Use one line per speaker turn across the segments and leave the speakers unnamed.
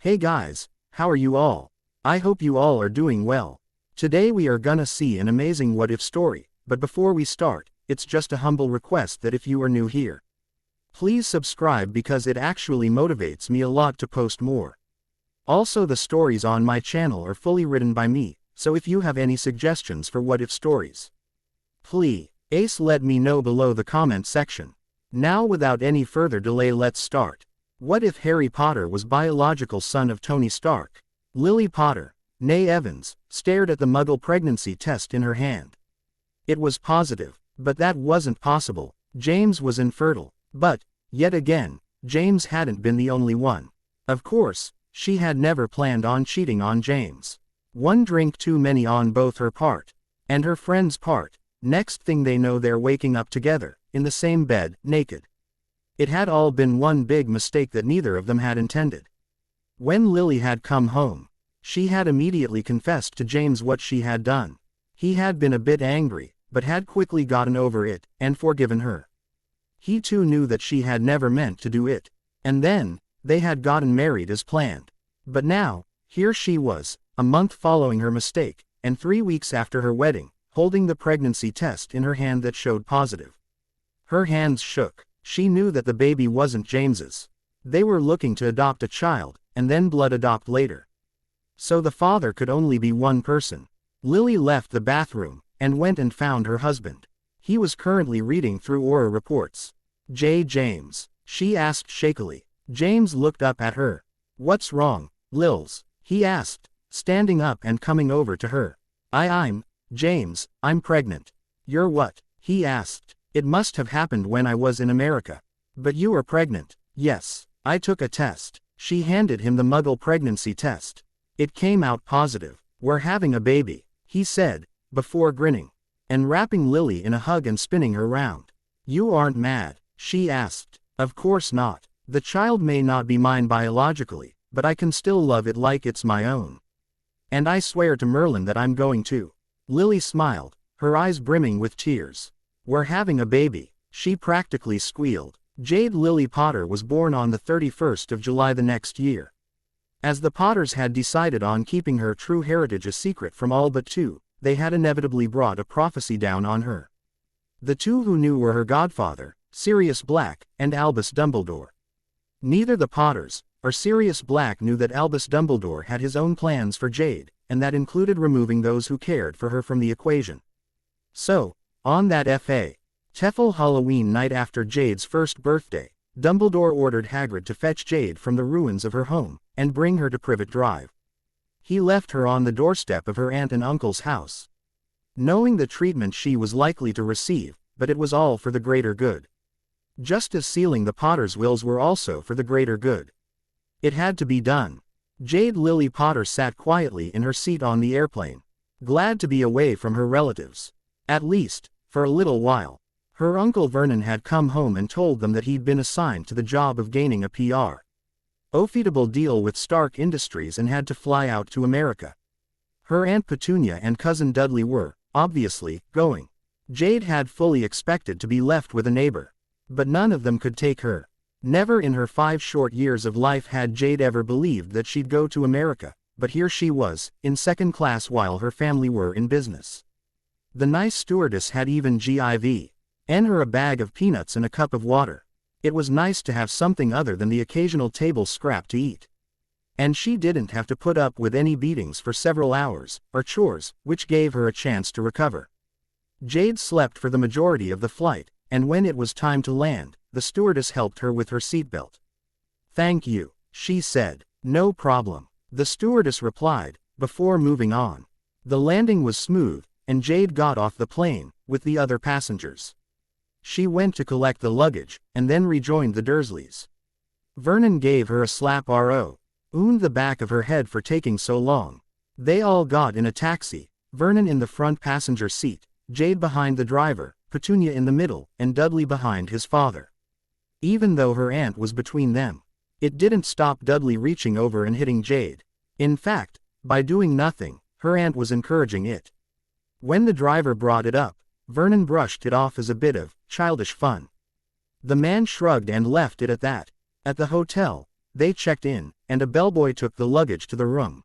Hey guys, how are you all? I hope you all are doing well. Today we are gonna see an amazing what if story, but before we start, it's just a humble request that if you are new here, please subscribe because it actually motivates me a lot to post more. Also, the stories on my channel are fully written by me, so if you have any suggestions for what if stories, please let me know below the comment section. Now without any further delay, let's start. What if Harry Potter was biological son of Tony Stark? Lily Potter, née Evans, stared at the Muggle pregnancy test in her hand. It was positive, but that wasn't possible. James was infertile. But, yet again, James hadn't been the only one. Of course, she had never planned on cheating on James. One drink too many on both her part and her friend's part. Next thing they know, they're waking up together, in the same bed, naked. It had all been one big mistake that neither of them had intended. When Lily had come home, she had immediately confessed to James what she had done. He had been a bit angry, but had quickly gotten over it, and forgiven her. He too knew that she had never meant to do it. And then, they had gotten married as planned. But now, here she was, a month following her mistake, and 3 weeks after her wedding, holding the pregnancy test in her hand that showed positive. Her hands shook. She knew that the baby wasn't James's. They were looking to adopt a child, and then blood adopt later. So the father could only be one person. Lily left the bathroom, and went and found her husband. He was currently reading through Aura reports. James, she asked shakily. James looked up at her. What's wrong, Lils? He asked, standing up and coming over to her. James, I'm pregnant. You're what? He asked. It must have happened when I was in America. But you are pregnant. Yes, I took a test. She handed him the Muggle pregnancy test. It came out positive. We're having a baby, he said, before grinning and wrapping Lily in a hug and spinning her round. You aren't mad? She asked. Of course not. The child may not be mine biologically, but I can still love it like it's my own. And I swear to Merlin that I'm going to. Lily smiled, her eyes brimming with tears. We're having a baby, she practically squealed. Jade Lily Potter was born on the 31st of July the next year. As the Potters had decided on keeping her true heritage a secret from all but two, they had inevitably brought a prophecy down on her. The two who knew were her godfather, Sirius Black, and Albus Dumbledore. Neither the Potters, or Sirius Black knew that Albus Dumbledore had his own plans for Jade, and that included removing those who cared for her from the equation. So, on that fateful Halloween night after Jade's first birthday, Dumbledore ordered Hagrid to fetch Jade from the ruins of her home, and bring her to Privet Drive. He left her on the doorstep of her aunt and uncle's house, knowing the treatment she was likely to receive, but it was all for the greater good. Just as sealing the Potters' wills were also for the greater good. It had to be done. Jade Lily Potter sat quietly in her seat on the airplane, glad to be away from her relatives. At least, for a little while. Her uncle Vernon had come home and told them that he'd been assigned to the job of gaining a profitable deal with Stark Industries and had to fly out to America. Her Aunt Petunia and cousin Dudley were, obviously, going. Jade had fully expected to be left with a neighbor. But none of them could take her. Never in her 5 short years of life had Jade ever believed that she'd go to America, but here she was, in second class while her family were in business. The nice stewardess had even given her a bag of peanuts and a cup of water. It was nice to have something other than the occasional table scrap to eat. And she didn't have to put up with any beatings for several hours, or chores, which gave her a chance to recover. Jade slept for the majority of the flight, and when it was time to land, the stewardess helped her with her seatbelt. Thank you, she said. No problem, the stewardess replied, before moving on. The landing was smooth, and Jade got off the plane, with the other passengers. She went to collect the luggage, and then rejoined the Dursleys. Vernon gave her a slap on the back of her head for taking so long. They all got in a taxi, Vernon in the front passenger seat, Jade behind the driver, Petunia in the middle, and Dudley behind his father. Even though her aunt was between them, it didn't stop Dudley reaching over and hitting Jade. In fact, by doing nothing, her aunt was encouraging it. When the driver brought it up, Vernon brushed it off as a bit of childish fun. The man shrugged and left it at that. At the hotel, they checked in, and a bellboy took the luggage to the room.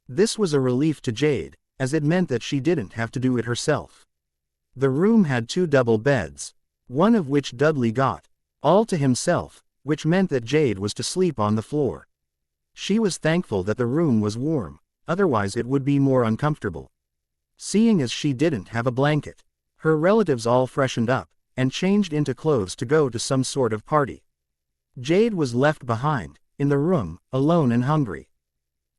This was a relief to Jade, as it meant that she didn't have to do it herself. The room had 2 double beds, one of which Dudley got, all to himself, which meant that Jade was to sleep on the floor. She was thankful that the room was warm, otherwise it would be more uncomfortable. Seeing as she didn't have a blanket, her relatives all freshened up, and changed into clothes to go to some sort of party. Jade was left behind, in the room, alone and hungry.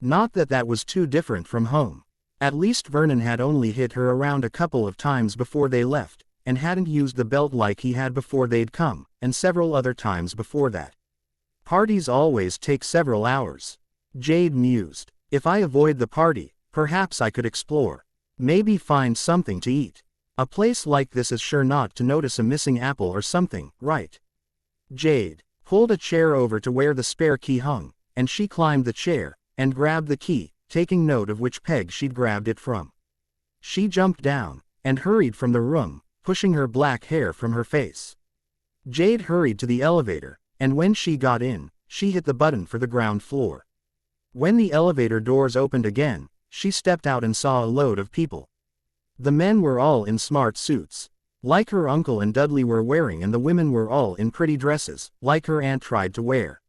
Not that that was too different from home. At least Vernon had only hit her around a couple of times before they left, and hadn't used the belt like he had before they'd come, and several other times before that. Parties always take several hours. Jade mused. If I avoid the party, perhaps I could explore. Maybe find something to eat. A place like this is sure not to notice a missing apple or something, right? Jade pulled a chair over to where the spare key hung, and she climbed the chair, and grabbed the key, taking note of which peg she'd grabbed it from. She jumped down, and hurried from the room, pushing her black hair from her face. Jade hurried to the elevator, and when she got in, she hit the button for the ground floor. When the elevator doors opened again, she stepped out and saw a load of people. The men were all in smart suits, like her uncle and Dudley were wearing, and the women were all in pretty dresses, like her aunt tried to wear.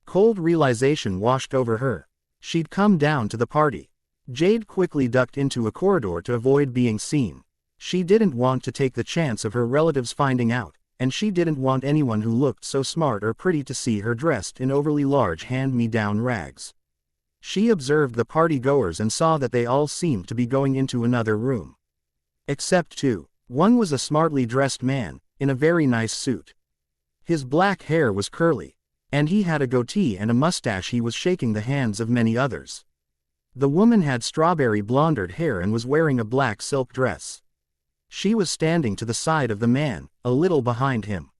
Cold realization washed over her. She'd come down to the party. Jade quickly ducked into a corridor to avoid being seen. She didn't want to take the chance of her relatives finding out, and she didn't want anyone who looked so smart or pretty to see her dressed in overly large hand-me-down rags. She observed the party-goers and saw that they all seemed to be going into another room. Except 2. One was a smartly dressed man, in a very nice suit. His black hair was curly, and he had a goatee and a mustache. He was shaking the hands of many others. The woman had strawberry blonde hair and was wearing a black silk dress. She was standing to the side of the man, a little behind him.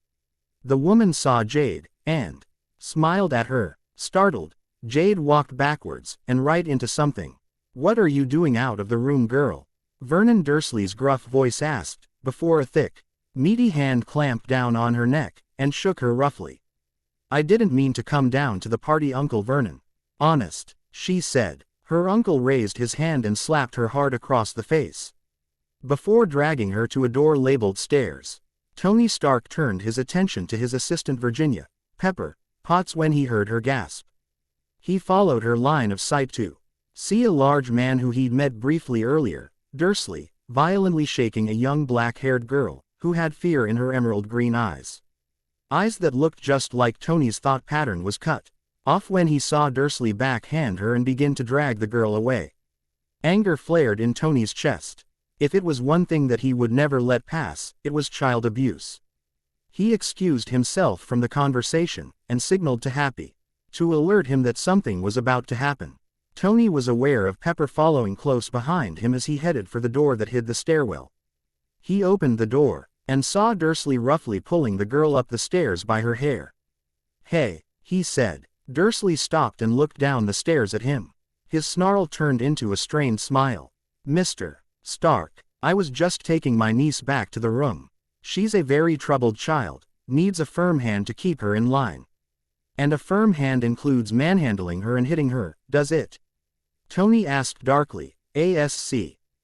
The woman saw Jade, and smiled at her. Startled, Jade walked backwards, and right into something. "What are you doing out of the room, girl?" Vernon Dursley's gruff voice asked, before a thick, meaty hand clamped down on her neck, and shook her roughly. "I didn't mean to come down to the party, Uncle Vernon. Honest," she said. Her uncle raised his hand and slapped her hard across the face, before dragging her to a door labeled stairs. Tony Stark turned his attention to his assistant Virginia, Pepper Potts, when he heard her gasp. He followed her line of sight to see a large man who he'd met briefly earlier, Dursley, violently shaking a young black-haired girl, who had fear in her emerald green eyes. Eyes that looked just like Tony's thought pattern was cut off when he saw Dursley backhand her and begin to drag the girl away. Anger flared in Tony's chest. If it was one thing that he would never let pass, it was child abuse. He excused himself from the conversation, and signaled to Happy to alert him that something was about to happen. Tony was aware of Pepper following close behind him as he headed for the door that hid the stairwell. He opened the door, and saw Dursley roughly pulling the girl up the stairs by her hair. "Hey," he said. Dursley stopped and looked down the stairs at him. His snarl turned into a strained smile. "Mr. Stark, I was just taking my niece back to the room. She's a very troubled child, needs a firm hand to keep her in line." "And a firm hand includes manhandling her and hitting her, does it?" Tony asked darkly,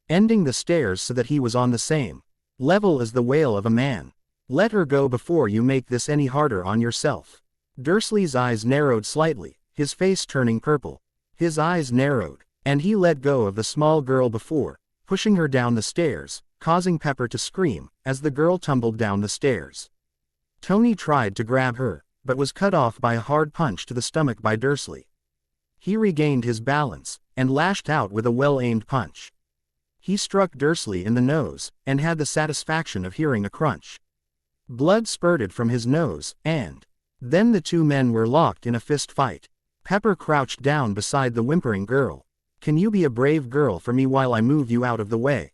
ending the stairs so that he was on the same level as the wail of a man. "Let her go before you make this any harder on yourself." Dursley's eyes narrowed slightly, his face turning purple. His eyes narrowed, and he let go of the small girl before pushing her down the stairs, causing Pepper to scream as the girl tumbled down the stairs. Tony tried to grab her, but was cut off by a hard punch to the stomach by Dursley. He regained his balance, and lashed out with a well-aimed punch. He struck Dursley in the nose, and had the satisfaction of hearing a crunch. Blood spurted from his nose, and then the 2 men were locked in a fist fight. Pepper crouched down beside the whimpering girl. "Can you be a brave girl for me while I move you out of the way?"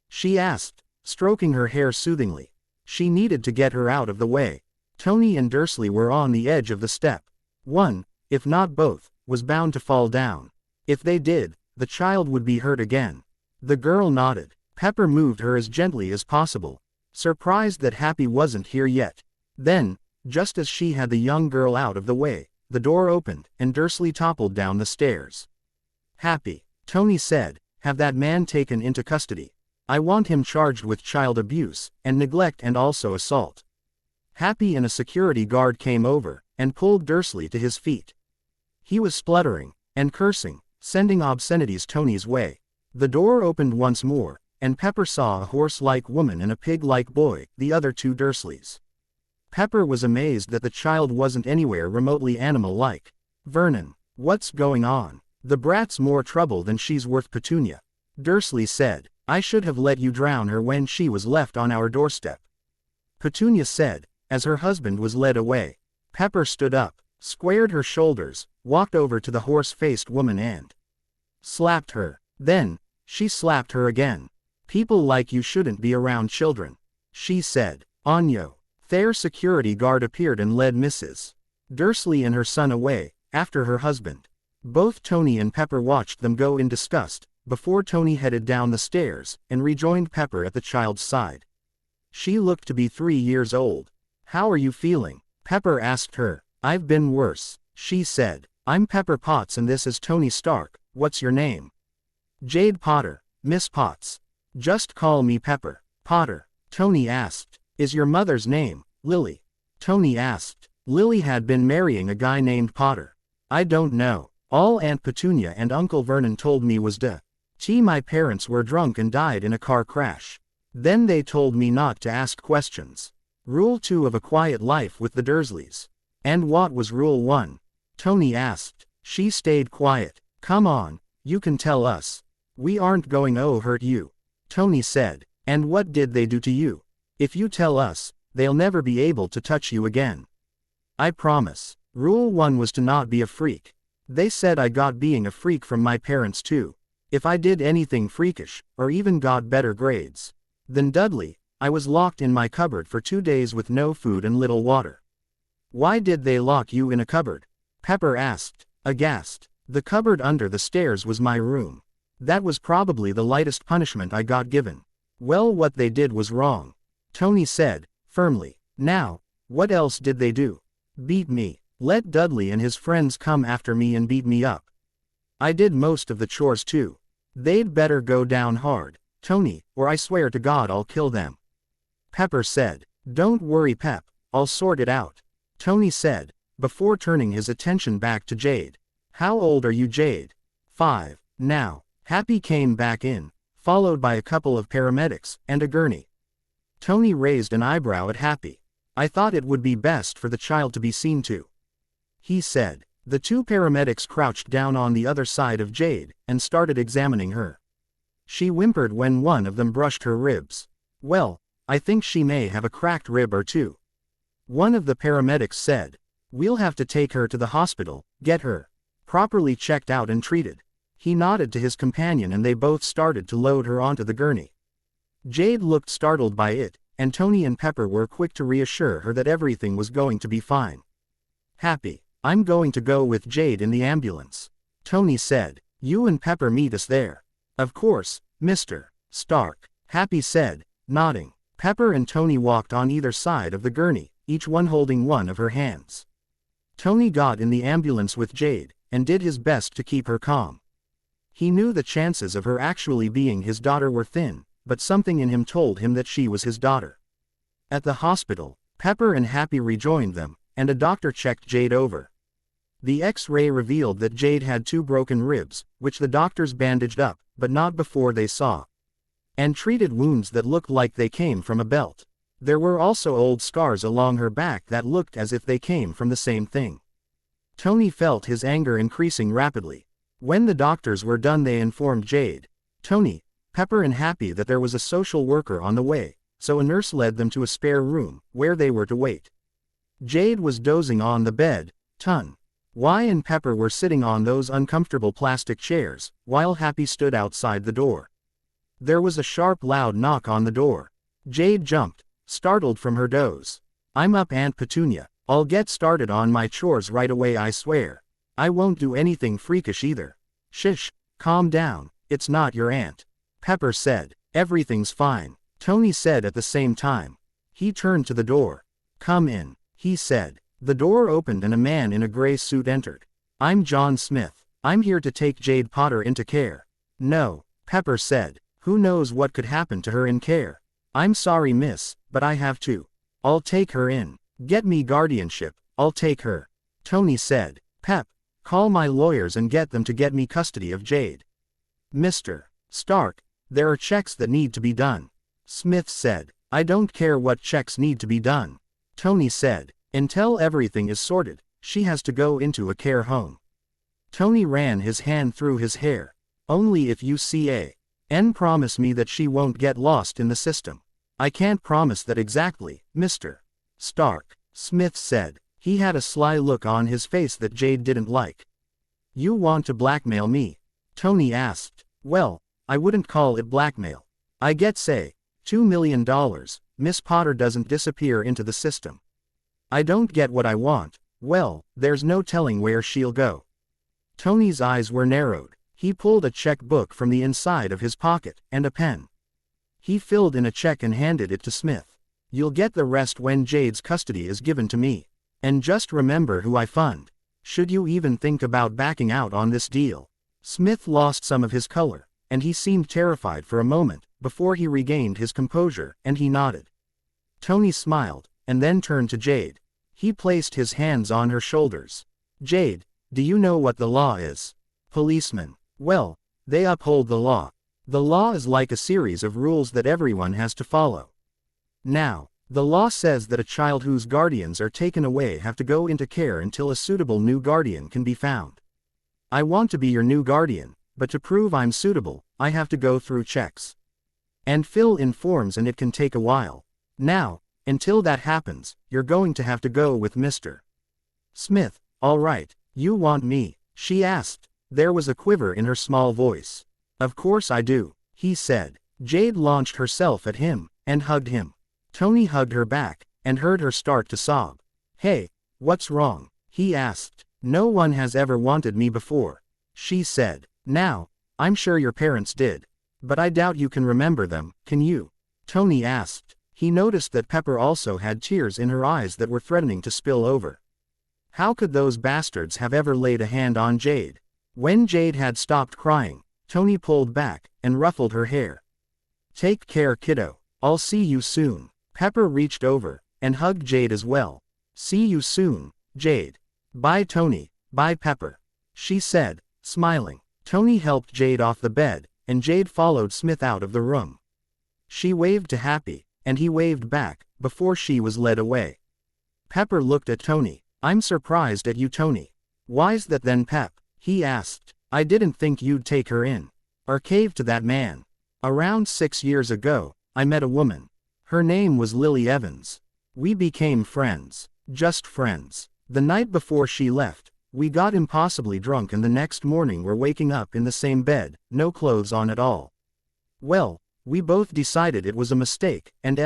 she asked, stroking her hair soothingly. She needed to get her out of the way. Tony and Dursley were on the edge of the step. One, if not both, was bound to fall down. If they did, the child would be hurt again. The girl nodded. Pepper moved her as gently as possible, surprised that Happy wasn't here yet. Then, just as she had the young girl out of the way, the door opened, and Dursley toppled down the stairs. "Happy," Tony said, "have that man taken into custody. I want him charged with child abuse, and neglect and also assault." Happy and a security guard came over, and pulled Dursley to his feet. He was spluttering, and cursing, sending obscenities Tony's way. The door opened once more, and Pepper saw a horse-like woman and a pig-like boy, the other two Dursleys. Pepper was amazed that the child wasn't anywhere remotely animal-like. "Vernon, what's going on? The brat's more trouble than she's worth, Petunia," Dursley said. "I should have let you drown her when she was left on our doorstep," Petunia said, as her husband was led away. Pepper stood up, squared her shoulders, walked over to the horse-faced woman and slapped her. Then, she slapped her again. "People like you shouldn't be around children," she said. "Onyo." Their security guard appeared and led Mrs. Dursley and her son away, after her husband. Both Tony and Pepper watched them go in disgust, before Tony headed down the stairs, and rejoined Pepper at the child's side. She looked to be 3 years old. "How are you feeling?" Pepper asked her. "I've been worse," she said. "I'm Pepper Potts and this is Tony Stark. What's your name?" "Jade Potter, Miss Potts." "Just call me Pepper." "Potter," Tony asked. "Is your mother's name Lily?" Tony asked. "Lily had been marrying a guy named Potter." "I don't know. All Aunt Petunia and Uncle Vernon told me was my parents were drunk and died in a car crash. Then they told me not to ask questions. Rule 2 of a quiet life with the Dursleys." "And what was Rule 1? Tony asked. She stayed quiet. "Come on, you can tell us. We aren't going to hurt you," Tony said. "And what did they do to you? If you tell us, they'll never be able to touch you again." "I promise." Rule 1 was to not be a freak. They said I got being a freak from my parents too. If I did anything freakish, or even got better grades than Dudley, I was locked in my cupboard for 2 days with no food and little water. "Why did they lock you in a cupboard?" Pepper asked, aghast. "The cupboard under the stairs was my room. That was probably the lightest punishment I got given." "Well, what they did was wrong," Tony said, firmly. "Now, what else did they do?" "Beat me. Let Dudley and his friends come after me and beat me up. I did most of the chores too. They'd better go down hard, Tony, or I swear to God I'll kill them," Pepper said. "Don't worry, Pep, I'll sort it out," Tony said, before turning his attention back to Jade. "How old are you, Jade?" 5. Now, Happy came back in, followed by a couple of paramedics, and a gurney. Tony raised an eyebrow at Happy. "I thought it would be best for the child to be seen to," he said. The 2 paramedics crouched down on the other side of Jade, and started examining her. She whimpered when one of them brushed her ribs. "Well, I think she may have a cracked rib or 2. One of the paramedics said. "We'll have to take her to the hospital, get her properly checked out and treated." He nodded to his companion and they both started to load her onto the gurney. Jade looked startled by it, and Tony and Pepper were quick to reassure her that everything was going to be fine. "Happy, I'm going to go with Jade in the ambulance," Tony said. "You and Pepper meet us there." "Of course, Mr. Stark," Happy said, nodding. Pepper and Tony walked on either side of the gurney, each one holding one of her hands. Tony got in the ambulance with Jade, and did his best to keep her calm. He knew the chances of her actually being his daughter were thin, but something in him told him that she was his daughter. At the hospital, Pepper and Happy rejoined them, and a doctor checked Jade over. The X-ray revealed that Jade had 2 broken ribs, which the doctors bandaged up, but not before they saw and treated wounds that looked like they came from a belt. There were also old scars along her back that looked as if they came from the same thing. Tony felt his anger increasing rapidly. When the doctors were done they informed Jade, Tony, Pepper and Happy that there was a social worker on the way, so a nurse led them to a spare room, where they were to wait. Jade was dozing on the bed, Y and Pepper were sitting on those uncomfortable plastic chairs, while Happy stood outside the door. There was a sharp loud knock on the door. Jade jumped, startled from her doze. "I'm up, Aunt Petunia. I'll get started on my chores right away, I swear. I won't do anything freakish either." "Shish, calm down, it's not your aunt," Pepper said. "Everything's fine," Tony said at the same time. He turned to the door. "Come in," he said. The door opened and a man in a gray suit entered. "I'm John Smith. I'm here to take Jade Potter into care." "No," Pepper said. "Who knows what could happen to her in care?" "I'm sorry, miss, but I have to. I'll take her in. Get me guardianship, I'll take her," Tony said. "Pep, call my lawyers and get them to get me custody of Jade." "Mr. Stark, there are checks that need to be done," Smith said. "I don't care what checks need to be done," Tony said. "Until everything is sorted, she has to go into a care home." Tony ran his hand through his hair. "Only if you can promise me that she won't get lost in the system." "I can't promise that exactly, Mr. Stark," Smith said. He had a sly look on his face that Jade didn't like. "You want to blackmail me?" Tony asked. "Well, I wouldn't call it blackmail. I get $2 million, Miss Potter doesn't disappear into the system. I don't get what I want, well, there's no telling where she'll go." Tony's eyes were narrowed. He pulled a checkbook from the inside of his pocket, and a pen. He filled in a check and handed it to Smith. "You'll get the rest when Jade's custody is given to me. And just remember who I fund. Should you even think about backing out on this deal." Smith lost some of his color, and he seemed terrified for a moment, before he regained his composure, and he nodded. Tony smiled, and then turned to Jade. He placed his hands on her shoulders. "Jade, do you know what the law is?" "Policeman. Well, they uphold the law. The law is like a series of rules that everyone has to follow. Now, the law says that a child whose guardians are taken away have to go into care until a suitable new guardian can be found. I want to be your new guardian, but to prove I'm suitable, I have to go through checks and fill in forms, and it can take a while. Now, until that happens, you're going to have to go with Mr. Smith." "All right, you want me?" she asked. There was a quiver in her small voice. "Of course I do," he said. Jade launched herself at him, and hugged him. Tony hugged her back, and heard her start to sob. "Hey, what's wrong?" he asked. "No one has ever wanted me before," she said. "Now, I'm sure your parents did. But I doubt you can remember them, can you?" Tony asked. He noticed that Pepper also had tears in her eyes that were threatening to spill over. How could those bastards have ever laid a hand on Jade? When Jade had stopped crying, Tony pulled back, and ruffled her hair. "Take care, kiddo. I'll see you soon." Pepper reached over, and hugged Jade as well. "See you soon, Jade." "Bye Tony, bye Pepper," she said, smiling. Tony helped Jade off the bed, and Jade followed Smith out of the room. She waved to Happy, and he waved back, before she was led away. Pepper looked at Tony. "I'm surprised at you, Tony." "Why's that then, Pep?" he asked. "I didn't think you'd take her in or cave to that man. Around 6 years ago, I met a woman. Her name was Lily Evans. We became friends. Just friends. The night before she left, we got impossibly drunk, and the next morning we're waking up in the same bed, no clothes on at all. Well, we both decided it was a mistake, and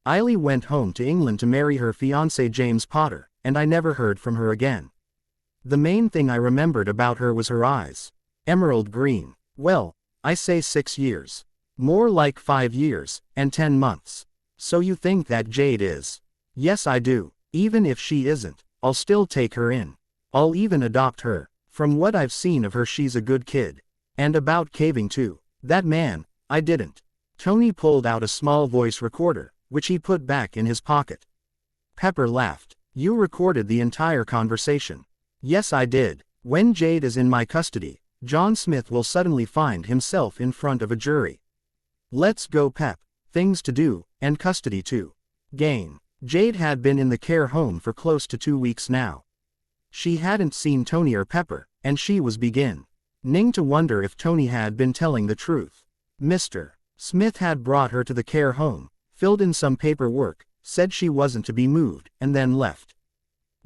Eily went home to England to marry her fiancé James Potter, and I never heard from her again. The main thing I remembered about her was her eyes. Emerald green. Well, I say 6 years. More like 5 years, and 10 months. So you think that Jade is?" "Yes I do. Even if she isn't, I'll still take her in. I'll even adopt her. From what I've seen of her, she's a good kid. And about caving to that man, I didn't." Tony pulled out a small voice recorder, which he put back in his pocket. Pepper laughed. "You recorded the entire conversation?" "Yes I did. When Jade is in my custody, John Smith will suddenly find himself in front of a jury. Let's go, Pep. Things to do, and custody to gain." Jade had been in the care home for close to 2 weeks now. She hadn't seen Tony or Pepper, and she was beginning to wonder if Tony had been telling the truth. Mr. Smith had brought her to the care home, filled in some paperwork, said she wasn't to be moved, and then left.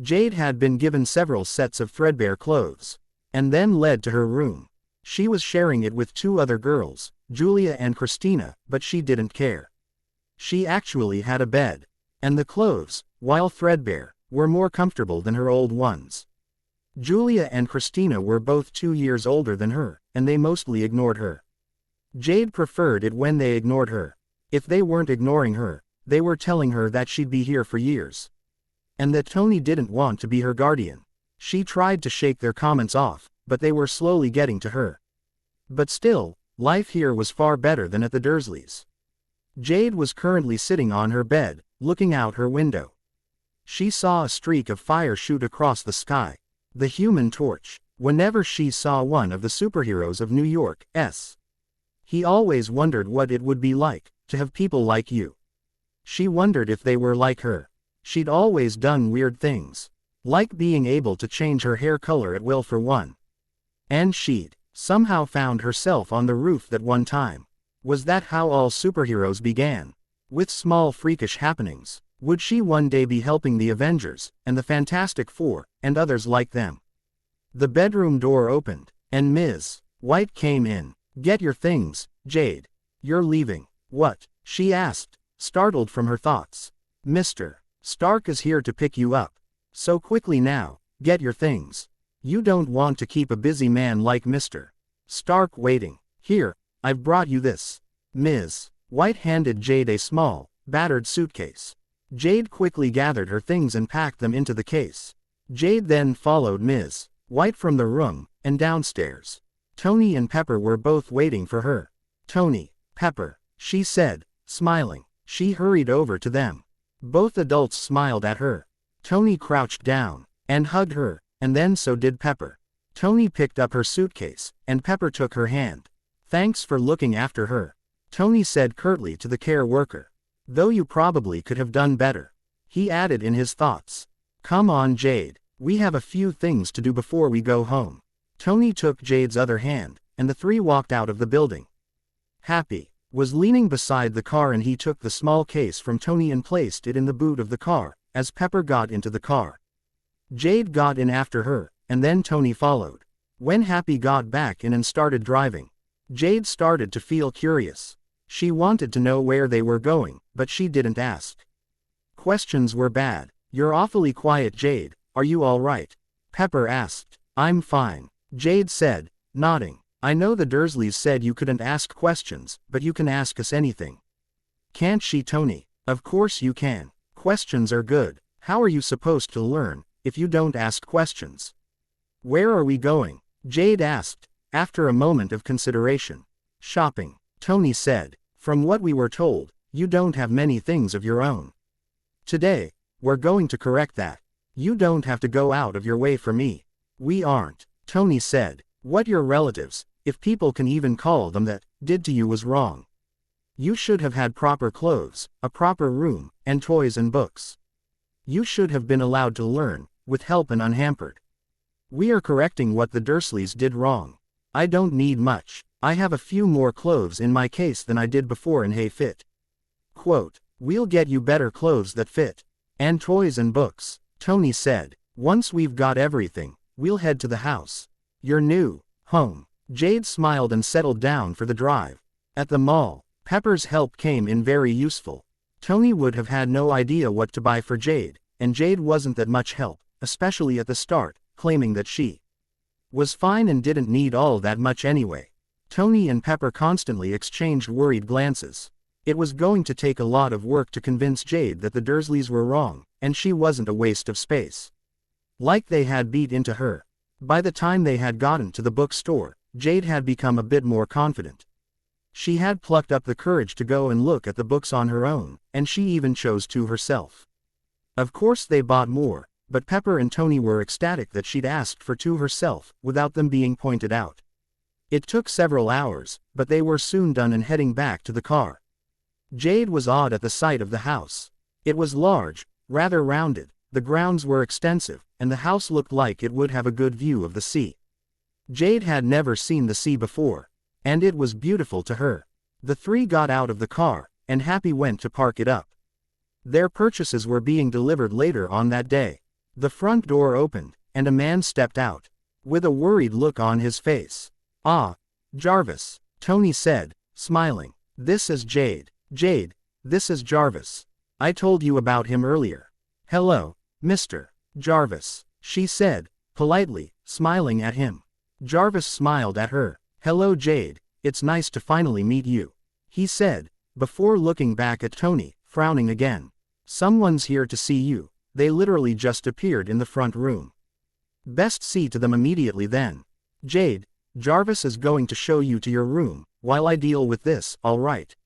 Jade had been given several sets of threadbare clothes, and then led to her room. She was sharing it with 2 other girls, Julia and Christina, but she didn't care. She actually had a bed. And the clothes, while threadbare, were more comfortable than her old ones. Julia and Christina were both 2 years older than her, and they mostly ignored her. Jade preferred it when they ignored her. If they weren't ignoring her, they were telling her that she'd be here for years. and that Tony didn't want to be her guardian. She tried to shake their comments off, but they were slowly getting to her. But still, life here was far better than at the Dursleys'. Jade was currently sitting on her bed, looking out her window. She saw a streak of fire shoot across the sky. The Human Torch. Whenever she saw one of the superheroes of New York, he always wondered what it would be like to have people like you. She wondered if they were like her. She'd always done weird things, like being able to change her hair color at will for one. And she'd somehow found herself on the roof that one time. Was that how all superheroes began? With small freakish happenings? Would she one day be helping the Avengers, and the Fantastic Four, and others like them? The bedroom door opened, and Ms. White came in. "Get your things, Jade. You're leaving." "What?" she asked, startled from her thoughts. "Mr. Stark is here to pick you up. So quickly now, get your things. You don't want to keep a busy man like Mr. Stark waiting. Here, I've brought you this." Ms. White handed Jade a small, battered suitcase. Jade quickly gathered her things and packed them into the case. Jade then followed Ms. White from the room, and downstairs. Tony and Pepper were both waiting for her. "Tony, Pepper," she said, smiling. She hurried over to them. Both adults smiled at her. Tony crouched down, and hugged her, and then so did Pepper. Tony picked up her suitcase, and Pepper took her hand. "Thanks for looking after her," Tony said curtly to the care worker. "Though you probably could have done better," he added in his thoughts. "Come on, Jade. We have a few things to do before we go home." Tony took Jade's other hand, and the three walked out of the building. Happy was leaning beside the car, and he took the small case from Tony and placed it in the boot of the car, as Pepper got into the car. Jade got in after her, and then Tony followed. When Happy got back in and started driving, Jade started to feel curious. She wanted to know where they were going, but she didn't ask. Questions were bad. "You're awfully quiet, Jade. Are you all right?" Pepper asked. "I'm fine," Jade said, nodding. "I know the Dursleys said you couldn't ask questions, but you can ask us anything." "Can't she, Tony?" "Of course you can. Questions are good. How are you supposed to learn if you don't ask questions?" "Where are we going?" Jade asked, after a moment of consideration. "Shopping," Tony said. "From what we were told, you don't have many things of your own. Today, we're going to correct that. You don't have to go out of your way for me." "We aren't," Tony said. "What your relatives, if people can even call them that, did to you was wrong. You should have had proper clothes, a proper room, and toys and books. You should have been allowed to learn, with help and unhampered. We are correcting what the Dursleys did wrong. I don't need much. I have a few more clothes in my case than I did before and hey fit. Quote, we'll get you better clothes that fit. And toys and books," Tony said. "Once we've got everything, we'll head to the house. Your new home." Jade smiled and settled down for the drive. At the mall, Pepper's help came in very useful. Tony would have had no idea what to buy for Jade, and Jade wasn't that much help, especially at the start, claiming that she was fine and didn't need all that much anyway. Tony and Pepper constantly exchanged worried glances. It was going to take a lot of work to convince Jade that the Dursleys were wrong, and she wasn't a waste of space. Like they had beat into her. By the time they had gotten to the bookstore, Jade had become a bit more confident. She had plucked up the courage to go and look at the books on her own, and she even chose two herself. Of course they bought more, but Pepper and Tony were ecstatic that she'd asked for two herself, without them being pointed out. It took several hours, but they were soon done and heading back to the car. Jade was awed at the sight of the house. It was large, rather rounded, the grounds were extensive, and the house looked like it would have a good view of the sea. Jade had never seen the sea before, and it was beautiful to her. The three got out of the car, and Happy went to park it up. Their purchases were being delivered later on that day. The front door opened, and a man stepped out, with a worried look on his face. "Ah, Jarvis," Tony said, smiling. "This is Jade. Jade, this is Jarvis. I told you about him earlier." "Hello, Mr. Jarvis," she said, politely, smiling at him. Jarvis smiled at her. "Hello, Jade, it's nice to finally meet you," he said, before looking back at Tony, frowning again. "Someone's here to see you," they literally just appeared in the front room. Best see to them immediately then. Jade, Jarvis is going to show you to your room, while I deal with this, alright?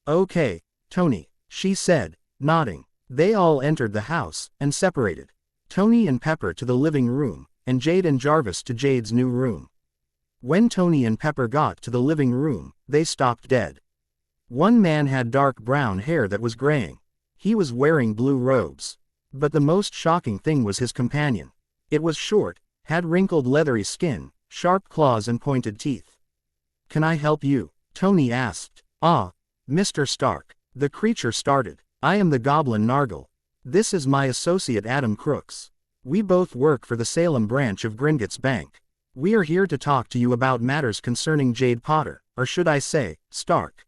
Okay, Tony, she said, nodding. They all entered the house, and separated. Tony and Pepper to the living room, and Jade and Jarvis to Jade's new room. When Tony and Pepper got to the living room, they stopped dead. One man had dark brown hair that was graying. He was wearing blue robes. But the most shocking thing was his companion. It was short, had wrinkled leathery skin, sharp claws and pointed teeth. Can I help you? Tony asked. Ah, Mr. Stark. The creature started. I am the goblin Nargle. This is my associate Adam Crooks. We both work for the Salem branch of Gringotts Bank. We are here to talk to you about matters concerning Jade Potter, or should I say, Stark.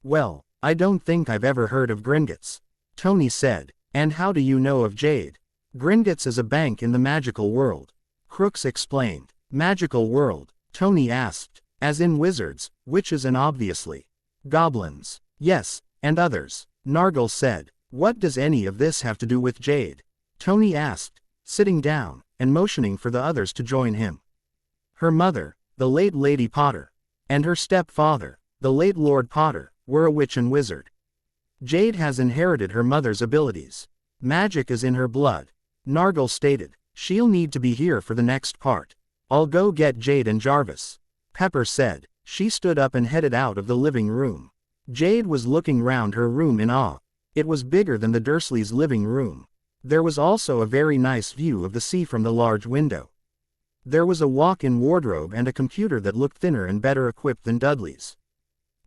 Well, I don't think I've ever heard of Gringotts, Tony said. And how do you know of Jade? Gringotts is a bank in the magical world. Crooks explained. Magical world? Tony asked. As in wizards, witches and obviously goblins. Yes, and others. Nargle said. What does any of this have to do with Jade? Tony asked, sitting down, and motioning for the others to join him. Her mother, the late Lady Potter, and her stepfather, the late Lord Potter, were a witch and wizard. Jade has inherited her mother's abilities. Magic is in her blood. Nargle stated. She'll need to be here for the next part. I'll go get Jade and Jarvis. Pepper said. She stood up and headed out of the living room. Jade was looking round her room in awe. It was bigger than the Dursleys' living room. There was also a very nice view of the sea from the large window. There was a walk-in wardrobe and a computer that looked thinner and better equipped than Dudley's.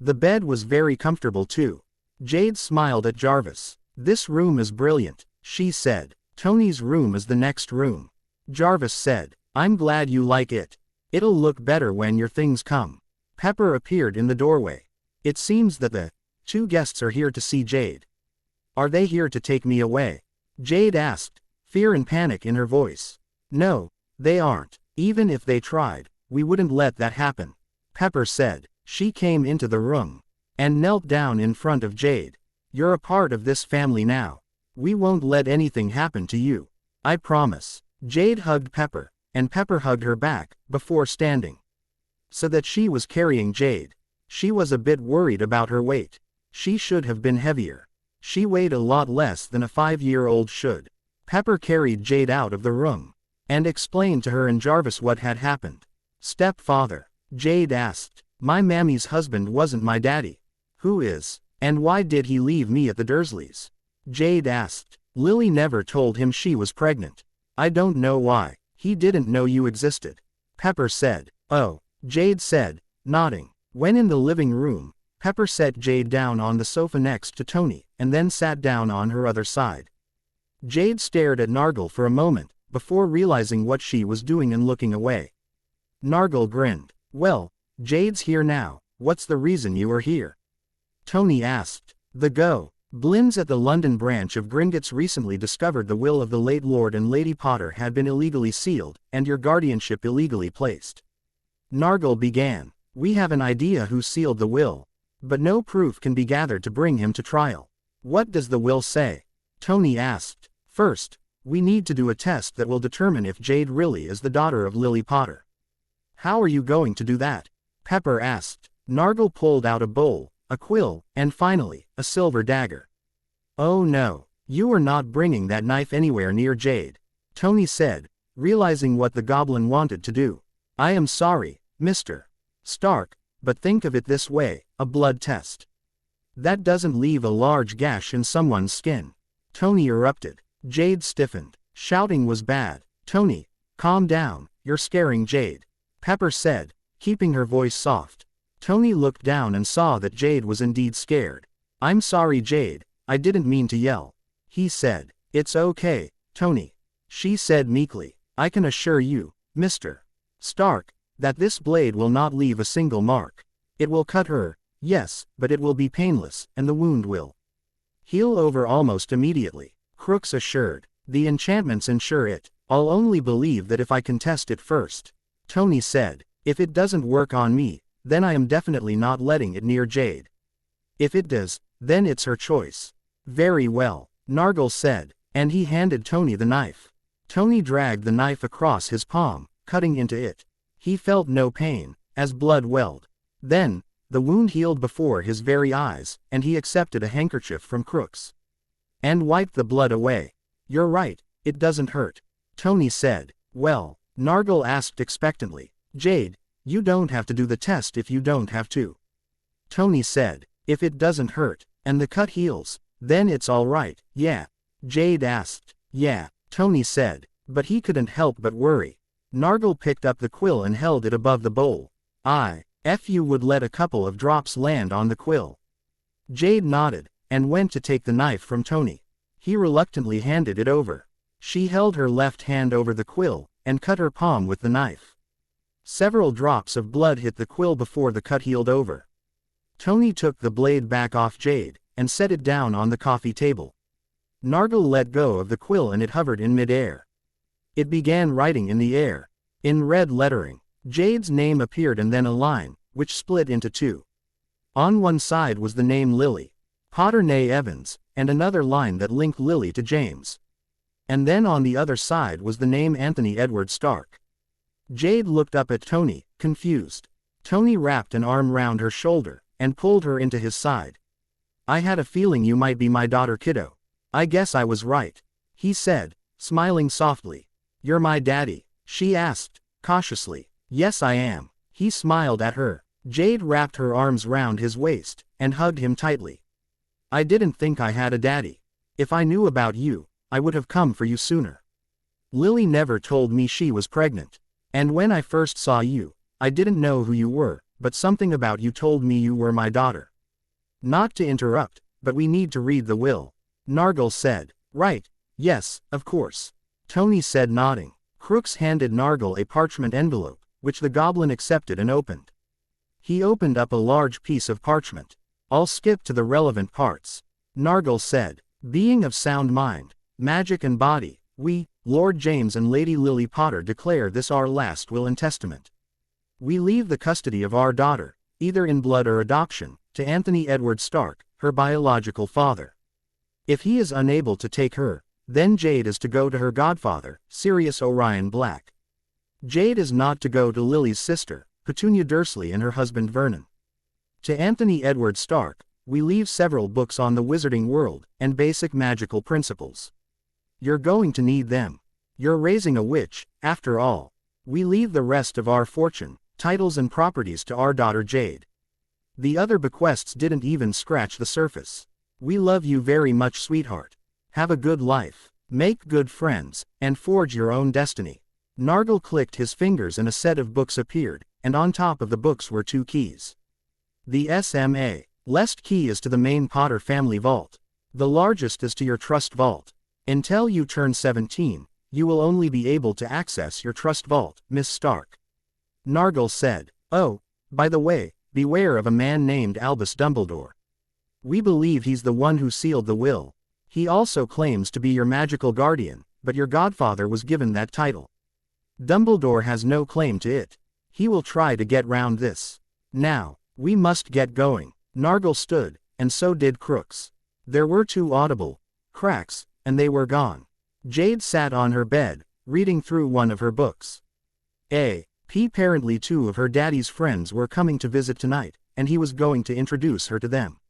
The bed was very comfortable too. Jade smiled at Jarvis. This room is brilliant, she said. Tony's room is the next room. Jarvis said. I'm glad you like it. It'll look better when your things come. Pepper appeared in the doorway. It seems that the two guests are here to see Jade. Are they here to take me away? Jade asked, fear and panic in her voice. No, they aren't. Even if they tried, we wouldn't let that happen. Pepper said. She came into the room and knelt down in front of Jade. You're a part of this family now. We won't let anything happen to you. I promise. Jade hugged Pepper, and Pepper hugged her back, before standing. So that she was carrying Jade. She was a bit worried about her weight. She should have been heavier. She weighed a lot less than a 5-year-old should. Pepper carried Jade out of the room, and explained to her and Jarvis what had happened. Stepfather? Jade asked. My mammy's husband wasn't my daddy. Who is? And why did he leave me at the Dursleys? Jade asked. Lily never told him she was pregnant. I don't know why. He didn't know you existed. Pepper said. Oh, Jade said, nodding. When in the living room, Pepper set Jade down on the sofa next to Tony, and then sat down on her other side. Jade stared at Nargle for a moment, before realizing what she was doing and looking away. Nargle grinned. Well, Jade's here now. What's the reason you are here? Tony asked. The Goblins at the London branch of Gringotts recently discovered the will of the late Lord and Lady Potter had been illegally sealed, and your guardianship illegally placed. Nargle began. We have an idea who sealed the will, but no proof can be gathered to bring him to trial. What does the will say? Tony asked. First, we need to do a test that will determine if Jade really is the daughter of Lily Potter. How are you going to do that? Pepper asked. Nargle pulled out a bowl, a quill, and finally, a silver dagger. Oh no, you are not bringing that knife anywhere near Jade, Tony said, realizing what the goblin wanted to do. I am sorry, Mr. Stark, but think of it this way, a blood test. That doesn't leave a large gash in someone's skin. Tony erupted. Jade stiffened. Shouting was bad. Tony, calm down, you're scaring Jade, Pepper said, keeping her voice soft. Tony looked down and saw that Jade was indeed scared. I'm sorry Jade, I didn't mean to yell, he said. It's okay, Tony, she said meekly. I can assure you, Mr. Stark, that this blade will not leave a single mark. It will cut her, yes, but it will be painless, and the wound will heal over almost immediately, Crooks assured. The enchantments ensure it. I'll only believe that if I can test it first, Tony said. If it doesn't work on me, then I am definitely not letting it near Jade. If it does, then it's her choice. Very well, Nargle said. And he handed Tony the knife. Tony dragged the knife across his palm, cutting into it. He felt no pain, as blood welled. Then, the wound healed before his very eyes, and he accepted a handkerchief from Crooks and wiped the blood away. "You're right, it doesn't hurt," Tony said. "Well," Nargle asked expectantly, "Jade, you don't have to do the test if you don't have to." Tony said, "If it doesn't hurt, and the cut heals, then it's all right, yeah?" Jade asked. "Yeah," Tony said, but he couldn't help but worry. Nargle picked up the quill and held it above the bowl. If you would let a couple of drops land on the quill." Jade nodded, and went to take the knife from Tony. He reluctantly handed it over. She held her left hand over the quill, and cut her palm with the knife. Several drops of blood hit the quill before the cut healed over. Tony took the blade back off Jade, and set it down on the coffee table. Nargle let go of the quill and it hovered in mid-air. It began writing in the air. In red lettering, Jade's name appeared and then a line, which split into two. On one side was the name Lily Potter née Evans, and another line that linked Lily to James. And then on the other side was the name Anthony Edward Stark. Jade looked up at Tony, confused. Tony wrapped an arm round her shoulder, and pulled her into his side. "I had a feeling you might be my daughter, kiddo. I guess I was right," he said, smiling softly. "You're my daddy?" she asked, cautiously. "Yes, I am." He smiled at her. Jade wrapped her arms round his waist, and hugged him tightly. "I didn't think I had a daddy. If I knew about you, I would have come for you sooner. Lily never told me she was pregnant. And when I first saw you, I didn't know who you were, but something about you told me you were my daughter." "Not to interrupt, but we need to read the will," Nargle said. "Right, yes, of course," Tony said, nodding. Crooks handed Nargle a parchment envelope, which the goblin accepted and opened. He opened up a large piece of parchment. "I'll skip to the relevant parts," Nargle said. "Being of sound mind, magic and body, we, Lord James and Lady Lily Potter, declare this our last will and testament. We leave the custody of our daughter, either in blood or adoption, to Anthony Edward Stark, her biological father. If he is unable to take her, then Jade is to go to her godfather, Sirius Orion Black. Jade is not to go to Lily's sister, Petunia Dursley, and her husband Vernon. To Anthony Edward Stark, we leave several books on the wizarding world, and basic magical principles. You're going to need them. You're raising a witch, after all. We leave the rest of our fortune, titles and properties to our daughter Jade. The other bequests didn't even scratch the surface. We love you very much, sweetheart. Have a good life, make good friends, and forge your own destiny." Nargle clicked his fingers and a set of books appeared, and on top of the books were two keys. The SMA Lest key is to the main Potter family vault. The largest is to your trust vault. Until you turn 17, you will only be able to access your trust vault, Miss Stark. Nargle said. "Oh, by the way, beware of a man named Albus Dumbledore. We believe he's the one who sealed the will. He also claims to be your magical guardian, but your godfather was given that title. Dumbledore has no claim to it. He will try to get round this. Now, we must get going." Nargle stood, and so did Crooks. There were two audible cracks, and they were gone. Jade sat on her bed, reading through one of her books. Apparently two of her daddy's friends were coming to visit tonight, and he was going to introduce her to them.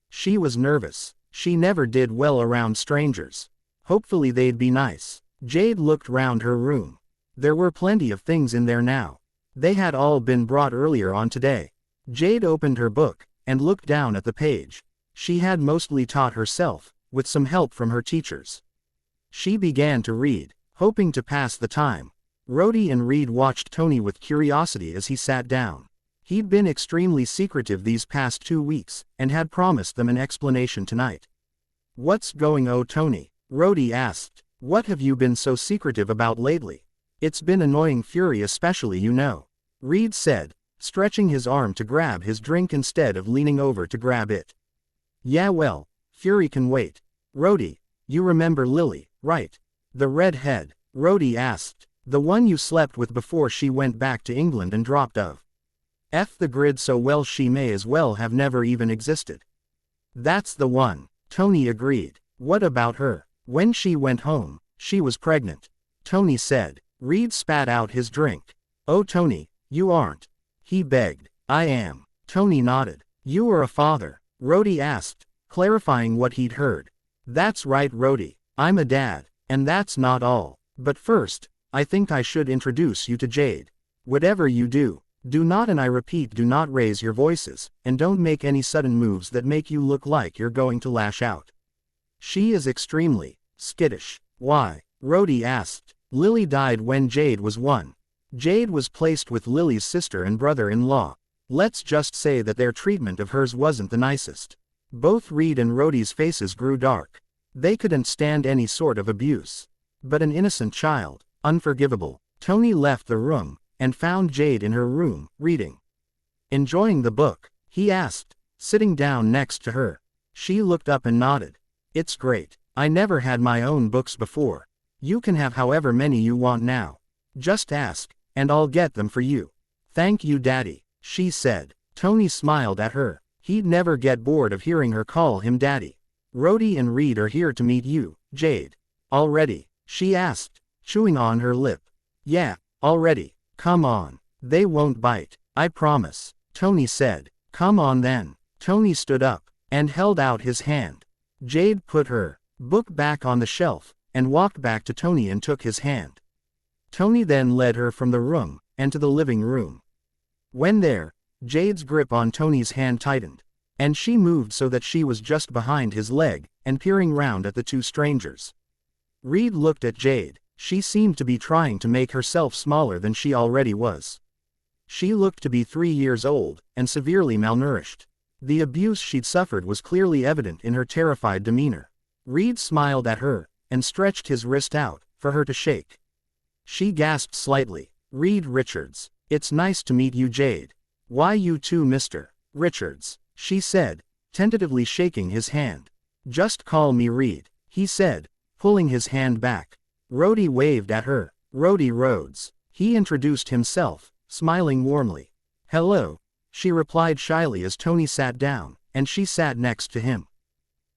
She was nervous. She never did well around strangers. Hopefully they'd be nice. Jade looked round her room. There were plenty of things in there now. They had all been brought earlier on today. Jade opened her book, and looked down at the page. She had mostly taught herself, with some help from her teachers. She began to read, hoping to pass the time. Rhodey and Reed watched Tony with curiosity as he sat down. He'd been extremely secretive these past 2 weeks, and had promised them an explanation tonight. "What's going on, Tony?" Rhodey asked. "What have you been so secretive about lately? It's been annoying Fury especially, you know," Reed said, stretching his arm to grab his drink instead of leaning over to grab it. "Yeah, well, Fury can wait." "Rhodey, you remember Lily, right? The redhead?" Rhodey asked. "The one you slept with before she went back to England and dropped of the grid so well she may as well have never even existed." "That's the one," Tony agreed. "What about her?" When she went home, she was pregnant. Tony said. Reed spat out his drink. Oh Tony, you aren't. He begged. I am. Tony nodded. You are a father? Rhodey asked, clarifying what he'd heard. That's right Rhodey, I'm a dad, and that's not all. But first, I think I should introduce you to Jade. Whatever you do, do not, and I repeat, do not raise your voices, and don't make any sudden moves that make you look like you're going to lash out. She is extremely skittish. Why? Rhodey asked. Lily died when Jade was 1. Jade was placed with Lily's sister and brother-in-law. Let's just say that their treatment of hers wasn't the nicest. Both Reed and Rhodey's faces grew dark. They couldn't stand any sort of abuse. But an innocent child, unforgivable. Tony left the room, and found Jade in her room, reading. Enjoying the book? He asked, sitting down next to her. She looked up and nodded. It's great. I never had my own books before. You can have however many you want now. Just ask, and I'll get them for you. Thank you Daddy, she said. Tony smiled at her. He'd never get bored of hearing her call him Daddy. Rhodey and Reed are here to meet you, Jade. Already? She asked, chewing on her lip. Yeah, already. Come on. They won't bite, I promise, Tony said. Come on then. Tony stood up, and held out his hand. Jade put her book back on the shelf, and walked back to Tony and took his hand. Tony then led her from the room, and to the living room. When there, Jade's grip on Tony's hand tightened, and she moved so that she was just behind his leg, and peering round at the two strangers. Reed looked at Jade. She seemed to be trying to make herself smaller than she already was. She looked to be 3 years old, and severely malnourished. The abuse she'd suffered was clearly evident in her terrified demeanor. Reed smiled at her, and stretched his wrist out, for her to shake. She gasped slightly. Reed Richards. It's nice to meet you Jade. Why you too Mr. Richards, she said, tentatively shaking his hand. Just call me Reed, he said, pulling his hand back. Rhodey waved at her. Rhodey Rhodes. He introduced himself, smiling warmly. Hello, she replied shyly as Tony sat down, and she sat next to him.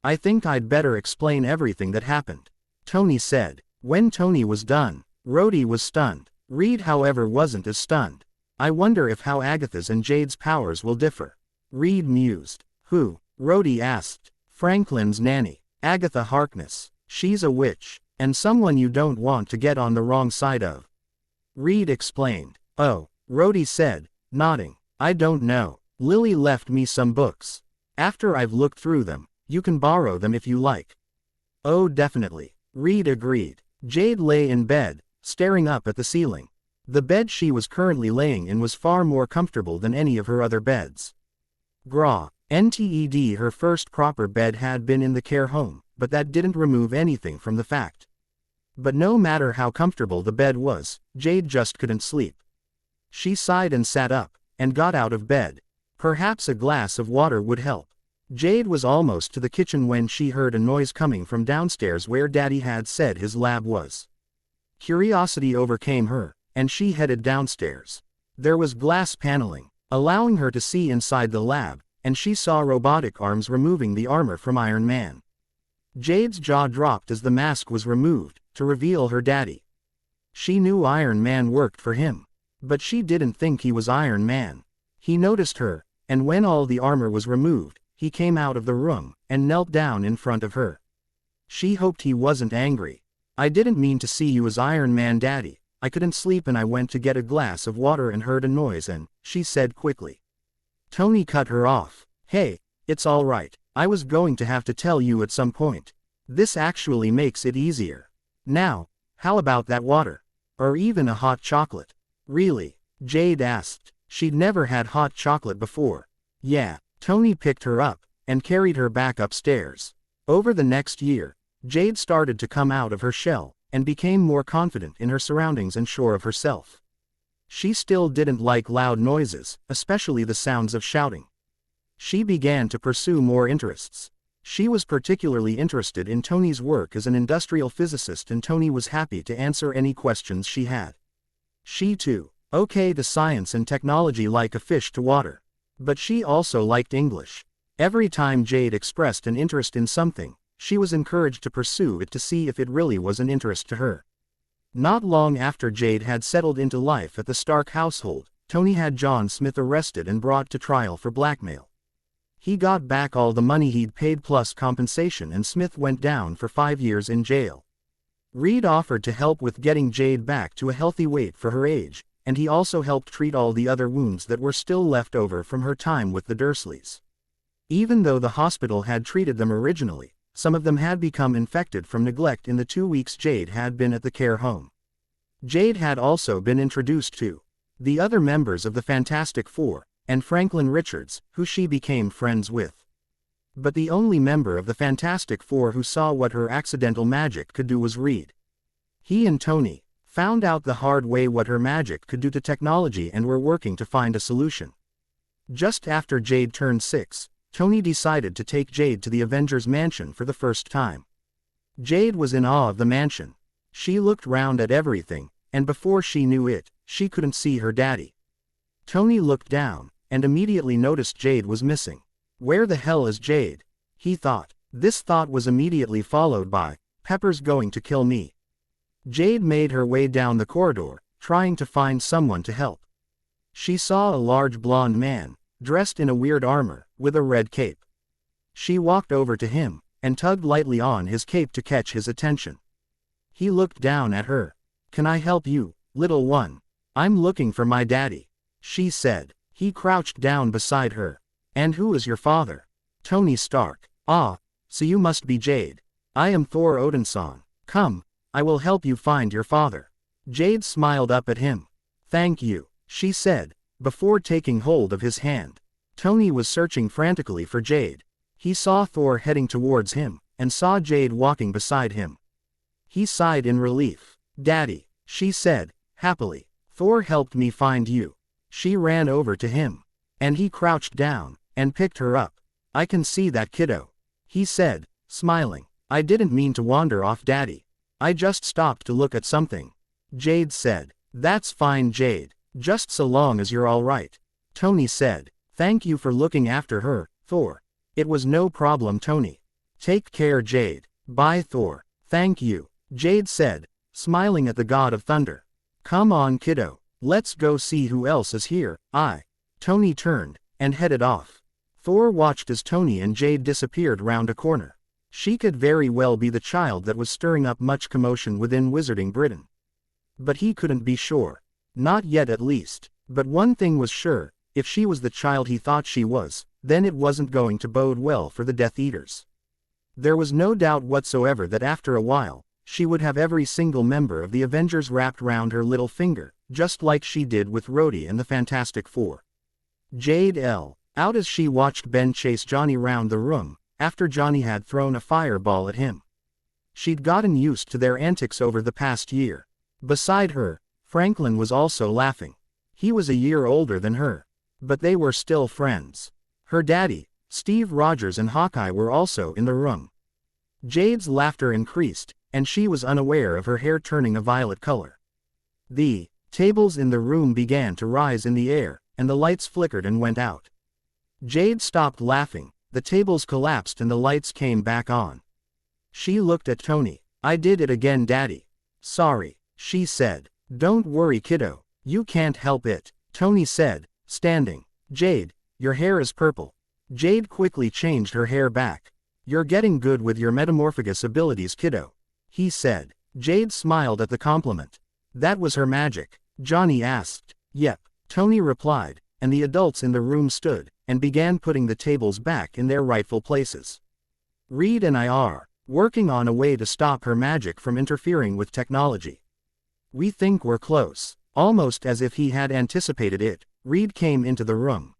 I think I'd better explain everything that happened, Tony said. When Tony was done, Rhodey was stunned. Reed however wasn't as stunned. I wonder if how Agatha's and Jade's powers will differ. Reed mused. Who? Rhodey asked. Franklin's nanny, Agatha Harkness. She's a witch, and someone you don't want to get on the wrong side of. Reed explained. Oh, Rhodey said, nodding. I don't know. Lily left me some books. After I've looked through them, you can borrow them if you like. Oh definitely, Reed agreed. Jade lay in bed, staring up at the ceiling. The bed she was currently laying in was far more comfortable than any of her other beds. NTED her first proper bed had been in the care home, but that didn't remove anything from the fact. But no matter how comfortable the bed was, Jade just couldn't sleep. She sighed and sat up, and got out of bed. Perhaps a glass of water would help. Jade was almost to the kitchen when she heard a noise coming from downstairs where Daddy had said his lab was. Curiosity overcame her, and she headed downstairs. There was glass paneling, allowing her to see inside the lab, and she saw robotic arms removing the armor from Iron Man. Jade's jaw dropped as the mask was removed, to reveal her daddy. She knew Iron Man worked for him, but she didn't think he was Iron Man. He noticed her, and when all the armor was removed, he came out of the room, and knelt down in front of her. She hoped he wasn't angry. I didn't mean to see you as Iron Man Daddy. I couldn't sleep and I went to get a glass of water and heard a noise and, she said quickly. Tony cut her off. Hey, it's all right. I was going to have to tell you at some point. This actually makes it easier. Now, how about that water? Or even a hot chocolate? Really? Jade asked. She'd never had hot chocolate before. Yeah. Tony picked her up, and carried her back upstairs. Over the next year, Jade started to come out of her shell, and became more confident in her surroundings and sure of herself. She still didn't like loud noises, especially the sounds of shouting. She began to pursue more interests. She was particularly interested in Tony's work as an industrial physicist, and Tony was happy to answer any questions she had. She too, okay to science and technology like a fish to water. But she also liked English. Every time Jade expressed an interest in something, she was encouraged to pursue it to see if it really was an interest to her. Not long after Jade had settled into life at the Stark household, Tony had John Smith arrested and brought to trial for blackmail. He got back all the money he'd paid plus compensation, and Smith went down for 5 years in jail. Reed offered to help with getting Jade back to a healthy weight for her age, and he also helped treat all the other wounds that were still left over from her time with the Dursleys. Even though the hospital had treated them originally, some of them had become infected from neglect in the 2 weeks Jade had been at the care home. Jade had also been introduced to the other members of the Fantastic Four, and Franklin Richards, who she became friends with. But the only member of the Fantastic Four who saw what her accidental magic could do was Reed. He and Tony found out the hard way what her magic could do to technology and were working to find a solution. Just after Jade turned 6, Tony decided to take Jade to the Avengers Mansion for the first time. Jade was in awe of the mansion. She looked round at everything, and before she knew it, she couldn't see her daddy. Tony looked down, and immediately noticed Jade was missing. Where the hell is Jade? He thought. This thought was immediately followed by, Pepper's going to kill me. Jade made her way down the corridor, trying to find someone to help. She saw a large blonde man, dressed in a weird armor, with a red cape. She walked over to him, and tugged lightly on his cape to catch his attention. He looked down at her. "Can I help you, little one? I'm looking for my daddy," she said. He crouched down beside her. "And who is your father?" "Tony Stark." "Ah, so you must be Jade. I am Thor Odinson. Come, I will help you find your father." Jade smiled up at him. "Thank you," she said, before taking hold of his hand. Tony was searching frantically for Jade. He saw Thor heading towards him, and saw Jade walking beside him. He sighed in relief. "Daddy," she said, happily. "Thor helped me find you." She ran over to him. And he crouched down, and picked her up. "I can see that, kiddo," he said, smiling. "I didn't mean to wander off, Daddy. I just stopped to look at something." Jade said. "That's fine, Jade. Just so long as you're all right." Tony said. "Thank you for looking after her, Thor." "It was no problem, Tony. Take care, Jade." "Bye, Thor." "Thank you," Jade said, smiling at the God of Thunder. "Come on, kiddo. Let's go see who else is here." Tony turned, and headed off. Thor watched as Tony and Jade disappeared round a corner. She could very well be the child that was stirring up much commotion within Wizarding Britain. But he couldn't be sure. Not yet at least. But one thing was sure, if she was the child he thought she was, then it wasn't going to bode well for the Death Eaters. There was no doubt whatsoever that after a while, she would have every single member of the Avengers wrapped round her little finger, just like she did with Rhodey and the Fantastic Four. Jade L. out as she watched Ben chase Johnny round the room, after Johnny had thrown a fireball at him. She'd gotten used to their antics over the past year. Beside her, Franklin was also laughing. He was a year older than her. But they were still friends. Her daddy, Steve Rogers, and Hawkeye were also in the room. Jade's laughter increased, and she was unaware of her hair turning a violet color. The tables in the room began to rise in the air, and the lights flickered and went out. Jade stopped laughing, the tables collapsed and the lights came back on. She looked at Tony. "I did it again, Daddy." "Sorry," she said. "Don't worry, kiddo. You can't help it," Tony said, standing. "Jade, your hair is purple." Jade quickly changed her hair back. "You're getting good with your metamorphagus abilities, kiddo," he said. Jade smiled at the compliment. "That was her magic?" Johnny asked. "Yep," Tony replied, and the adults in the room stood, and began putting the tables back in their rightful places. "Reed and I are working on a way to stop her magic from interfering with technology. We think we're close." Almost as if he had anticipated it, Reed came into the room.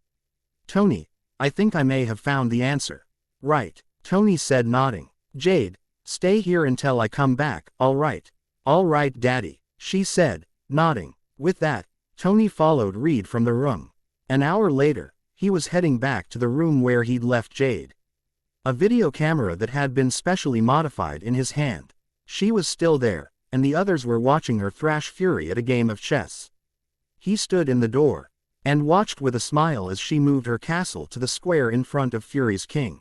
"Tony, I think I may have found the answer." "Right," Tony said, nodding. "Jade, stay here until I come back." "All right." "All right, Daddy," she said, nodding. With that, Tony followed Reed from the room. An hour later, he was heading back to the room where he'd left Jade. A video camera that had been specially modified in his hand. She was still there, and the others were watching her thrash Fury at a game of chess. He stood in the door, and watched with a smile as she moved her castle to the square in front of Fury's king.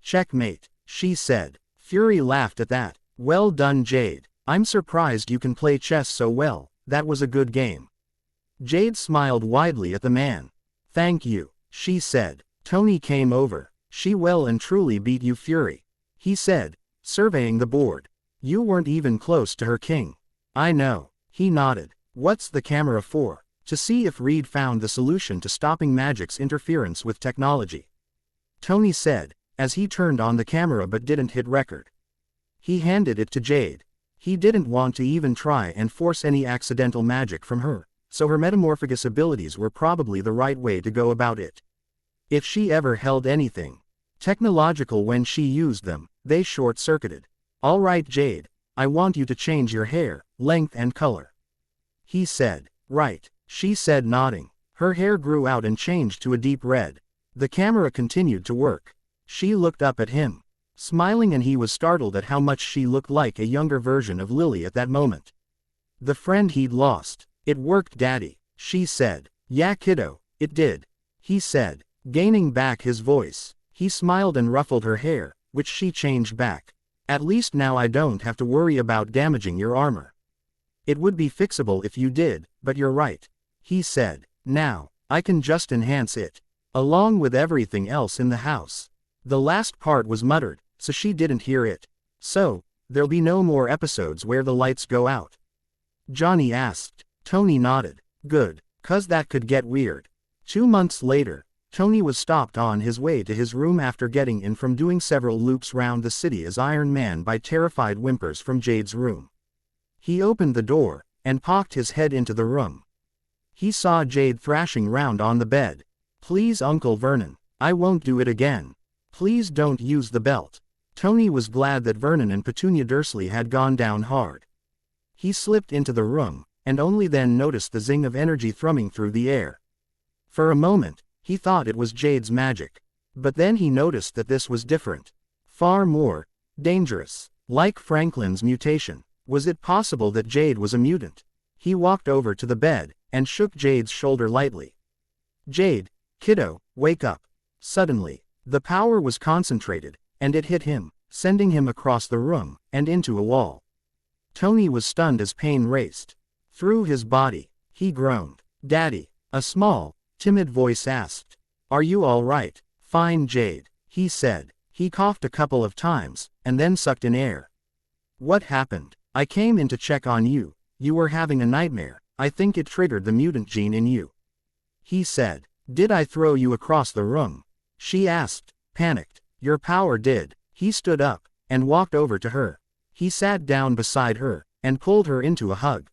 "Checkmate," she said. Fury laughed at that. Well done, Jade. I'm surprised you can play chess so well. That was a good game. Jade smiled widely at the man. Thank you, she said. Tony came over. She well and truly beat you, Fury, he said, surveying the board. You weren't even close to her, king. I know, he nodded. What's the camera for? To see if Reed found the solution to stopping magic's interference with technology, Tony said, as he turned on the camera but didn't hit record. He handed it to Jade. He didn't want to even try and force any accidental magic from her, so her metamorphagus abilities were probably the right way to go about it. If she ever held anything technological when she used them, they short-circuited. All right, Jade, I want you to change your hair, length and color, he said. Right, she said, nodding. Her hair grew out and changed to a deep red. The camera continued to work. She looked up at him, smiling, and he was startled at how much she looked like a younger version of Lily at that moment. The friend he'd lost. It worked, Daddy, she said. Yeah, kiddo, it did, he said, gaining back his voice. He smiled and ruffled her hair, which she changed back. At least now I don't have to worry about damaging your armor. It would be fixable if you did, but you're right, he said. Now, I can just enhance it, along with everything else in the house. The last part was muttered, so she didn't hear it. So, there'll be no more episodes where the lights go out? Johnny asked. Tony nodded. Good, 'cause that could get weird. 2 months later, Tony was stopped on his way to his room after getting in from doing several loops round the city as Iron Man by terrified whimpers from Jade's room. He opened the door, and poked his head into the room. He saw Jade thrashing round on the bed. Please, Uncle Vernon, I won't do it again. Please don't use the belt. Tony was glad that Vernon and Petunia Dursley had gone down hard. He slipped into the room, and only then noticed the zing of energy thrumming through the air. For a moment, he thought it was Jade's magic. But then he noticed that this was different. Far more dangerous. Like Franklin's mutation. Was it possible that Jade was a mutant? He walked over to the bed, and shook Jade's shoulder lightly. Jade, kiddo, wake up. Suddenly, the power was concentrated, and it hit him, sending him across the room, and into a wall. Tony was stunned as pain raced through his body. He groaned. Daddy, a small, timid voice asked. Are you all right? Fine, Jade, he said. He coughed a couple of times, and then sucked in air. What happened? I came in to check on you. You were having a nightmare. I think it triggered the mutant gene in you, he said. Did I throw you across the room? She asked, panicked. Your power did. He stood up, and walked over to her. He sat down beside her, and pulled her into a hug.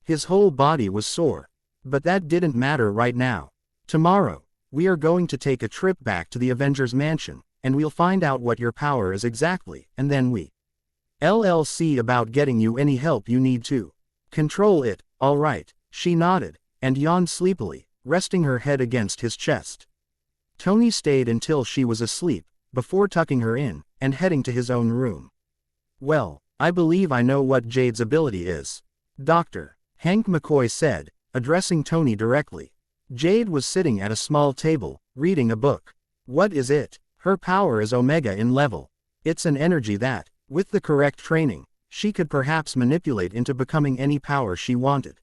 His whole body was sore. But that didn't matter right now. Tomorrow, we are going to take a trip back to the Avengers Mansion, and we'll find out what your power is exactly, and then we LLC about getting you any help you need to control it. All right, she nodded, and yawned sleepily, resting her head against his chest. Tony stayed until she was asleep, before tucking her in, and heading to his own room. Well, I believe I know what Jade's ability is, Dr. Hank McCoy said, addressing Tony directly. Jade was sitting at a small table, reading a book. What is it? Her power is Omega in level. It's an energy that, with the correct training, she could perhaps manipulate into becoming any power she wanted.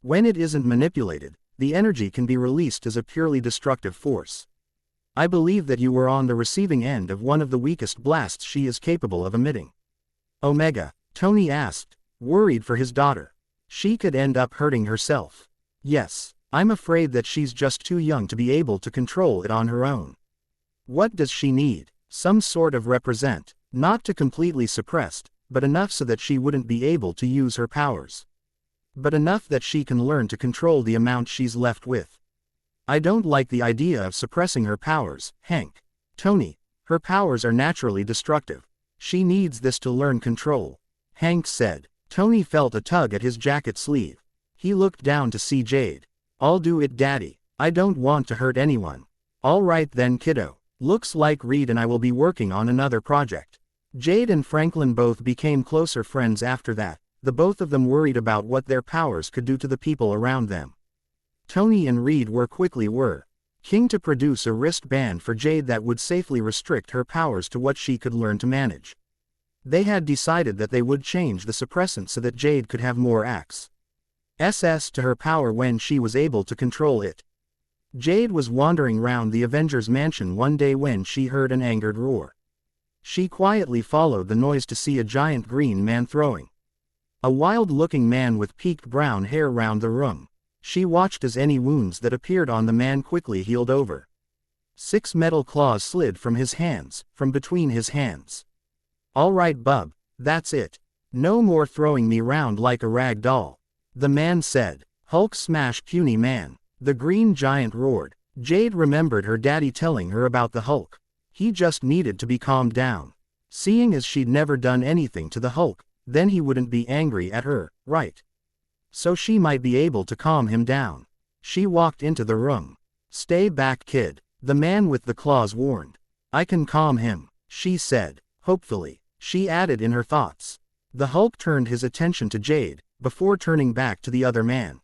When it isn't manipulated, the energy can be released as a purely destructive force. I believe that you were on the receiving end of one of the weakest blasts she is capable of emitting. Omega? Tony asked, worried for his daughter. She could end up hurting herself. Yes, I'm afraid that she's just too young to be able to control it on her own. What does she need? Some sort of represent. Not to completely suppressed, but enough so that she wouldn't be able to use her powers. But enough that she can learn to control the amount she's left with. I don't like the idea of suppressing her powers, Hank. Tony, her powers are naturally destructive. She needs this to learn control, Hank said. Tony felt a tug at his jacket sleeve. He looked down to see Jade. I'll do it, Daddy. I don't want to hurt anyone. All right then, kiddo. Looks like Reed and I will be working on another project. Jade and Franklin both became closer friends after that, the both of them worried about what their powers could do to the people around them. Tony and Reed were keen to produce a wristband for Jade that would safely restrict her powers to what she could learn to manage. They had decided that they would change the suppressant so that Jade could have more access to her power when she was able to control it. Jade was wandering round the Avengers mansion one day when she heard an angered roar. She quietly followed the noise to see a giant green man throwing a wild-looking man with peaked brown hair round the room. She watched as any wounds that appeared on the man quickly healed over. 6 metal claws slid from his hands, from between his hands. "All right, bub, that's it. No more throwing me round like a rag doll," the man said. "Hulk smash puny man," the green giant roared. Jade remembered her daddy telling her about the Hulk. He just needed to be calmed down. Seeing as she'd never done anything to the Hulk, then he wouldn't be angry at her, right? So she might be able to calm him down. She walked into the room. "Stay back, kid," the man with the claws warned. "I can calm him," she said, hopefully. She added in her thoughts. The Hulk turned his attention to Jade, before turning back to the other man.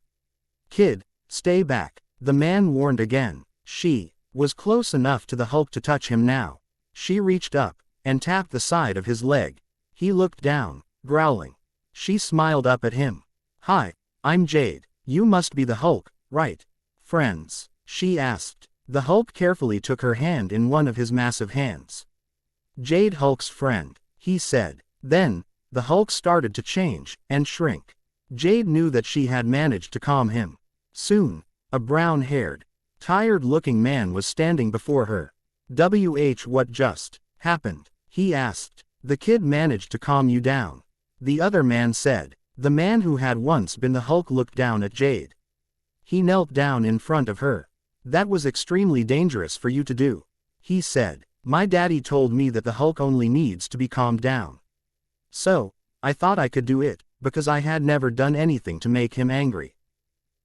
"Kid, stay back," the man warned again. She was close enough to the Hulk to touch him now. She reached up, and tapped the side of his leg. He looked down, growling. She smiled up at him. "Hi, I'm Jade. You must be the Hulk, right? Friends?" she asked. The Hulk carefully took her hand in one of his massive hands. "Jade, Hulk's friend," he said. Then, the Hulk started to change, and shrink. Jade knew that she had managed to calm him. Soon, a brown-haired, tired-looking man was standing before her. What just happened?" he asked. "The kid managed to calm you down," the other man said. The man who had once been the Hulk looked down at Jade. He knelt down in front of her. "That was extremely dangerous for you to do," he said. "My daddy told me that the Hulk only needs to be calmed down. So, I thought I could do it, because I had never done anything to make him angry."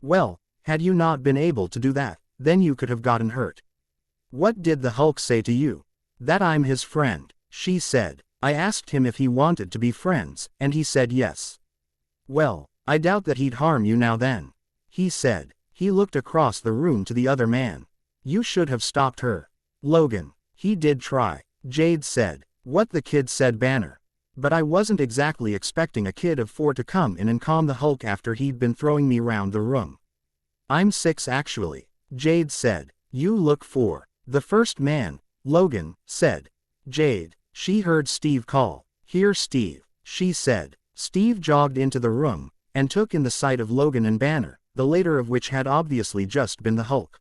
"Well, had you not been able to do that, then you could have gotten hurt." "What did the Hulk say to you?" "That I'm his friend," she said. "I asked him if he wanted to be friends, and he said yes." "Well, I doubt that he'd harm you now then," he said. He looked across the room to the other man. "You should have stopped her, Logan." "He did try," Jade said. "What the kid said banner. But I wasn't exactly expecting a kid of 4 to come in and calm the Hulk after he'd been throwing me round the room." "I'm 6 actually," Jade said. "You look 4. The first man," Logan said. "Jade." She heard Steve call. "Here, Steve," she said. Steve jogged into the room, and took in the sight of Logan and Banner, the later of which had obviously just been the Hulk.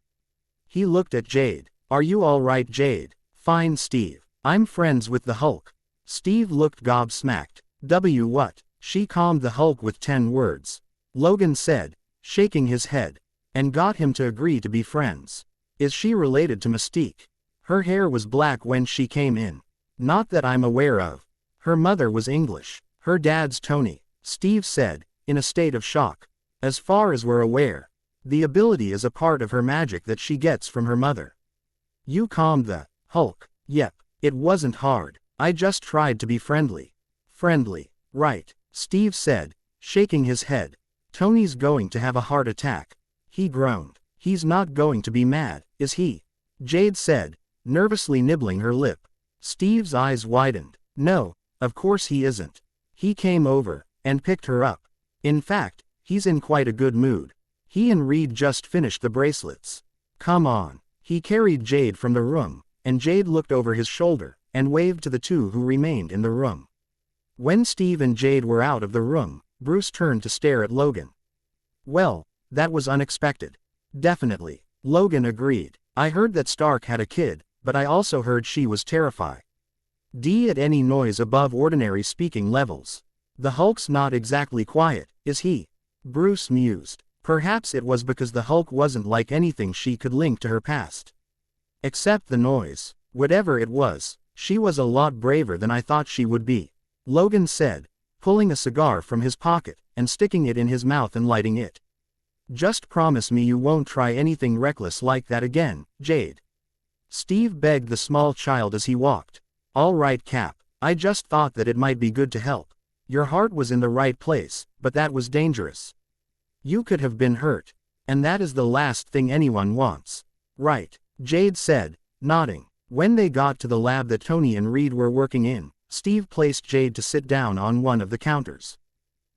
He looked at Jade. "Are you all right, Jade?" "Fine, Steve. I'm friends with the Hulk." Steve looked gobsmacked. What?" "She calmed the Hulk with 10 words," Logan said, shaking his head, "and got him to agree to be friends." "Is she related to Mystique?" "Her hair was black when she came in." "Not that I'm aware of." "Her mother was English. Her dad's Tony," Steve said, in a state of shock. "As far as we're aware. The ability is a part of her magic that she gets from her mother." "You calmed the Hulk?" "Yep. It wasn't hard. I just tried to be friendly." "Friendly. Right," Steve said, shaking his head. "Tony's going to have a heart attack." He groaned. "He's not going to be mad, is he?" Jade said, nervously nibbling her lip. Steve's eyes widened. "No, of course he isn't. He came over, and picked her up. In fact, he's in quite a good mood. He and Reed just finished the bracelets." "Come on." He carried Jade from the room, and Jade looked over his shoulder, and waved to the 2 who remained in the room. When Steve and Jade were out of the room, Bruce turned to stare at Logan. "Well, that was unexpected." "Definitely," Logan agreed. "I heard that Stark had a kid, but I also heard she was terrified at any noise above ordinary speaking levels. The Hulk's not exactly quiet, is he?" Bruce mused. Perhaps it was because the Hulk wasn't like anything she could link to her past. Except the noise. Whatever it was, she was a lot braver than I thought she would be, Logan said, pulling a cigar from his pocket, and sticking it in his mouth and lighting it. "Just promise me you won't try anything reckless like that again, Jade." Steve begged the small child as he walked. "All right, Cap, I just thought that it might be good to help. Your heart was in the right place, but that was dangerous. You could have been hurt. And that is the last thing anyone wants." "Right," Jade said, nodding. When they got to the lab that Tony and Reed were working in, Steve placed Jade to sit down on one of the counters.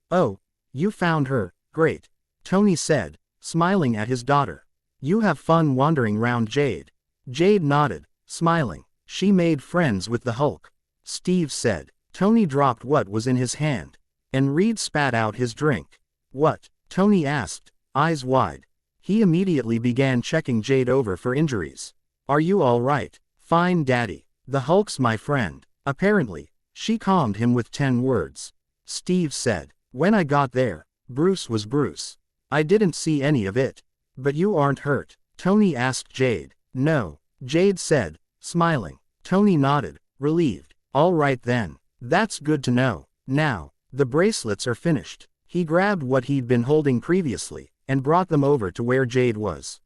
"Oh, you found her, great," Tony said, smiling at his daughter. "You have fun wandering round Jade." Jade nodded, smiling. "She made friends with the Hulk," Steve said. Tony dropped what was in his hand. And Reed spat out his drink. "What?" Tony asked, eyes wide. He immediately began checking Jade over for injuries. "Are you all right?" "Fine, Daddy. The Hulk's my friend." Apparently, she calmed him with 10 words. Steve said, "When I got there, Bruce was Bruce. I didn't see any of it." "But you aren't hurt?" Tony asked Jade. "No," Jade said, smiling. Tony nodded, relieved. "All right then. That's good to know. Now, the bracelets are finished." He grabbed what he'd been holding previously, and brought them over to where Jade was.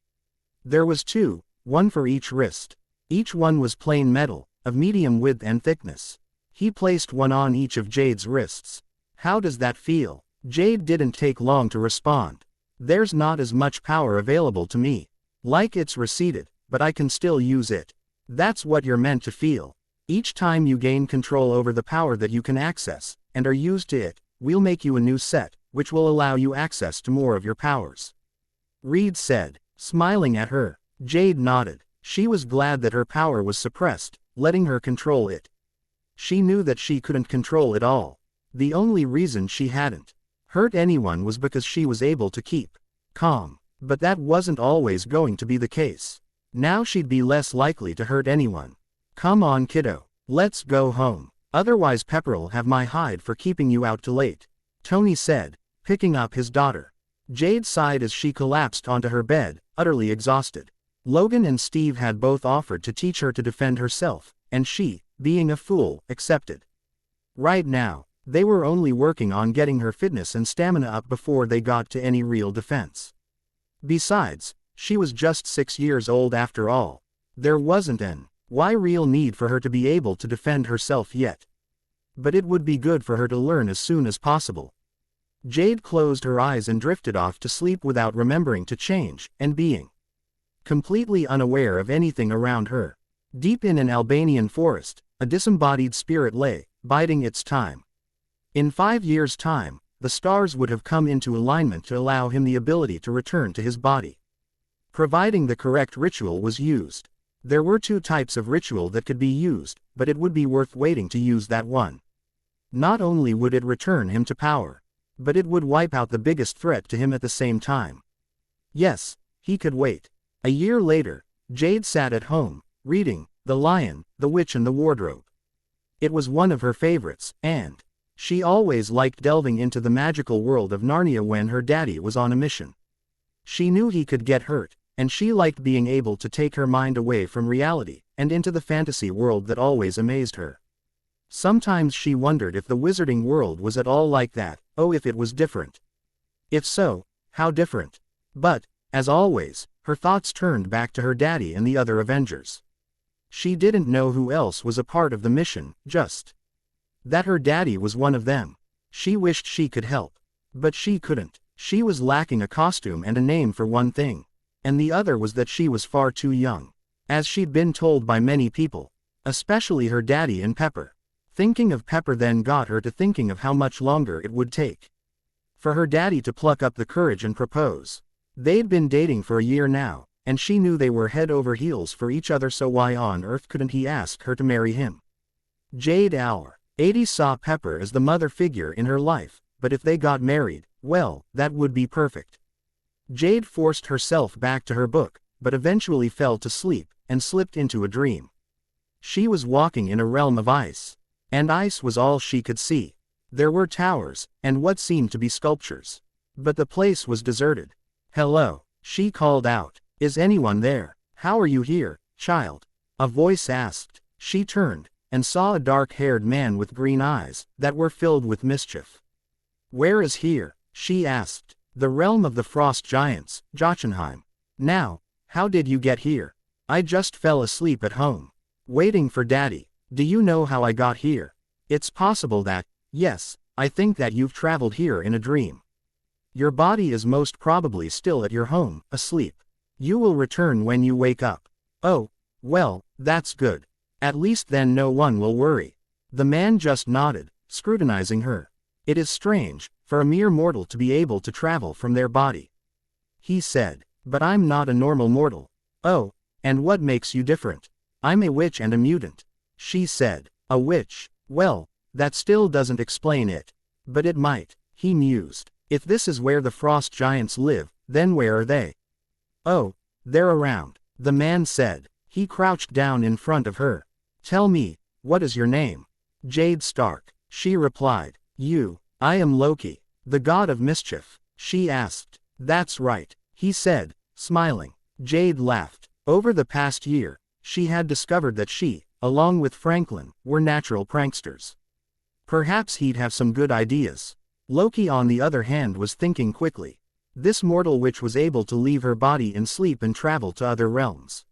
There was 2, one for each wrist. Each one was plain metal, of medium width and thickness. He placed one on each of Jade's wrists. "How does that feel?" Jade didn't take long to respond. "There's not as much power available to me. Like it's receded, but I can still use it." "That's what you're meant to feel. Each time you gain control over the power that you can access, and are used to it, we'll make you a new set, which will allow you access to more of your powers," Reed said, smiling at her. Jade nodded. She was glad that her power was suppressed, letting her control it. She knew that she couldn't control it all. The only reason she hadn't hurt anyone was because she was able to keep calm. But that wasn't always going to be the case. Now she'd be less likely to hurt anyone. "Come on, kiddo. Let's go home. Otherwise Pepper'll have my hide for keeping you out too late," Tony said, picking up his daughter. Jade sighed as she collapsed onto her bed, utterly exhausted. Logan and Steve had both offered to teach her to defend herself, and she, being a fool, accepted. Right now, they were only working on getting her fitness and stamina up before they got to any real defense. Besides, she was just 6 years old after all. There wasn't an real need for her to be able to defend herself yet. But it would be good for her to learn as soon as possible. Jade closed her eyes and drifted off to sleep without remembering to change, and being completely unaware of anything around her. Deep in an Albanian forest, a disembodied spirit lay, biding its time. In 5 years' time, the stars would have come into alignment to allow him the ability to return to his body. Providing the correct ritual was used. There were 2 types of ritual that could be used, but it would be worth waiting to use that one. Not only would it return him to power, but it would wipe out the biggest threat to him at the same time. Yes, he could wait. A year later, Jade sat at home, reading The Lion, the Witch and the Wardrobe. It was one of her favorites, and she always liked delving into the magical world of Narnia when her daddy was on a mission. She knew he could get hurt, and she liked being able to take her mind away from reality, and into the fantasy world that always amazed her. Sometimes she wondered if the wizarding world was at all like that, if it was different. If so, how different? But, as always, her thoughts turned back to her daddy and the other Avengers. She didn't know who else was a part of the mission, just that her daddy was one of them. She wished she could help. But she couldn't. She was lacking a costume and a name for one thing. And the other was that she was far too young. As she'd been told by many people. Especially her daddy and Pepper. Thinking of Pepper then got her to thinking of how much longer it would take for her daddy to pluck up the courage and propose. They'd been dating for a year now, and she knew they were head over heels for each other, so why on earth couldn't he ask her to marry him? Jade Hour 80 saw Pepper as the mother figure in her life, but if they got married, well, that would be perfect. Jade forced herself back to her book, but eventually fell to sleep, and slipped into a dream. She was walking in a realm of ice. And ice was all she could see. There were towers, and what seemed to be sculptures. But the place was deserted. "Hello," she called out. "Is anyone there?" "How are you here, child?" a voice asked. She turned, and saw a dark-haired man with green eyes, that were filled with mischief. "Where is here?" she asked. "The realm of the frost giants, Jotunheim." "Now, how did you get here?" "I just fell asleep at home. Waiting for Daddy." "Do you know how I got here?" "It's possible that, yes, I think that you've traveled here in a dream. Your body is most probably still at your home, asleep. You will return when you wake up." "Oh, well, that's good. At least then no one will worry." The man just nodded, scrutinizing her. It is strange, for a mere mortal to be able to travel from their body. He said, but I'm not a normal mortal. Oh, and what makes you different? I'm a witch and a mutant. She said, a witch? Well, that still doesn't explain it. But it might, he mused. If this is where the frost giants live, then where are they? Oh, they're around, the man said. He crouched down in front of her. Tell me, what is your name? Jade Stark, she replied. I am Loki, the god of mischief, she asked. That's right, he said, smiling. Jade laughed. Over the past year, she had discovered that she, along with Franklin, were natural pranksters. Perhaps he'd have some good ideas. Loki on the other hand was thinking quickly. This mortal witch was able to leave her body in sleep and travel to other realms.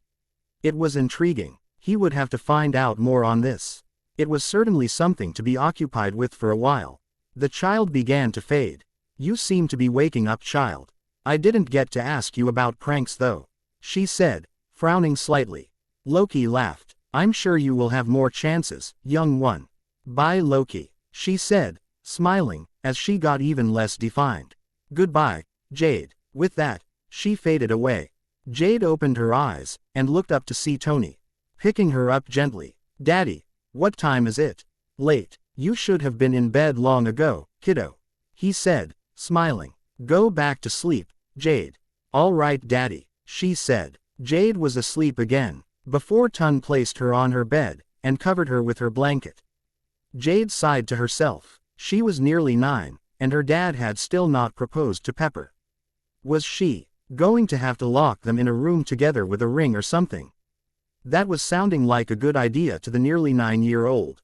It was intriguing. He would have to find out more on this. It was certainly something to be occupied with for a while. The child began to fade. You seem to be waking up, child. I didn't get to ask you about pranks though, she said, frowning slightly. Loki laughed. I'm sure you will have more chances, young one. Bye, Loki, she said, smiling, as she got even less defined. Goodbye, Jade. With that, she faded away. Jade opened her eyes, and looked up to see Tony, picking her up gently. Daddy, what time is it? Late. You should have been in bed long ago, kiddo, he said, smiling. Go back to sleep, Jade. All right, Daddy, she said. Jade was asleep again, before Tun placed her on her bed, and covered her with her blanket. Jade sighed to herself. She was nearly 9, and her dad had still not proposed to Pepper. Was she going to have to lock them in a room together with a ring or something? That was sounding like a good idea to the nearly 9-year-old.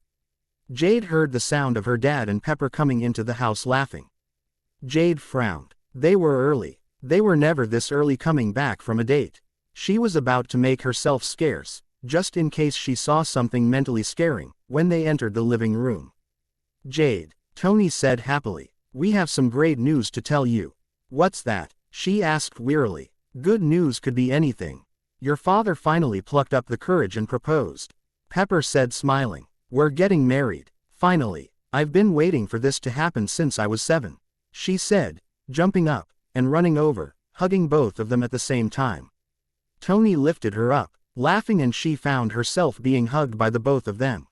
Jade heard the sound of her dad and Pepper coming into the house laughing. Jade frowned. They were early. They were never this early coming back from a date. She was about to make herself scarce, just in case she saw something mentally scaring, when they entered the living room. Jade, Tony said happily. We have some great news to tell you. What's that? She asked wearily. Good news could be anything. Your father finally plucked up the courage and proposed. Pepper said smiling. We're getting married. Finally. I've been waiting for this to happen since I was 7. She said, jumping up, and running over, hugging both of them at the same time. Tony lifted her up, laughing, and she found herself being hugged by the both of them.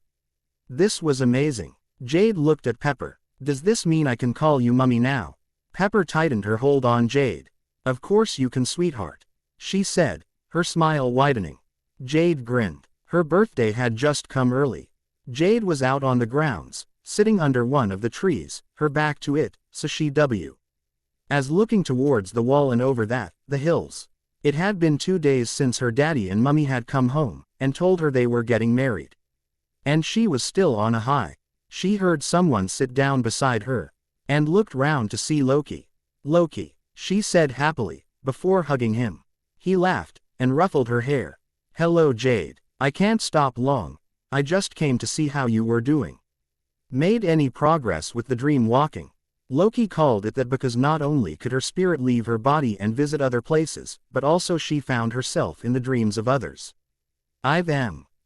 This was amazing. Jade looked at Pepper. Does this mean I can call you Mummy now? Pepper tightened her hold on Jade. Of course you can, sweetheart, she said, her smile widening. Jade grinned. Her birthday had just come early. Jade was out on the grounds, sitting under one of the trees, her back to it, so she as looking towards the wall and over that, the hills. It had been 2 days since her daddy and mummy had come home, and told her they were getting married. And she was still on a high. She heard someone sit down beside her, and looked round to see Loki. Loki, she said happily, before hugging him. He laughed, and ruffled her hair. Hello, Jade. I can't stop long. I just came to see how you were doing. Made any progress with the dream walking? Loki called it that because not only could her spirit leave her body and visit other places, but also she found herself in the dreams of others. I've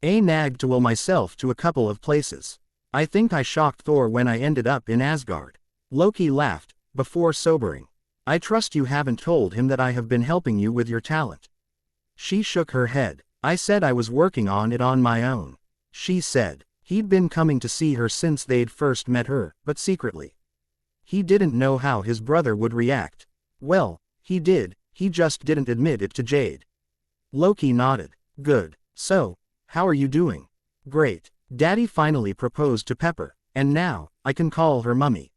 nagged to will myself to a couple of places. I think I shocked Thor when I ended up in Asgard. Loki laughed, before sobering. I trust you haven't told him that I have been helping you with your talent. She shook her head. I said I was working on it on my own. She said. He'd been coming to see her since they'd first met her, but secretly. He didn't know how his brother would react. Well, he did, he just didn't admit it to Jade. Loki nodded. Good. So, how are you doing? Great. Daddy finally proposed to Pepper, and now, I can call her Mummy.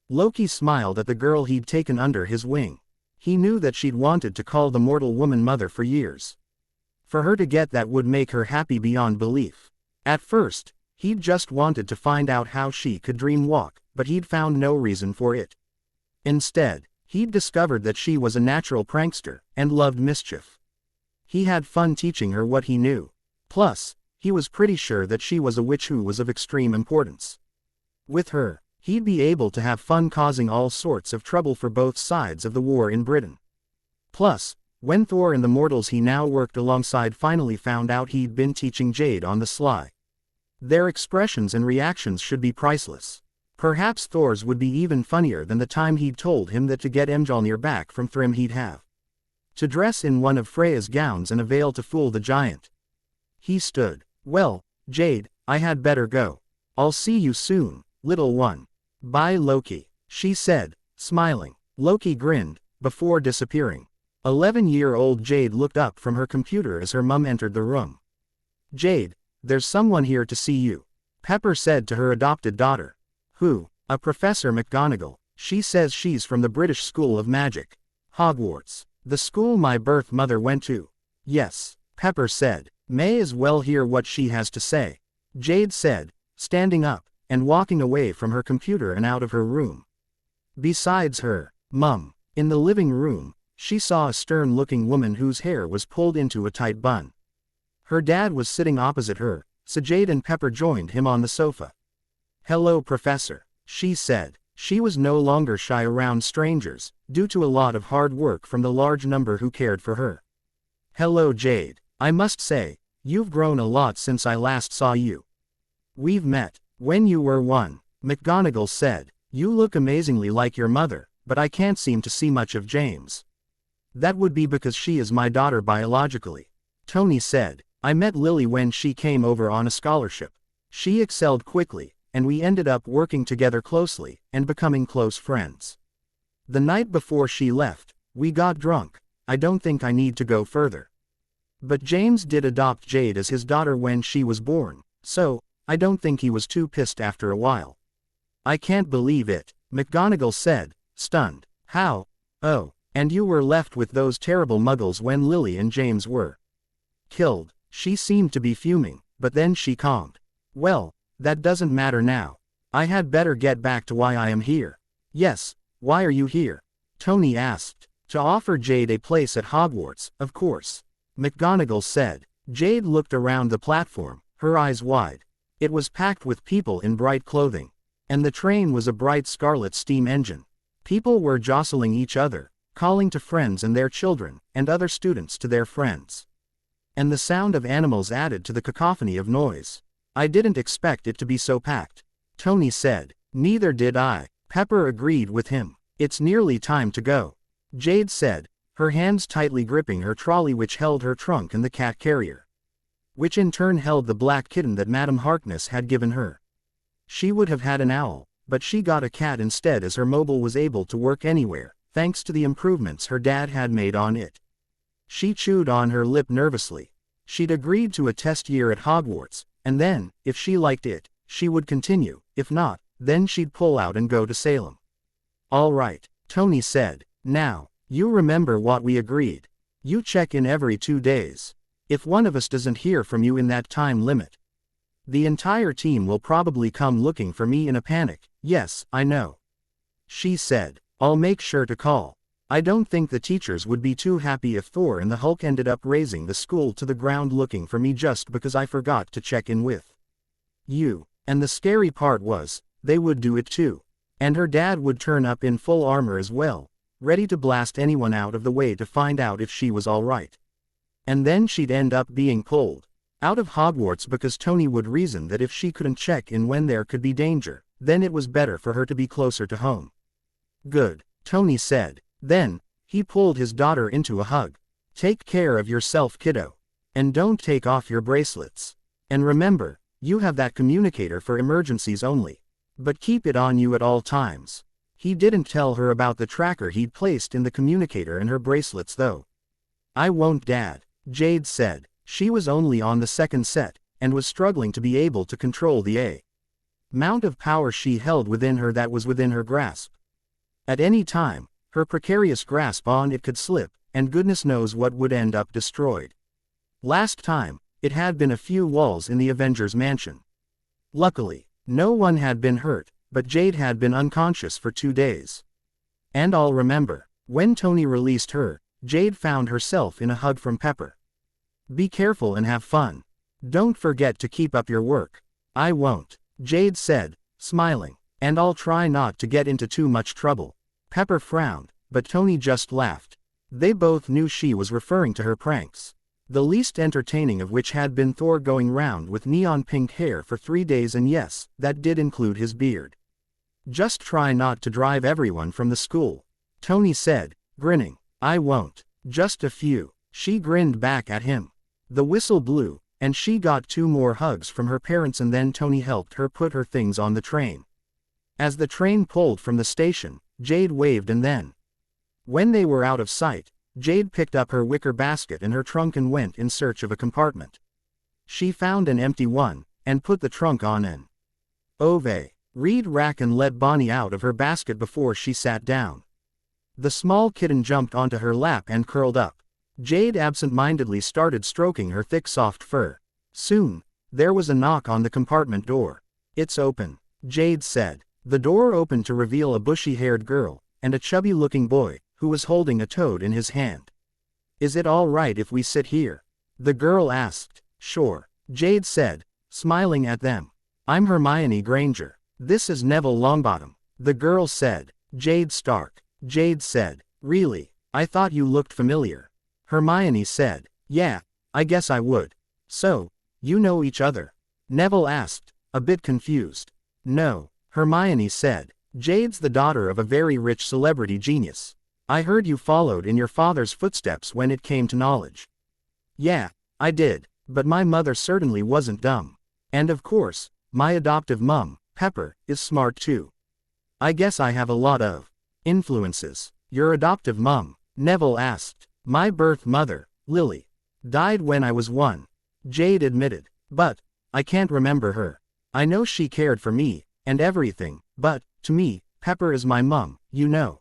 Loki smiled at the girl he'd taken under his wing. He knew that she'd wanted to call the mortal woman mother for years. For her to get that would make her happy beyond belief. At first, he'd just wanted to find out how she could dream walk, but he'd found no reason for it. Instead, he'd discovered that she was a natural prankster, and loved mischief. He had fun teaching her what he knew. Plus, he was pretty sure that she was a witch who was of extreme importance. With her, he'd be able to have fun causing all sorts of trouble for both sides of the war in Britain. Plus, when Thor and the mortals he now worked alongside finally found out he'd been teaching Jade on the sly, Their expressions and reactions should be priceless. Perhaps Thor's would be even funnier than the time he'd told him that to get Mjolnir back from Thrym he'd have to dress in one of Freya's gowns and a veil to fool the giant. He stood. Well, Jade, I had better go. I'll see you soon, little one. Bye Loki, she said, smiling. Loki grinned, before disappearing. 11-year-old Jade looked up from her computer as her mum entered the room. Jade, there's someone here to see you, Pepper said to her adopted daughter. Who? A Professor McGonagall. She says she's from the British School of Magic. Hogwarts. The school my birth mother went to. Yes, Pepper said. May as well hear what she has to say, Jade said, standing up, and walking away from her computer and out of her room. Besides her, mum, in the living room, she saw a stern-looking woman whose hair was pulled into a tight bun. Her dad was sitting opposite her, so Jade and Pepper joined him on the sofa. Hello Professor, she said. She was no longer shy around strangers, due to a lot of hard work from the large number who cared for her. Hello Jade, I must say, you've grown a lot since I last saw you. We've met when you were 1, McGonagall said. You look amazingly like your mother, but I can't seem to see much of James. That would be because she is my daughter biologically, Tony said. I met Lily when she came over on a scholarship. She excelled quickly, and we ended up working together closely, and becoming close friends. The night before she left, we got drunk. I don't think I need to go further. But James did adopt Jade as his daughter when she was born, so, I don't think he was too pissed after a while. I can't believe it, McGonagall said, stunned. How? Oh, and you were left with those terrible muggles when Lily and James were killed. She seemed to be fuming, but then she calmed. Well, that doesn't matter now. I had better get back to why I am here. Yes, why are you here? Tony asked. To offer Jade a place at Hogwarts, of course, McGonagall said. Jade looked around the platform, her eyes wide. It was packed with people in bright clothing. And the train was a bright scarlet steam engine. People were jostling each other, calling to friends and their children, and other students to their friends. And the sound of animals added to the cacophony of noise. I didn't expect it to be so packed, Tony said. Neither did I, Pepper agreed with him. It's nearly time to go, Jade said, her hands tightly gripping her trolley which held her trunk and the cat carrier, which in turn held the black kitten that Madame Harkness had given her. She would have had an owl, but she got a cat instead as her mobile was able to work anywhere, thanks to the improvements her dad had made on it. She chewed on her lip nervously. She'd agreed to a test year at Hogwarts, and then, if she liked it, she would continue. If not, then she'd pull out and go to Salem. All right, Tony said. Now, you remember what we agreed. You check in every 2 days. If one of us doesn't hear from you in that time limit, the entire team will probably come looking for me in a panic. Yes, I know, she said. I'll make sure to call. I don't think the teachers would be too happy if Thor and the Hulk ended up razing the school to the ground looking for me just because I forgot to check in with you. And the scary part was, they would do it too. And her dad would turn up in full armor as well, ready to blast anyone out of the way to find out if she was alright. And then she'd end up being pulled out of Hogwarts because Tony would reason that if she couldn't check in when there could be danger, then it was better for her to be closer to home. Good, Tony said. Then, he pulled his daughter into a hug. Take care of yourself, kiddo. And don't take off your bracelets. And remember, you have that communicator for emergencies only. But keep it on you at all times. He didn't tell her about the tracker he'd placed in the communicator and her bracelets though. I won't, Dad, Jade said. She was only on the second set, and was struggling to be able to control the amount of power she held within her that was within her grasp. At any time, her precarious grasp on it could slip, and goodness knows what would end up destroyed. Last time, it had been a few walls in the Avengers mansion. Luckily, no one had been hurt, but Jade had been unconscious for 2 days. And I'll remember, when Tony released her, Jade found herself in a hug from Pepper. Be careful and have fun. Don't forget to keep up your work. I won't, Jade said, smiling. And I'll try not to get into too much trouble. Pepper frowned, but Tony just laughed. They both knew she was referring to her pranks. The least entertaining of which had been Thor going round with neon pink hair for 3 days, and yes, that did include his beard. Just try not to drive everyone from the school, Tony said, grinning. I won't. Just a few. She grinned back at him. The whistle blew, and she got 2 more hugs from her parents, and then Tony helped her put her things on the train. As the train pulled from the station, Jade waved, and then, when they were out of sight, Jade picked up her wicker basket and her trunk and went in search of a compartment. She found an empty one, and put the trunk on an reed rack and let Bonnie out of her basket before she sat down. The small kitten jumped onto her lap and curled up. Jade absent-mindedly started stroking her thick soft fur. Soon, there was a knock on the compartment door. It's open, Jade said. The door opened to reveal a bushy-haired girl, and a chubby-looking boy, who was holding a toad in his hand. Is it all right if we sit here? The girl asked. Sure, Jade said, smiling at them. I'm Hermione Granger. This is Neville Longbottom, the girl said. Jade Stark. Jade said. Really? I thought you looked familiar. Hermione said. Yeah, I guess I would. So, you know each other? Neville asked, a bit confused. No, Hermione said. Jade's the daughter of a very rich celebrity genius. I heard you followed in your father's footsteps when it came to knowledge. Yeah, I did, but my mother certainly wasn't dumb. And of course, my adoptive mum, Pepper, is smart too. I guess I have a lot of influences. Your adoptive mum? Neville asked. My birth mother, Lily, died when I was 1. Jade admitted. But, I can't remember her. I know she cared for me, and everything, but, to me, Pepper is my mum, you know.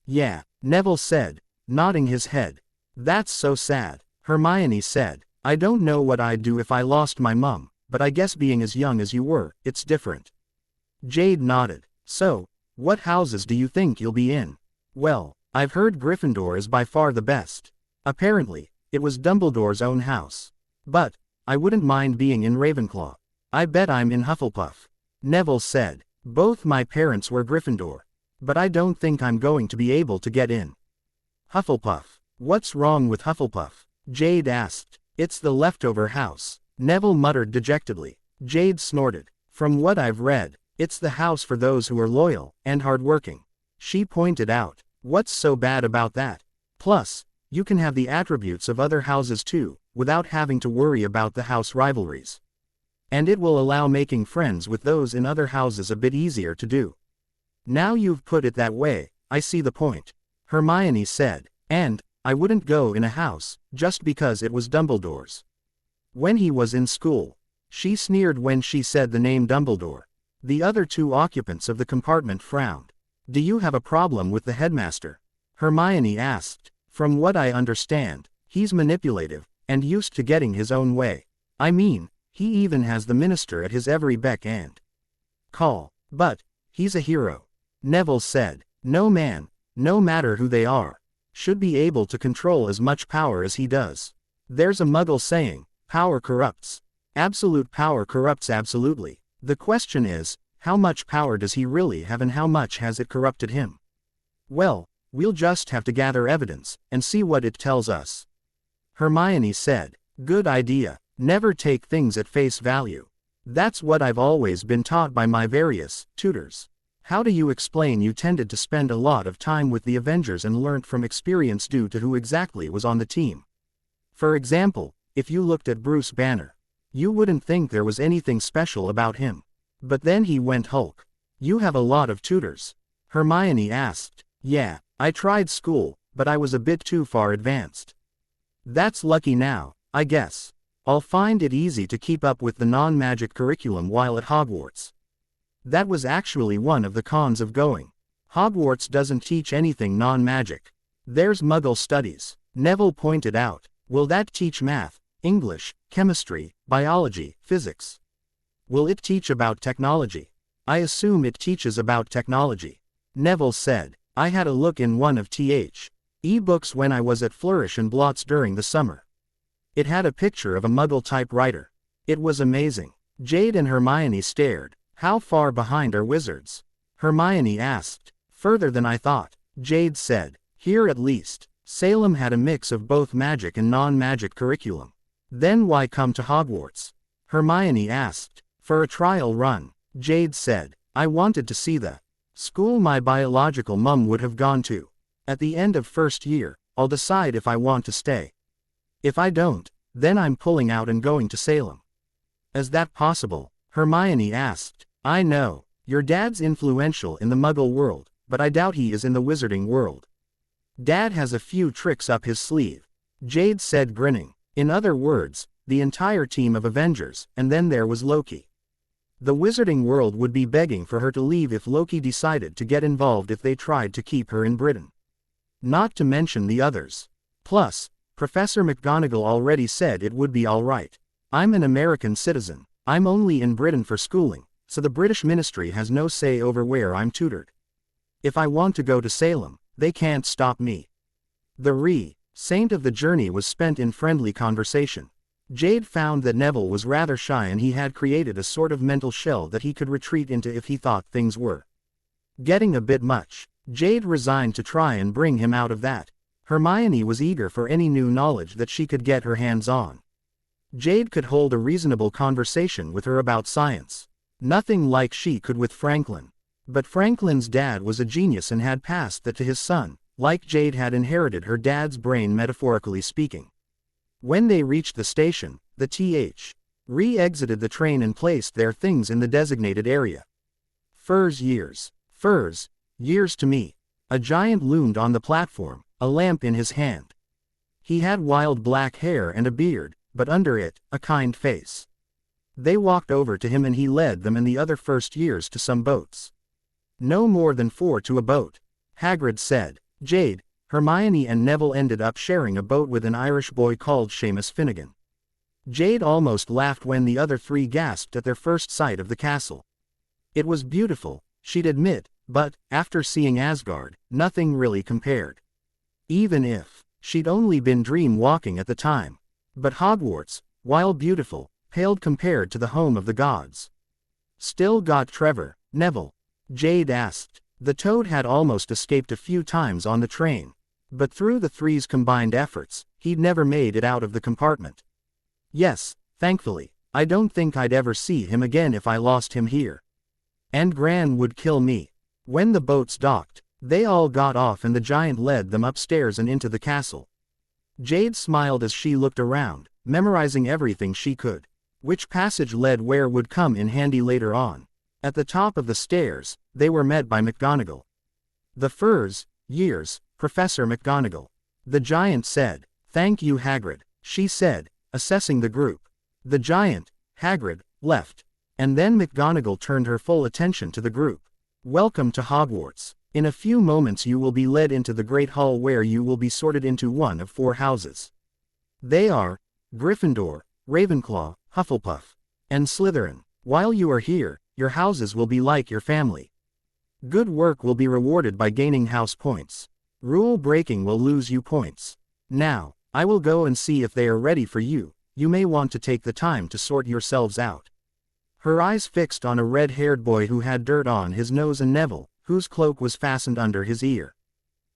Yeah, Neville said, nodding his head. That's so sad, Hermione said. I don't know what I'd do if I lost my mum, but I guess being as young as you were, it's different. Jade nodded. So, what houses do you think you'll be in? Well, I've heard Gryffindor is by far the best. Apparently, it was Dumbledore's own house. But, I wouldn't mind being in Ravenclaw. I bet I'm in Hufflepuff. Neville said. Both my parents were Gryffindor. But I don't think I'm going to be able to get in. Hufflepuff. What's wrong with Hufflepuff? Jade asked. It's the leftover house, Neville muttered dejectedly. Jade snorted. From what I've read, it's the house for those who are loyal and hardworking. She pointed out. What's so bad about that? Plus, you can have the attributes of other houses too, without having to worry about the house rivalries. And it will allow making friends with those in other houses a bit easier to do. Now you've put it that way, I see the point, Hermione said. And, I wouldn't go in a house, just because it was Dumbledore's. When he was in school. She sneered when she said the name Dumbledore. The other 2 occupants of the compartment frowned. Do you have a problem with the headmaster? Hermione asked. From what I understand, he's manipulative, and used to getting his own way. I mean, he even has the minister at his every beck and call. But, he's a hero. Neville said. No man, no matter who they are, should be able to control as much power as he does. There's a Muggle saying, power corrupts. Absolute power corrupts absolutely. The question is, how much power does he really have and how much has it corrupted him? Well, we'll just have to gather evidence, and see what it tells us. Hermione said. Good idea. Never take things at face value. That's what I've always been taught by my various tutors. How do you explain you tended to spend a lot of time with the Avengers and learnt from experience due to who exactly was on the team? For example, if you looked at Bruce Banner, you wouldn't think there was anything special about him. But then he went Hulk. You have a lot of tutors? Hermione asked. Yeah, I tried school, but I was a bit too far advanced. That's lucky now, I guess. I'll find it easy to keep up with the non-magic curriculum while at Hogwarts. That was actually one of the cons of going. Hogwarts doesn't teach anything non-magic. There's Muggle studies, Neville pointed out. Will that teach math, English, chemistry, biology, physics? Will it teach about technology? I assume it teaches about technology. Neville said. I had a look in one of Th. E-books when I was at Flourish and Blots during the summer. It had a picture of a Muggle typewriter. It was amazing. Jade and Hermione stared. How far behind are wizards? Hermione asked. Further than I thought, Jade said. Here at least. Salem had a mix of both magic and non-magic curriculum. Then why come to Hogwarts? Hermione asked. For a trial run, Jade said. I wanted to see the school my biological mum would have gone to. At the end of first year, I'll decide if I want to stay. If I don't, then I'm pulling out and going to Salem. Is that possible? Hermione asked. I know, your dad's influential in the Muggle world, but I doubt he is in the wizarding world. Dad has a few tricks up his sleeve, Jade said, grinning. In other words, the entire team of Avengers, and then there was Loki. The wizarding world would be begging for her to leave if Loki decided to get involved if they tried to keep her in Britain. Not to mention the others. Plus, Professor McGonagall already said it would be alright. I'm an American citizen. I'm only in Britain for schooling, so the British ministry has no say over where I'm tutored. If I want to go to Salem, they can't stop me. The saint of the journey was spent in friendly conversation. Jade found that Neville was rather shy and he had created a sort of mental shell that he could retreat into if he thought things were getting a bit much. Jade resigned to try and bring him out of that. Hermione was eager for any new knowledge that she could get her hands on. Jade could hold a reasonable conversation with her about science. Nothing like she could with Franklin. But Franklin's dad was a genius and had passed that to his son, like Jade had inherited her dad's brain, metaphorically speaking. When they reached the station, the exited the train and placed their things in the designated area. Furs years to me. A giant loomed on the platform, a lamp in his hand. He had wild black hair and a beard, but under it, a kind face. They walked over to him and he led them and the other first years to some boats. No more than 4 to a boat, Hagrid said. Jade, Hermione and Neville ended up sharing a boat with an Irish boy called Seamus Finnegan. Jade almost laughed when the other 3 gasped at their first sight of the castle. It was beautiful, she'd admit, but, after seeing Asgard, nothing really compared. Even if she'd only been dream walking at the time. But Hogwarts, while beautiful, paled compared to the home of the gods. Still got Trevor, Neville? Jade asked. The Toad had almost escaped a few times on the train. But through the 3's combined efforts, he'd never made it out of the compartment. Yes, thankfully, I don't think I'd ever see him again if I lost him here. And Gran would kill me. When the boats docked, they all got off and the giant led them upstairs and into the castle. Jade smiled as she looked around, memorizing everything she could. Which passage led where would come in handy later on. At the top of the stairs, they were met by McGonagall. The Furs, years, Professor McGonagall. The giant said. Thank you, Hagrid, she said, assessing the group. The giant, Hagrid, left. And then McGonagall turned her full attention to the group. Welcome to Hogwarts. In a few moments you will be led into the Great Hall where you will be sorted into one of 4 houses. They are Gryffindor, Ravenclaw, Hufflepuff, and Slytherin. While you are here, your houses will be like your family. Good work will be rewarded by gaining house points. Rule breaking will lose you points. Now, I will go and see if they are ready for you. You may want to take the time to sort yourselves out. Her eyes fixed on a red-haired boy who had dirt on his nose and Neville, whose cloak was fastened under his ear.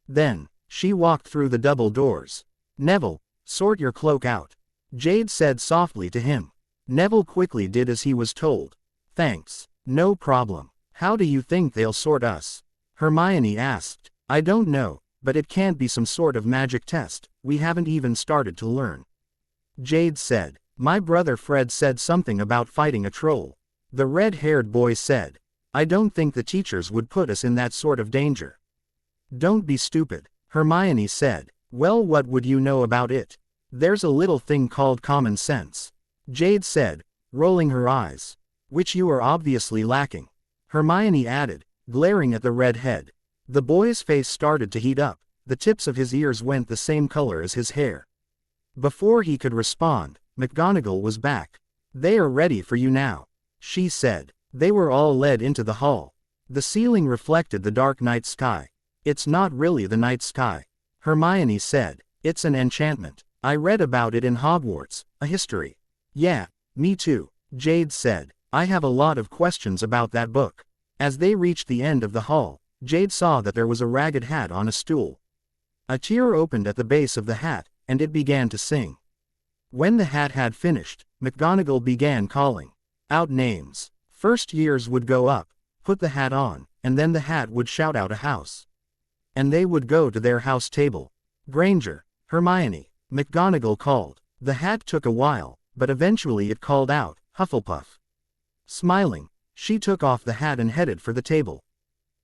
Then, she walked through the double doors. Neville, sort your cloak out, Jade said softly to him. Neville quickly did as he was told. Thanks. No problem. How do you think they'll sort us? Hermione asked. I don't know, but it can't be some sort of magic test. We haven't even started to learn. Jade said. My brother Fred said something about fighting a troll. The red-haired boy said. I don't think the teachers would put us in that sort of danger. Don't be stupid, Hermione said. Well, what would you know about it? There's a little thing called common sense, Jade said, rolling her eyes. Which you are obviously lacking, Hermione added, glaring at the redhead. The boy's face started to heat up, the tips of his ears went the same color as his hair. Before he could respond, McGonagall was back. They are ready for you now, she said. They were all led into the hall. The ceiling reflected the dark night sky. It's not really the night sky, Hermione said. It's an enchantment. I read about it in Hogwarts, a history. Yeah, me too, Jade said. I have a lot of questions about that book. As they reached the end of the hall, Jade saw that there was a ragged hat on a stool. A tear opened at the base of the hat, and it began to sing. When the hat had finished, McGonagall began calling out names. First years would go up, put the hat on, and then the hat would shout out a house. And they would go to their house table. Granger, Hermione, McGonagall called. The hat took a while, but eventually it called out, Hufflepuff. Smiling, she took off the hat and headed for the table.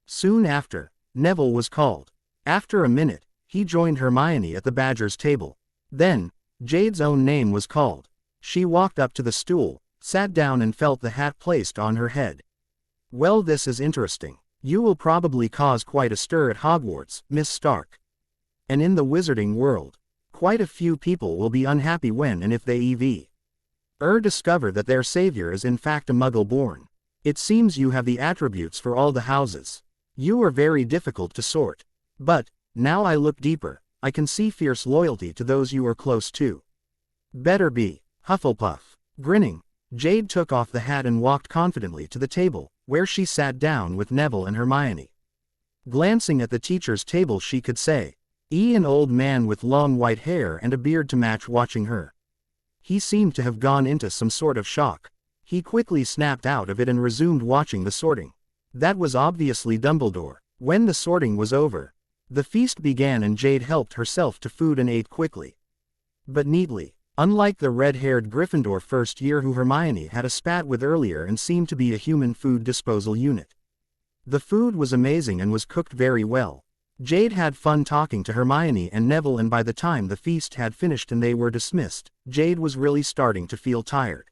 Soon after, Neville was called. After a minute, he joined Hermione at the Badger's table. Then, Jade's own name was called. She walked up to the stool, sat down and felt the hat placed on her head. Well, this is interesting. You will probably cause quite a stir at Hogwarts, Miss Stark. And in the wizarding world, quite a few people will be unhappy when and if they discover that their savior is in fact a Muggle born. It seems you have the attributes for all the houses. You are very difficult to sort. But, now I look deeper, I can see fierce loyalty to those you are close to. Better be, Hufflepuff. Grinning, Jade took off the hat and walked confidently to the table, where she sat down with Neville and Hermione. Glancing at the teacher's table she could say, an old man with long white hair and a beard to match watching her. He seemed to have gone into some sort of shock. He quickly snapped out of it and resumed watching the sorting. That was obviously Dumbledore. When the sorting was over, the feast began and Jade helped herself to food and ate quickly. But neatly, unlike the red-haired Gryffindor first year who Hermione had a spat with earlier and seemed to be a human food disposal unit. The food was amazing and was cooked very well. Jade had fun talking to Hermione and Neville, and by the time the feast had finished and they were dismissed, Jade was really starting to feel tired.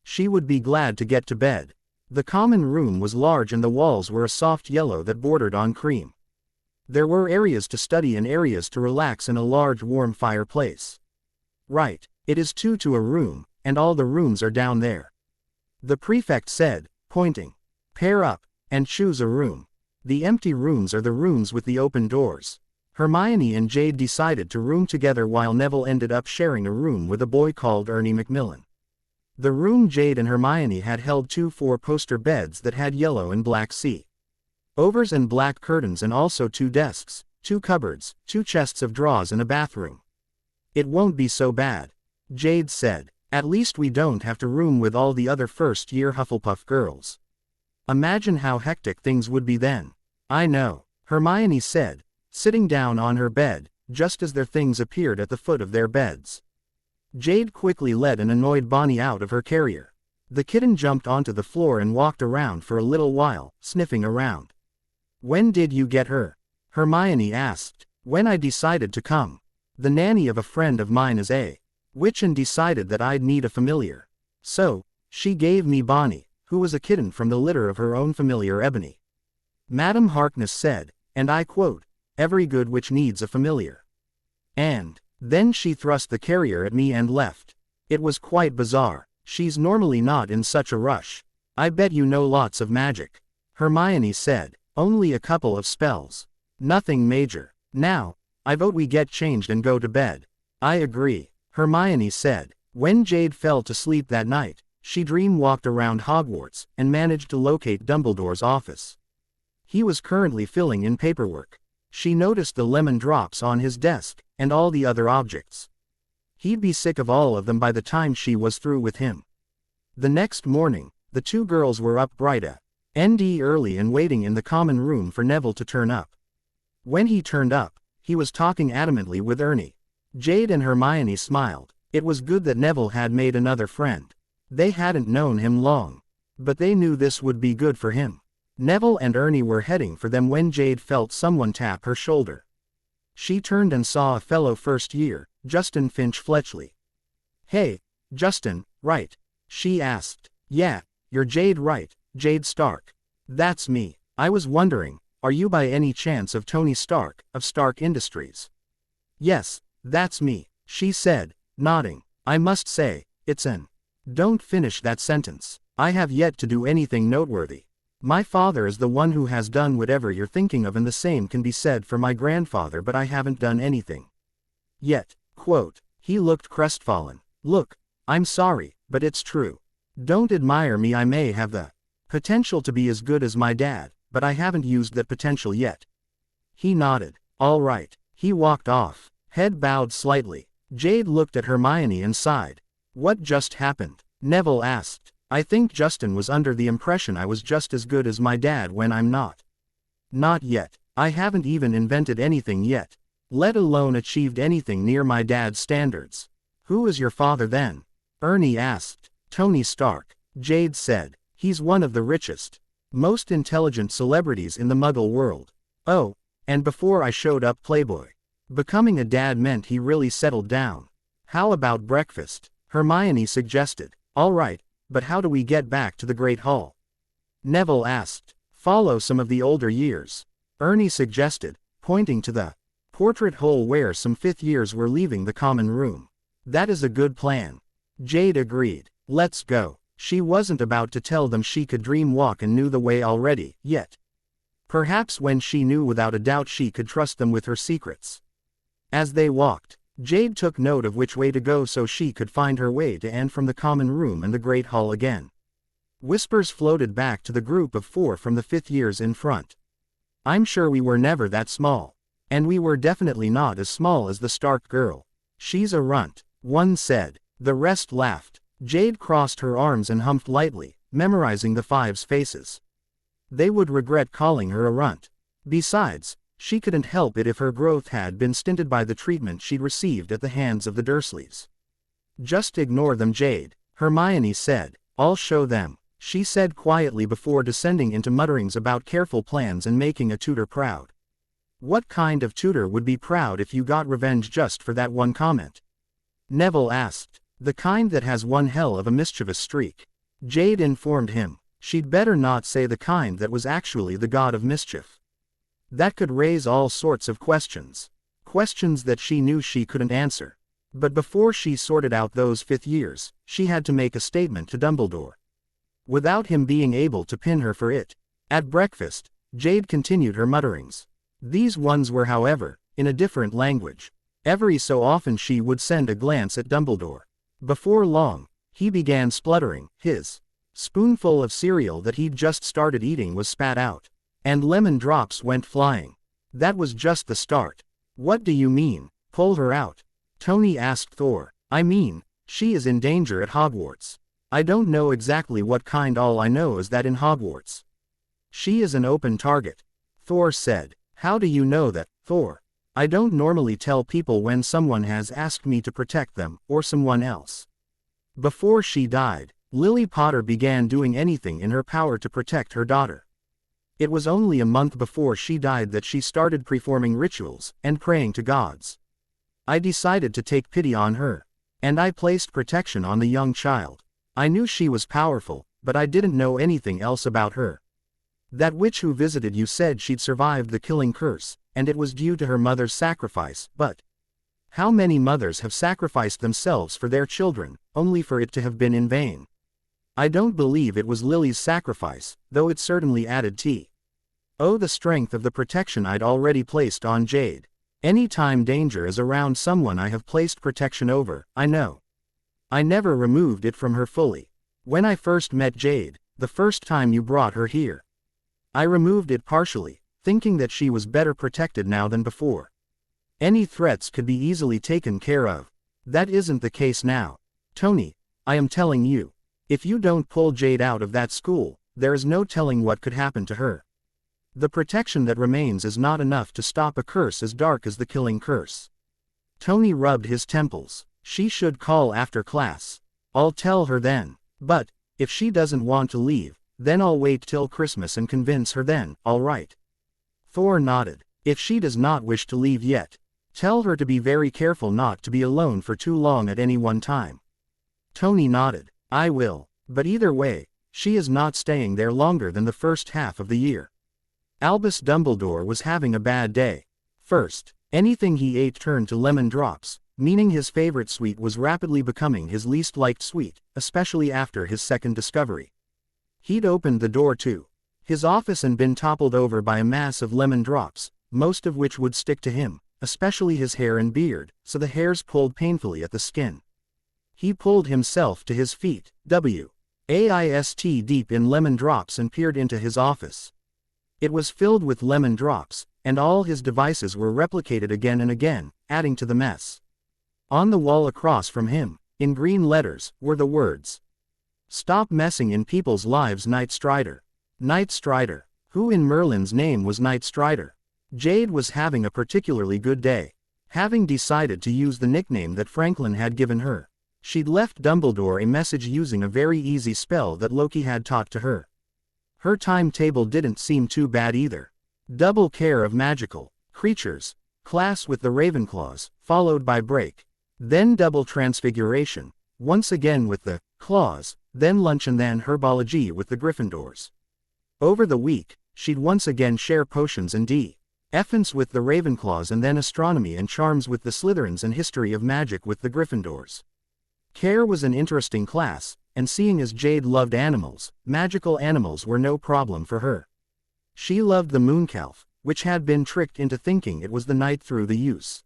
She would be glad to get to bed. The common room was large and the walls were a soft yellow that bordered on cream. There were areas to study and areas to relax in a large warm fireplace. Right, it is 2 to a room, and all the rooms are down there. The prefect said, pointing. Pair up, and choose a room. The empty rooms are the rooms with the open doors. Hermione and Jade decided to room together while Neville ended up sharing a room with a boy called Ernie Macmillan. The room Jade and Hermione had held 2 4-poster beds that had yellow and black overs and black curtains, and also 2 desks, 2 cupboards, 2 chests of drawers and a bathroom. It won't be so bad, Jade said. At least we don't have to room with all the other first-year Hufflepuff girls. Imagine how hectic things would be then. I know, Hermione said, sitting down on her bed, just as their things appeared at the foot of their beds. Jade quickly led an annoyed Bonnie out of her carrier. The kitten jumped onto the floor and walked around for a little while, sniffing around. When did you get her? Hermione asked. When I decided to come. The nanny of a friend of mine is a witch and decided that I'd need a familiar. So, she gave me Bonnie, who was a kitten from the litter of her own familiar Ebony. Madam Harkness said, and I quote, "Every good witch needs a familiar." And then she thrust the carrier at me and left. It was quite bizarre. She's normally not in such a rush. I bet you know lots of magic. Hermione said, only a couple of spells. Nothing major. Now, I vote we get changed and go to bed. I agree, Hermione said. When Jade fell to sleep that night, she dream-walked around Hogwarts, and managed to locate Dumbledore's office. He was currently filling in paperwork. She noticed the lemon drops on his desk, and all the other objects. He'd be sick of all of them by the time she was through with him. The next morning, the 2 girls were up bright and early and waiting in the common room for Neville to turn up. When he turned up, he was talking adamantly with Ernie. Jade and Hermione smiled. It was good that Neville had made another friend. They hadn't known him long, but they knew this would be good for him. Neville and Ernie were heading for them when Jade felt someone tap her shoulder. She turned and saw a fellow first year, Justin Finch Fletchley. Hey, Justin, right? She asked. Yeah, you're Jade, right, Jade Stark. That's me. I was wondering, are you by any chance of Tony Stark, of Stark Industries? Yes, that's me, she said, nodding. I must say, it's an... Don't finish that sentence. I have yet to do anything noteworthy. My father is the one who has done whatever you're thinking of, and the same can be said for my grandfather, but I haven't done anything yet. Quote, he looked crestfallen. Look, I'm sorry, but it's true. Don't admire me. I may have the potential to be as good as my dad, but I haven't used that potential yet. He nodded. All right, He walked off, head bowed slightly. Jade looked at Hermione and sighed. What just happened? Neville asked. I think Justin was under the impression I was just as good as my dad when I'm not. Not yet. I haven't even invented anything yet. Let alone achieved anything near my dad's standards. Who is your father then? Ernie asked. Tony Stark. Jade said. He's one of the richest, most intelligent celebrities in the Muggle world. Oh, and before I showed up Playboy. Becoming a dad meant he really settled down. How about breakfast? Hermione suggested. All right, but how do we get back to the Great Hall? Neville asked. Follow some of the older years. Ernie suggested, pointing to the portrait hole where some fifth years were leaving the common room. That is a good plan. Jade agreed. Let's go. She wasn't about to tell them she could dream walk and knew the way already, yet. Perhaps when she knew without a doubt she could trust them with her secrets. As they walked, Jade took note of which way to go so she could find her way to and from the common room and the Great Hall again. Whispers floated back to the group of 4 from the fifth years in front. I'm sure we were never that small. And we were definitely not as small as the Stark girl. She's a runt, one said. The rest laughed. Jade crossed her arms and humped lightly, memorizing the 5's faces. They would regret calling her a runt. Besides, she couldn't help it if her growth had been stinted by the treatment she'd received at the hands of the Dursleys. Just ignore them, Jade, Hermione said. I'll show them, she said quietly before descending into mutterings about careful plans and making a tutor proud. What kind of tutor would be proud if you got revenge just for that one comment? Neville asked. The kind that has one hell of a mischievous streak. Jade informed him. She'd better not say the kind that was actually the god of mischief. That could raise all sorts of questions. Questions that she knew she couldn't answer. But before she sorted out those fifth years, she had to make a statement to Dumbledore. Without him being able to pin her for it. At breakfast, Jade continued her mutterings. These ones were, however, in a different language. Every so often she would send a glance at Dumbledore. Before long, he began spluttering. His spoonful of cereal that he'd just started eating was spat out. And lemon drops went flying. That was just the start. What do you mean, pull her out? Tony asked Thor. I mean, she is in danger at Hogwarts. I don't know exactly what kind, all I know is that in Hogwarts. She is an open target. Thor said. How do you know that, Thor? I don't normally tell people when someone has asked me to protect them, or someone else. Before she died, Lily Potter began doing anything in her power to protect her daughter. It was only a month before she died that she started performing rituals and praying to gods. I decided to take pity on her. And I placed protection on the young child. I knew she was powerful, but I didn't know anything else about her. That witch who visited you said she'd survived the killing curse, and it was due to her mother's sacrifice, but how many mothers have sacrificed themselves for their children, only for it to have been in vain? I don't believe it was Lily's sacrifice, though it certainly added to the strength of the protection I'd already placed on Jade. Any time danger is around someone I have placed protection over, I know. I never removed it from her fully. When I first met Jade, the first time you brought her here, I removed it partially, thinking that she was better protected now than before. Any threats could be easily taken care of. That isn't the case now. Tony, I am telling you, if you don't pull Jade out of that school, there is no telling what could happen to her. The protection that remains is not enough to stop a curse as dark as the killing curse. Tony rubbed his temples. She should call after class. I'll tell her then. But, if she doesn't want to leave, then I'll wait till Christmas and convince her then, all right? Thor nodded. If she does not wish to leave yet, tell her to be very careful not to be alone for too long at any one time. Tony nodded. I will. But either way, she is not staying there longer than the first half of the year. Albus Dumbledore was having a bad day. First, anything he ate turned to lemon drops, meaning his favorite sweet was rapidly becoming his least liked sweet, especially after his second discovery. He'd opened the door to his office and been toppled over by a mass of lemon drops, most of which would stick to him, especially his hair and beard, so the hairs pulled painfully at the skin. He pulled himself to his feet, waist deep in lemon drops, and peered into his office. It was filled with lemon drops, and all his devices were replicated again and again, adding to the mess. On the wall across from him, in green letters, were the words, "Stop messing in people's lives, Night Strider." Night Strider. Who in Merlin's name was Night Strider? Jade was having a particularly good day. Having decided to use the nickname that Franklin had given her, she'd left Dumbledore a message using a very easy spell that Loki had taught to her. Her timetable didn't seem too bad either. Double care of magical creatures, class with the Ravenclaws, followed by break. Then double transfiguration, once again with the claws, then lunch and then herbology with the Gryffindors. Over the week, she'd once again share potions and defense with the Ravenclaws and then astronomy and charms with the Slytherins and history of magic with the Gryffindors. Care was an interesting class, and seeing as Jade loved animals, magical animals were no problem for her. She loved the Mooncalf, which had been tricked into thinking it was the night through the use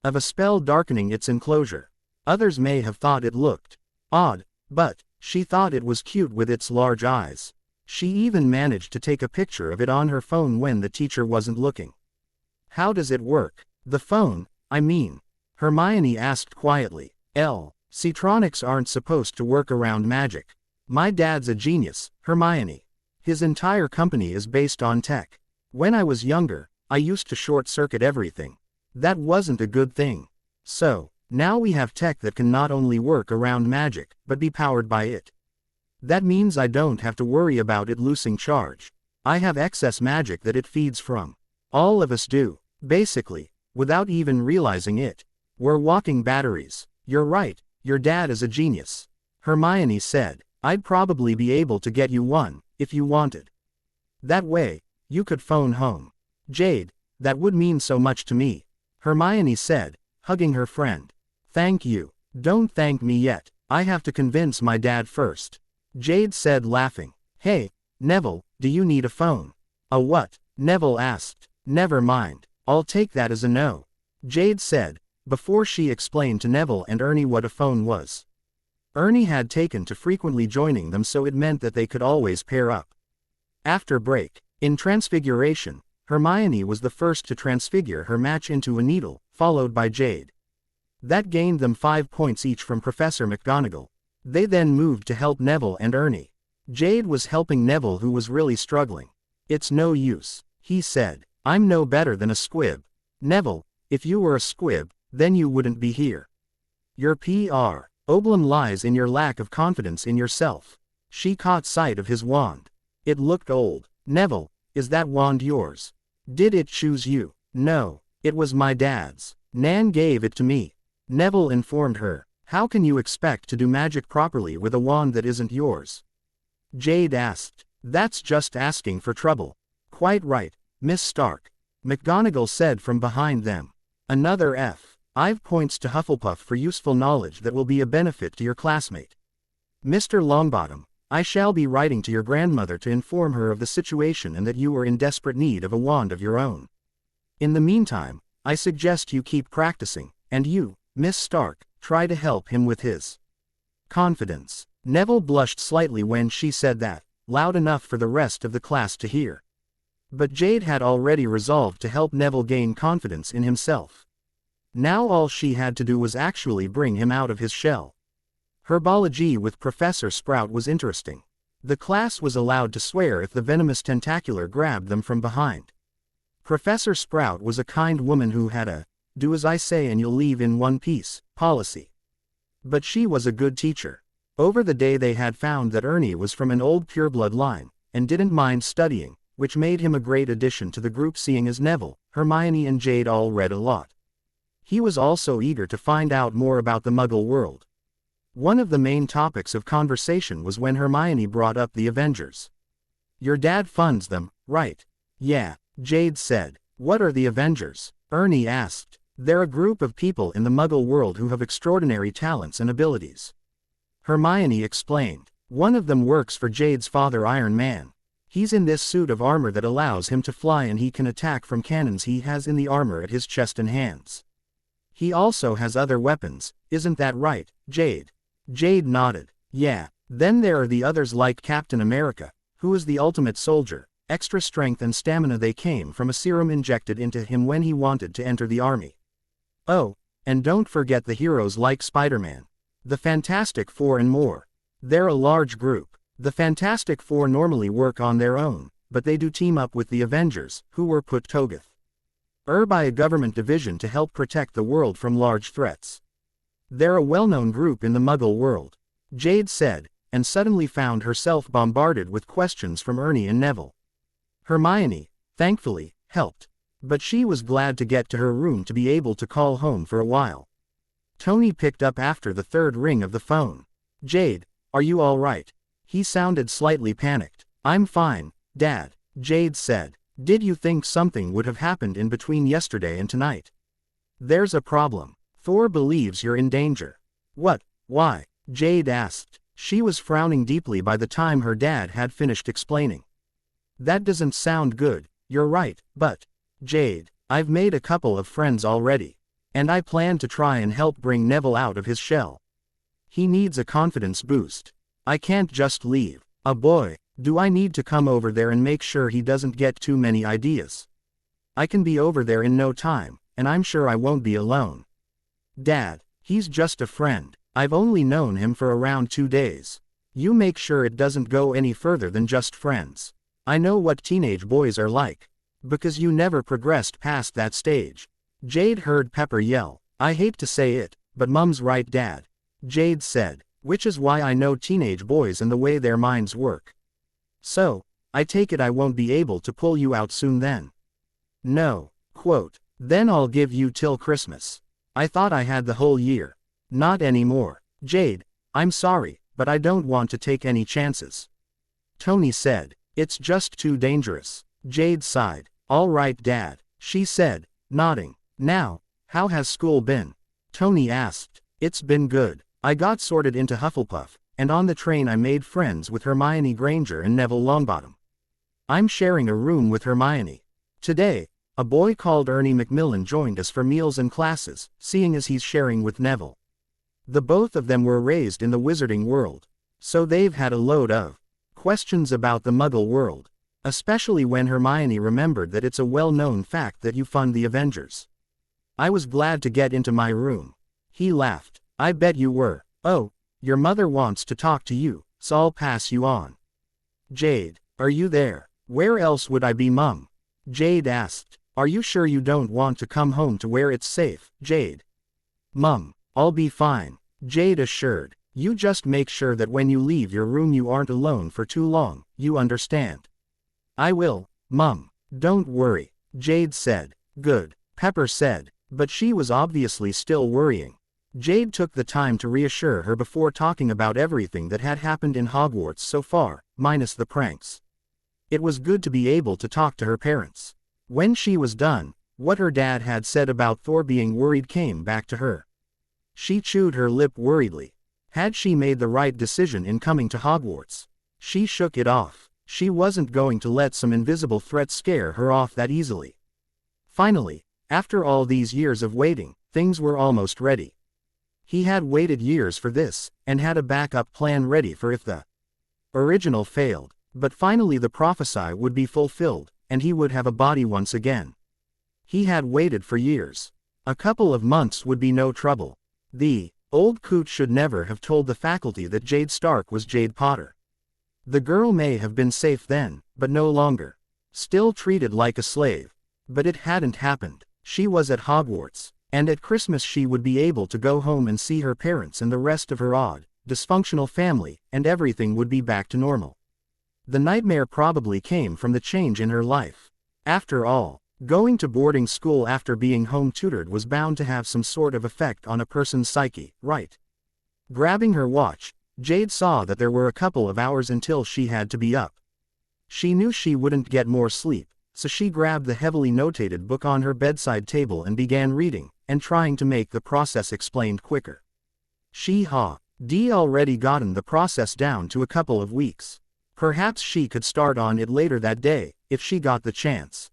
of a spell darkening its enclosure. Others may have thought it looked odd, but she thought it was cute with its large eyes. She even managed to take a picture of it on her phone when the teacher wasn't looking. "How does it work?" "The phone, I mean," Hermione asked quietly. Citronics aren't supposed to work around magic. My dad's a genius, Hermione. His entire company is based on tech. When I was younger, I used to short-circuit everything. That wasn't a good thing. So, now we have tech that can not only work around magic, but be powered by it. That means I don't have to worry about it losing charge. I have excess magic that it feeds from. All of us do, basically, without even realizing it. We're walking batteries. You're right, your dad is a genius, Hermione said. I'd probably be able to get you one, if you wanted. That way, you could phone home. Jade, that would mean so much to me, Hermione said, hugging her friend. Thank you. Don't thank me yet, I have to convince my dad first, Jade said laughing. Hey, Neville, do you need a phone? A what? Neville asked. Never mind, I'll take that as a no, Jade said, before she explained to Neville and Ernie what a phone was. Ernie had taken to frequently joining them, so it meant that they could always pair up. After break, in Transfiguration, Hermione was the first to transfigure her match into a needle, followed by Jade. That gained them 5 points each from Professor McGonagall. They then moved to help Neville and Ernie. Jade was helping Neville, who was really struggling. It's no use, he said. I'm no better than a squib. Neville, if you were a squib, then you wouldn't be here. Your problem lies in your lack of confidence in yourself. She caught sight of his wand. It looked old. Neville, is that wand yours? Did it choose you? No, it was my dad's. Nan gave it to me, Neville informed her. How can you expect to do magic properly with a wand that isn't yours? Jade asked. That's just asking for trouble. Quite right, Miss Stark, McGonagall said from behind them. Another F5 points to Hufflepuff for useful knowledge that will be a benefit to your classmate. Mr. Longbottom, I shall be writing to your grandmother to inform her of the situation and that you are in desperate need of a wand of your own. In the meantime, I suggest you keep practicing, and you, Miss Stark, try to help him with his confidence. Neville blushed slightly when she said that, loud enough for the rest of the class to hear. But Jade had already resolved to help Neville gain confidence in himself. Now all she had to do was actually bring him out of his shell. Herbology with Professor Sprout was interesting. The class was allowed to swear if the venomous tentacular grabbed them from behind. Professor Sprout was a kind woman who had a do as I say and you'll leave in one piece policy. But she was a good teacher. Over the day they had found that Ernie was from an old pureblood line, and didn't mind studying, which made him a great addition to the group, seeing as Neville, Hermione and Jade all read a lot. He was also eager to find out more about the Muggle world. One of the main topics of conversation was when Hermione brought up the Avengers. Your dad funds them, right? Yeah, Jade said. What are the Avengers? Ernie asked. They're a group of people in the Muggle world who have extraordinary talents and abilities. Hermione explained. One of them works for Jade's father, Iron Man. He's in this suit of armor that allows him to fly, and he can attack from cannons he has in the armor at his chest and hands. He also has other weapons, isn't that right, Jade? Jade nodded. Yeah. Then there are the others like Captain America, who is the ultimate soldier, Extra strength and stamina they came from a serum injected into him when he wanted to enter the army. Oh, and don't forget the heroes like Spider-Man, the Fantastic Four and more. They're a large group. The Fantastic Four normally work on their own, but they do team up with the Avengers, who were put together by a government division to help protect the world from large threats. They're a well-known group in the Muggle world, Jade said, and suddenly found herself bombarded with questions from Ernie and Neville. Hermione, thankfully, helped, but she was glad to get to her room to be able to call home for a while. Tony picked up after the third ring of the phone. Jade, are you all right? He sounded slightly panicked. I'm fine, Dad, Jade said. Did you think something would have happened in between yesterday and tonight? There's a problem. Thor believes you're in danger. What? Why? Jade asked. She was frowning deeply by the time her dad had finished explaining. That doesn't sound good. You're right, but, Jade, I've made a couple of friends already. And I plan to try and help bring Neville out of his shell. He needs a confidence boost. I can't just leave. Boy, do I need to come over there and make sure he doesn't get too many ideas. I can be over there in no time, and I'm sure I won't be alone. Dad, he's just a friend. I've only known him for around 2 days. You make sure it doesn't go any further than just friends. I know what teenage boys are like. Because you never progressed past that stage. Jade heard Pepper yell. I hate to say it, but Mum's right, Dad. Jade said, which is why I know teenage boys and the way their minds work. So, I take it I won't be able to pull you out soon then. No. Quote, then I'll give you till Christmas. I thought I had the whole year. Not anymore. Jade, I'm sorry, but I don't want to take any chances. Tony said, it's just too dangerous. Jade sighed. All right, Dad, she said, nodding. Now, how has school been? Tony asked. It's been good. I got sorted into Hufflepuff, and on the train I made friends with Hermione Granger and Neville Longbottom. I'm sharing a room with Hermione. Today, a boy called Ernie Macmillan joined us for meals and classes, seeing as he's sharing with Neville. The both of them were raised in the wizarding world, so they've had a load of questions about the Muggle world, especially when Hermione remembered that it's a well-known fact that you fund the Avengers. I was glad to get into my room. He laughed. I bet you were. Oh, your mother wants to talk to you, so I'll pass you on. Jade, are you there? Where else would I be, Mum? Jade asked. Are you sure you don't want to come home to where it's safe, Jade? Mum, I'll be fine, Jade assured. You just make sure that when you leave your room you aren't alone for too long, you understand? I will, Mum. Don't worry, Jade said. Good, Pepper said, but she was obviously still worrying. Jade took the time to reassure her before talking about everything that had happened in Hogwarts so far, minus the pranks. It was good to be able to talk to her parents. When she was done, what her dad had said about Thor being worried came back to her. She chewed her lip worriedly. Had she made the right decision in coming to Hogwarts? She shook it off. She wasn't going to let some invisible threat scare her off that easily. Finally, after all these years of waiting, things were almost ready. He had waited years for this, and had a backup plan ready for if the original failed. But finally the prophecy would be fulfilled, and he would have a body once again. He had waited for years. A couple of months would be no trouble. The old coot should never have told the faculty that Jade Stark was Jade Potter. The girl may have been safe then, but no longer. Still treated like a slave. But it hadn't happened. She was at Hogwarts, and at Christmas she would be able to go home and see her parents and the rest of her odd, dysfunctional family, and everything would be back to normal. The nightmare probably came from the change in her life. After all, going to boarding school after being home tutored was bound to have some sort of effect on a person's psyche, right? Grabbing her watch, Jade saw that there were a couple of hours until she had to be up. She knew she wouldn't get more sleep, so she grabbed the heavily notated book on her bedside table and began reading, and trying to make the process explained quicker. She had already gotten the process down to a couple of weeks. Perhaps she could start on it later that day, if she got the chance.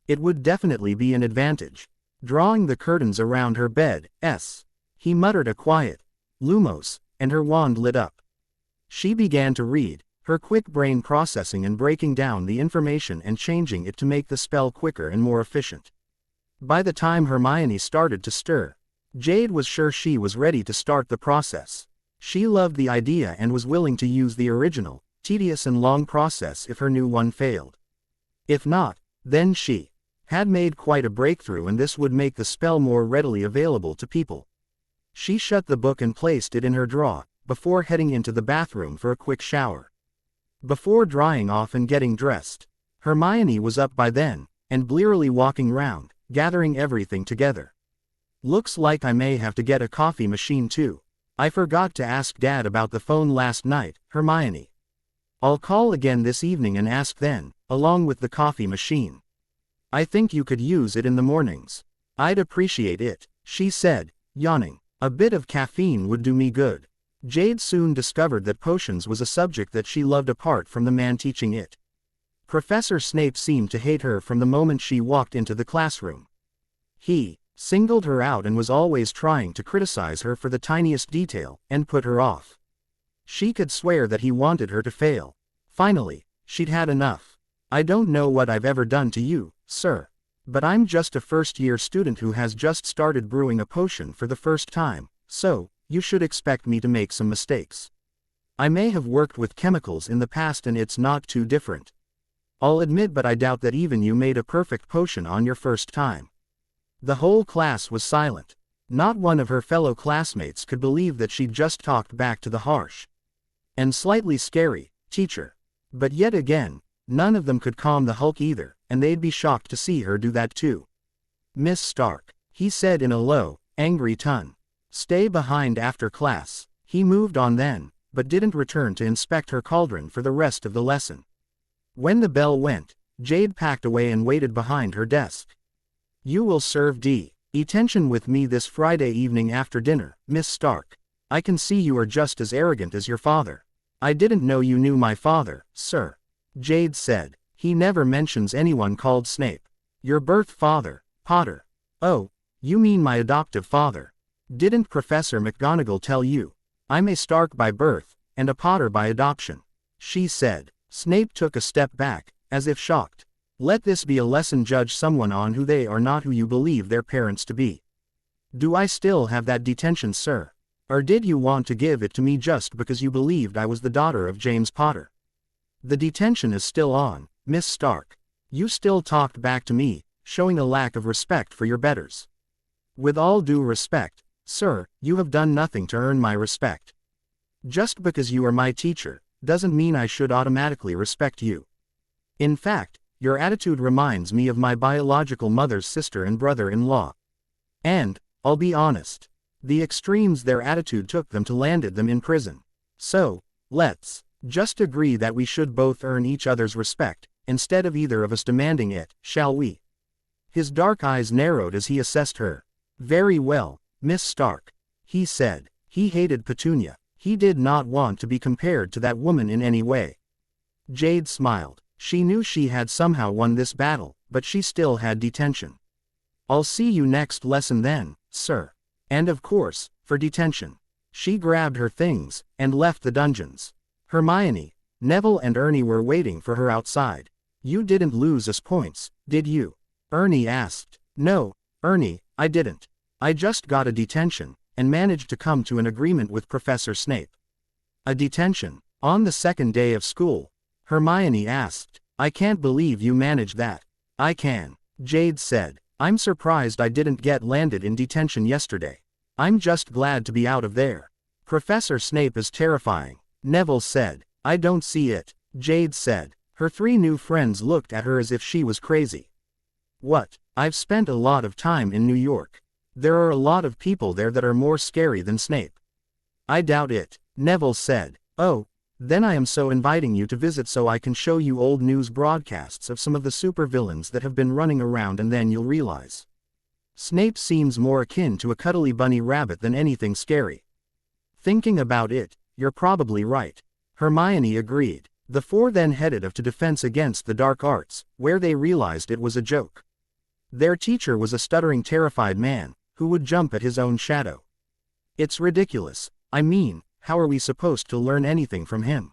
It would definitely be an advantage. Drawing the curtains around her bed, he muttered a quiet, Lumos, and her wand lit up. She began to read, her quick brain processing and breaking down the information and changing it to make the spell quicker and more efficient. By the time Hermione started to stir, Jade was sure she was ready to start the process. She loved the idea and was willing to use the original, tedious and long process if her new one failed. If not, then she had made quite a breakthrough, and this would make the spell more readily available to people. She shut the book and placed it in her drawer, before heading into the bathroom for a quick shower. Before drying off and getting dressed, Hermione was up by then, and blearily walking round, gathering everything together. Looks like I may have to get a coffee machine too. I forgot to ask Dad about the phone last night, Hermione. I'll call again this evening and ask then, along with the coffee machine. I think you could use it in the mornings. I'd appreciate it, she said, yawning. A bit of caffeine would do me good. Jade soon discovered that potions was a subject that she loved apart from the man teaching it. Professor Snape seemed to hate her from the moment she walked into the classroom. He singled her out and was always trying to criticize her for the tiniest detail, and put her off. She could swear that he wanted her to fail. Finally, she'd had enough. I don't know what I've ever done to you, sir. But I'm just a first-year student who has just started brewing a potion for the first time, so you should expect me to make some mistakes. I may have worked with chemicals in the past and it's not too different. I'll admit, but I doubt that even you made a perfect potion on your first time. The whole class was silent. Not one of her fellow classmates could believe that she'd just talked back to the harsh and slightly scary teacher. But yet again, none of them could calm the Hulk either, and they'd be shocked to see her do that too. Miss Stark, he said in a low, angry tone. Stay behind after class. He moved on then, but didn't return to inspect her cauldron for the rest of the lesson. When the bell went, Jade packed away and waited behind her desk. You will serve attention with me this Friday evening after dinner, Miss Stark. I can see you are just as arrogant as your father. I didn't know you knew my father, sir. Jade said. He never mentions anyone called Snape. Your birth father, Potter. Oh, you mean my adoptive father. Didn't Professor McGonagall tell you? I'm a Stark by birth, and a Potter by adoption, she said. Snape took a step back, as if shocked. Let this be a lesson. Judge someone on who they are, not who you believe their parents to be. Do I still have that detention, sir? Or did you want to give it to me just because you believed I was the daughter of James Potter? The detention is still on, Miss Stark. You still talked back to me, showing a lack of respect for your betters. With all due respect, sir, you have done nothing to earn my respect. Just because you are my teacher, doesn't mean I should automatically respect you. In fact, your attitude reminds me of my biological mother's sister and brother-in-law. And, I'll be honest, the extremes their attitude took them to landed them in prison. So, let's just agree that we should both earn each other's respect, instead of either of us demanding it, shall we? His dark eyes narrowed as he assessed her. Very well, Miss Stark, he said. He hated Petunia. He did not want to be compared to that woman in any way. Jade smiled. She knew she had somehow won this battle, but she still had detention. I'll see you next lesson then, sir. And of course, for detention. She grabbed her things, and left the dungeons. Hermione, Neville and Ernie were waiting for her outside. You didn't lose us points, did you? Ernie asked. No, Ernie, I didn't. I just got a detention, and managed to come to an agreement with Professor Snape. A detention? On the second day of school? Hermione asked. I can't believe you managed that. I can, Jade said. I'm surprised I didn't get landed in detention yesterday. I'm just glad to be out of there. Professor Snape is terrifying, Neville said. I don't see it, Jade said. Her three new friends looked at her as if she was crazy. What? I've spent a lot of time in New York. There are a lot of people there that are more scary than Snape. I doubt it, Neville said. Oh, then I am so inviting you to visit so I can show you old news broadcasts of some of the supervillains that have been running around, and then you'll realize. Snape seems more akin to a cuddly bunny rabbit than anything scary. Thinking about it, you're probably right. Hermione agreed. The four then headed off to Defense Against the Dark Arts, where they realized it was a joke. Their teacher was a stuttering, terrified man, who would jump at his own shadow. It's ridiculous. I mean, how are we supposed to learn anything from him?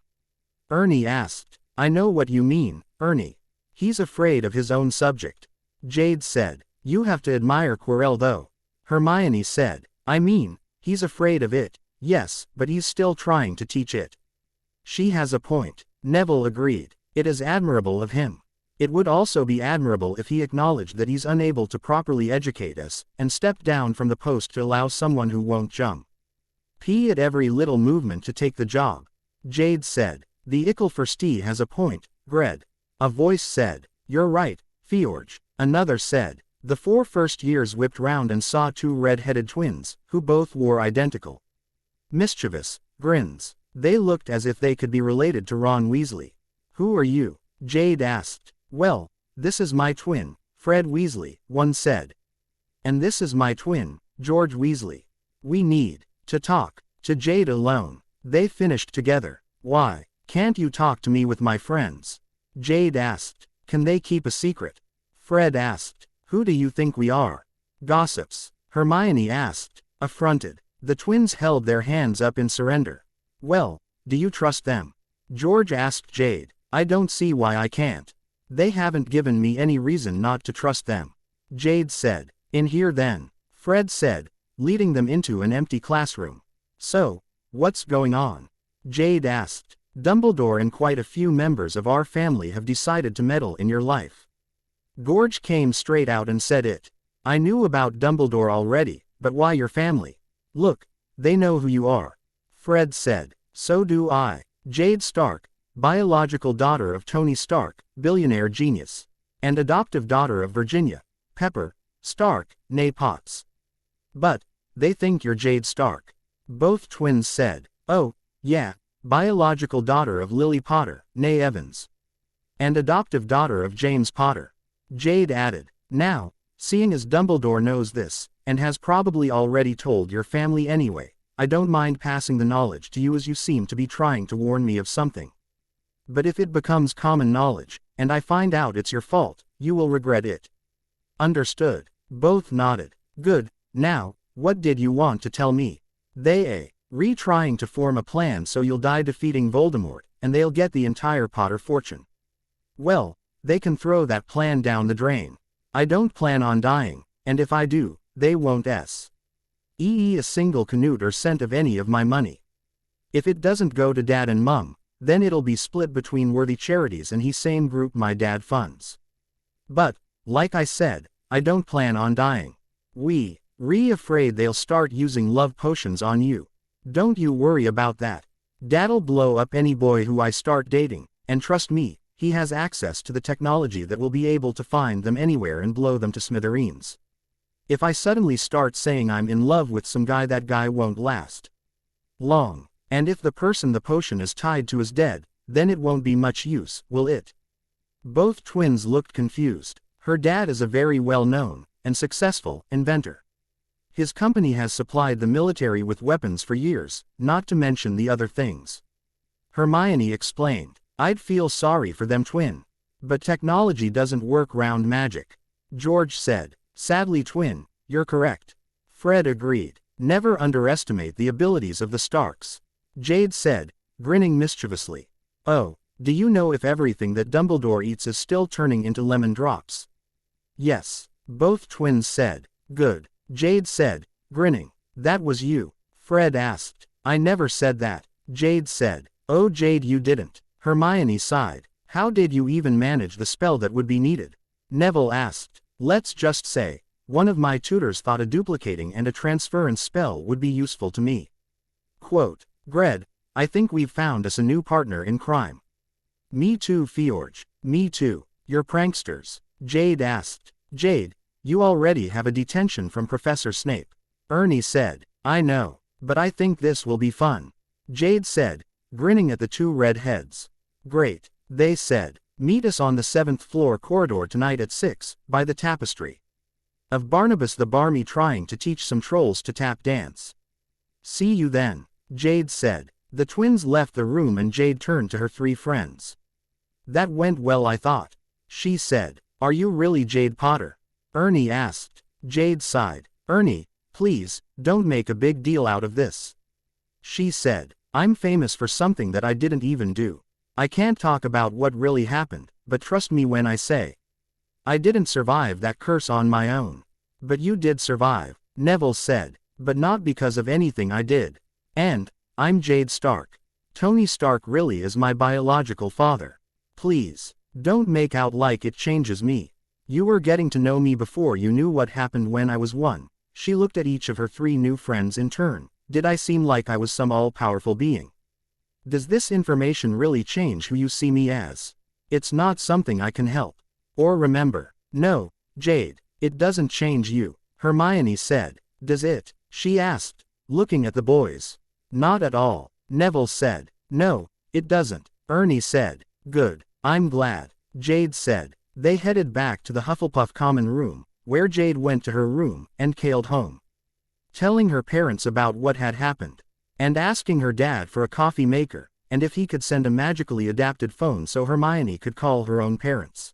Ernie asked. I know what you mean, Ernie. He's afraid of his own subject. Jade said. You have to admire Quirrell though. Hermione said. I mean, he's afraid of it, yes, but he's still trying to teach it. She has a point. Neville agreed. It is admirable of him. It would also be admirable if he acknowledged that he's unable to properly educate us, and stepped down from the post to allow someone who won't jump at every little movement to take the job. Jade said. The Ickelfirstee has a point, Gred. A voice said. You're right, Fjorge. Another said. The 4 first years whipped round and saw 2 red-headed twins, who both wore identical mischievous grins. They looked as if they could be related to Ron Weasley. Who are you? Jade asked. Well, this is my twin, Fred Weasley, one said. And this is my twin, George Weasley. We need to talk to Jade alone. They finished together. Why can't you talk to me with my friends? Jade asked. Can they keep a secret? Fred asked. Who do you think we are? Gossips. Hermione asked, affronted. The twins held their hands up in surrender. Well, do you trust them? George asked Jade. I don't see why I can't. They haven't given me any reason not to trust them. Jade said. In here then. Fred said, leading them into an empty classroom. So, what's going on? Jade asked. Dumbledore and quite a few members of our family have decided to meddle in your life. George came straight out and said it. I knew about Dumbledore already, but why your family? Look, they know who you are. Fred said. So do I. Jade Stark, biological daughter of Tony Stark, billionaire genius, and adoptive daughter of Virginia, Pepper, Stark, née Potts. But, they think you're Jade Stark. Both twins said. Oh, yeah, biological daughter of Lily Potter, née Evans. And adoptive daughter of James Potter. Jade added. Now, seeing as Dumbledore knows this, and has probably already told your family anyway, I don't mind passing the knowledge to you as you seem to be trying to warn me of something. But if it becomes common knowledge, and I find out it's your fault, you will regret it. Understood. Both nodded. Good. Now, what did you want to tell me? They trying to form a plan so you'll die defeating Voldemort, and they'll get the entire Potter fortune. Well, they can throw that plan down the drain. I don't plan on dying, and if I do, they won't a single canute or cent of any of my money. If it doesn't go to Dad and Mum, then it'll be split between worthy charities and he same group my dad funds. But, like I said, I don't plan on dying. Afraid they'll start using love potions on you. Don't you worry about that. Dad'll blow up any boy who I start dating, and trust me, he has access to the technology that will be able to find them anywhere and blow them to smithereens. If I suddenly start saying I'm in love with some guy, that guy won't last long. And if the person the potion is tied to is dead, then it won't be much use, will it? Both twins looked confused. Her dad is a very well-known and successful inventor. His company has supplied the military with weapons for years, not to mention the other things. Hermione explained. I'd feel sorry for them twin. But technology doesn't work round magic. George said. Sadly twin, you're correct. Fred agreed. Never underestimate the abilities of the Starks. Jade said, grinning mischievously. Oh, do you know if everything that Dumbledore eats is still turning into lemon drops? Yes. Both twins said. Good. Jade said, grinning. That was you. Fred asked. I never said that. Jade said. Oh Jade, you didn't. Hermione sighed. How did you even manage the spell that would be needed? Neville asked. Let's just say, one of my tutors thought a duplicating and a transference spell would be useful to me. Quote, Gred, I think we've found us a new partner in crime. Me too, Fjorge. Me too. You're pranksters. Jade asked. Jade, you already have a detention from Professor Snape. Ernie said. I know, but I think this will be fun. Jade said, grinning at the 2 red heads. Great, they said. Meet us on the 7th floor corridor tonight at 6, by the tapestry of Barnabas the Barmy trying to teach some trolls to tap dance. See you then, Jade said. The twins left the room and Jade turned to her 3 friends. That went well, I thought. She said. Are you really Jade Potter? Ernie asked. Jade sighed. Ernie, please, don't make a big deal out of this. She said. I'm famous for something that I didn't even do. I can't talk about what really happened, but trust me when I say. I didn't survive that curse on my own. But you did survive, Neville said, but not because of anything I did. And, I'm Jade Stark. Tony Stark really is my biological father. Please, don't make out like it changes me. You were getting to know me before you knew what happened when I was 1. She looked at each of her 3 new friends in turn. Did I seem like I was some all-powerful being? Does this information really change who you see me as? It's not something I can help or remember. No, Jade, it doesn't change you, Hermione said. Does it? She asked, looking at the boys. Not at all, Neville said. No, it doesn't, Ernie said. Good, I'm glad, Jade said. They headed back to the Hufflepuff common room, where Jade went to her room and cailed home, telling her parents about what had happened, and asking her dad for a coffee maker, and if he could send a magically adapted phone so Hermione could call her own parents.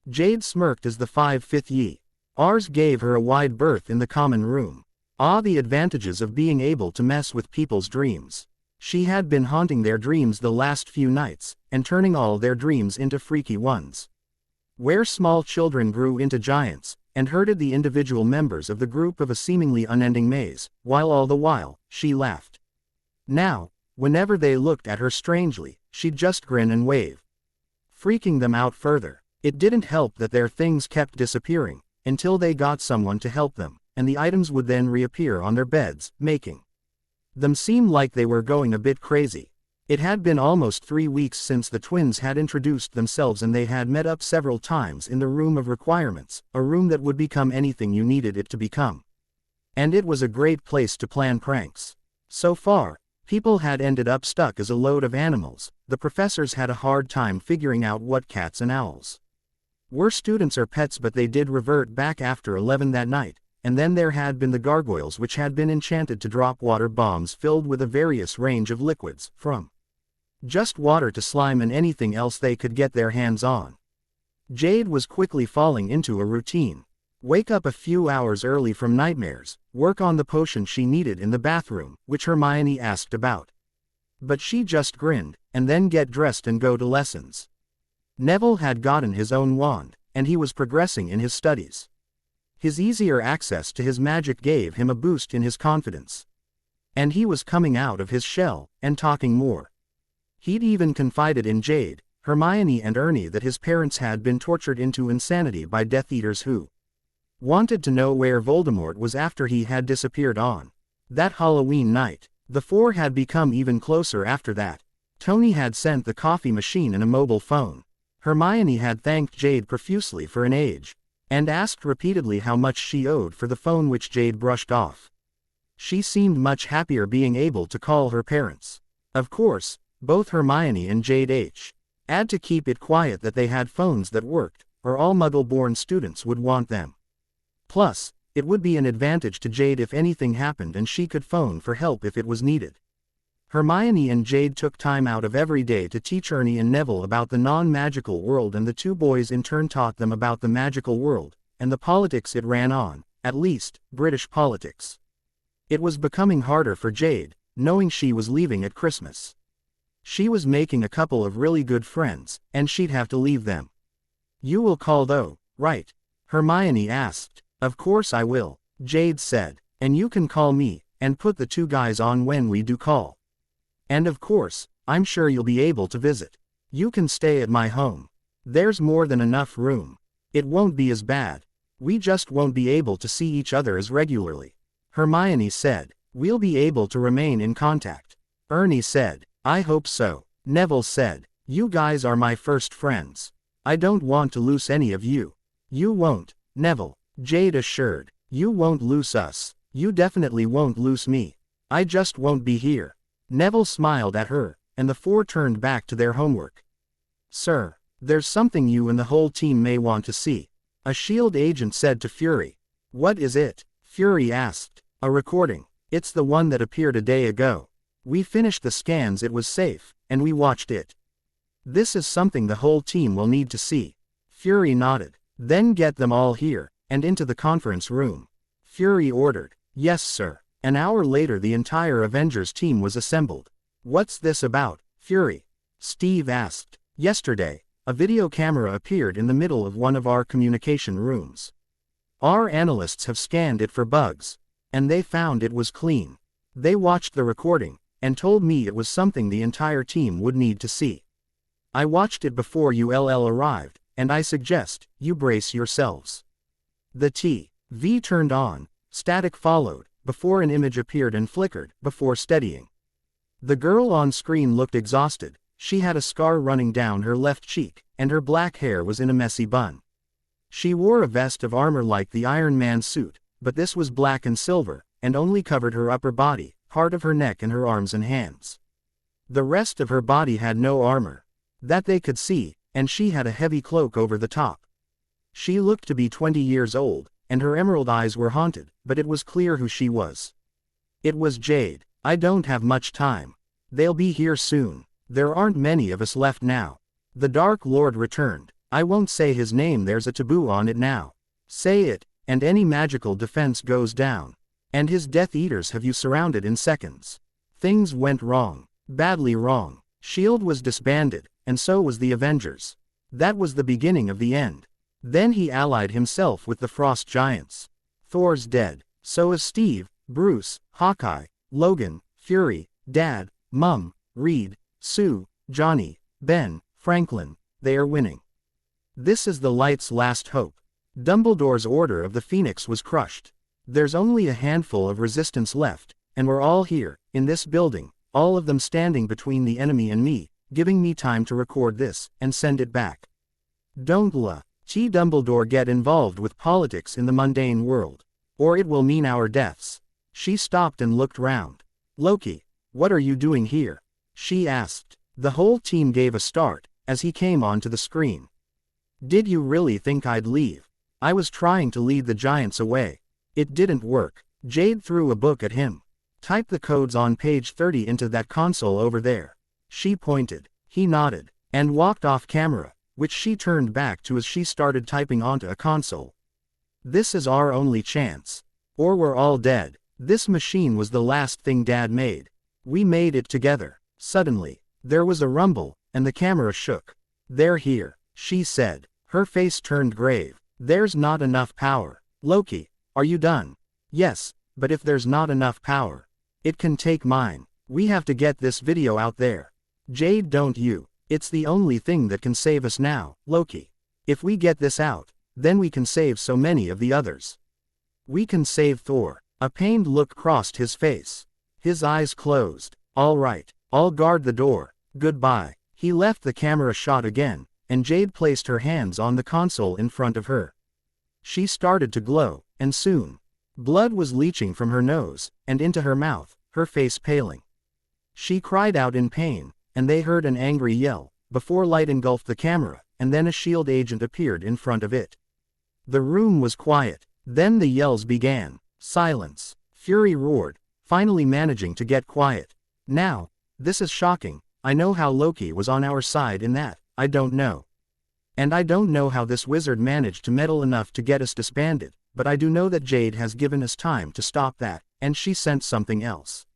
Jade smirked as the 5th Yi. Rs gave her a wide berth in the common room. Ah, the advantages of being able to mess with people's dreams. She had been haunting their dreams the last few nights, and turning all their dreams into freaky ones, where small children grew into giants, and herded the individual members of the group of a seemingly unending maze, while all the while, she laughed. Now, whenever they looked at her strangely, she'd just grin and wave, freaking them out further. It didn't help that their things kept disappearing, until they got someone to help them, and the items would then reappear on their beds, making them seem like they were going a bit crazy. It had been almost 3 weeks since the twins had introduced themselves, and they had met up several times in the room of requirements, a room that would become anything you needed it to become. And it was a great place to plan pranks. So far, people had ended up stuck as a load of animals. The professors had a hard time figuring out what cats and owls were students or pets, but they did revert back after 11 that night. And then there had been the gargoyles, which had been enchanted to drop water bombs filled with a various range of liquids, from just water to slime and anything else they could get their hands on. Jade was quickly falling into a routine. Wake up a few hours early from nightmares, work on the potion she needed in the bathroom, which Hermione asked about. But she just grinned, and then get dressed and go to lessons. Neville had gotten his own wand, and he was progressing in his studies. His easier access to his magic gave him a boost in his confidence. And he was coming out of his shell, and talking more. He'd even confided in Jade, Hermione and Ernie that his parents had been tortured into insanity by Death Eaters who wanted to know where Voldemort was after he had disappeared on that Halloween night. The 4 had become even closer after that. Tony had sent the coffee machine and a mobile phone. Hermione had thanked Jade profusely for an age, and asked repeatedly how much she owed for the phone, which Jade brushed off. She seemed much happier being able to call her parents. Of course, both Hermione and Jade had to keep it quiet that they had phones that worked, or all Muggle-born students would want them. Plus, it would be an advantage to Jade if anything happened and she could phone for help if it was needed. Hermione and Jade took time out of every day to teach Ernie and Neville about the non-magical world, and the 2 boys in turn taught them about the magical world, and the politics it ran on, at least, British politics. It was becoming harder for Jade, knowing she was leaving at Christmas. She was making a couple of really good friends, and she'd have to leave them. You will call though, right? Hermione asked. Of course I will, Jade said, and you can call me, and put the 2 guys on when we do call. And of course, I'm sure you'll be able to visit. You can stay at my home. There's more than enough room. It won't be as bad. We just won't be able to see each other as regularly. Hermione said. We'll be able to remain in contact. Ernie said. I hope so. Neville said. You guys are my first friends. I don't want to lose any of you. You won't, Neville, Jade assured. You won't lose us. You definitely won't lose me. I just won't be here. Neville smiled at her, and the 4 turned back to their homework. Sir, there's something you and the whole team may want to see, a SHIELD agent said to Fury. What is it? Fury asked. A recording. It's the one that appeared a day ago. We finished the scans, it was safe, and we watched it. This is something the whole team will need to see. Fury nodded. Then get them all here, and into the conference room. Fury ordered. Yes sir. An hour later the entire Avengers team was assembled. What's this about, Fury? Steve asked. Yesterday, a video camera appeared in the middle of one of our communication rooms. Our analysts have scanned it for bugs, and they found it was clean. They watched the recording, and told me it was something the entire team would need to see. I watched it before ULL arrived, and I suggest you brace yourselves. The TV turned on, static followed, before an image appeared and flickered, before steadying. The girl on screen looked exhausted. She had a scar running down her left cheek, and her black hair was in a messy bun. She wore a vest of armor like the Iron Man suit, but this was black and silver, and only covered her upper body, part of her neck and her arms and hands. The rest of her body had no armor that they could see, and she had a heavy cloak over the top. She looked to be 20 years old, and her emerald eyes were haunted, but it was clear who she was. It was Jade. I don't have much time. They'll be here soon. There aren't many of us left now. The Dark Lord returned. I won't say his name, there's a taboo on it now. Say it, and any magical defense goes down. And his Death Eaters have you surrounded in seconds. Things went wrong. Badly wrong. S.H.I.E.L.D. was disbanded, and so was the Avengers. That was the beginning of the end. Then he allied himself with the Frost Giants. Thor's dead. So is Steve, Bruce, Hawkeye, Logan, Fury, Dad, Mum, Reed, Sue, Johnny, Ben, Franklin. They are winning. This is the light's last hope. Dumbledore's Order of the Phoenix was crushed. There's only a handful of resistance left, and we're all here, in this building, all of them standing between the enemy and me, giving me time to record this, and send it back. Don't let Dumbledore get involved with politics in the mundane world, or it will mean our deaths. She stopped and looked round. Loki, what are you doing here? She asked. The whole team gave a start, as he came onto the screen. Did you really think I'd leave? I was trying to lead the giants away. It didn't work. Jade threw a book at him. Type the codes on page 30 into that console over there. She pointed. He nodded, and walked off camera, which she turned back to as she started typing onto a console. This is our only chance. Or we're all dead. This machine was the last thing Dad made. We made it together. Suddenly, there was a rumble, and the camera shook. They're here, she said. Her face turned grave. There's not enough power. Loki, are you done? Yes, but if there's not enough power, it can take mine. We have to get this video out there. Jade, don't you? It's the only thing that can save us now, Loki. If we get this out, then we can save so many of the others. We can save Thor. A pained look crossed his face. His eyes closed. All right, I'll guard the door. Goodbye. He left the camera shot again, and Jade placed her hands on the console in front of her. She started to glow, and soon, blood was leaching from her nose, and into her mouth, her face paling. She cried out in pain, and they heard an angry yell, before light engulfed the camera, and then a S.H.I.E.L.D. agent appeared in front of it. The room was quiet. Then the yells began. Silence. Fury roared, finally managing to get quiet. Now, this is shocking. I know how Loki was on our side in that, I don't know. And I don't know how this wizard managed to meddle enough to get us disbanded, but I do know that Jade has given us time to stop that, and she sent something else.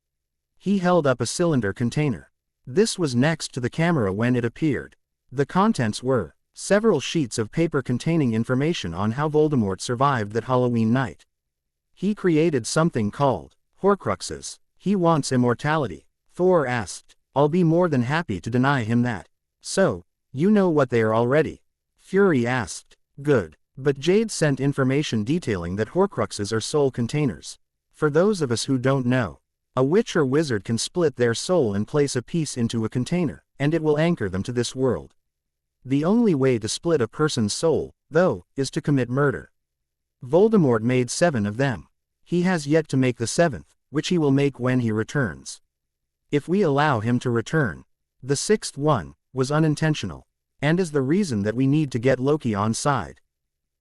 He held up a cylinder container. This was next to the camera when it appeared. The contents were several sheets of paper containing information on how Voldemort survived that Halloween night. He created something called Horcruxes. He wants immortality. Thor asked. I'll be more than happy to deny him that. So, you know what they are already? Fury asked. Good. But Jade sent information detailing that Horcruxes are soul containers. For those of us who don't know, a witch or wizard can split their soul and place a piece into a container, and it will anchor them to this world. The only way to split a person's soul, though, is to commit murder. Voldemort made 7 of them. He has yet to make the 7th, which he will make when he returns. If we allow him to return, the 6th one was unintentional, and is the reason that we need to get Loki on side.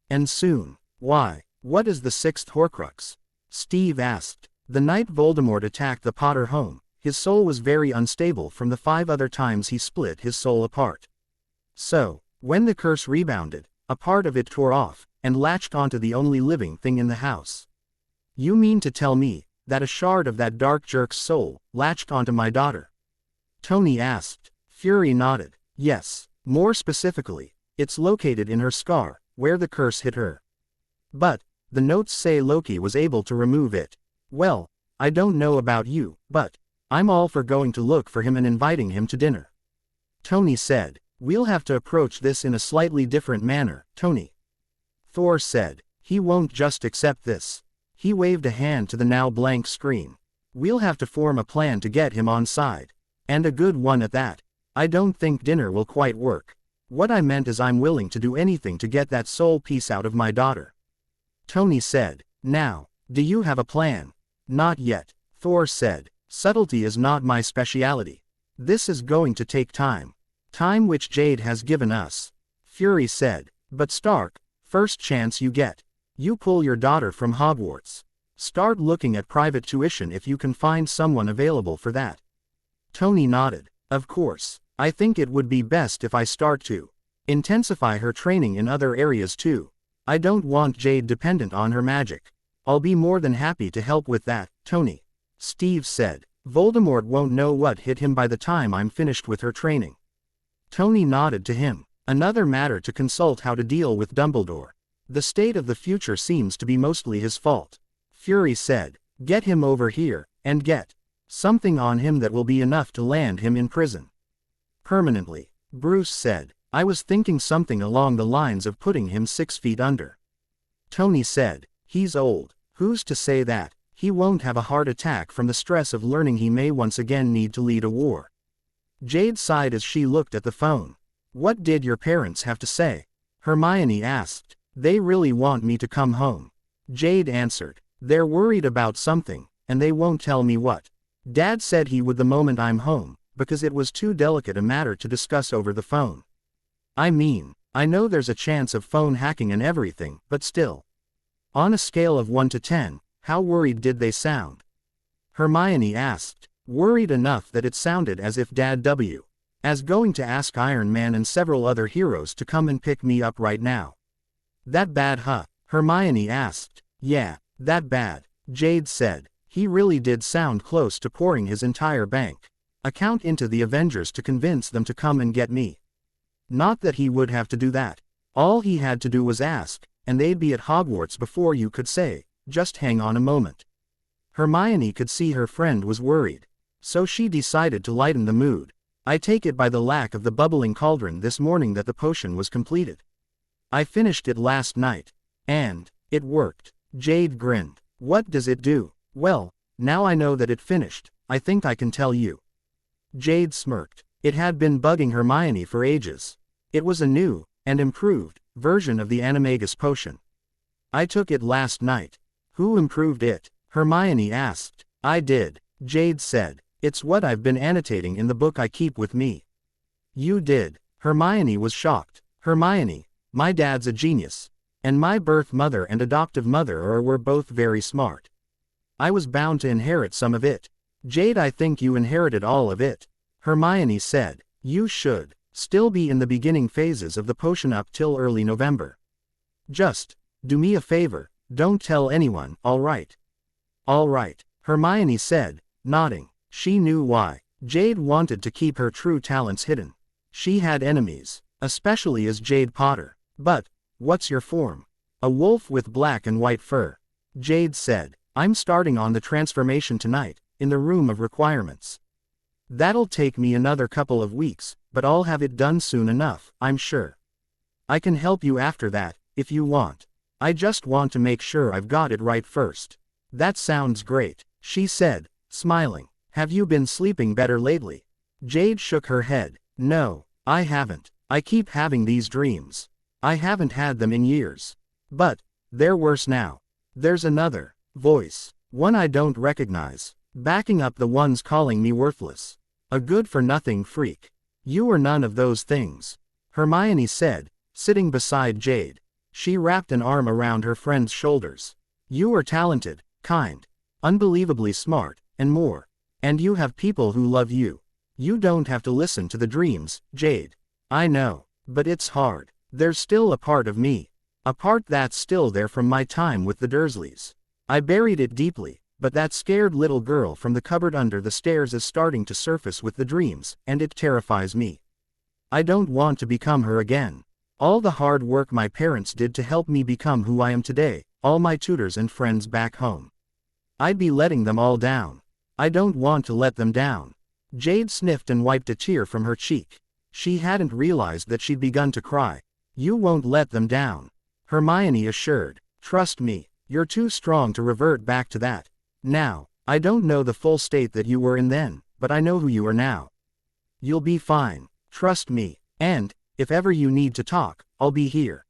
And soon. Why? What is the 6th Horcrux? Steve asked. The night Voldemort attacked the Potter home, his soul was very unstable from the 5 other times he split his soul apart. So, when the curse rebounded, a part of it tore off, and latched onto the only living thing in the house. You mean to tell me that a shard of that dark jerk's soul latched onto my daughter? Tony asked. Fury nodded. Yes. More specifically, it's located in her scar, where the curse hit her. But, the notes say Loki was able to remove it. Well, I don't know about you, but I'm all for going to look for him and inviting him to dinner. Tony said. We'll have to approach this in a slightly different manner, Tony. Thor said. He won't just accept this. He waved a hand to the now blank screen. We'll have to form a plan to get him on side. And a good one at that. I don't think dinner will quite work. What I meant is I'm willing to do anything to get that soul piece out of my daughter. Tony said. Now, do you have a plan? Not yet, Thor said. Subtlety is not my speciality. This is going to take time. Time which Jade has given us. Fury said. But Stark, first chance you get. You pull your daughter from Hogwarts. Start looking at private tuition if you can find someone available for that. Tony nodded. Of course, I think it would be best if I start to intensify her training in other areas too. I don't want Jade dependent on her magic. I'll be more than happy to help with that, Tony. Steve said. Voldemort won't know what hit him by the time I'm finished with her training. Tony nodded to him. Another matter to consult how to deal with Dumbledore. The state of the future seems to be mostly his fault. Fury said. Get him over here, and get something on him that will be enough to land him in prison. Permanently. Bruce said. I was thinking something along the lines of putting him 6 feet under. Tony said. He's old. Who's to say that he won't have a heart attack from the stress of learning he may once again need to lead a war? Jade sighed as she looked at the phone. What did your parents have to say? Hermione asked. They really want me to come home. Jade answered. They're worried about something, and they won't tell me what. Dad said he would the moment I'm home, because it was too delicate a matter to discuss over the phone. I mean, I know there's a chance of phone hacking and everything, but still. On a scale of 1 to 10, how worried did they sound? Hermione asked. Worried enough that it sounded as if Dad was going to ask Iron Man and several other heroes to come and pick me up right now. That bad, huh? Hermione asked. Yeah, that bad, Jade said. He really did sound close to pouring his entire bank account into the Avengers to convince them to come and get me. Not that he would have to do that. All he had to do was ask, and they'd be at Hogwarts before you could say, just hang on a moment. Hermione could see her friend was worried. So she decided to lighten the mood. I take it by the lack of the bubbling cauldron this morning that the potion was completed. I finished it last night. And it worked. Jade grinned. What does it do? Well, now I know that it finished, I think I can tell you. Jade smirked. It had been bugging Hermione for ages. It was a new, and improved, version of the Animagus potion. I took it last night. Who improved it? Hermione asked. I did, Jade said. It's what I've been annotating in the book I keep with me. You did? Hermione was shocked. Hermione, my dad's a genius. And my birth mother and adoptive mother were both very smart. I was bound to inherit some of it. Jade, I think you inherited all of it. Hermione said. You should still be in the beginning phases of the potion up till early November. Just do me a favor, don't tell anyone, all right? All right, Hermione said, nodding. She knew why. Jade wanted to keep her true talents hidden. She had enemies, especially as Jade Potter. But, what's your form? A wolf with black and white fur. Jade said. I'm starting on the transformation tonight, in the room of requirements. That'll take me another couple of weeks, but I'll have it done soon enough, I'm sure. I can help you after that, if you want. I just want to make sure I've got it right first. That sounds great, she said, smiling. Have you been sleeping better lately? Jade shook her head. No, I haven't. I keep having these dreams. I haven't had them in years. But they're worse now. There's another voice, one I don't recognize, backing up the ones calling me worthless. A good-for-nothing freak. You are none of those things, Hermione said, sitting beside Jade. She wrapped an arm around her friend's shoulders. You are talented, kind, unbelievably smart, and more. And you have people who love you. You don't have to listen to the dreams, Jade. I know, but it's hard. There's still a part of me. A part that's still there from my time with the Dursleys. I buried it deeply, But that scared little girl from the cupboard under the stairs is starting to surface with the dreams, and it terrifies me. I don't want to become her again. All the hard work my parents did to help me become who I am today, all my tutors and friends back home. I'd be letting them all down. I don't want to let them down. Jade sniffed and wiped a tear from her cheek. She hadn't realized that she'd begun to cry. You won't let them down, Hermione assured. Trust me, you're too strong to revert back to that. Now, I don't know the full state that you were in then, but I know who you are now. You'll be fine, trust me, and, if ever you need to talk, I'll be here.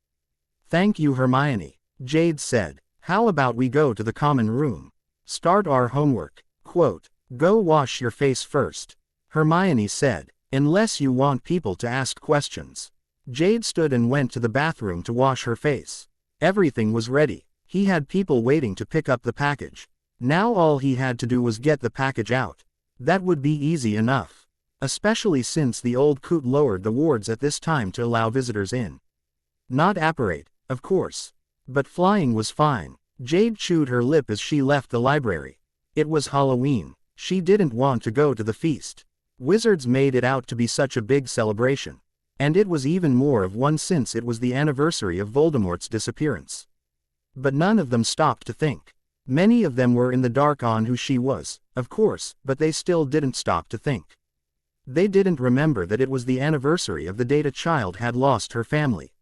Thank you, Hermione, Jade said. How about we go to the common room? Start our homework. Quote, go wash your face first, Hermione said, unless you want people to ask questions. Jade stood and went to the bathroom to wash her face. Everything was ready. He had people waiting to pick up the package. Now all he had to do was get the package out. That would be easy enough. Especially since the old coot lowered the wards at this time to allow visitors in. Not apparate, of course. But flying was fine. Jade chewed her lip as she left the library. It was Halloween. She didn't want to go to the feast. Wizards made it out to be such a big celebration. And it was even more of one since it was the anniversary of Voldemort's disappearance. But none of them stopped to think. Many of them were in the dark on who she was, of course, but they still didn't stop to think. They didn't remember that it was the anniversary of the date a child had lost her family.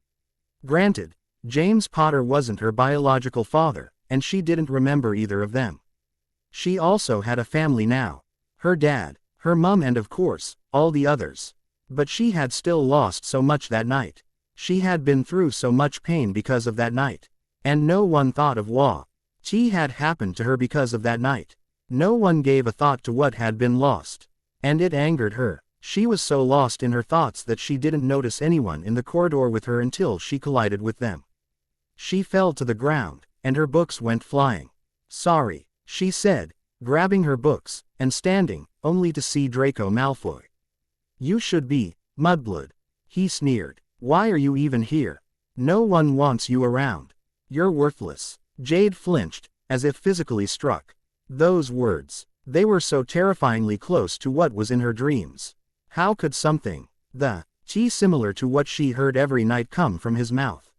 Granted, James Potter wasn't her biological father, and she didn't remember either of them. She also had a family now. Her dad, her mum and of course, all the others. But she had still lost so much that night. She had been through so much pain because of that night. And no one thought of what had happened to her because of that night. No one gave a thought to what had been lost. And it angered her. She was so lost in her thoughts that she didn't notice anyone in the corridor with her until she collided with them. She fell to the ground, and her books went flying. Sorry, she said, grabbing her books, and standing, only to see Draco Malfoy. You should be, Mudblood. He sneered. Why are you even here? No one wants you around. You're worthless. Jade flinched, as if physically struck. Those words. They were so terrifyingly close to what was in her dreams. How could something, similar to what she heard every night come from his mouth?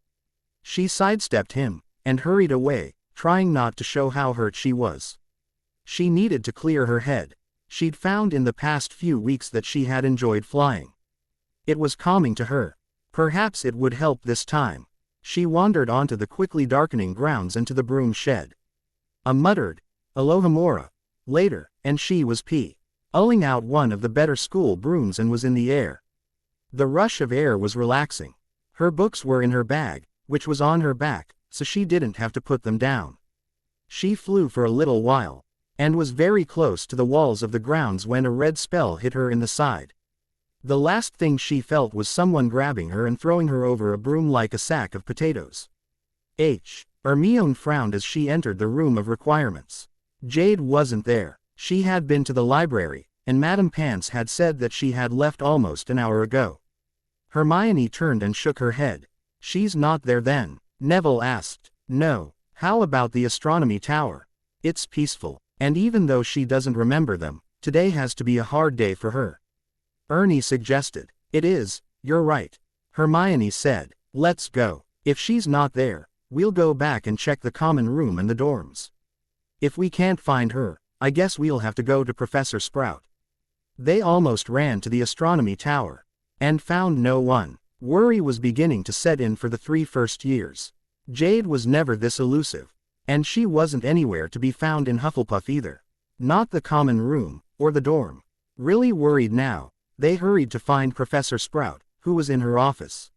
She sidestepped him, and hurried away, trying not to show how hurt she was. She needed to clear her head. She'd found in the past few weeks that she had enjoyed flying. It was calming to her. Perhaps it would help this time. She wandered onto the quickly darkening grounds and to the broom shed. A muttered, Alohomora. Later, and she was ulling out one of the better school brooms and was in the air. The rush of air was relaxing. Her books were in her bag, which was on her back, so she didn't have to put them down. She flew for a little while, and was very close to the walls of the grounds when a red spell hit her in the side. The last thing she felt was someone grabbing her and throwing her over a broom like a sack of potatoes. Hermione frowned as she entered the room of requirements. Jade wasn't there. She had been to the library, and Madame Pants had said that she had left almost an hour ago. Hermione turned and shook her head. She's not there then? Neville asked. No. How about the astronomy tower? It's peaceful, and even though she doesn't remember them, today has to be a hard day for her. Ernie suggested. It is, you're right. Hermione said. Let's go. If she's not there, we'll go back and check the common room and the dorms. If we can't find her, I guess we'll have to go to Professor Sprout. They almost ran to the astronomy tower, and found no one. Worry was beginning to set in for the 3 first years. Jade was never this elusive, and she wasn't anywhere to be found in Hufflepuff either. Not the common room, or the dorm. Really worried now, they hurried to find Professor Sprout, who was in her office.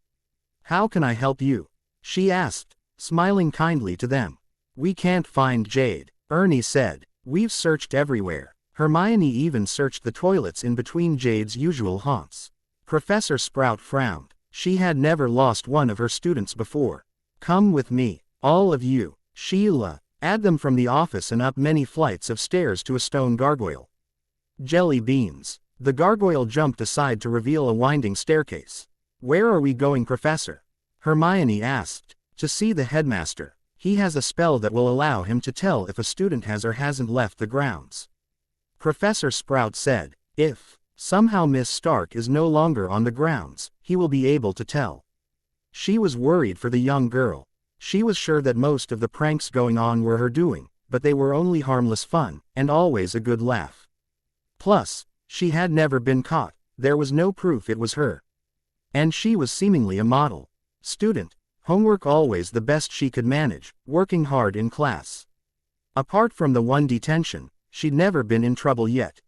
How can I help you? She asked, smiling kindly to them. We can't find Jade, Ernie said. We've searched everywhere. Hermione even searched the toilets in between Jade's usual haunts. Professor Sprout frowned. She had never lost one of her students before. Come with me, all of you. Sheila, add them from the office and up many flights of stairs to a stone gargoyle. Jelly beans. The gargoyle jumped aside to reveal a winding staircase. Where are we going, Professor? Hermione asked. To see the headmaster. He has a spell that will allow him to tell if a student has or hasn't left the grounds. Professor Sprout said, if somehow Miss Stark is no longer on the grounds, he will be able to tell. She was worried for the young girl. She was sure that most of the pranks going on were her doing, but they were only harmless fun, and always a good laugh. Plus, she had never been caught, there was no proof it was her. And she was seemingly a model student, homework always the best she could manage, working hard in class. Apart from the one detention, she'd never been in trouble yet.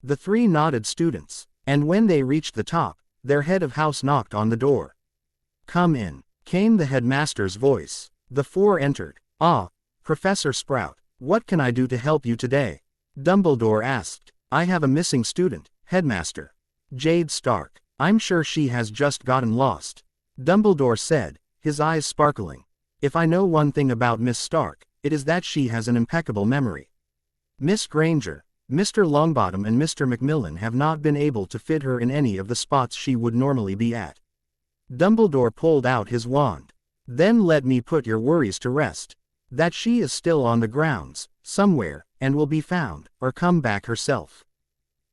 The three nodded students, and when they reached the top, their head of house knocked on the door. Come in, came the headmaster's voice. The four entered. Ah, Professor Sprout, what can I do to help you today? Dumbledore asked. I have a missing student, Headmaster. Jade Stark. I'm sure she has just gotten lost. Dumbledore said, his eyes sparkling. If I know one thing about Miss Stark, it is that she has an impeccable memory. Miss Granger, Mr. Longbottom and Mr. Macmillan have not been able to fit her in any of the spots she would normally be at. Dumbledore pulled out his wand. Then let me put your worries to rest. That she is still on the grounds, somewhere, and will be found, or come back herself.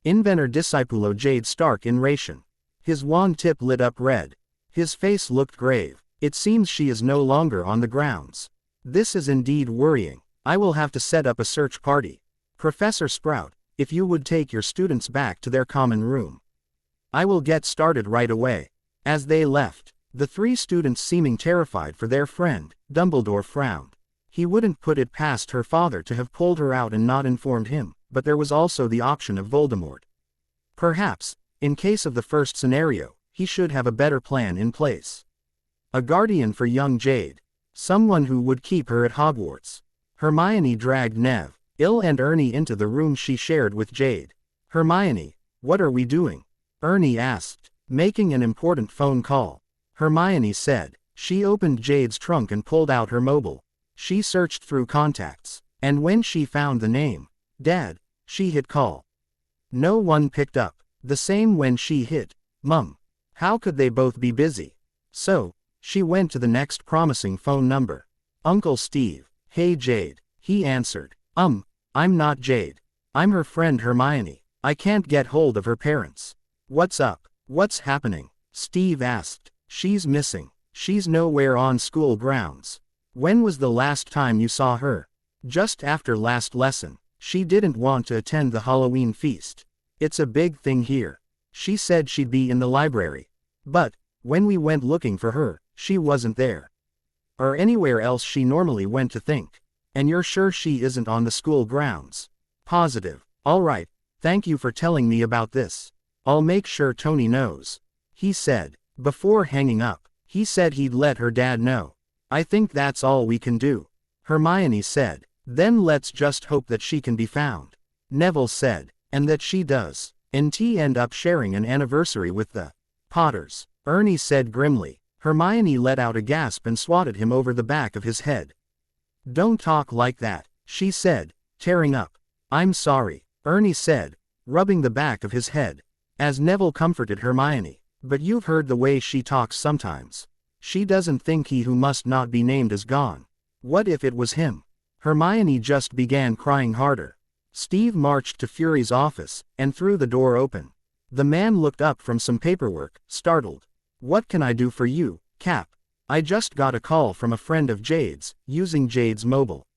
Inventor Discipulo Jade Stark in ration. His wand tip lit up red. His face looked grave. It seems she is no longer on the grounds. This is indeed worrying. I will have to set up a search party. Professor Sprout, if you would take your students back to their common room. I will get started right away. As they left, the three students seeming terrified for their friend, Dumbledore frowned. He wouldn't put it past her father to have pulled her out and not informed him, but there was also the option of Voldemort. Perhaps, in case of the first scenario, he should have a better plan in place. A guardian for young Jade. Someone who would keep her at Hogwarts. Hermione dragged Neville and Ernie into the room she shared with Jade. Hermione, what are we doing? Ernie asked. Making an important phone call. Hermione said. She opened Jade's trunk and pulled out her mobile. She searched through contacts, and when she found the name, Dad, she hit call. No one picked up. The same when she hit Mum. How could they both be busy? So, she went to the next promising phone number. Uncle Steve. Hey Jade. He answered. I'm not Jade. I'm her friend Hermione. I can't get hold of her parents. What's up? What's happening? Steve asked. She's missing. She's nowhere on school grounds. When was the last time you saw her? Just after last lesson. She didn't want to attend the Halloween feast. It's a big thing here. She said she'd be in the library. But, when we went looking for her, she wasn't there. Or anywhere else she normally went to think. And you're sure she isn't on the school grounds? Positive. All right, thank you for telling me about this. I'll make sure Tony knows. He said. Before hanging up, he said he'd let her dad know. I think that's all we can do. Hermione said. Then let's just hope that she can be found. Neville said. And that she does. And end up sharing an anniversary with the Potters. Ernie said grimly. Hermione let out a gasp and swatted him over the back of his head. Don't talk like that, she said, tearing up. I'm sorry, Ernie said, rubbing the back of his head. As Neville comforted Hermione. But you've heard the way she talks sometimes. She doesn't think he who must not be named is gone. What if it was him? Hermione just began crying harder. Steve marched to Fury's office, and threw the door open. The man looked up from some paperwork, startled. What can I do for you, Cap? I just got a call from a friend of Jade's, using Jade's mobile.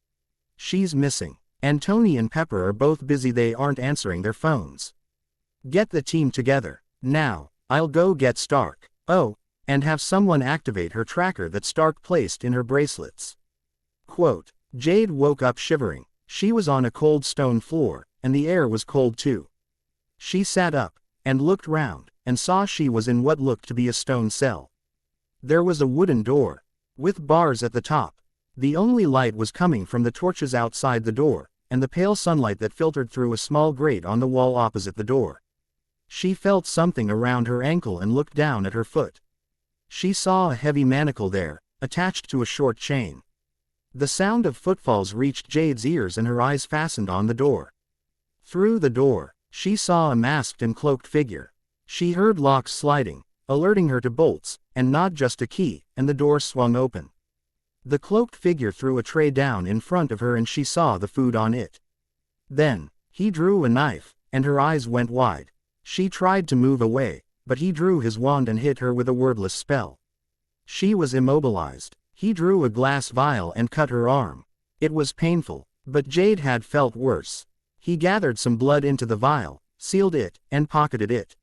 She's missing. And Tony and Pepper are both busy, they aren't answering their phones. Get the team together. Now, I'll go get Stark. Oh, and have someone activate her tracker that Stark placed in her bracelets. Quote, Jade woke up shivering. She was on a cold stone floor, and the air was cold too. She sat up, and looked round, and saw she was in what looked to be a stone cell. There was a wooden door, with bars at the top. The only light was coming from the torches outside the door, and the pale sunlight that filtered through a small grate on the wall opposite the door. She felt something around her ankle and looked down at her foot. She saw a heavy manacle there, attached to a short chain. The sound of footfalls reached Jade's ears and her eyes fastened on the door. Through the door, she saw a masked and cloaked figure. She heard locks sliding, alerting her to bolts, and not just a key, and the door swung open. The cloaked figure threw a tray down in front of her and she saw the food on it. Then, he drew a knife, and her eyes went wide. She tried to move away, but he drew his wand and hit her with a wordless spell. She was immobilized. He drew a glass vial and cut her arm. It was painful, but Jade had felt worse. He gathered some blood into the vial, sealed it, and pocketed it.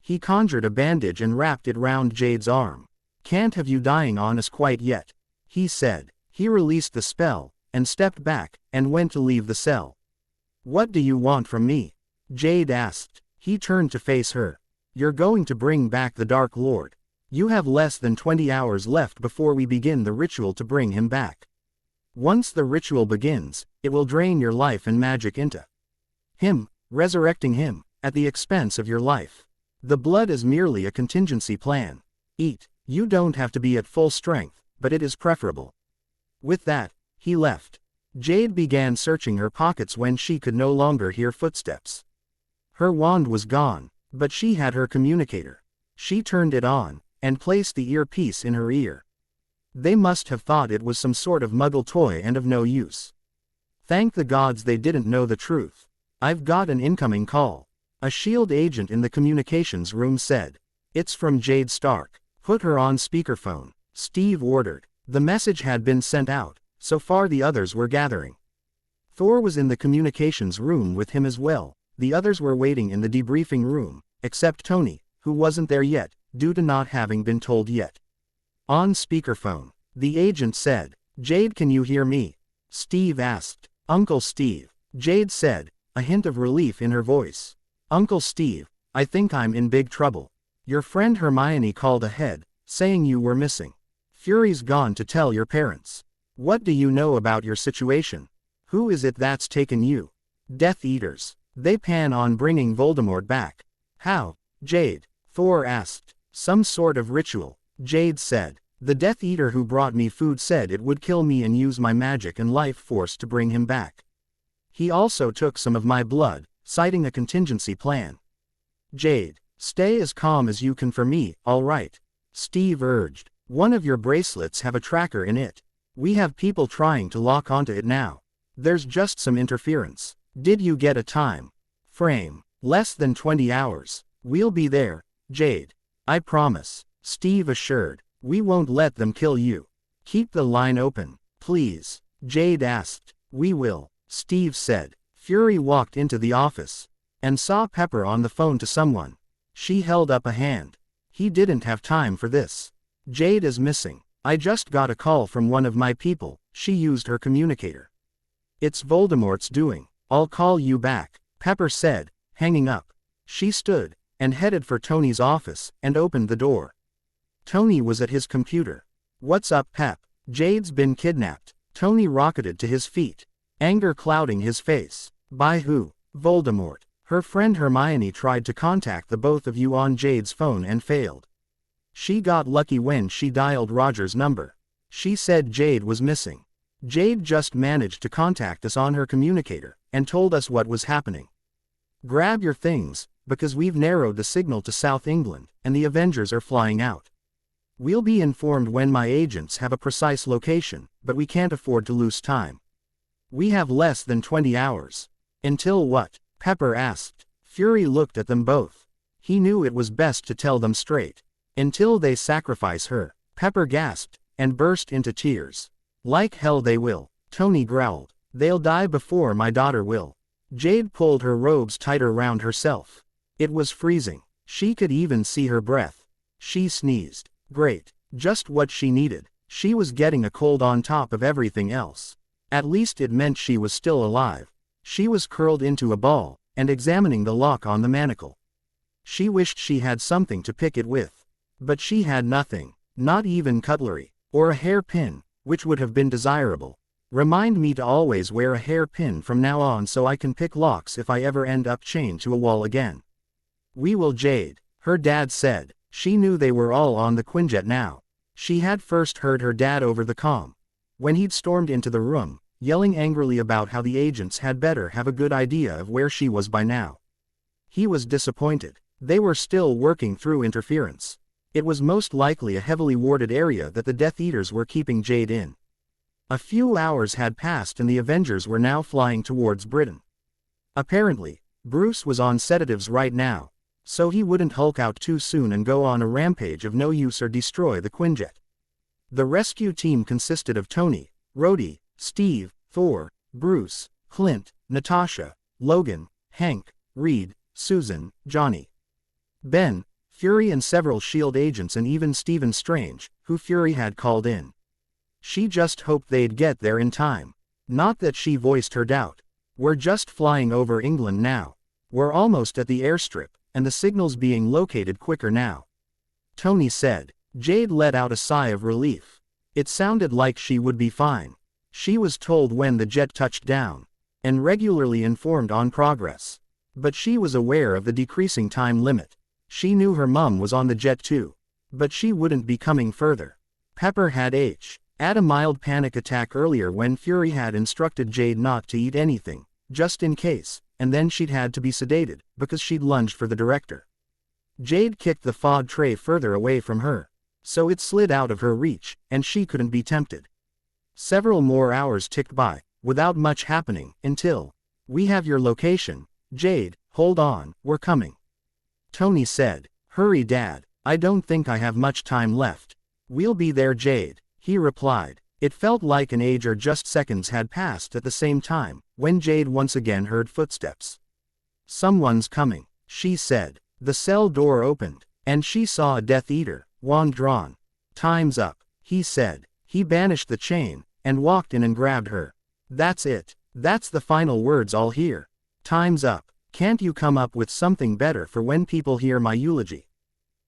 He conjured a bandage and wrapped it round Jade's arm. "Can't have you dying on us quite yet," he said. He released the spell, and stepped back, and went to leave the cell. "What do you want from me?" Jade asked. He turned to face her. "You're going to bring back the Dark Lord. You have less than 20 hours left before we begin the ritual to bring him back. Once the ritual begins, it will drain your life and magic into him, resurrecting him, at the expense of your life. The blood is merely a contingency plan. Eat. You don't have to be at full strength, but it is preferable." With that, he left. Jade began searching her pockets when she could no longer hear footsteps. Her wand was gone, but she had her communicator. She turned it on, and placed the earpiece in her ear. They must have thought it was some sort of muggle toy and of no use. Thank the gods they didn't know the truth. "I've got an incoming call," a SHIELD agent in the communications room said. "It's from Jade Stark. Put her on speakerphone," Steve ordered. The message had been sent out, so far the others were gathering. Thor was in the communications room with him as well. The others were waiting in the debriefing room, except Tony, who wasn't there yet, due to not having been told yet. On speakerphone, the agent said, "Jade, can you hear me?" Steve asked. "Uncle Steve," Jade said, a hint of relief in her voice. "Uncle Steve, I think I'm in big trouble. Your friend Hermione called ahead, saying you were missing. Fury's gone to tell your parents. What do you know about your situation? Who is it that's taken you?" "Death Eaters. They plan on bringing Voldemort back." "How, Jade?" Thor asked. "Some sort of ritual," Jade said. "The Death Eater who brought me food said it would kill me and use my magic and life force to bring him back. He also took some of my blood, citing a contingency plan." "Jade, stay as calm as you can for me, all right?" Steve urged. "One of your bracelets have a tracker in it. We have people trying to lock onto it now. There's just some interference. Did you get a time frame?" "Less than 20 hours. We'll be there, Jade. I promise," Steve assured. "We won't let them kill you. Keep the line open, please," Jade asked. "We will," Steve said. Fury walked into the office and saw Pepper on the phone to someone. She held up a hand. "He didn't have time for this. Jade is missing. I just got a call from one of my people." She used her communicator. "It's Voldemort's doing. I'll call you back," Pepper said, hanging up. She stood and headed for Tony's office and opened the door. Tony was at his computer. "What's up, Pep?" "Jade's been kidnapped." Tony rocketed to his feet, anger clouding his face. "By who?" "Voldemort. Her friend Hermione tried to contact the both of you on Jade's phone and failed. She got lucky when she dialed Roger's number. She said Jade was missing. Jade just managed to contact us on her communicator, and told us what was happening. Grab your things, because we've narrowed the signal to South England, and the Avengers are flying out. We'll be informed when my agents have a precise location, but we can't afford to lose time. We have less than 20 hours. Until what?" Pepper asked. Fury looked at them both. He knew it was best to tell them straight. "Until they sacrifice her," Pepper gasped, and burst into tears. "Like hell they will," Tony growled. "They'll die before my daughter will." Jade pulled her robes tighter round herself. It was freezing. She could even see her breath. She sneezed. Great. Just what she needed. She was getting a cold on top of everything else. At least it meant she was still alive. She was curled into a ball, and examining the lock on the manacle. She wished she had something to pick it with. But she had nothing. Not even cutlery. Or a hairpin, which would have been desirable. Remind me to always wear a hairpin from now on so I can pick locks if I ever end up chained to a wall again. "We will, Jade," her dad said. She knew they were all on the Quinjet now. She had first heard her dad over the comm, when he'd stormed into the room, yelling angrily about how the agents had better have a good idea of where she was by now. He was disappointed. They were still working through interference. It was most likely a heavily warded area that the Death Eaters were keeping Jade in. A few hours had passed and the Avengers were now flying towards Britain. Apparently, Bruce was on sedatives right now, so he wouldn't hulk out too soon and go on a rampage of no use or destroy the Quinjet. The rescue team consisted of Tony, Rhodey, Steve, Thor, Bruce, Clint, Natasha, Logan, Hank, Reed, Susan, Johnny, Ben, Fury and several S.H.I.E.L.D. agents and even Stephen Strange, who Fury had called in. She just hoped they'd get there in time. Not that she voiced her doubt. We're just flying over England now. We're almost at the airstrip, and the signal's being located quicker now, Tony said. Jade let out a sigh of relief. It sounded like she would be fine. She was told when the jet touched down, and regularly informed on progress. But she was aware of the decreasing time limit. She knew her mum was on the jet too. But she wouldn't be coming further. Pepper had had a mild panic attack earlier when Fury had instructed Jade not to eat anything, just in case, and then she'd had to be sedated, because she'd lunged for the director. Jade kicked the FOD tray further away from her, so it slid out of her reach, and she couldn't be tempted. Several more hours ticked by, without much happening, until, "We have your location, Jade, hold on, we're coming," Tony said. "Hurry Dad, I don't think I have much time left." "We'll be there Jade," he replied. It felt like an age or just seconds had passed at the same time, when Jade once again heard footsteps. "Someone's coming," she said. The cell door opened, and she saw a Death Eater, wand drawn. "Time's up," he said. He banished the chain, and walked in and grabbed her. "That's it. That's the final words I'll hear. Time's up. Can't you come up with something better for when people hear my eulogy?"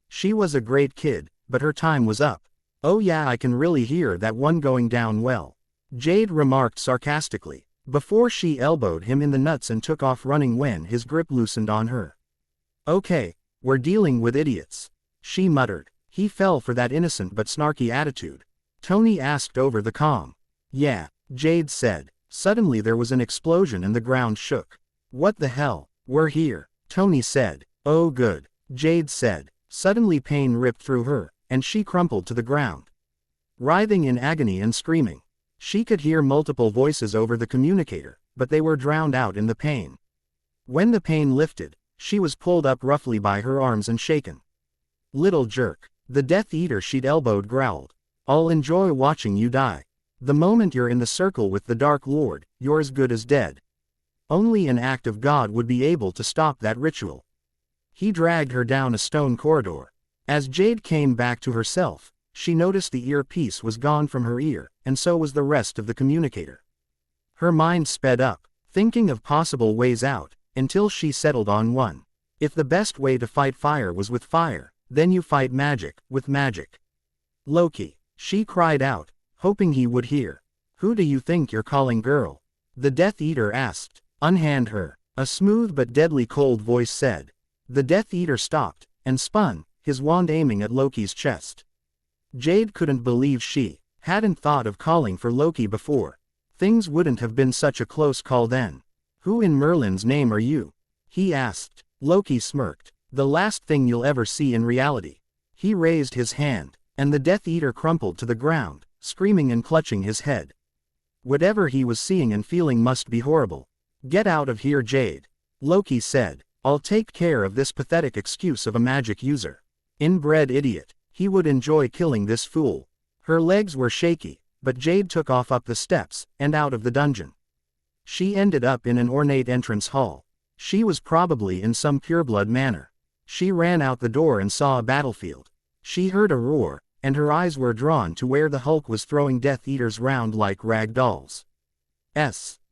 She was a great kid, but her time was up. "Oh yeah, I can really hear that one going down well," Jade remarked sarcastically, before she elbowed him in the nuts and took off running when his grip loosened on her. "Okay, we're dealing with idiots," she muttered. He fell for that innocent but snarky attitude. Tony asked over the comm. "Yeah," Jade said. Suddenly there was an explosion and the ground shook. "What the hell? We're here," Tony said. "Oh good," Jade said. Suddenly pain ripped through her, and she crumpled to the ground, writhing in agony and screaming. She could hear multiple voices over the communicator, but they were drowned out in the pain. When the pain lifted, she was pulled up roughly by her arms and shaken. "Little jerk," the Death Eater she'd elbowed growled. "I'll enjoy watching you die. The moment you're in the circle with the Dark Lord, you're as good as dead. Only an act of God would be able to stop that ritual." He dragged her down a stone corridor. As Jade came back to herself, she noticed the earpiece was gone from her ear, and so was the rest of the communicator. Her mind sped up, thinking of possible ways out, until she settled on one. If the best way to fight fire was with fire, then you fight magic, with magic. "Loki," she cried out, hoping he would hear. "Who do you think you're calling girl?" the Death Eater asked. "Unhand her," a smooth but deadly cold voice said. The Death Eater stopped, and spun, his wand aiming at Loki's chest. Jade couldn't believe she hadn't thought of calling for Loki before. Things wouldn't have been such a close call then. "Who in Merlin's name are you?" he asked. Loki smirked. "The last thing you'll ever see in reality." He raised his hand, and the Death Eater crumpled to the ground, screaming and clutching his head. Whatever he was seeing and feeling must be horrible. "Get out of here Jade," Loki said. "I'll take care of this pathetic excuse of a magic user. Inbred idiot. He would enjoy killing this fool." Her legs were shaky, but Jade took off up the steps, and out of the dungeon. She ended up in an ornate entrance hall. She was probably in some pureblood manor. She ran out the door and saw a battlefield. She heard a roar, and her eyes were drawn to where the Hulk was throwing Death Eaters round like rag dolls.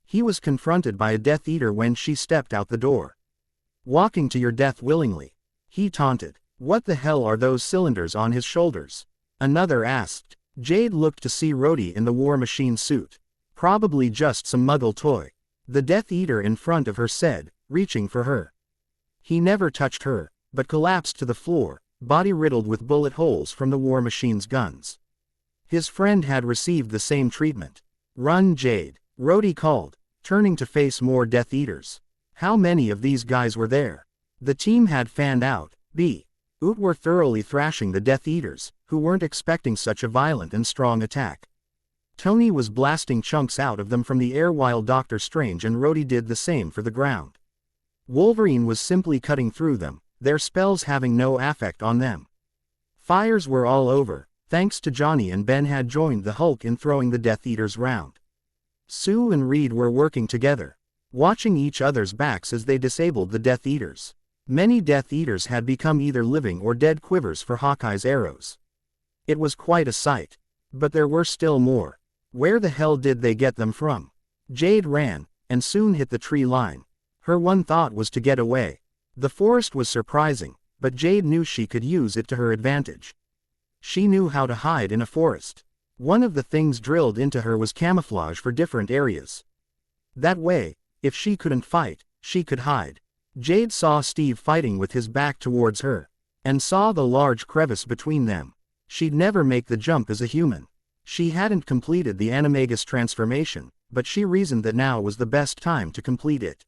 He was confronted by a Death Eater when she stepped out the door. "Walking to your death willingly," he taunted. "What the hell are those cylinders on his shoulders?" another asked. Jade looked to see Rhodey in the War Machine suit. "Probably just some muggle toy," the Death Eater in front of her said, reaching for her. He never touched her, but collapsed to the floor, body riddled with bullet holes from the War Machine's guns. His friend had received the same treatment. "Run Jade," Rhodey called, turning to face more Death Eaters. How many of these guys were there? The team had fanned out. Were thoroughly thrashing the Death Eaters, who weren't expecting such a violent and strong attack. Tony was blasting chunks out of them from the air while Doctor Strange and Rhodey did the same for the ground. Wolverine was simply cutting through them, their spells having no effect on them. Fires were all over, thanks to Johnny, and Ben had joined the Hulk in throwing the Death Eaters round. Sue and Reed were working together, watching each other's backs as they disabled the Death Eaters. Many Death Eaters had become either living or dead quivers for Hawkeye's arrows. It was quite a sight. But there were still more. Where the hell did they get them from? Jade ran, and soon hit the tree line. Her one thought was to get away. The forest was surprising, but Jade knew she could use it to her advantage. She knew how to hide in a forest. One of the things drilled into her was camouflage for different areas. That way, if she couldn't fight, she could hide. Jade saw Steve fighting with his back towards her, and saw the large crevice between them. She'd never make the jump as a human. She hadn't completed the animagus transformation, but she reasoned that now was the best time to complete it.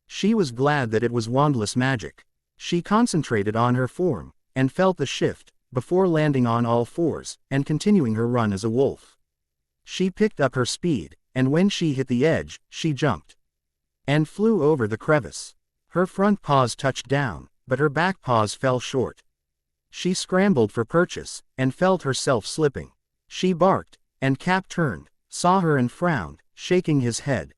She was glad that it was wandless magic. She concentrated on her form, and felt the shift, before landing on all fours, and continuing her run as a wolf. She picked up her speed, and when she hit the edge, she jumped. And flew over the crevice. Her front paws touched down, but her back paws fell short. She scrambled for purchase, and felt herself slipping. She barked, and Cap turned, saw her and frowned, shaking his head.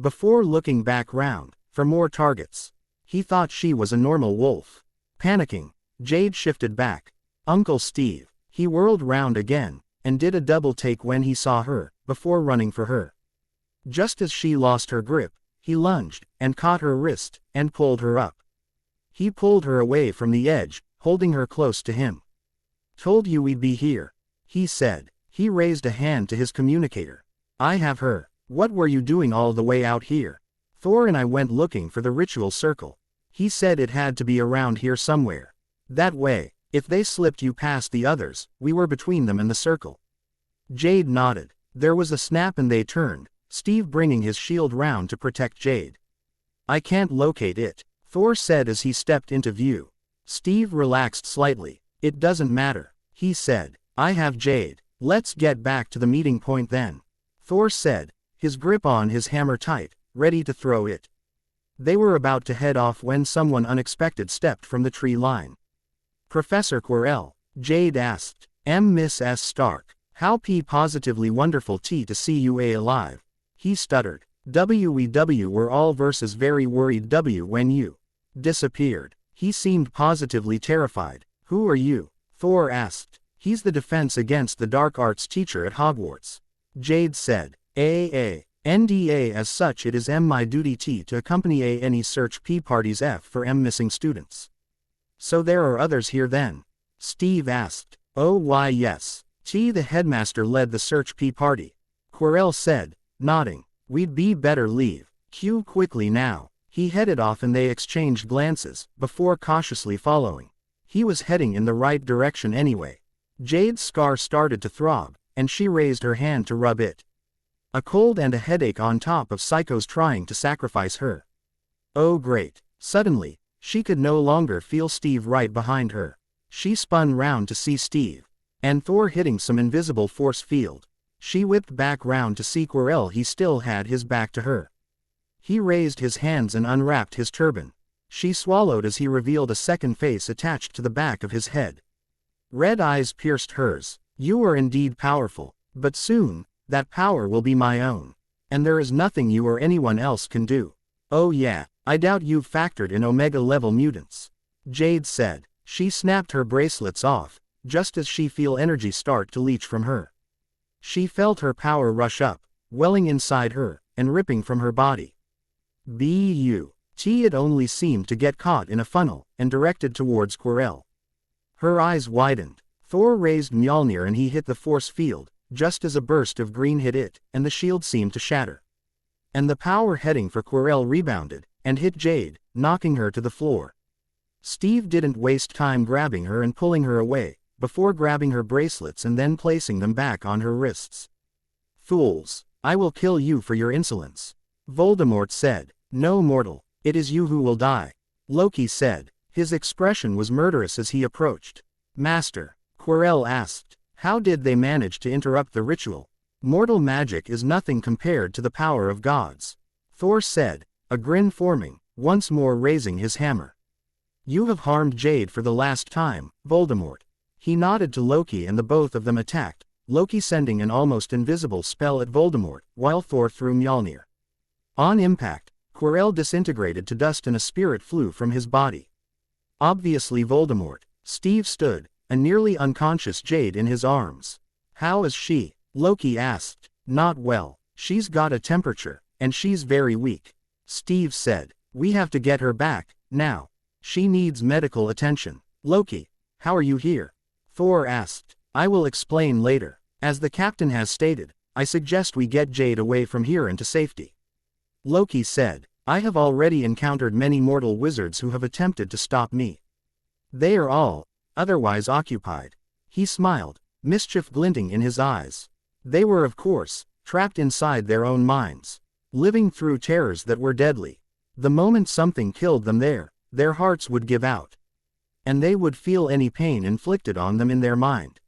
Before looking back round, for more targets. He thought she was a normal wolf. Panicking, Jade shifted back. Uncle Steve. He whirled round again, and did a double take when he saw her, before running for her. Just as she lost her grip, he lunged, and caught her wrist, and pulled her up. He pulled her away from the edge, holding her close to him. "Told you we'd be here," he said. He raised a hand to his communicator. "I have her. What were you doing all the way out here?" "Thor and I went looking for the ritual circle. He said it had to be around here somewhere. That way, if they slipped you past the others, we were between them and the circle." Jade nodded. There was a snap and they turned, Steve bringing his shield round to protect Jade. "I can't locate it," Thor said as he stepped into view. Steve relaxed slightly. "It doesn't matter," he said. "I have Jade. Let's get back to the meeting point then," Thor said, his grip on his hammer tight, ready to throw it. They were about to head off when someone unexpected stepped from the tree line. "Professor Quirrell," Jade asked. Miss S. Stark. "How positively wonderful to see you alive," he stuttered. "We were all versus very worried when you disappeared." He seemed positively terrified. "Who are you?" Thor asked. "He's the defense against the dark arts teacher at Hogwarts," Jade said. NDA as such it is my duty to accompany any search parties for missing students." "So there are others here then?" Steve asked. "Oh why yes. The headmaster led the search party," Quirrell said, nodding. "We'd be better leave. Q quickly now." He headed off and they exchanged glances, before cautiously following. He was heading in the right direction anyway. Jade's scar started to throb, and she raised her hand to rub it. A cold and a headache on top of Psycho's trying to sacrifice her. Oh great. Suddenly, she could no longer feel Steve right behind her. She spun round to see Steve. And Thor hitting some invisible force field. She whipped back round to see Quirrell. He still had his back to her. He raised his hands and unwrapped his turban. She swallowed as he revealed a second face attached to the back of his head. Red eyes pierced hers. "You are indeed powerful, but soon, that power will be my own. And there is nothing you or anyone else can do." "Oh yeah, I doubt you've factored in Omega-level mutants," Jade said. She snapped her bracelets off, just as she felt energy start to leach from her. She felt her power rush up, welling inside her, and ripping from her body. It only seemed to get caught in a funnel, and directed towards Quirrell. Her eyes widened. Thor raised Mjolnir and he hit the force field, just as a burst of green hit it, and the shield seemed to shatter. And the power heading for Quirrell rebounded, and hit Jade, knocking her to the floor. Steve didn't waste time grabbing her and pulling her away, before grabbing her bracelets and then placing them back on her wrists. "Fools, I will kill you for your insolence," Voldemort said. "No mortal, it is you who will die," Loki said. His expression was murderous as he approached. "Master," Quirrell asked, "how did they manage to interrupt the ritual?" Mortal magic is nothing compared to the power of gods. Thor said, a grin forming, once more raising his hammer. You have harmed Jade for the last time, Voldemort. He nodded to Loki and the both of them attacked, Loki sending an almost invisible spell at Voldemort, while Thor threw Mjolnir. On impact, Quirrell disintegrated to dust and a spirit flew from his body. Obviously Voldemort. Steve stood, a nearly unconscious Jade in his arms. How is she? Loki asked. Not well. She's got a temperature, and she's very weak. Steve said. We have to get her back, now. She needs medical attention. Loki, how are you here? Thor asked. I will explain later. As the captain has stated, I suggest we get Jade away from here into safety. Loki said. I have already encountered many mortal wizards who have attempted to stop me. They are all, otherwise occupied. He smiled, mischief glinting in his eyes. They were of course, trapped inside their own minds, living through terrors that were deadly. The moment something killed them there, their hearts would give out. And they would feel any pain inflicted on them in their mind.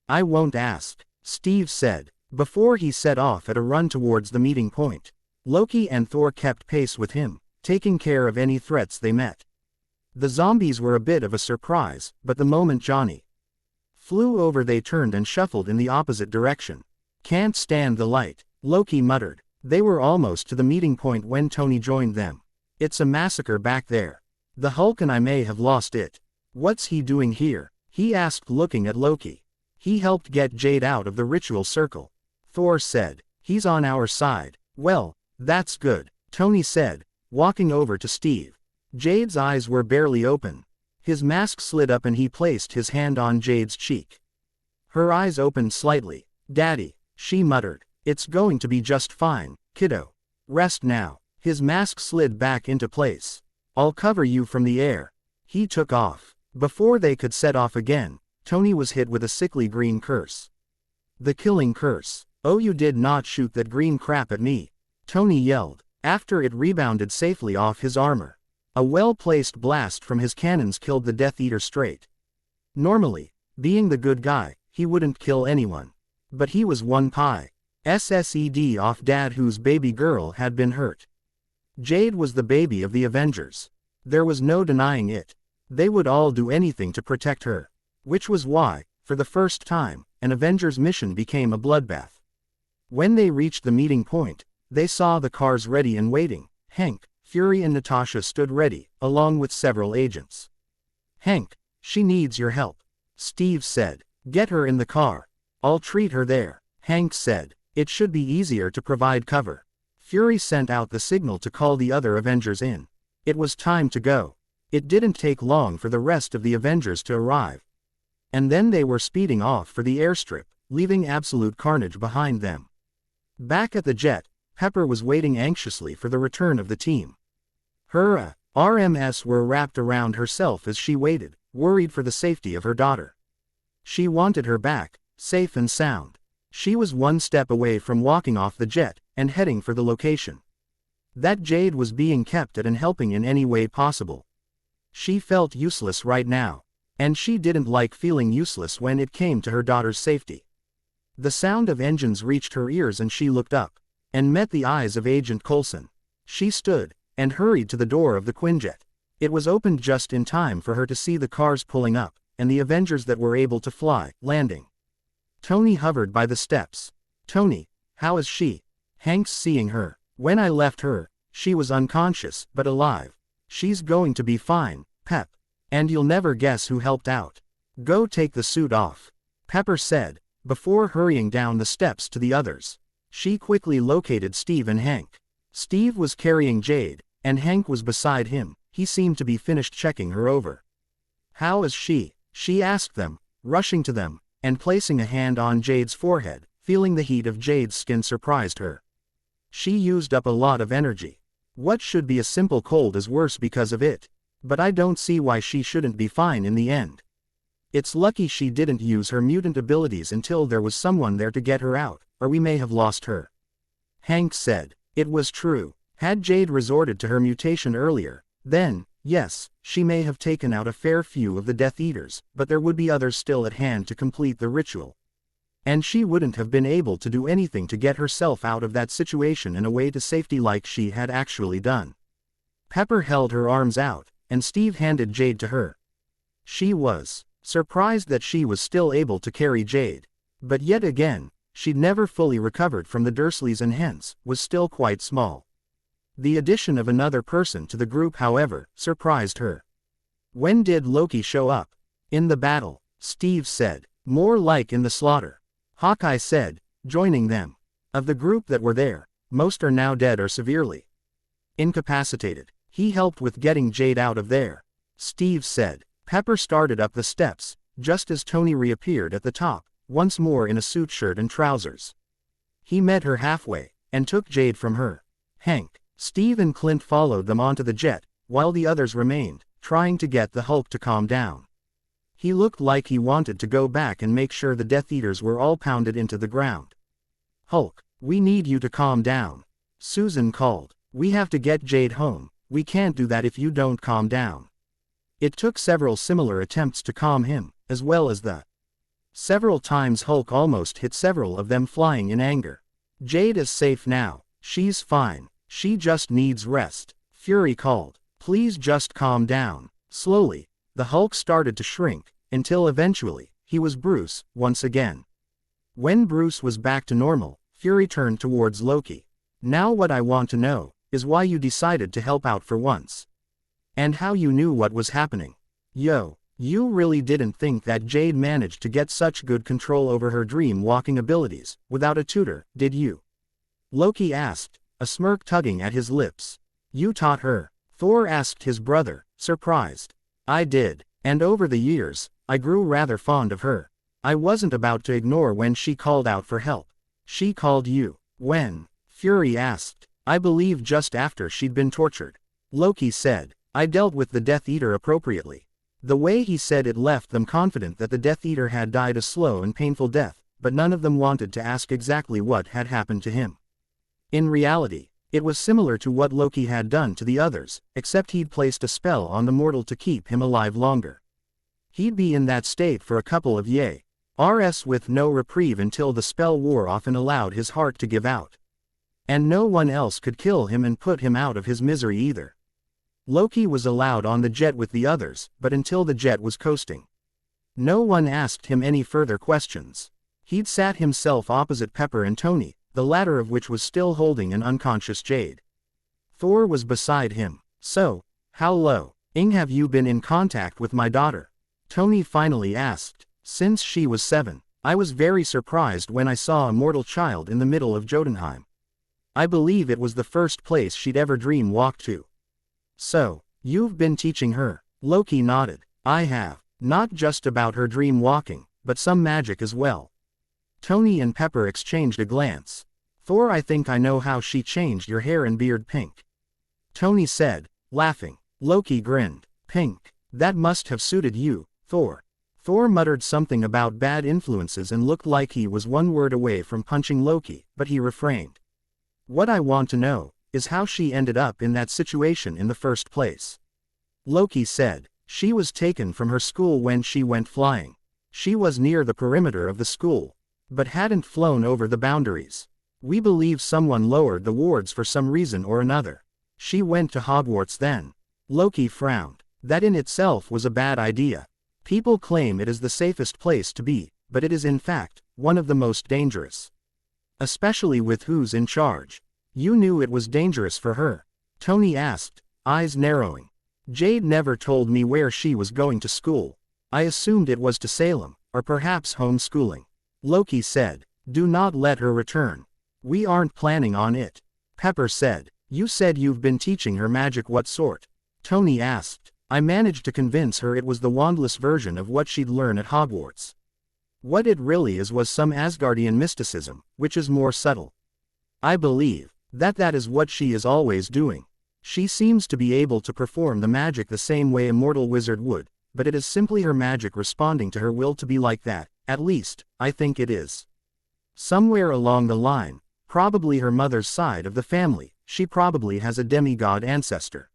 I won't ask, Steve said, before he set off at a run towards the meeting point. Loki and Thor kept pace with him, taking care of any threats they met. The zombies were a bit of a surprise, but the moment Johnny flew over they turned and shuffled in the opposite direction. Can't stand the light, Loki muttered. They were almost to the meeting point when Tony joined them. It's a massacre back there. The Hulk and I may have lost it. What's he doing here? He asked looking at Loki. He helped get Jade out of the ritual circle. Thor said. He's on our side. Well, that's good, Tony said, walking over to Steve. Jade's eyes were barely open. His mask slid up and he placed his hand on Jade's cheek. Her eyes opened slightly. Daddy, she muttered. It's going to be just fine, kiddo. Rest now. His mask slid back into place. I'll cover you from the air. He took off. Before they could set off again, Tony was hit with a sickly green curse. The killing curse. Oh, you did not shoot that green crap at me, Tony yelled, after it rebounded safely off his armor. A well-placed blast from his cannons killed the Death Eater straight. Normally, being the good guy, he wouldn't kill anyone. But he was one pie. SSED off Dad whose baby girl had been hurt. Jade was the baby of the Avengers. There was no denying it. They would all do anything to protect her. Which was why, for the first time, an Avengers mission became a bloodbath. When they reached the meeting point, they saw the cars ready and waiting. Hank, Fury and Natasha stood ready, along with several agents. Hank, she needs your help, Steve said. Get her in the car. I'll treat her there, Hank said. It should be easier to provide cover. Fury sent out the signal to call the other Avengers in. It was time to go. It didn't take long for the rest of the Avengers to arrive. And then they were speeding off for the airstrip, leaving absolute carnage behind them. Back at the jet, Pepper was waiting anxiously for the return of the team. Her RMS were wrapped around herself as she waited, worried for the safety of her daughter. She wanted her back, safe and sound. She was one step away from walking off the jet, and heading for the location. That Jade was being kept at and helping in any way possible. She felt useless right now. And she didn't like feeling useless when it came to her daughter's safety. The sound of engines reached her ears and she looked up, and met the eyes of Agent Coulson. She stood, and hurried to the door of the Quinjet. It was opened just in time for her to see the cars pulling up, and the Avengers that were able to fly, landing. Tony hovered by the steps. Tony, how is she? Hank's seeing her. When I left her, she was unconscious, but alive. She's going to be fine, Pep. And you'll never guess who helped out. Go take the suit off, Pepper said, before hurrying down the steps to the others. She quickly located Steve and Hank. Steve was carrying Jade, and Hank was beside him. He seemed to be finished checking her over. How is she? She asked them, rushing to them, and placing a hand on Jade's forehead, feeling the heat of Jade's skin surprised her. She used up a lot of energy. What should be a simple cold is worse because of it. But I don't see why she shouldn't be fine in the end. It's lucky she didn't use her mutant abilities until there was someone there to get her out, or we may have lost her. Hank said. It was true. Had Jade resorted to her mutation earlier, then, yes, she may have taken out a fair few of the Death Eaters, but there would be others still at hand to complete the ritual. And she wouldn't have been able to do anything to get herself out of that situation in a way to safety like she had actually done. Pepper held her arms out, and Steve handed Jade to her. She was surprised that she was still able to carry Jade. But yet again, she'd never fully recovered from the Dursleys and hence, was still quite small. The addition of another person to the group, however, surprised her. When did Loki show up? In the battle, Steve said. More like in the slaughter, Hawkeye said, joining them. Of the group that were there, most are now dead or severely incapacitated. He helped with getting Jade out of there, Steve said. Pepper started up the steps, just as Tony reappeared at the top, once more in a suit shirt and trousers. He met her halfway, and took Jade from her. Hank, Steve and Clint followed them onto the jet, while the others remained, trying to get the Hulk to calm down. He looked like he wanted to go back and make sure the Death Eaters were all pounded into the ground. Hulk, we need you to calm down, Susan called. We have to get Jade home. We can't do that if you don't calm down. It took several similar attempts to calm him, as well as several times Hulk almost hit several of them, flying in anger. Jade is safe now. She's fine. She just needs rest, Fury called. Please just calm down. Slowly, the Hulk started to shrink, until eventually, he was Bruce, once again. When Bruce was back to normal, Fury turned towards Loki. Now what I want to know, is why you decided to help out for once. And how you knew what was happening. Yo, you really didn't think that Jade managed to get such good control over her dream walking abilities, without a tutor, did you? Loki asked, a smirk tugging at his lips. You taught her? Thor asked his brother, surprised. I did, and over the years, I grew rather fond of her. I wasn't about to ignore when she called out for help. She called you. When? Fury asked. I believe just after she'd been tortured. Loki said. I dealt with the Death Eater appropriately. The way he said it left them confident that the Death Eater had died a slow and painful death, but none of them wanted to ask exactly what had happened to him. In reality, it was similar to what Loki had done to the others, except he'd placed a spell on the mortal to keep him alive longer. He'd be in that state for a couple of years with no reprieve until the spell wore off and allowed his heart to give out. And no one else could kill him and put him out of his misery either. Loki was allowed on the jet with the others, but until the jet was coasting, no one asked him any further questions. He'd sat himself opposite Pepper and Tony, the latter of which was still holding an unconscious Jade. Thor was beside him. So, how long have you been in contact with my daughter? Tony finally asked. Since she was 7. I was very surprised when I saw a mortal child in the middle of Jotunheim. I believe it was the first place she'd ever dream walked to. So, you've been teaching her? Loki nodded. I have. Not just about her dream walking, but some magic as well. Tony and Pepper exchanged a glance. Thor, I think I know how she changed your hair and beard pink. Tony said, laughing. Loki grinned. Pink. That must have suited you, Thor. Thor muttered something about bad influences and looked like he was one word away from punching Loki, but he refrained. What I want to know is how she ended up in that situation in the first place. Loki said. She was taken from her school when she went flying. She was near the perimeter of the school, but hadn't flown over the boundaries. We believe someone lowered the wards for some reason or another. She went to Hogwarts then. Loki frowned. That in itself was a bad idea. People claim it is the safest place to be, but it is in fact, one of the most dangerous. Especially with who's in charge. You knew it was dangerous for her? Tony asked, eyes narrowing. Jade never told me where she was going to school. I assumed it was to Salem, or perhaps homeschooling. Loki said, do not let her return. We aren't planning on it. Pepper said, you said you've been teaching her magic, what sort? Tony asked. I managed to convince her it was the wandless version of what she'd learn at Hogwarts. What it really is was some Asgardian mysticism, which is more subtle. I believe that is what she is always doing. She seems to be able to perform the magic the same way a mortal wizard would, but it is simply her magic responding to her will to be like that, at least, I think it is. Somewhere along the line, probably her mother's side of the family, she probably has a demigod ancestor.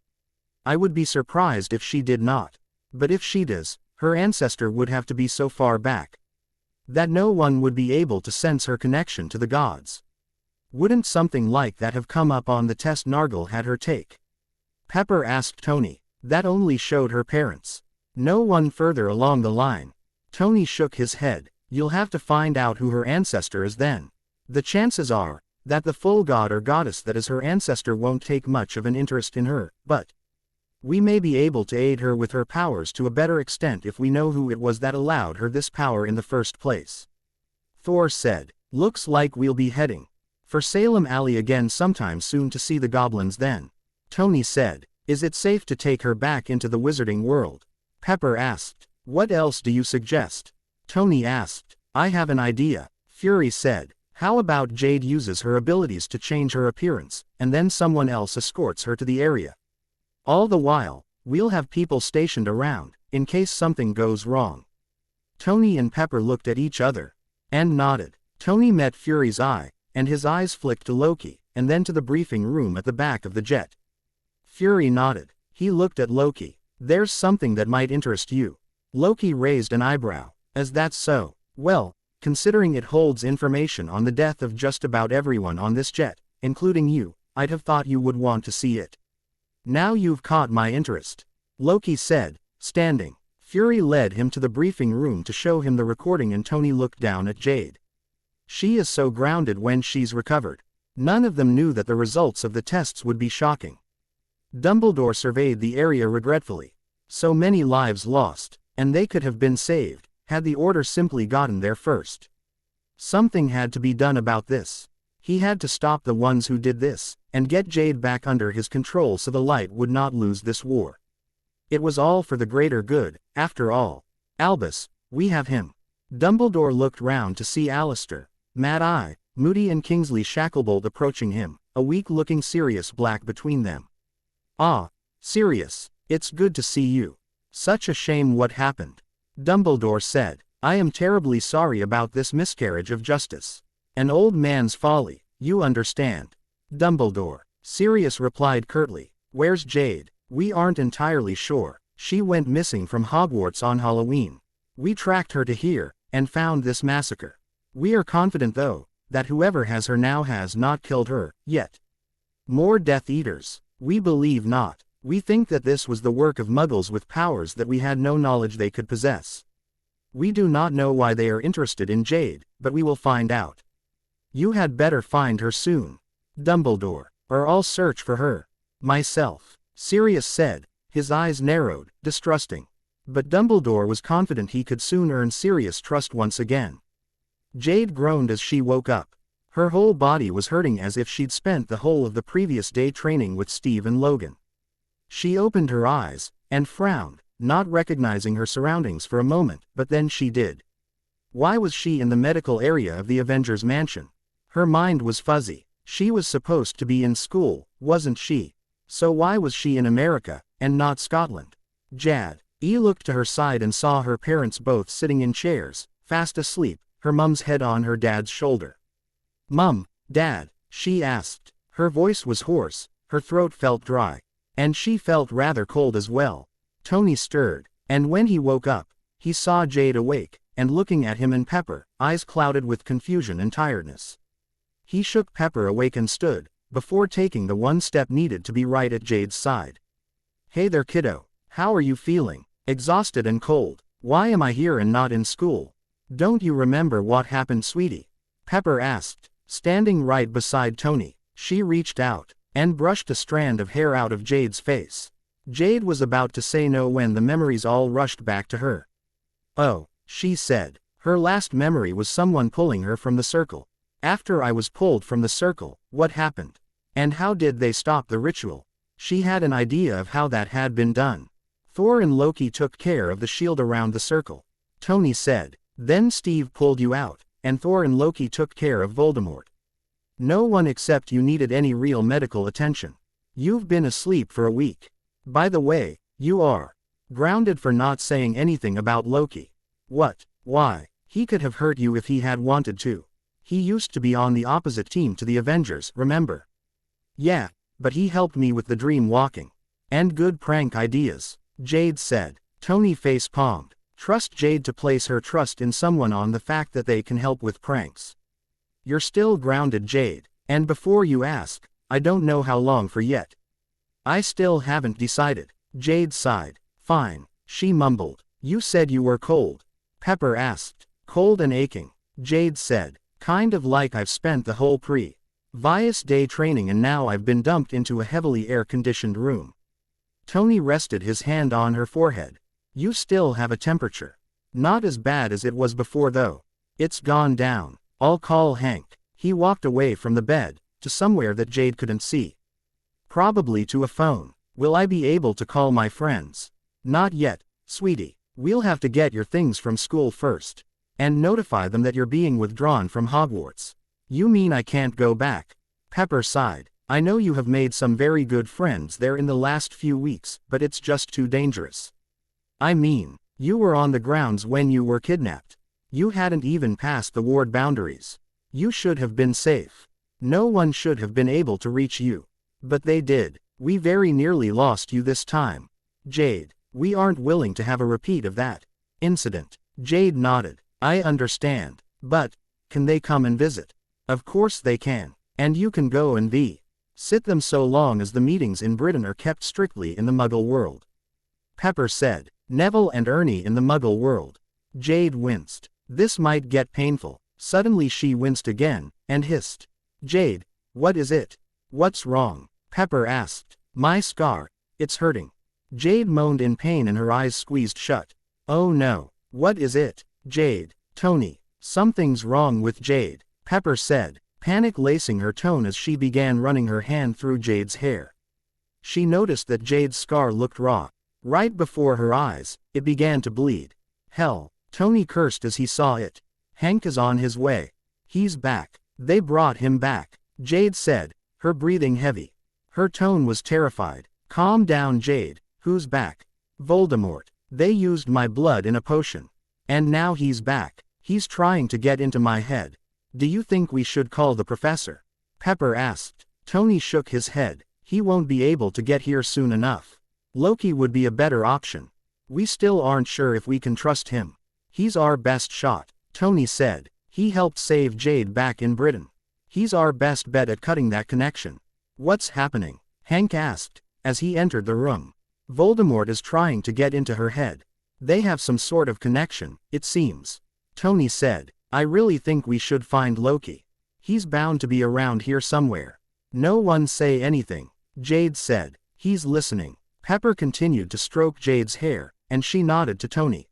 I would be surprised if she did not. But if she does, her ancestor would have to be so far back. That no one would be able to sense her connection to the gods. Wouldn't something like that have come up on the test Nargle had her take? Pepper asked Tony. That only showed her parents. No one further along the line. Tony shook his head. You'll have to find out who her ancestor is then. The chances are that the full god or goddess that is her ancestor won't take much of an interest in her, but we may be able to aid her with her powers to a better extent if we know who it was that allowed her this power in the first place. Thor said, looks like we'll be heading for Salem Alley again sometime soon to see the goblins then. Tony said, is it safe to take her back into the wizarding world? Pepper asked, what else do you suggest? Tony asked, I have an idea. Fury said, how about Jade uses her abilities to change her appearance, and then someone else escorts her to the area? All the while, we'll have people stationed around, in case something goes wrong. Tony and Pepper looked at each other, and nodded. Tony met Fury's eye, and his eyes flicked to Loki, and then to the briefing room at the back of the jet. Fury nodded. He looked at Loki. There's something that might interest you. Loki raised an eyebrow. Is that so? Well, considering it holds information on the death of just about everyone on this jet, including you, I'd have thought you would want to see it. Now you've caught my interest. Loki said, standing. Fury led him to the briefing room to show him the recording and Tony looked down at Jade. She is so grounded when she's recovered. None of them knew that the results of the tests would be shocking. Dumbledore surveyed the area regretfully. So many lives lost, and they could have been saved, had the Order simply gotten there first. Something had to be done about this. He had to stop the ones who did this, and get Jade back under his control so the light would not lose this war. It was all for the greater good, after all. Albus, we have him. Dumbledore looked round to see Alistair, Mad-Eye, Moody and Kingsley Shacklebolt approaching him, a weak-looking Sirius Black between them. Ah, Sirius, it's good to see you. Such a shame what happened. Dumbledore said, I am terribly sorry about this miscarriage of justice. An old man's folly, you understand. Dumbledore. Sirius replied curtly, where's Jade? We aren't entirely sure. She went missing from Hogwarts on Halloween. We tracked her to here, and found this massacre. We are confident though, that whoever has her now has not killed her, yet. More Death Eaters. We believe not. We think that this was the work of Muggles with powers that we had no knowledge they could possess. We do not know why they are interested in Jade, but we will find out. You had better find her soon. Dumbledore. Or I'll search for her. Myself. Sirius said, his eyes narrowed, distrusting. But Dumbledore was confident he could soon earn Sirius' trust once again. Jade groaned as she woke up. Her whole body was hurting as if she'd spent the whole of the previous day training with Steve and Logan. She opened her eyes, and frowned, not recognizing her surroundings for a moment, but then she did. Why was she in the medical area of the Avengers Mansion? Her mind was fuzzy. She was supposed to be in school, wasn't she? So why was she in America, and not Scotland? Jade looked to her side and saw her parents both sitting in chairs, fast asleep, her mum's head on her dad's shoulder. Mum, Dad, she asked. Her voice was hoarse, her throat felt dry. And she felt rather cold as well. Tony stirred, and when he woke up, he saw Jade awake, and looking at him and Pepper, eyes clouded with confusion and tiredness. He shook Pepper awake and stood, before taking the one step needed to be right at Jade's side. Hey there kiddo, how are you feeling? Exhausted and cold. Why am I here and not in school? Don't you remember what happened, sweetie? Pepper asked, standing right beside Tony. She reached out, and brushed a strand of hair out of Jade's face. Jade was about to say no when the memories all rushed back to her. Oh, she said. Her last memory was someone pulling her from the circle. After I was pulled from the circle, what happened? And how did they stop the ritual? She had an idea of how that had been done. Thor and Loki took care of the shield around the circle. Tony said. Then Steve pulled you out, and Thor and Loki took care of Voldemort. No one except you needed any real medical attention. You've been asleep for a week. By the way, you are grounded for not saying anything about Loki. What? Why? He could have hurt you if he had wanted to. He used to be on the opposite team to the Avengers, remember? Yeah, but he helped me with the dream walking. And good prank ideas, Jade said. Tony face-palmed. Trust Jade to place her trust in someone on the fact that they can help with pranks. You're still grounded, Jade, and before you ask, I don't know how long for yet. I still haven't decided. Jade sighed. Fine, she mumbled. You said you were cold. Pepper asked. Cold and aching, Jade said. Kind of like I've spent the whole previous day training and now I've been dumped into a heavily air-conditioned room. Tony rested his hand on her forehead. You still have a temperature. Not as bad as it was before though. It's gone down. I'll call Hank. He walked away from the bed, to somewhere that Jade couldn't see. Probably to a phone. Will I be able to call my friends? Not yet, sweetie. We'll have to get your things from school first. And notify them that you're being withdrawn from Hogwarts. You mean I can't go back? Pepper sighed. I know you have made some very good friends there in the last few weeks, but it's just too dangerous. I mean, you were on the grounds when you were kidnapped. You hadn't even passed the ward boundaries. You should have been safe. No one should have been able to reach you. But they did. We very nearly lost you this time. Jade, we aren't willing to have a repeat of that incident. Jade nodded. I understand. But, can they come and visit? Of course they can. And you can go and sit them so long as the meetings in Britain are kept strictly in the Muggle world. Pepper said. Neville and Ernie in the Muggle world. Jade winced. This might get painful. Suddenly she winced again, and hissed. Jade, what is it? What's wrong? Pepper asked. My scar. It's hurting. Jade moaned in pain and her eyes squeezed shut. Oh no. What is it? Jade. Tony. Something's wrong with Jade, Pepper said, panic lacing her tone as she began running her hand through Jade's hair. She noticed that Jade's scar looked raw. Right before her eyes, it began to bleed. Hell, Tony cursed as he saw it. Hank is on his way. He's back. They brought him back, Jade said, her breathing heavy. Her tone was terrified. Calm down, Jade. Who's back? Voldemort. They used my blood in a potion. And now he's back. He's trying to get into my head. Do you think we should call the professor? Pepper asked. Tony shook his head. He won't be able to get here soon enough. Loki would be a better option. We still aren't sure if we can trust him. He's our best shot, Tony said. He helped save Jade back in Britain. He's our best bet at cutting that connection. What's happening? Hank asked, as he entered the room. Voldemort is trying to get into her head. They have some sort of connection, it seems. Tony said, I really think we should find Loki. He's bound to be around here somewhere. No one say anything, Jade said. He's listening. Pepper continued to stroke Jade's hair, and she nodded to Tony.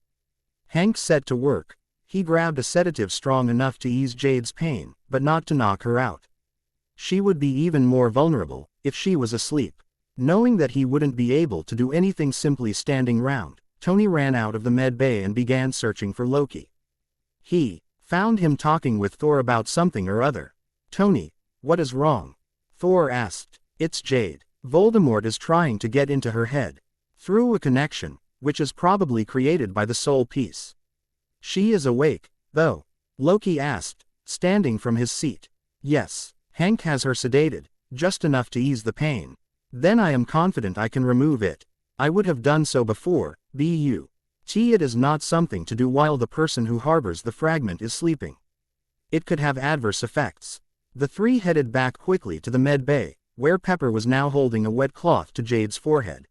Hank set to work. He grabbed a sedative strong enough to ease Jade's pain, but not to knock her out. She would be even more vulnerable if she was asleep. Knowing that he wouldn't be able to do anything simply standing round, Tony ran out of the med bay and began searching for Loki. He found him talking with Thor about something or other. Tony, what is wrong? Thor asked. It's Jade. Voldemort is trying to get into her head. Through a connection, which is probably created by the soul piece. She is awake, though? Loki asked, standing from his seat. Yes, Hank has her sedated, just enough to ease the pain. Then I am confident I can remove it. I would have done so before, but it is not something to do while the person who harbors the fragment is sleeping. It could have adverse effects. The three headed back quickly to the med bay, where Pepper was now holding a wet cloth to Jade's forehead.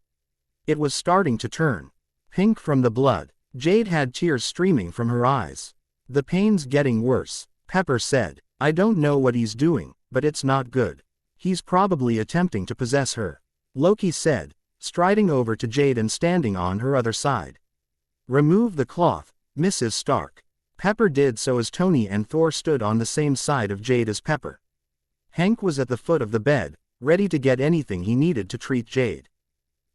It was starting to turn pink from the blood. Jade had tears streaming from her eyes. The pain's getting worse, Pepper said. I don't know what he's doing, but it's not good. He's probably attempting to possess her, Loki said, striding over to Jade and standing on her other side. Remove the cloth, Mrs. Stark. Pepper did so as Tony and Thor stood on the same side of Jade as Pepper. Hank was at the foot of the bed, ready to get anything he needed to treat Jade.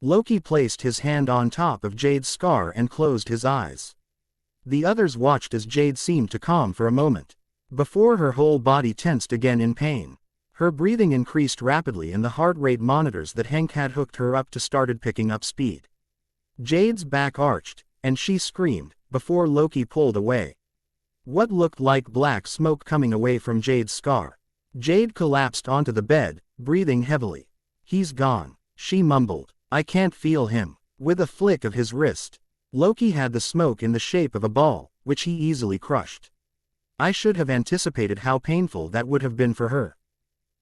Loki placed his hand on top of Jade's scar and closed his eyes. The others watched as Jade seemed to calm for a moment, before her whole body tensed again in pain. Her breathing increased rapidly and the heart rate monitors that Hank had hooked her up to started picking up speed. Jade's back arched, and she screamed, before Loki pulled away. What looked like black smoke coming away from Jade's scar. Jade collapsed onto the bed, breathing heavily. He's gone, she mumbled. I can't feel him. With a flick of his wrist, Loki had the smoke in the shape of a ball, which he easily crushed. I should have anticipated how painful that would have been for her.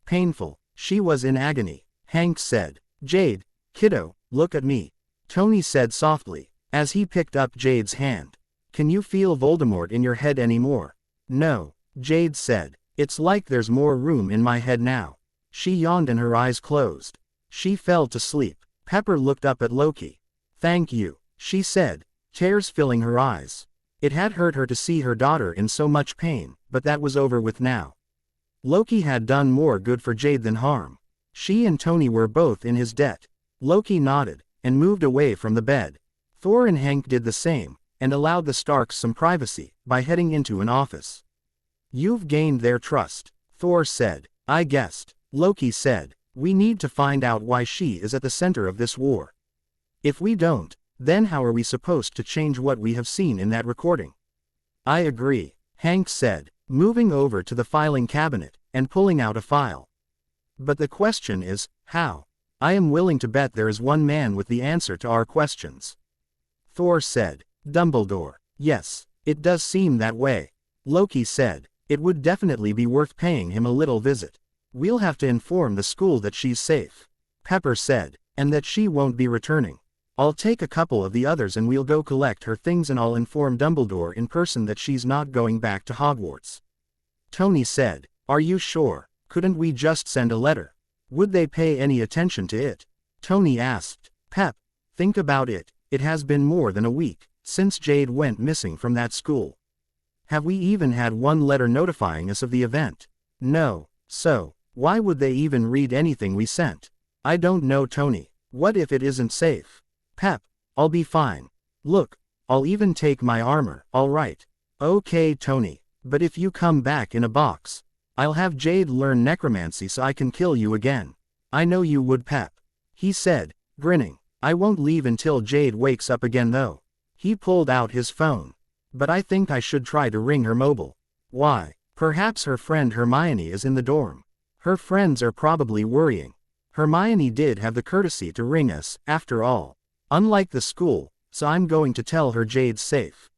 Painful. She was in agony. Hank said. Jade, kiddo, look at me. Tony said softly, as he picked up Jade's hand. Can you feel Voldemort in your head anymore? No, Jade said. It's like there's more room in my head now. She yawned and her eyes closed. She fell to sleep. Pepper looked up at Loki. Thank you, she said, tears filling her eyes. It had hurt her to see her daughter in so much pain, but that was over with now. Loki had done more good for Jade than harm. She and Tony were both in his debt. Loki nodded, and moved away from the bed. Thor and Hank did the same, and allowed the Starks some privacy, by heading into an office. You've gained their trust, Thor said. I guessed, Loki said. We need to find out why she is at the center of this war. If we don't, then how are we supposed to change what we have seen in that recording? I agree, Hank said, moving over to the filing cabinet, and pulling out a file. But the question is, how? I am willing to bet there is one man with the answer to our questions. Thor said. Dumbledore. Yes, it does seem that way. Loki said. It would definitely be worth paying him a little visit. We'll have to inform the school that she's safe. Pepper said. And that she won't be returning. I'll take a couple of the others and we'll go collect her things, and I'll inform Dumbledore in person that she's not going back to Hogwarts. Tony said. Are you sure? Couldn't we just send a letter? Would they pay any attention to it? Tony asked. Pep, think about it. It has been more than a week since Jade went missing from that school. Have we even had one letter notifying us of the event? No. So, why would they even read anything we sent? I don't know, Tony. What if it isn't safe? Pep, I'll be fine. Look, I'll even take my armor. All right. Okay, Tony. But if you come back in a box, I'll have Jade learn necromancy so I can kill you again. I know you would, Pep. He said, grinning. I won't leave until Jade wakes up again though. He pulled out his phone. But I think I should try to ring her mobile. Why? Perhaps her friend Hermione is in the dorm. Her friends are probably worrying. Hermione did have the courtesy to ring us, after all. Unlike the school, so I'm going to tell her Jade's safe.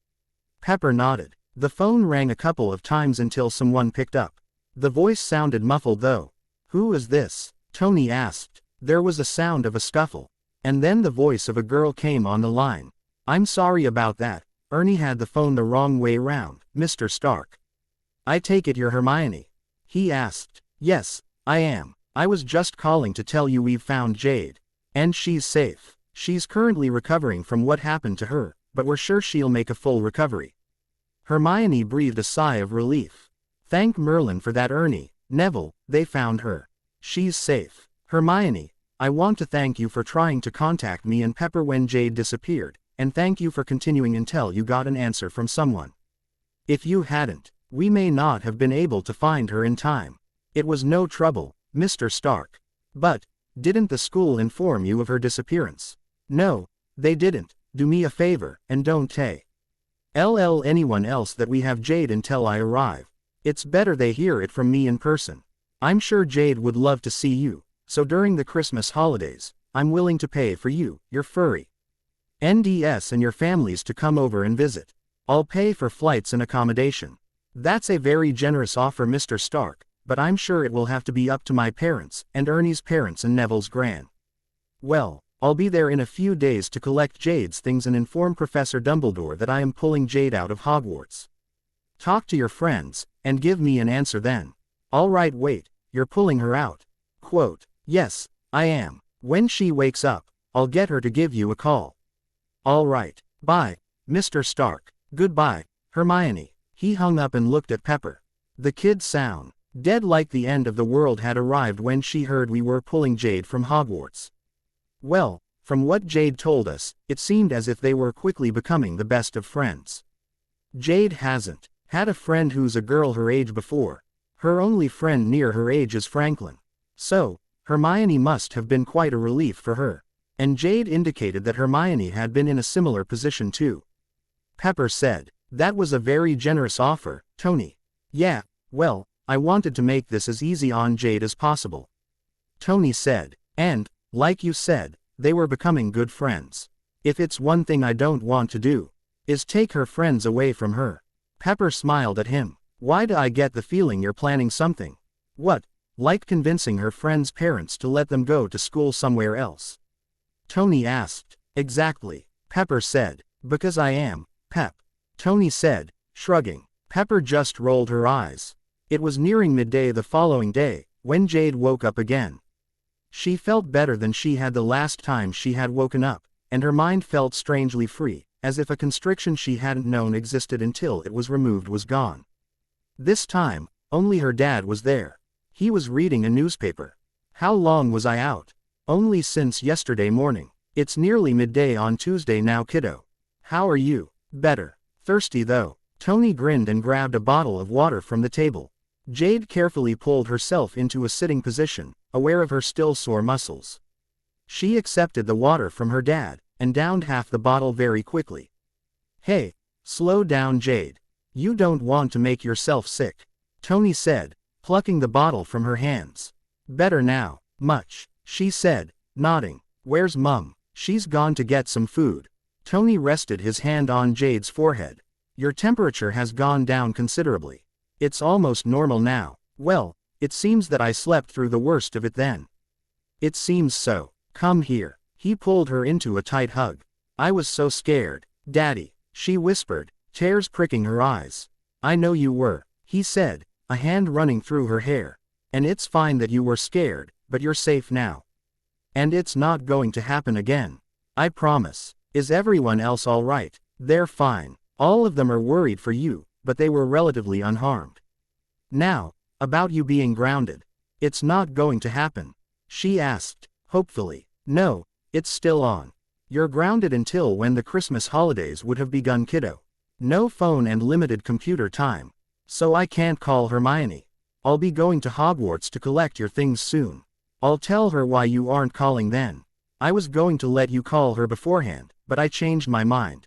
Pepper nodded. The phone rang a couple of times until someone picked up. The voice sounded muffled though. Who is this? Tony asked. There was a sound of a scuffle. And then the voice of a girl came on the line. I'm sorry about that. Ernie had the phone the wrong way round, Mr. Stark. I take it you're Hermione? He asked. Yes, I am. I was just calling to tell you we've found Jade. And she's safe. She's currently recovering from what happened to her, but we're sure she'll make a full recovery. Hermione breathed a sigh of relief. Thank Merlin for that, Ernie. Neville, they found her. She's safe. Hermione, I want to thank you for trying to contact me and Pepper when Jade disappeared, and thank you for continuing until you got an answer from someone. If you hadn't, we may not have been able to find her in time. It was no trouble, Mr. Stark. But, didn't the school inform you of her disappearance? No, they didn't. Do me a favor, and don't tell anyone else that we have Jade until I arrive. It's better they hear it from me in person. I'm sure Jade would love to see you, so during the Christmas holidays, I'm willing to pay for you, your furry NDS and your families to come over and visit. I'll pay for flights and accommodation. That's a very generous offer, Mr. Stark, but I'm sure it will have to be up to my parents, and Ernie's parents and Neville's gran. Well, I'll be there in a few days to collect Jade's things and inform Professor Dumbledore that I am pulling Jade out of Hogwarts. Talk to your friends, and give me an answer then. All right, wait, you're pulling her out? Quote, yes, I am. When she wakes up, I'll get her to give you a call. All right, bye, Mr. Stark. Goodbye, Hermione. He hung up and looked at Pepper. The kid sound dead like the end of the world had arrived when she heard we were pulling Jade from Hogwarts. Well, from what Jade told us, it seemed as if they were quickly becoming the best of friends. Jade hasn't had a friend who's a girl her age before. Her only friend near her age is Franklin. So, Hermione must have been quite a relief for her. And Jade indicated that Hermione had been in a similar position too. Pepper said, that was a very generous offer, Tony. Yeah, well, I wanted to make this as easy on Jade as possible. Tony said, and, like you said, they were becoming good friends. If it's one thing I don't want to do, is take her friends away from her. Pepper smiled at him. Why do I get the feeling you're planning something? What, like convincing her friends' parents to let them go to school somewhere else? Tony asked. Exactly, Pepper said. Because I am, Pep. Tony said, shrugging. Pepper just rolled her eyes. It was nearing midday the following day, when Jade woke up again. She felt better than she had the last time she had woken up, and her mind felt strangely free, as if a constriction she hadn't known existed until it was removed was gone. This time, only her dad was there. He was reading a newspaper. How long was I out? Only since yesterday morning. It's nearly midday on Tuesday now, kiddo. How are you? Better. Thirsty though. Tony grinned and grabbed a bottle of water from the table. Jade carefully pulled herself into a sitting position, aware of her still sore muscles. She accepted the water from her dad, and downed half the bottle very quickly. Hey, slow down, Jade. You don't want to make yourself sick, Tony said, plucking the bottle from her hands. Better now, much, she said, nodding. Where's Mum? She's gone to get some food. Tony rested his hand on Jade's forehead. Your temperature has gone down considerably. It's almost normal now. Well, it seems that I slept through the worst of it then. It seems so. Come here. He pulled her into a tight hug. I was so scared, Daddy, she whispered, tears pricking her eyes. I know you were, he said, a hand running through her hair. And it's fine that you were scared, but you're safe now. And it's not going to happen again. I promise. Is everyone else all right? They're fine. All of them are worried for you, but they were relatively unharmed. Now, about you being grounded. It's not going to happen, she asked, hopefully. No, it's still on. You're grounded until when the Christmas holidays would have begun, kiddo. No phone and limited computer time. So I can't call Hermione. I'll be going to Hogwarts to collect your things soon. I'll tell her why you aren't calling then. I was going to let you call her beforehand, but I changed my mind.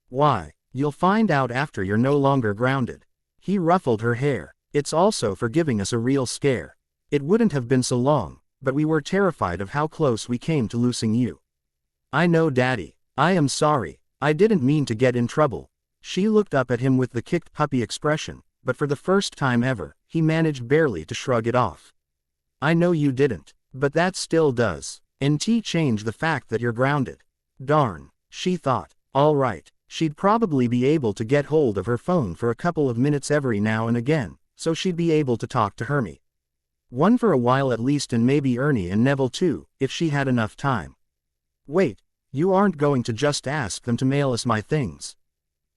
Why? You'll find out after you're no longer grounded. He ruffled her hair. It's also for giving us a real scare. It wouldn't have been so long, but we were terrified of how close we came to losing you. I know, Daddy. I am sorry. I didn't mean to get in trouble. She looked up at him with the kicked puppy expression, but for the first time ever, he managed barely to shrug it off. I know you didn't, but that still does. NT change the fact that you're grounded. Darn, she thought. All right, she'd probably be able to get hold of her phone for a couple of minutes every now and again, so she'd be able to talk to Hermie. One for a while at least, and maybe Ernie and Neville too, if she had enough time. Wait, you aren't going to just ask them to mail us my things?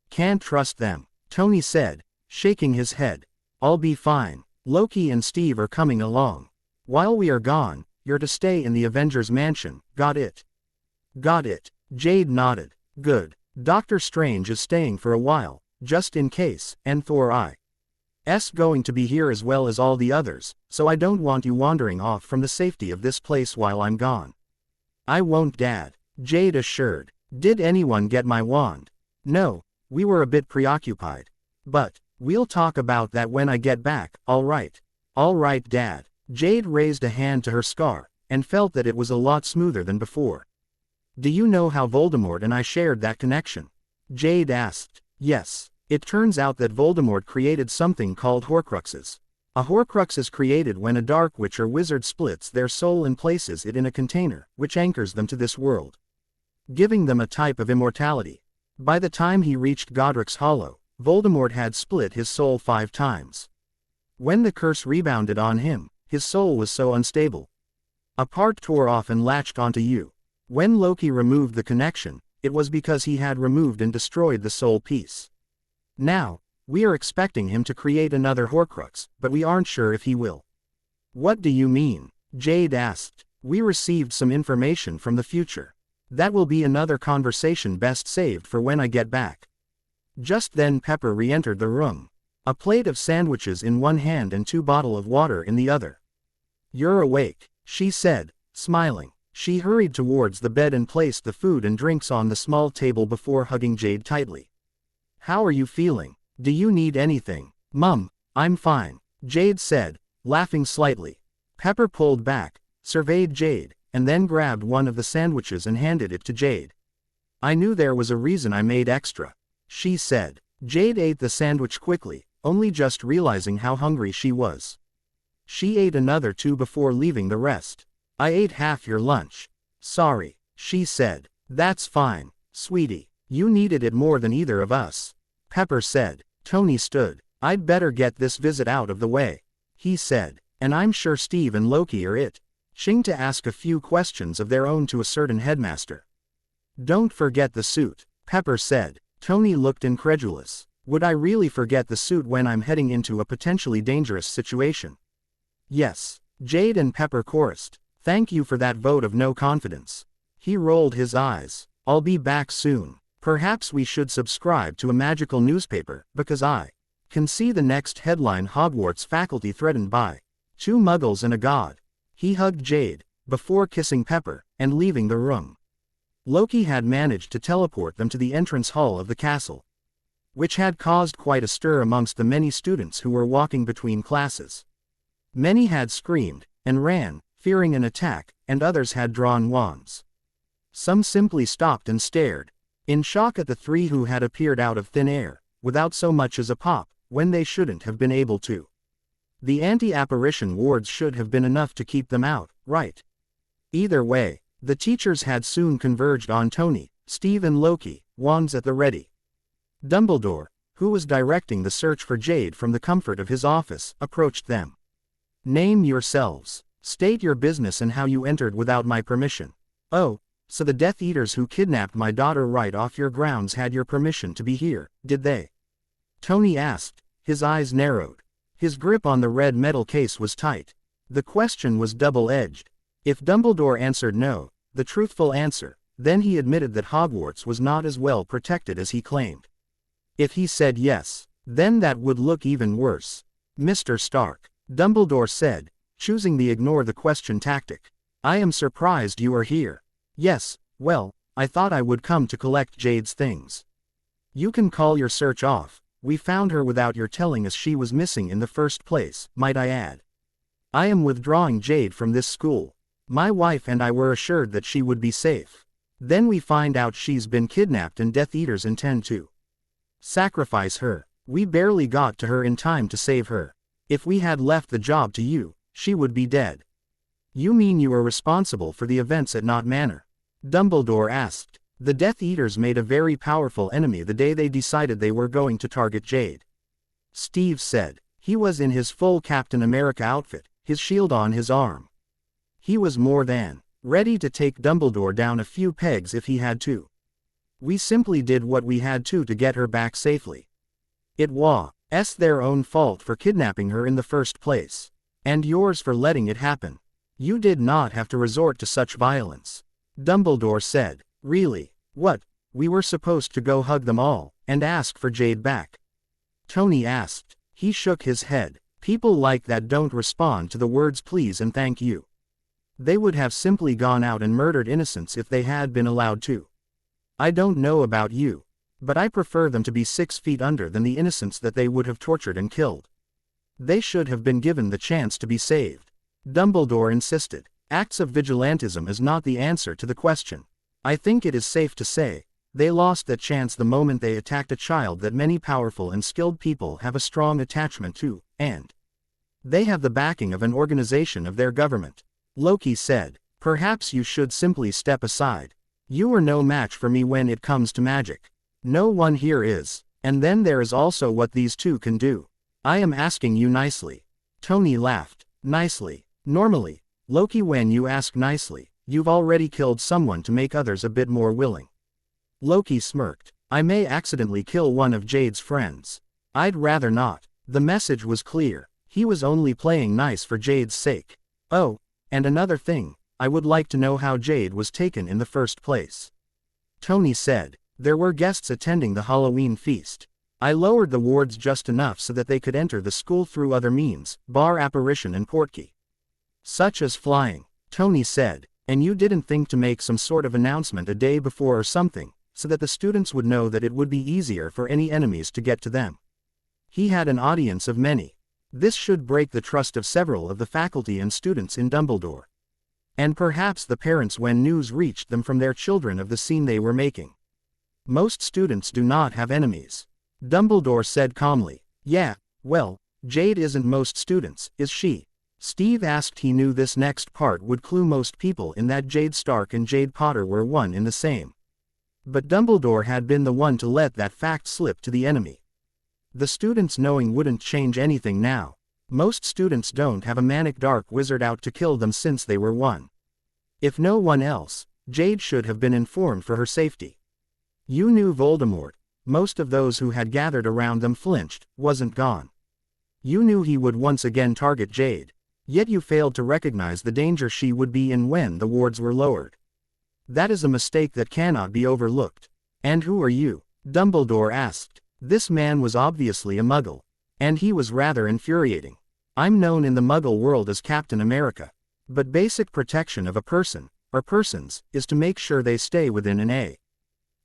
Can't trust them, Tony said, shaking his head. I'll be fine. Loki and Steve are coming along. While we are gone, you're to stay in the Avengers Mansion, got it? Got it. Jade nodded. Good. Doctor Strange is staying for a while, just in case, and Thor I's going to be here as well as all the others, so I don't want you wandering off from the safety of this place while I'm gone. I won't, Dad, Jade assured. Did anyone get my wand? No, we were a bit preoccupied. But, we'll talk about that when I get back, all right? All right, Dad. Jade raised a hand to her scar, and felt that it was a lot smoother than before. Do you know how Voldemort and I shared that connection? Jade asked. Yes. It turns out that Voldemort created something called Horcruxes. A Horcrux is created when a dark witch or wizard splits their soul and places it in a container, which anchors them to this world, giving them a type of immortality. By the time he reached Godric's Hollow, Voldemort had split his soul 5 times. When the curse rebounded on him, his soul was so unstable. A part tore off and latched onto you. When Loki removed the connection, it was because he had removed and destroyed the soul piece. Now, we are expecting him to create another Horcrux, but we aren't sure if he will. What do you mean? Jade asked. We received some information from the future. That will be another conversation best saved for when I get back. Just then Pepper re-entered the room. A plate of sandwiches in one hand and 2 bottles of water in the other. You're awake, she said, smiling. She hurried towards the bed and placed the food and drinks on the small table before hugging Jade tightly. How are you feeling? Do you need anything? Mum, I'm fine, Jade said, laughing slightly. Pepper pulled back, surveyed Jade, and then grabbed one of the sandwiches and handed it to Jade. I knew there was a reason I made extra, she said. Jade ate the sandwich quickly, only just realizing how hungry she was. She ate another 2 before leaving the rest. I ate half your lunch. Sorry, she said. That's fine, sweetie. You needed it more than either of us, Pepper said. Tony stood. I'd better get this visit out of the way, he said. And I'm sure Steve and Loki are itching to ask a few questions of their own to a certain headmaster. Don't forget the suit, Pepper said. Tony looked incredulous. Would I really forget the suit when I'm heading into a potentially dangerous situation? Yes, Jade and Pepper chorused. Thank you for that vote of no confidence. He rolled his eyes. I'll be back soon. Perhaps we should subscribe to a magical newspaper, because I can see the next headline: Hogwarts faculty threatened by 2 muggles and a god. He hugged Jade, before kissing Pepper, and leaving the room. Loki had managed to teleport them to the entrance hall of the castle, which had caused quite a stir amongst the many students who were walking between classes. Many had screamed and ran, fearing an attack, and others had drawn wands. Some simply stopped and stared, in shock at the 3 who had appeared out of thin air, without so much as a pop, when they shouldn't have been able to. The anti-apparition wards should have been enough to keep them out, right? Either way, the teachers had soon converged on Tony, Steve and Loki, wands at the ready. Dumbledore, who was directing the search for Jade from the comfort of his office, approached them. Name yourselves. State your business and how you entered without my permission. Oh, so the Death Eaters who kidnapped my daughter right off your grounds had your permission to be here, did they? Tony asked, his eyes narrowed. His grip on the red metal case was tight. The question was double-edged. If Dumbledore answered no, the truthful answer, then he admitted that Hogwarts was not as well protected as he claimed. If he said yes, then that would look even worse. Mr. Stark, Dumbledore said, choosing the ignore the question tactic. I am surprised you are here. Yes, well, I thought I would come to collect Jade's things. You can call your search off. We found her without your telling us she was missing in the first place, might I add. I am withdrawing Jade from this school. My wife and I were assured that she would be safe. Then we find out she's been kidnapped and Death Eaters intend to sacrifice her. We barely got to her in time to save her. If we had left the job to you, she would be dead. You mean you are responsible for the events at Knot Manor? Dumbledore asked. The Death Eaters made a very powerful enemy the day they decided they were going to target Jade. Steve said. He was in his full Captain America outfit, his shield on his arm. He was more than ready to take Dumbledore down a few pegs if he had to. We simply did what we had to get her back safely. It was their own fault for kidnapping her in the first place. And yours for letting it happen. You did not have to resort to such violence. Dumbledore said. Really? What? We were supposed to go hug them all, and ask for Jade back? Tony asked. He shook his head. People like that don't respond to the words please and thank you. They would have simply gone out and murdered innocents if they had been allowed to. I don't know about you, but I prefer them to be 6 feet under than the innocents that they would have tortured and killed. They should have been given the chance to be saved. Dumbledore insisted. Acts of vigilantism is not the answer to the question. I think it is safe to say, they lost that chance the moment they attacked a child that many powerful and skilled people have a strong attachment to, and they have the backing of an organization of their government. Loki said. Perhaps you should simply step aside. You are no match for me when it comes to magic. No one here is. And then there is also what these 2 can do. I am asking you nicely. Tony laughed. Nicely. Normally, Loki, when you ask nicely, you've already killed someone to make others a bit more willing. Loki smirked. I may accidentally kill one of Jade's friends. I'd rather not. The message was clear. He was only playing nice for Jade's sake. Oh, and another thing, I would like to know how Jade was taken in the first place. Tony said. There were guests attending the Halloween feast. I lowered the wards just enough so that they could enter the school through other means, bar apparition and portkey. Such as flying, Tony said. And you didn't think to make some sort of announcement a day before or something, so that the students would know that it would be easier for any enemies to get to them. He had an audience of many. This should break the trust of several of the faculty and students in Dumbledore. And perhaps the parents when news reached them from their children of the scene they were making. Most students do not have enemies. Dumbledore said calmly. Yeah, well, Jade isn't most students, is she? Steve asked. He knew this next part would clue most people in that Jade Stark and Jade Potter were one in the same. But Dumbledore had been the one to let that fact slip to the enemy. The students knowing wouldn't change anything now. Most students don't have a manic dark wizard out to kill them since they were one. If no one else, Jade should have been informed for her safety. You knew Voldemort. Most of those who had gathered around them flinched, wasn't gone. You knew he would once again target Jade. Yet you failed to recognize the danger she would be in when the wards were lowered. That is a mistake that cannot be overlooked. And who are you? Dumbledore asked. This man was obviously a Muggle. And he was rather infuriating. I'm known in the Muggle world as Captain America. But basic protection of a person, or persons, is to make sure they stay within an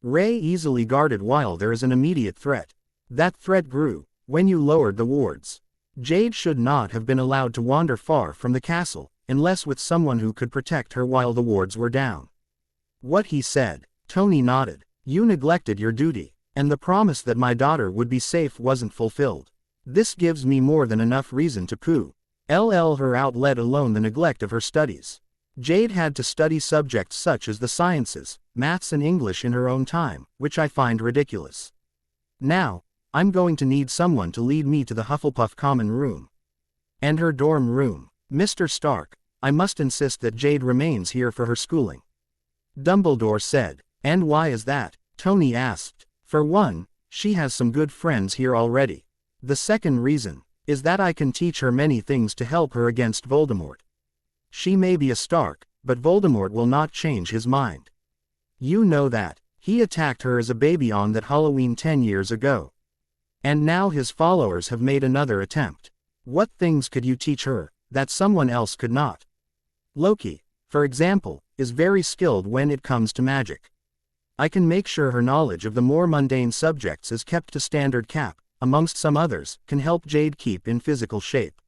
ray easily guarded while there is an immediate threat. That threat grew when you lowered the wards. Jade should not have been allowed to wander far from the castle, unless with someone who could protect her while the wards were down. What he said. Tony nodded. You neglected your duty, and the promise that my daughter would be safe wasn't fulfilled. This gives me more than enough reason to pooh her out, let alone the neglect of her studies. Jade had to study subjects such as the sciences, maths and English in her own time, which I find ridiculous. Now, I'm going to need someone to lead me to the Hufflepuff common room. And her dorm room. Mr. Stark, I must insist that Jade remains here for her schooling. Dumbledore said. And why is that? Tony asked. For one, she has some good friends here already. The second reason is that I can teach her many things to help her against Voldemort. She may be a Stark, but Voldemort will not change his mind. You know that. He attacked her as a baby on that Halloween 10 years ago. And now his followers have made another attempt. What things could you teach her that someone else could not? Loki, for example, is very skilled when it comes to magic. I can make sure her knowledge of the more mundane subjects is kept to standard cap, amongst some others, can help Jade keep in physical shape.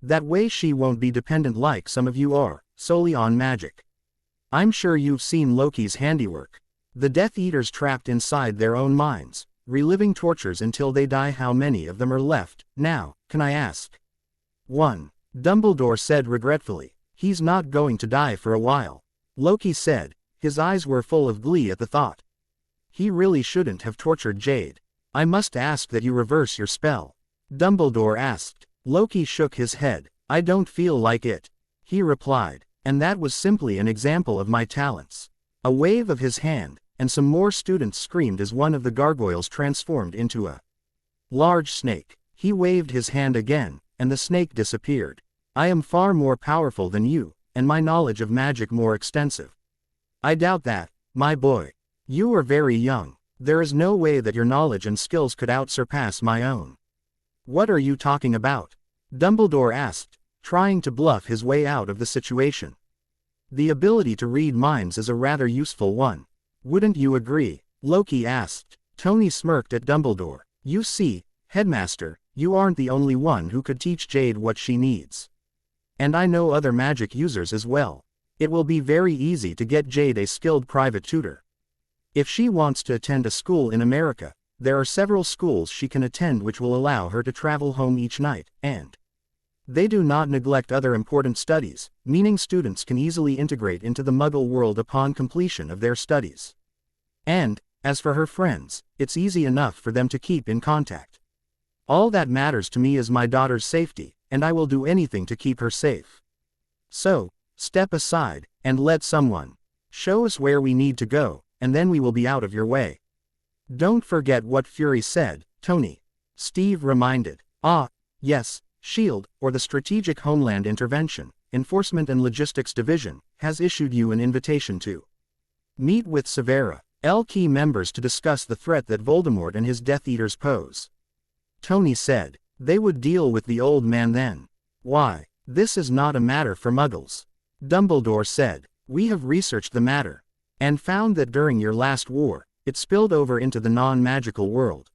That way she won't be dependent like some of you are, solely on magic. I'm sure you've seen Loki's handiwork. The Death Eaters trapped inside their own minds, reliving tortures until they die. How many of them are left, now, can I ask? 1. Dumbledore said regretfully. He's not going to die for a while. Loki said, his eyes were full of glee at the thought. He really shouldn't have tortured Jade. I must ask that you reverse your spell. Dumbledore asked. Loki shook his head. I don't feel like it. He replied. And that was simply an example of my talents. A wave of his hand, and some more students screamed as one of the gargoyles transformed into a large snake. He waved his hand again, and the snake disappeared. I am far more powerful than you, and my knowledge of magic more extensive. I doubt that, my boy. You are very young. There is no way that your knowledge and skills could outsurpass my own. What are you talking about? Dumbledore asked, trying to bluff his way out of the situation. The ability to read minds is a rather useful one. Wouldn't you agree? Loki asked. Tony smirked at Dumbledore. You see, Headmaster, you aren't the only one who could teach Jade what she needs. And I know other magic users as well. It will be very easy to get Jade a skilled private tutor. If she wants to attend a school in America, there are several schools she can attend which will allow her to travel home each night, and they do not neglect other important studies, meaning students can easily integrate into the Muggle world upon completion of their studies. And, as for her friends, it's easy enough for them to keep in contact. All that matters to me is my daughter's safety, and I will do anything to keep her safe. So, step aside, and let someone show us where we need to go, and then we will be out of your way. Don't forget what Fury said, Tony. Steve reminded. Yes, SHIELD, or the Strategic Homeland Intervention, Enforcement and Logistics Division, has issued you an invitation to meet with Severa, key members to discuss the threat that Voldemort and his Death Eaters pose. Tony said. They would deal with the old man then. Why? This is not a matter for Muggles. Dumbledore said. We have researched the matter, and found that during your last war, it spilled over into the non-magical world.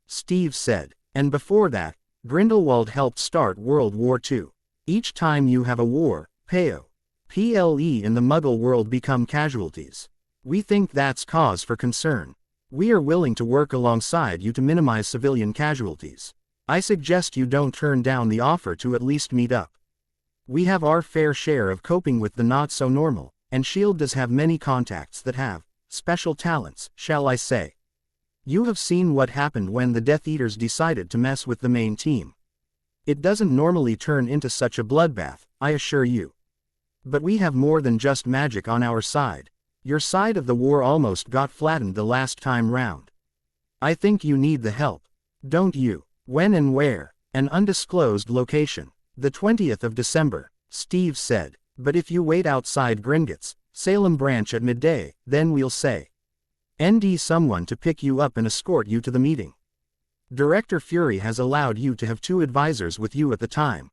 Steve said. And before that, Grindelwald helped start World War II. Each time you have a war, PLE in the Muggle world become casualties. We think that's cause for concern. We are willing to work alongside you to minimize civilian casualties. I suggest you don't turn down the offer to at least meet up. We have our fair share of coping with the not-so-normal, and S.H.I.E.L.D. does have many contacts that have special talents, shall I say. You have seen what happened when the Death Eaters decided to mess with the main team. It doesn't normally turn into such a bloodbath, I assure you. But we have more than just magic on our side. Your side of the war almost got flattened the last time round. I think you need the help. Don't you? When and where? An undisclosed location. The 20th of December, Steve said. But if you wait outside Gringotts, Salem branch at midday, then we'll say. ND someone to pick you up and escort you to the meeting. Director Fury has allowed you to have 2 advisors with you at the time.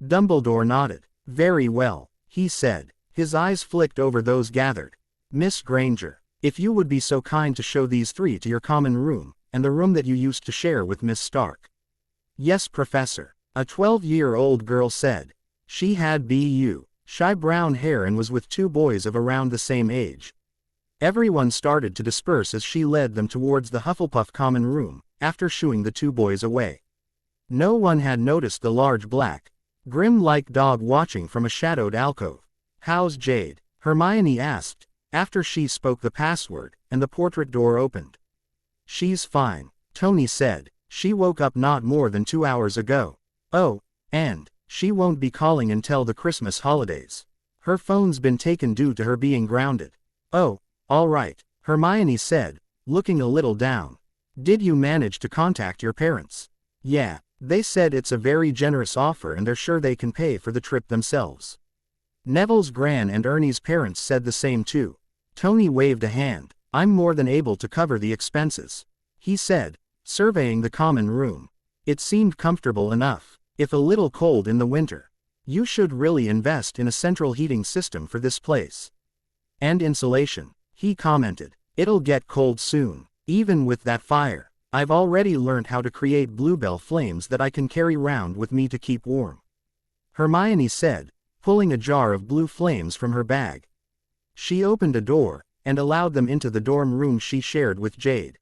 Dumbledore nodded. Very well, he said. His eyes flicked over those gathered. Miss Granger, if you would be so kind to show these 3 to your common room, and the room that you used to share with Miss Stark. Yes, Professor, a 12-year-old girl said. She had shy brown hair and was with 2 boys of around the same age. Everyone started to disperse as she led them towards the Hufflepuff common room, after shooing the 2 boys away. No one had noticed the large black, grim-like dog watching from a shadowed alcove. How's Jade? Hermione asked, after she spoke the password, and the portrait door opened. She's fine, Tony said. She woke up not more than 2 hours ago. Oh, and she won't be calling until the Christmas holidays. Her phone's been taken due to her being grounded. Oh, all right, Hermione said, looking a little down. Did you manage to contact your parents? Yeah, they said it's a very generous offer and they're sure they can pay for the trip themselves. Neville's gran and Ernie's parents said the same too. Tony waved a hand. I'm more than able to cover the expenses, he said, surveying the common room. It seemed comfortable enough, if a little cold in the winter. You should really invest in a central heating system for this place. And insulation, he commented. It'll get cold soon, even with that fire. I've already learned how to create bluebell flames that I can carry round with me to keep warm. Hermione said, pulling a jar of blue flames from her bag. She opened a door, and allowed them into the dorm room she shared with Jade.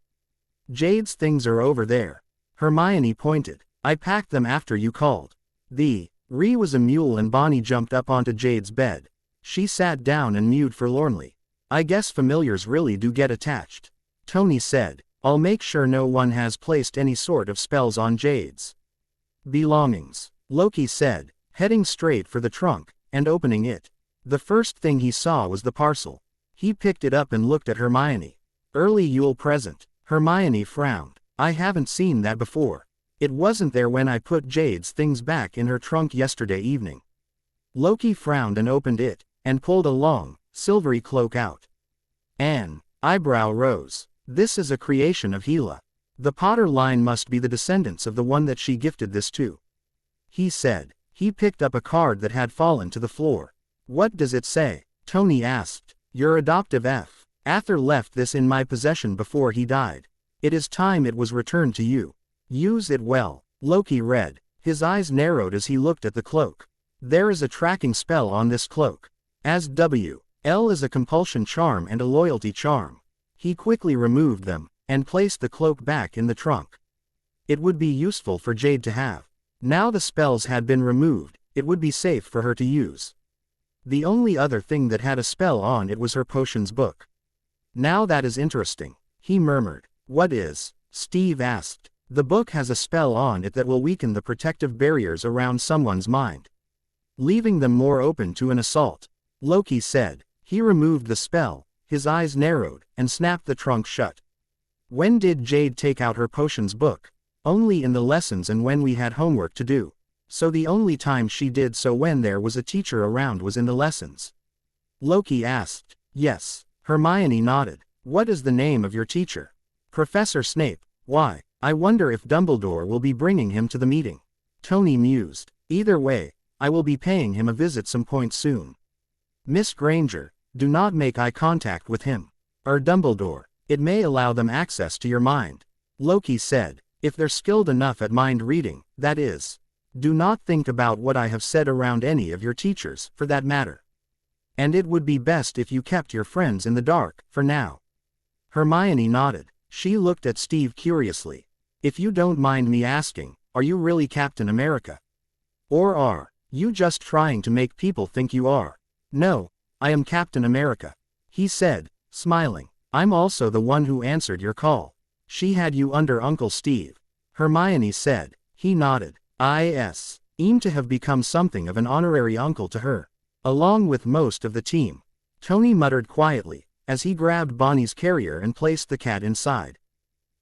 Jade's things are over there. Hermione pointed. I packed them after you called. Ree was a mule and Bonnie jumped up onto Jade's bed. She sat down and mewed forlornly. I guess familiars really do get attached. Tony said. I'll make sure no one has placed any sort of spells on Jade's belongings, Loki said, heading straight for the trunk, and opening it. The first thing he saw was the parcel. He picked it up and looked at Hermione. Early Yule present. Hermione frowned. I haven't seen that before. It wasn't there when I put Jade's things back in her trunk yesterday evening. Loki frowned and opened it, and pulled a long, silvery cloak out. An eyebrow rose. This is a creation of Hela. The Potter line must be the descendants of the one that she gifted this to, he said. He picked up a card that had fallen to the floor. What does it say? Tony asked. Your adoptive F. Ather left this in my possession before he died. It is time it was returned to you. Use it well. Loki read. His eyes narrowed as he looked at the cloak. There is a tracking spell on this cloak. As W. L is a compulsion charm and a loyalty charm. He quickly removed them, and placed the cloak back in the trunk. It would be useful for Jade to have. Now the spells had been removed, it would be safe for her to use. The only other thing that had a spell on it was her potions book. Now that is interesting, he murmured. What is? Steve asked. The book has a spell on it that will weaken the protective barriers around someone's mind, leaving them more open to an assault, Loki said. He removed the spell, his eyes narrowed, and snapped the trunk shut. When did Jade take out her potions book? Only in the lessons and when we had homework to do. So the only time she did so when there was a teacher around was in the lessons. Loki asked. Yes. Hermione nodded. What is the name of your teacher? Professor Snape. Why? I wonder if Dumbledore will be bringing him to the meeting. Tony mused. Either way, I will be paying him a visit some point soon. Miss Granger, do not make eye contact with him. Or Dumbledore. It may allow them access to your mind. Loki said. If they're skilled enough at mind reading, that is. Do not think about what I have said around any of your teachers, for that matter. And it would be best if you kept your friends in the dark, for now. Hermione nodded. She looked at Steve curiously. If you don't mind me asking, are you really Captain America? Or are you just trying to make people think you are? No, I am Captain America, he said, smiling. I'm also the one who answered your call. She had you under Uncle Steve, Hermione said. He nodded. Aim to have become something of an honorary uncle to her, along with most of the team. Tony muttered quietly, as he grabbed Bonnie's carrier and placed the cat inside.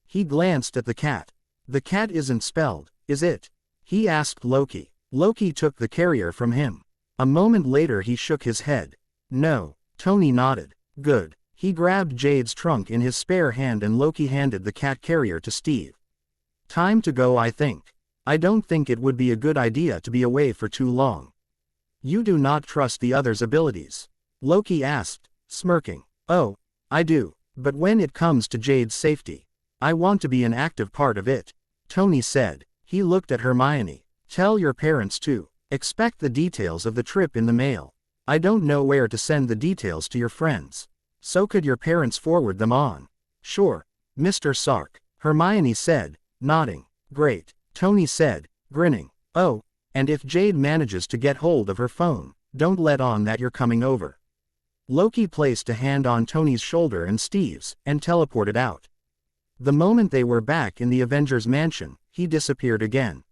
He glanced at the cat. The cat isn't spelled, is it? He asked Loki. Loki took the carrier from him. A moment later he shook his head. No, Tony nodded. Good. He grabbed Jade's trunk in his spare hand and Loki handed the cat carrier to Steve. Time to go, I think. I don't think it would be a good idea to be away for too long. You do not trust the other's abilities? Loki asked, smirking. Oh, I do, but when it comes to Jade's safety, I want to be an active part of it, Tony said. He looked at Hermione. Tell your parents to expect the details of the trip in the mail. I don't know where to send the details to your friends. So could your parents forward them on? Sure, Mr. Sark, Hermione said, nodding. Great, Tony said, grinning. Oh, and if Jade manages to get hold of her phone, don't let on that you're coming over. Loki placed a hand on Tony's shoulder and Steve's, and teleported out. The moment they were back in the Avengers mansion, he disappeared again.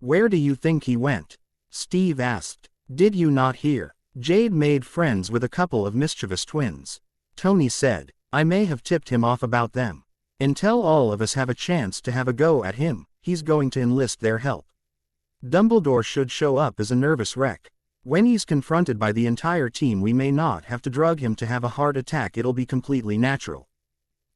Where do you think he went? Steve asked. Did you not hear? Jade made friends with a couple of mischievous twins. Tony said. I may have tipped him off about them. Until all of us have a chance to have a go at him, he's going to enlist their help. Dumbledore should show up as a nervous wreck. When he's confronted by the entire team, we may not have to drug him to have a heart attack, it'll be completely natural.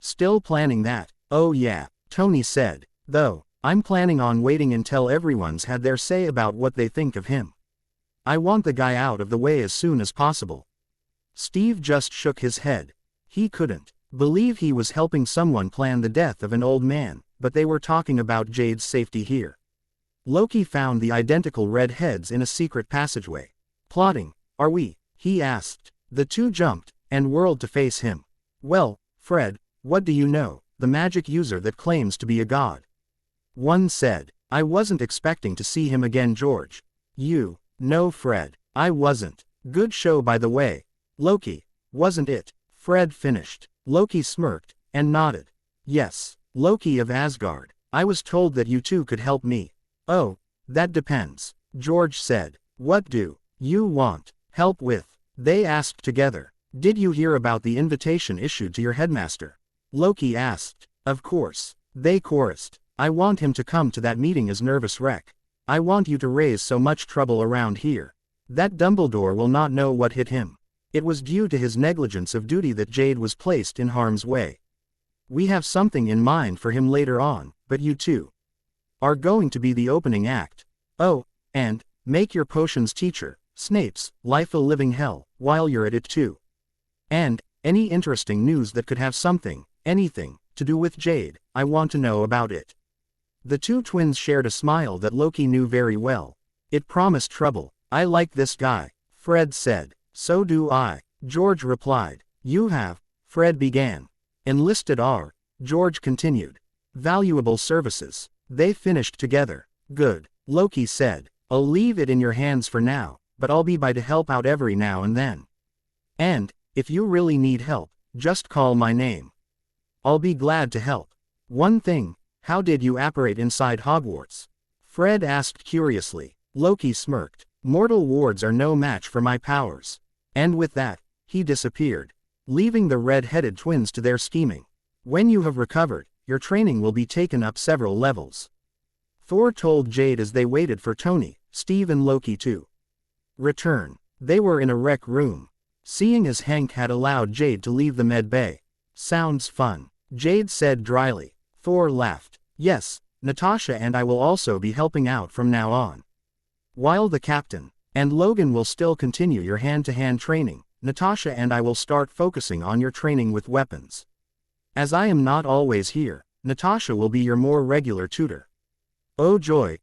Still planning that? Oh yeah, Tony said. Though, I'm planning on waiting until everyone's had their say about what they think of him. I want the guy out of the way as soon as possible. Steve just shook his head. He couldn't believe he was helping someone plan the death of an old man, but they were talking about Jade's safety here. Loki found the identical redheads in a secret passageway. Plotting, are we? He asked. The two jumped, and whirled to face him. Well, Fred, what do you know, the magic user that claims to be a god? One said. I wasn't expecting to see him again, George. You? No, Fred, I wasn't. Good show, by the way. Loki, wasn't it? Fred finished. Loki smirked, and nodded. Yes, Loki of Asgard. I was told that you two could help me. Oh, that depends, George said. What do you want help with? They asked together. Did you hear about the invitation issued to your headmaster? Loki asked. Of course, they chorused. I want him to come to that meeting as nervous wreck. I want you to raise so much trouble around here that Dumbledore will not know what hit him. It was due to his negligence of duty that Jade was placed in harm's way. We have something in mind for him later on, but you two are going to be the opening act. Oh, and make your potions teacher, Snape's, life a living hell, while you're at it too. And any interesting news that could have something, anything, to do with Jade, I want to know about it. The two twins shared a smile that Loki knew very well. It promised trouble. I like this guy, Fred said. So do I, George replied. You have, Fred began. Enlisted are, George continued. Valuable services. They finished together. Good, Loki said. I'll leave it in your hands for now, but I'll be by to help out every now and then. And, if you really need help, just call my name. I'll be glad to help. One thing, how did you apparate inside Hogwarts? Fred asked curiously. Loki smirked. Mortal wards are no match for my powers. And with that, he disappeared, leaving the red-headed twins to their scheming. When you have recovered, your training will be taken up several levels. Thor told Jade as they waited for Tony, Steve and Loki to return. They were in a rec room. Seeing as Hank had allowed Jade to leave the med bay. Sounds fun, Jade said dryly. Thor laughed. Yes, Natasha and I will also be helping out from now on. While the captain and Logan will still continue your hand-to-hand training, Natasha and I will start focusing on your training with weapons. As I am not always here, Natasha will be your more regular tutor. Oh joy,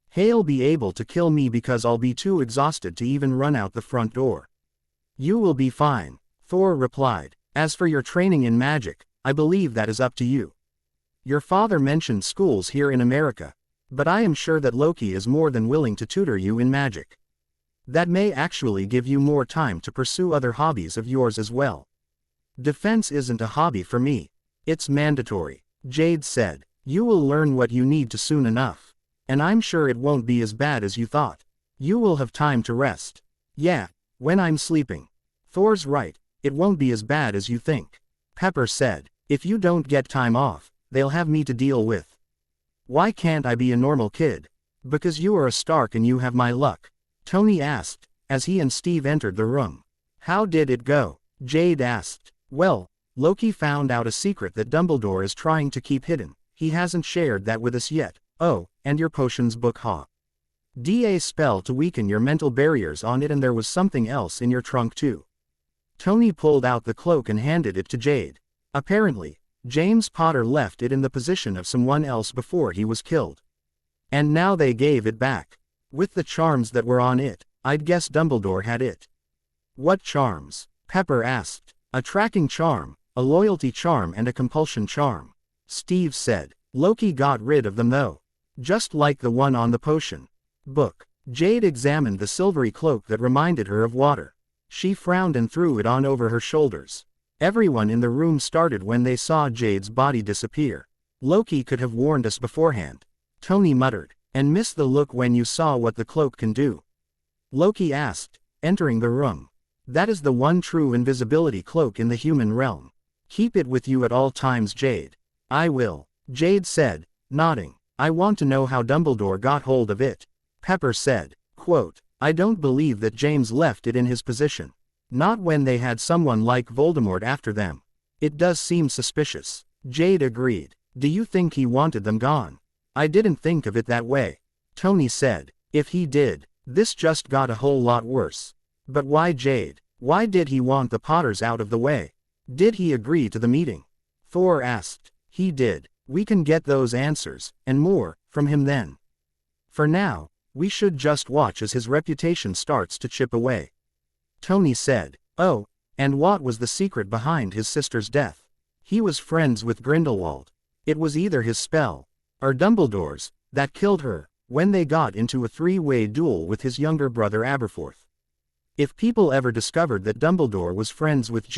Hale'll be able to kill me because I'll be too exhausted to even run out the front door. You will be fine, Thor replied. As for your training in magic, I believe that is up to you. Your father mentioned schools here in America, but I am sure that Loki is more than willing to tutor you in magic. That may actually give you more time to pursue other hobbies of yours as well. Defense isn't a hobby for me. It's mandatory, Jade said. You will learn what you need to soon enough. And I'm sure it won't be as bad as you thought. You will have time to rest. Yeah, when I'm sleeping. Thor's right, it won't be as bad as you think. Pepper said. If you don't get time off, they'll have me to deal with. Why can't I be a normal kid? Because you are a Stark and you have my luck, Tony asked, as he and Steve entered the room. How did it go? Jade asked. Well, Loki found out a secret that Dumbledore is trying to keep hidden. He hasn't shared that with us yet. Oh, and your potions book, huh? DA spell to weaken your mental barriers on it, and there was something else in your trunk too. Tony pulled out the cloak and handed it to Jade. Apparently, James Potter left it in the position of someone else before he was killed. And now they gave it back. With the charms that were on it, I'd guess Dumbledore had it. What charms? Pepper asked. A tracking charm, a loyalty charm and a compulsion charm. Steve said. Loki got rid of them though. Just like the one on the potion book. Jade examined the silvery cloak that reminded her of water. She frowned and threw it on over her shoulders. Everyone in the room started when they saw Jade's body disappear. Loki could have warned us beforehand, Tony muttered. And missed the look when you saw what the cloak can do? Loki asked, entering the room. That is the one true invisibility cloak in the human realm. Keep it with you at all times, Jade. I will, Jade said, nodding. I want to know how Dumbledore got hold of it. Pepper said, quote, I don't believe that James left it in his position. Not when they had someone like Voldemort after them. It does seem suspicious. Jade agreed. Do you think he wanted them gone? I didn't think of it that way, Tony said. If he did, this just got a whole lot worse. But why Jade? Why did he want the Potters out of the way? Did he agree to the meeting? Thor asked. He did. We can get those answers, and more, from him then. For now, we should just watch as his reputation starts to chip away. Tony said. Oh, and what was the secret behind his sister's death? He was friends with Grindelwald. It was either his spell, or Dumbledore's, that killed her, when they got into a three-way duel with his younger brother Aberforth. If people ever discovered that Dumbledore was friends with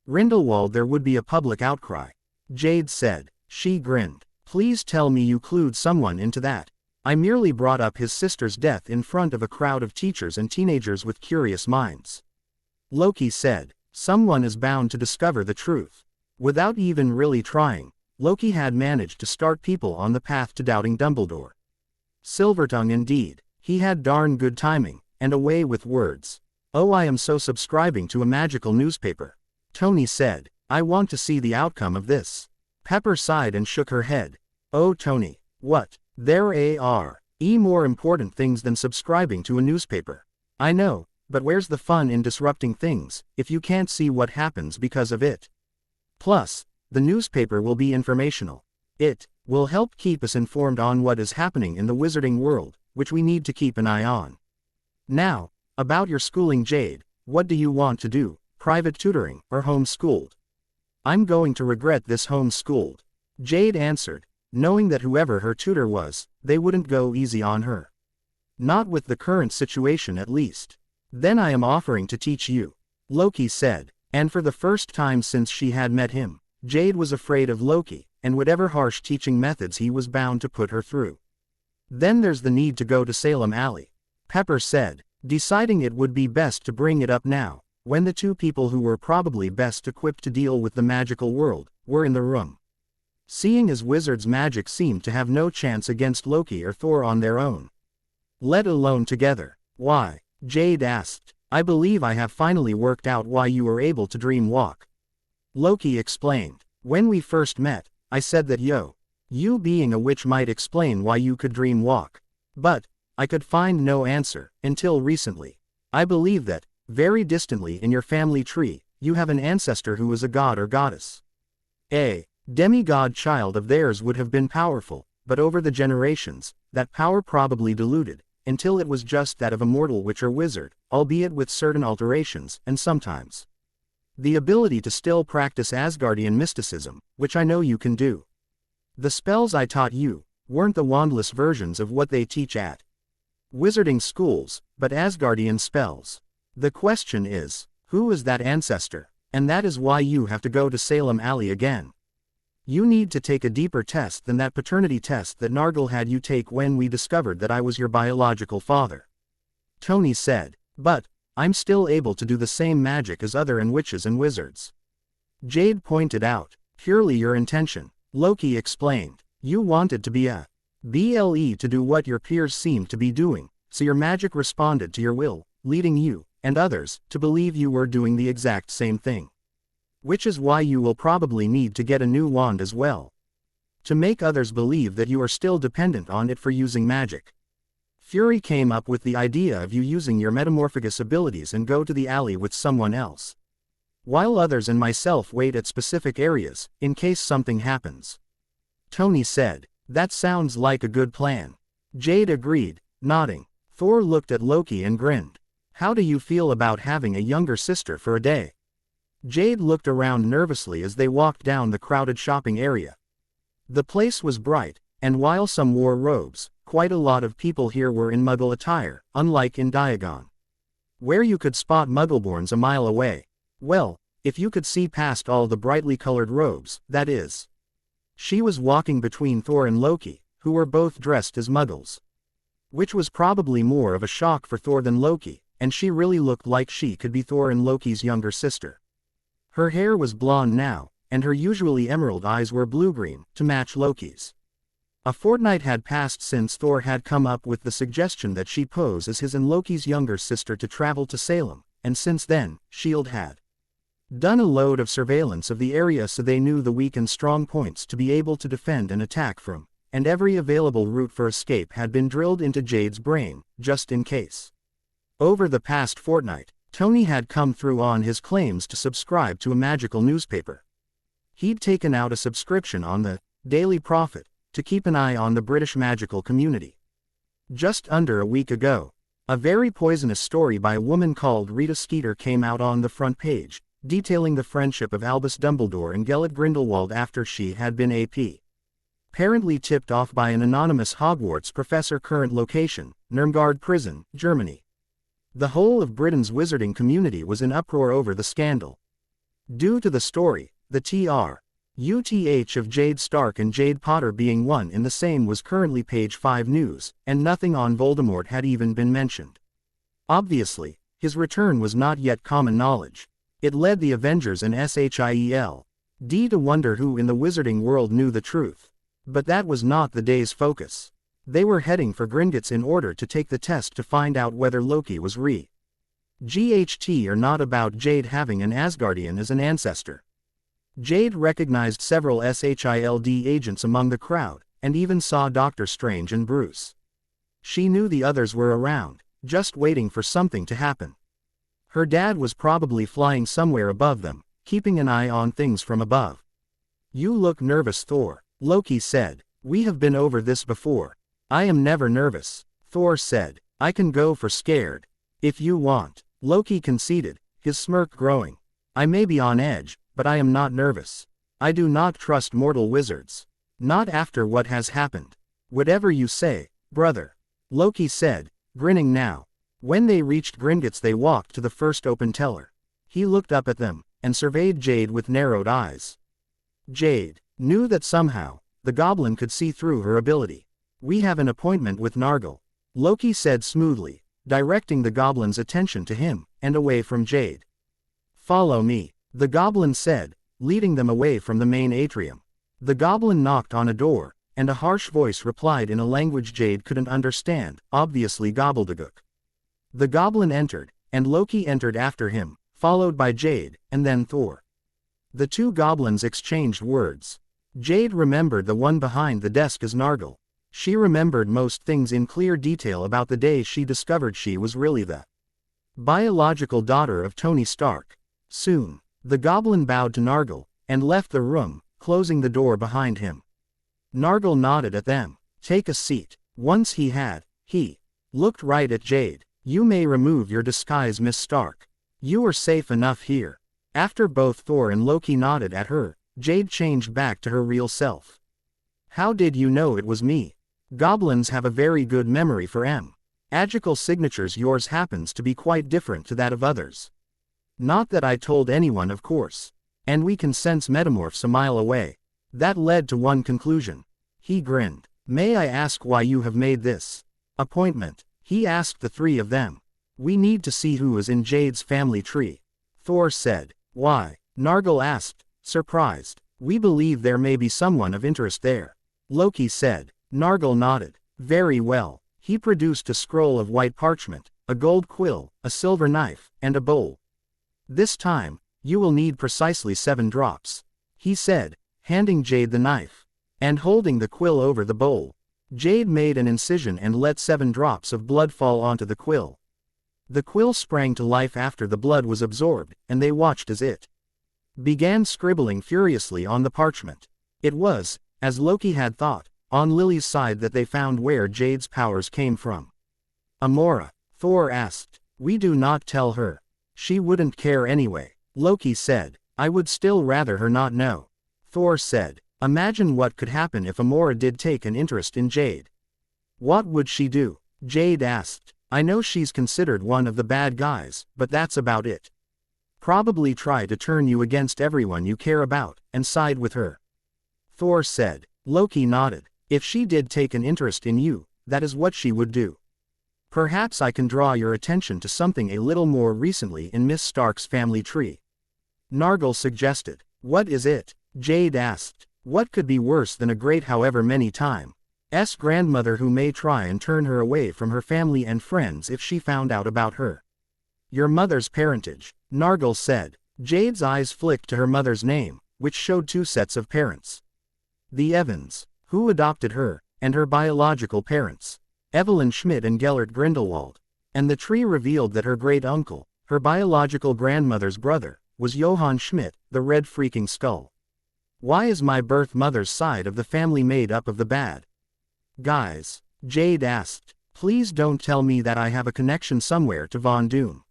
Grindelwald, there would be a public outcry. Jade said. She grinned. Please tell me you clued someone into that. I merely brought up his sister's death in front of a crowd of teachers and teenagers with curious minds. Loki said. Someone is bound to discover the truth. Without even really trying, Loki had managed to start people on the path to doubting Dumbledore. Silvertongue indeed. He had darn good timing, and a way with words. Oh, I am so subscribing to a magical newspaper. Tony said. I want to see the outcome of this. Pepper sighed and shook her head. Oh Tony, what? There are more important things than subscribing to a newspaper. I know, but where's the fun in disrupting things, if you can't see what happens because of it? Plus, the newspaper will be informational. It will help keep us informed on what is happening in the wizarding world, which we need to keep an eye on. Now, about your schooling, Jade, what do you want to do, private tutoring, or homeschooled? I'm going to regret this homeschooled, Jade answered, knowing that whoever her tutor was, they wouldn't go easy on her. Not with the current situation at least. Then I am offering to teach you, Loki said, and for the first time since she had met him, Jade was afraid of Loki, and whatever harsh teaching methods he was bound to put her through. Then there's the need to go to Salem Alley, Pepper said, deciding it would be best to bring it up now, when the two people who were probably best equipped to deal with the magical world, were in the room. Seeing as wizards' magic seemed to have no chance against Loki or Thor on their own, let alone together. Why? Jade asked. I believe I have finally worked out why you were able to dream walk. Loki explained. When we first met, I said that you being a witch might explain why you could dream walk. But I could find no answer, until recently. I believe that, very distantly in your family tree, you have an ancestor who was a god or goddess. A demigod child of theirs would have been powerful, but over the generations, that power probably diluted, until it was just that of a mortal witch or wizard, albeit with certain alterations, and sometimes The ability to still practice Asgardian mysticism, which I know you can do. The spells I taught you weren't the wandless versions of what they teach at wizarding schools, but Asgardian spells. The question is, who is that ancestor? And that is why you have to go to Salem Alley again. You need to take a deeper test than that paternity test that Nargle had you take when we discovered that I was your biological father. Tony said, but I'm still able to do the same magic as other witches and wizards. Jade pointed out, purely your intention. Loki explained, you wanted to be a BLE to do what your peers seemed to be doing, so your magic responded to your will, leading you, and others, to believe you were doing the exact same thing. Which is why you will probably need to get a new wand as well. To make others believe that you are still dependent on it for using magic. Fury came up with the idea of you using your metamorphagus abilities and go to the alley with someone else, while others and myself wait at specific areas, in case something happens. Tony said, that sounds like a good plan. Jade agreed, nodding. Thor looked at Loki and grinned. How do you feel about having a younger sister for a day? Jade looked around nervously as they walked down the crowded shopping area. The place was bright, and while some wore robes, quite a lot of people here were in Muggle attire, unlike in Diagon, where you could spot Muggleborns a mile away. Well, if you could see past all the brightly colored robes, that is. She was walking between Thor and Loki, who were both dressed as Muggles. Which was probably more of a shock for Thor than Loki, and she really looked like she could be Thor and Loki's younger sister. Her hair was blonde now, and her usually emerald eyes were blue-green, to match Loki's. A fortnight had passed since Thor had come up with the suggestion that she pose as his and Loki's younger sister to travel to Salem, and since then, S.H.I.E.L.D. had done a load of surveillance of the area so they knew the weak and strong points to be able to defend and attack from, and every available route for escape had been drilled into Jade's brain, just in case. Over the past fortnight, Tony had come through on his claims to subscribe to a magical newspaper. He'd taken out a subscription on the Daily Prophet to keep an eye on the British magical community. Just under a week ago, a very poisonous story by a woman called Rita Skeeter came out on the front page, detailing the friendship of Albus Dumbledore and Gellert Grindelwald after she had been apparently tipped off by an anonymous Hogwarts professor. Current location, Nurmgard Prison, Germany. The whole of Britain's wizarding community was in uproar over the scandal. Due to the story, the TRUTH of Jade Stark and Jade Potter being one in the same was currently page 5 news, and nothing on Voldemort had even been mentioned. Obviously, his return was not yet common knowledge. It led the Avengers and S.H.I.E.L.D. to wonder who in the wizarding world knew the truth. But that was not the day's focus. They were heading for Gringotts in order to take the test to find out whether Loki was GHT or not about Jade having an Asgardian as an ancestor. Jade recognized several S.H.I.E.L.D. agents among the crowd, and even saw Doctor Strange and Bruce. She knew the others were around, just waiting for something to happen. Her dad was probably flying somewhere above them, keeping an eye on things from above. You look nervous, Thor, Loki said. We have been over this before. I am never nervous, Thor said. I can go for scared, if you want. Loki conceded, his smirk growing. I may be on edge, but I am not nervous. I do not trust mortal wizards. Not after what has happened. Whatever you say, brother, Loki said, grinning now. When they reached Gringotts they walked to the first open teller. He looked up at them, and surveyed Jade with narrowed eyes. Jade knew that somehow, the goblin could see through her ability. We have an appointment with Nargle, Loki said smoothly, directing the goblin's attention to him, and away from Jade. Follow me, the goblin said, leading them away from the main atrium. The goblin knocked on a door, and a harsh voice replied in a language Jade couldn't understand, obviously gobbledygook. The goblin entered, and Loki entered after him, followed by Jade, and then Thor. The two goblins exchanged words. Jade remembered the one behind the desk as Nargle. She remembered most things in clear detail about the day she discovered she was really the biological daughter of Tony Stark. Soon, the goblin bowed to Nargle, and left the room, closing the door behind him. Nargle nodded at them. Take a seat. Once he looked right at Jade. You may remove your disguise, Miss Stark. You are safe enough here. After both Thor and Loki nodded at her, Jade changed back to her real self. How did you know it was me? Goblins have a very good memory for magical signatures. Yours happens to be quite different to that of others. Not that I told anyone, of course. And we can sense metamorphs a mile away. That led to one conclusion. He grinned. May I ask why you have made this appointment? He asked the three of them. We need to see who is in Jade's family tree. Thor said. Why? Nargle asked, surprised. We believe there may be someone of interest there. Loki said. Nargle nodded. Very well. He produced a scroll of white parchment, a gold quill, a silver knife, and a bowl. This time, you will need precisely 7 drops. He said, handing Jade the knife. And holding the quill over the bowl. Jade made an incision and let 7 drops of blood fall onto the quill. The quill sprang to life after the blood was absorbed, and they watched as it began scribbling furiously on the parchment. It was, as Loki had thought, on Lily's side that they found where Jade's powers came from. Amora, Thor asked. We do not tell her. She wouldn't care anyway. Loki said. I would still rather her not know. Thor said. Imagine what could happen if Amora did take an interest in Jade. What would she do? Jade asked. I know she's considered one of the bad guys, but that's about it. Probably try to turn you against everyone you care about, and side with her. Thor said. Loki nodded. If she did take an interest in you, that is what she would do. Perhaps I can draw your attention to something a little more recently in Miss Stark's family tree. Nargle suggested. What is it? Jade asked. What could be worse than a great however many times grandmother who may try and turn her away from her family and friends if she found out about her? Your mother's parentage, Nargle said. Jade's eyes flicked to her mother's name, which showed 2 sets of parents. The Evans, who adopted her, and her biological parents, Evelyn Schmidt and Gellert Grindelwald. And the tree revealed that her great-uncle, her biological grandmother's brother, was Johann Schmidt, the Red Freaking Skull. Why is my birth mother's side of the family made up of the bad guys? Jade asked. Please don't tell me that I have a connection somewhere to Von Doom.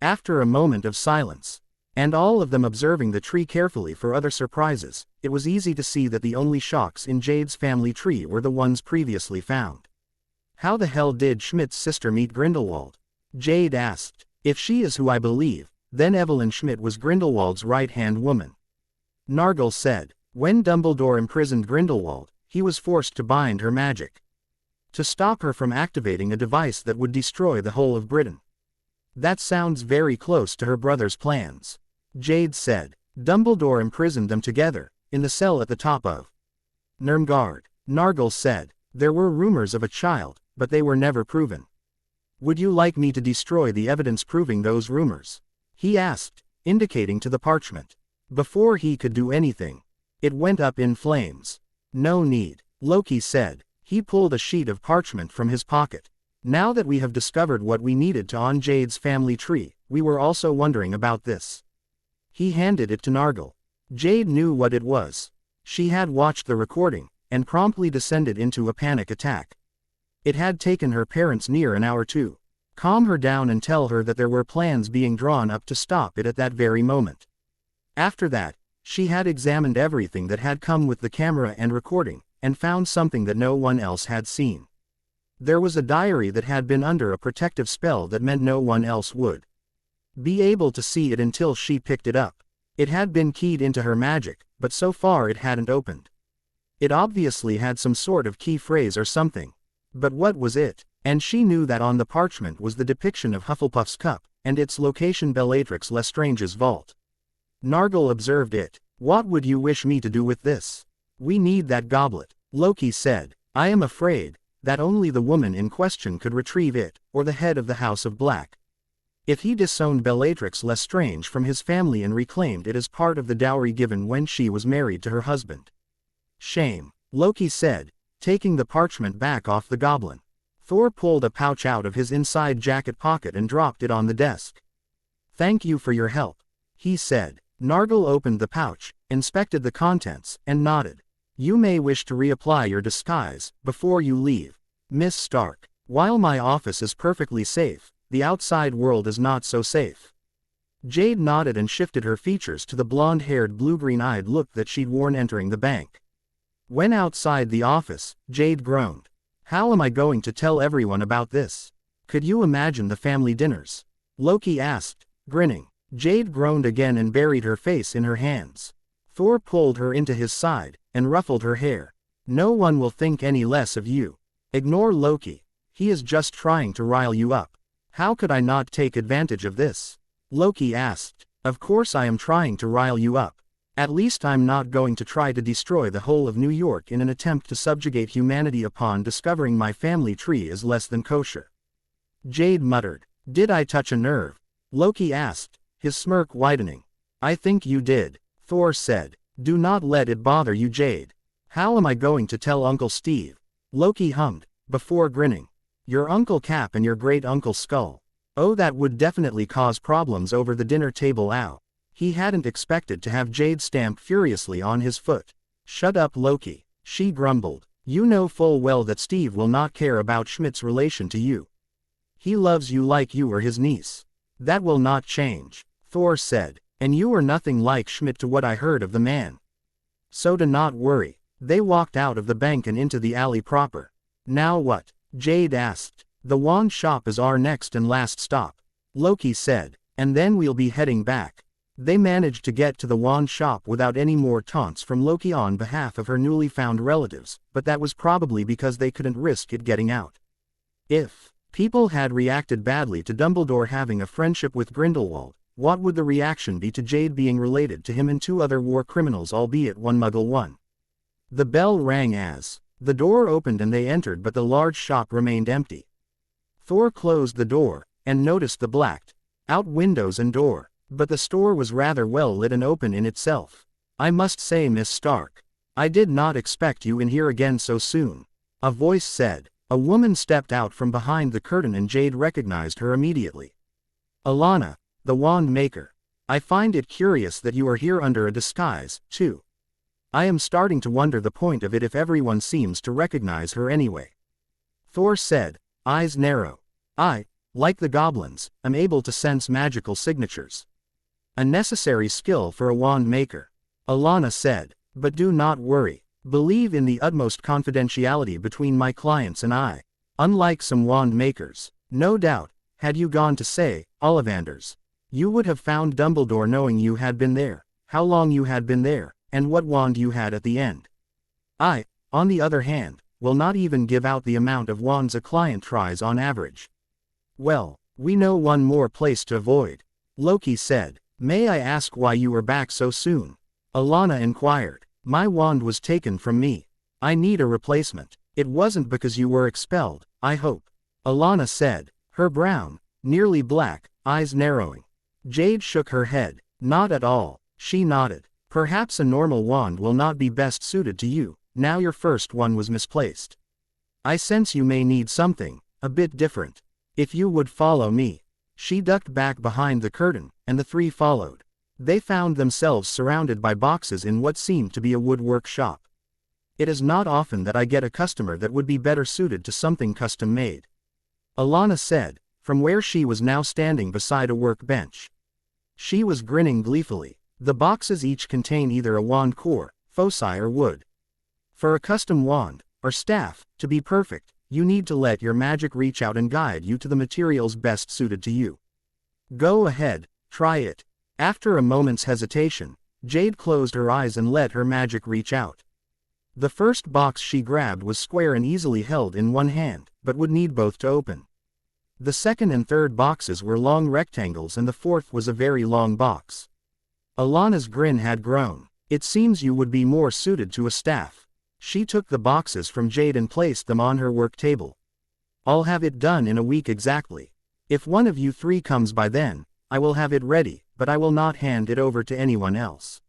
After a moment of silence, and all of them observing the tree carefully for other surprises, it was easy to see that the only shocks in Jade's family tree were the ones previously found. How the hell did Schmidt's sister meet Grindelwald? Jade asked. If she is who I believe, then Evelyn Schmidt was Grindelwald's right-hand woman. Nargle said. When Dumbledore imprisoned Grindelwald, he was forced to bind her magic to stop her from activating a device that would destroy the whole of Britain. That sounds very close to her brother's plans. Jade said. Dumbledore imprisoned them together, in the cell at the top of Nirmgard. Nargle said. There were rumors of a child, but they were never proven. Would you like me to destroy the evidence proving those rumors? He asked, indicating to the parchment. Before he could do anything, it went up in flames. No need, Loki said. He pulled a sheet of parchment from his pocket. Now that we have discovered what we needed to on Jade's family tree, we were also wondering about this. He handed it to Nargle. Jade knew what it was. She had watched the recording, and promptly descended into a panic attack. It had taken her parents near an hour to calm her down and tell her that there were plans being drawn up to stop it at that very moment. After that, she had examined everything that had come with the camera and recording, and found something that no one else had seen. There was a diary that had been under a protective spell that meant no one else would be able to see it until she picked it up. It had been keyed into her magic, but so far it hadn't opened. It obviously had some sort of key phrase or something. But what was it? And she knew that on the parchment was the depiction of Hufflepuff's cup, and its location Bellatrix Lestrange's vault. Nargle observed it. What would you wish me to do with this? We need that goblet, Loki said. I am afraid that only the woman in question could retrieve it, or the head of the House of Black. If he disowned Bellatrix Lestrange from his family and reclaimed it as part of the dowry given when she was married to her husband. Shame, Loki said, taking the parchment back off the goblin. Thor pulled a pouch out of his inside jacket pocket and dropped it on the desk. Thank you for your help, he said. Nargle opened the pouch, inspected the contents, and nodded. You may wish to reapply your disguise before you leave, Miss Stark. While my office is perfectly safe, the outside world is not so safe. Jade nodded and shifted her features to the blonde-haired blue-green-eyed look that she'd worn entering the bank. When outside the office, Jade groaned. How am I going to tell everyone about this? Could you imagine the family dinners? Loki asked, grinning. Jade groaned again and buried her face in her hands. Thor pulled her into his side, and ruffled her hair. No one will think any less of you. Ignore Loki. He is just trying to rile you up. How could I not take advantage of this? Loki asked. Of course I am trying to rile you up. At least I'm not going to try to destroy the whole of New York in an attempt to subjugate humanity upon discovering my family tree is less than kosher. Jade muttered. Did I touch a nerve? Loki asked, his smirk widening. I think you did. Thor said. Do not let it bother you, Jade. How am I going to tell Uncle Steve? Loki hummed, before grinning. Your Uncle Cap and your great-uncle Skull. Oh, that would definitely cause problems over the dinner table. Ow. He hadn't expected to have Jade stamp furiously on his foot. Shut up, Loki, she grumbled. You know full well that Steve will not care about Schmidt's relation to you. He loves you like you are his niece. That will not change, Thor said, and you are nothing like Schmidt to what I heard of the man. So do not worry. They walked out of the bank and into the alley proper. Now what? Jade asked. The wand shop is our next and last stop, Loki said, and then we'll be heading back. They managed to get to the wand shop without any more taunts from Loki on behalf of her newly found relatives, but that was probably because they couldn't risk it getting out. If people had reacted badly to Dumbledore having a friendship with Grindelwald, what would the reaction be to Jade being related to him and two other war criminals, albeit one Muggle one? The bell rang as the door opened and they entered, but the large shop remained empty. Thor closed the door, and noticed the blacked out windows and door. But the store was rather well lit and open in itself. I must say, Miss Stark, I did not expect you in here again so soon, a voice said. A woman stepped out from behind the curtain and Jade recognized her immediately. Alana, the wand maker. I find it curious that you are here under a disguise, too. I am starting to wonder the point of it if everyone seems to recognize her anyway. Thor said, eyes narrow. I, like the goblins, am able to sense magical signatures. A necessary skill for a wand maker. Alana said, but do not worry. Believe in the utmost confidentiality between my clients and I. Unlike some wand makers, no doubt, had you gone to, say, Ollivanders, you would have found Dumbledore knowing you had been there, how long you had been there, and what wand you had at the end. I, on the other hand, will not even give out the amount of wands a client tries on average. Well, we know one more place to avoid, Loki said. May I ask why you were back so soon? Alana inquired. My wand was taken from me. I need a replacement. It wasn't because you were expelled, I hope. Alana said, her brown, nearly black, eyes narrowing. Jade shook her head. Not at all, she nodded. Perhaps a normal wand will not be best suited to you, now your first one was misplaced. I sense you may need something a bit different. If you would follow me. She ducked back behind the curtain, and the three followed. They found themselves surrounded by boxes in what seemed to be a woodwork shop. It is not often that I get a customer that would be better suited to something custom-made, Alana said, from where she was now standing beside a workbench. She was grinning gleefully. The boxes each contain either a wand core, foci or wood. For a custom wand, or staff, to be perfect, you need to let your magic reach out and guide you to the materials best suited to you. Go ahead, try it. After a moment's hesitation, Jade closed her eyes and let her magic reach out. The first box she grabbed was square and easily held in one hand, but would need both to open. The second and third boxes were long rectangles and the fourth was a very long box. Alana's grin had grown. It seems you would be more suited to a staff. She took the boxes from Jade and placed them on her work table. I'll have it done in a week exactly. If one of you three comes by then, I will have it ready, but I will not hand it over to anyone else.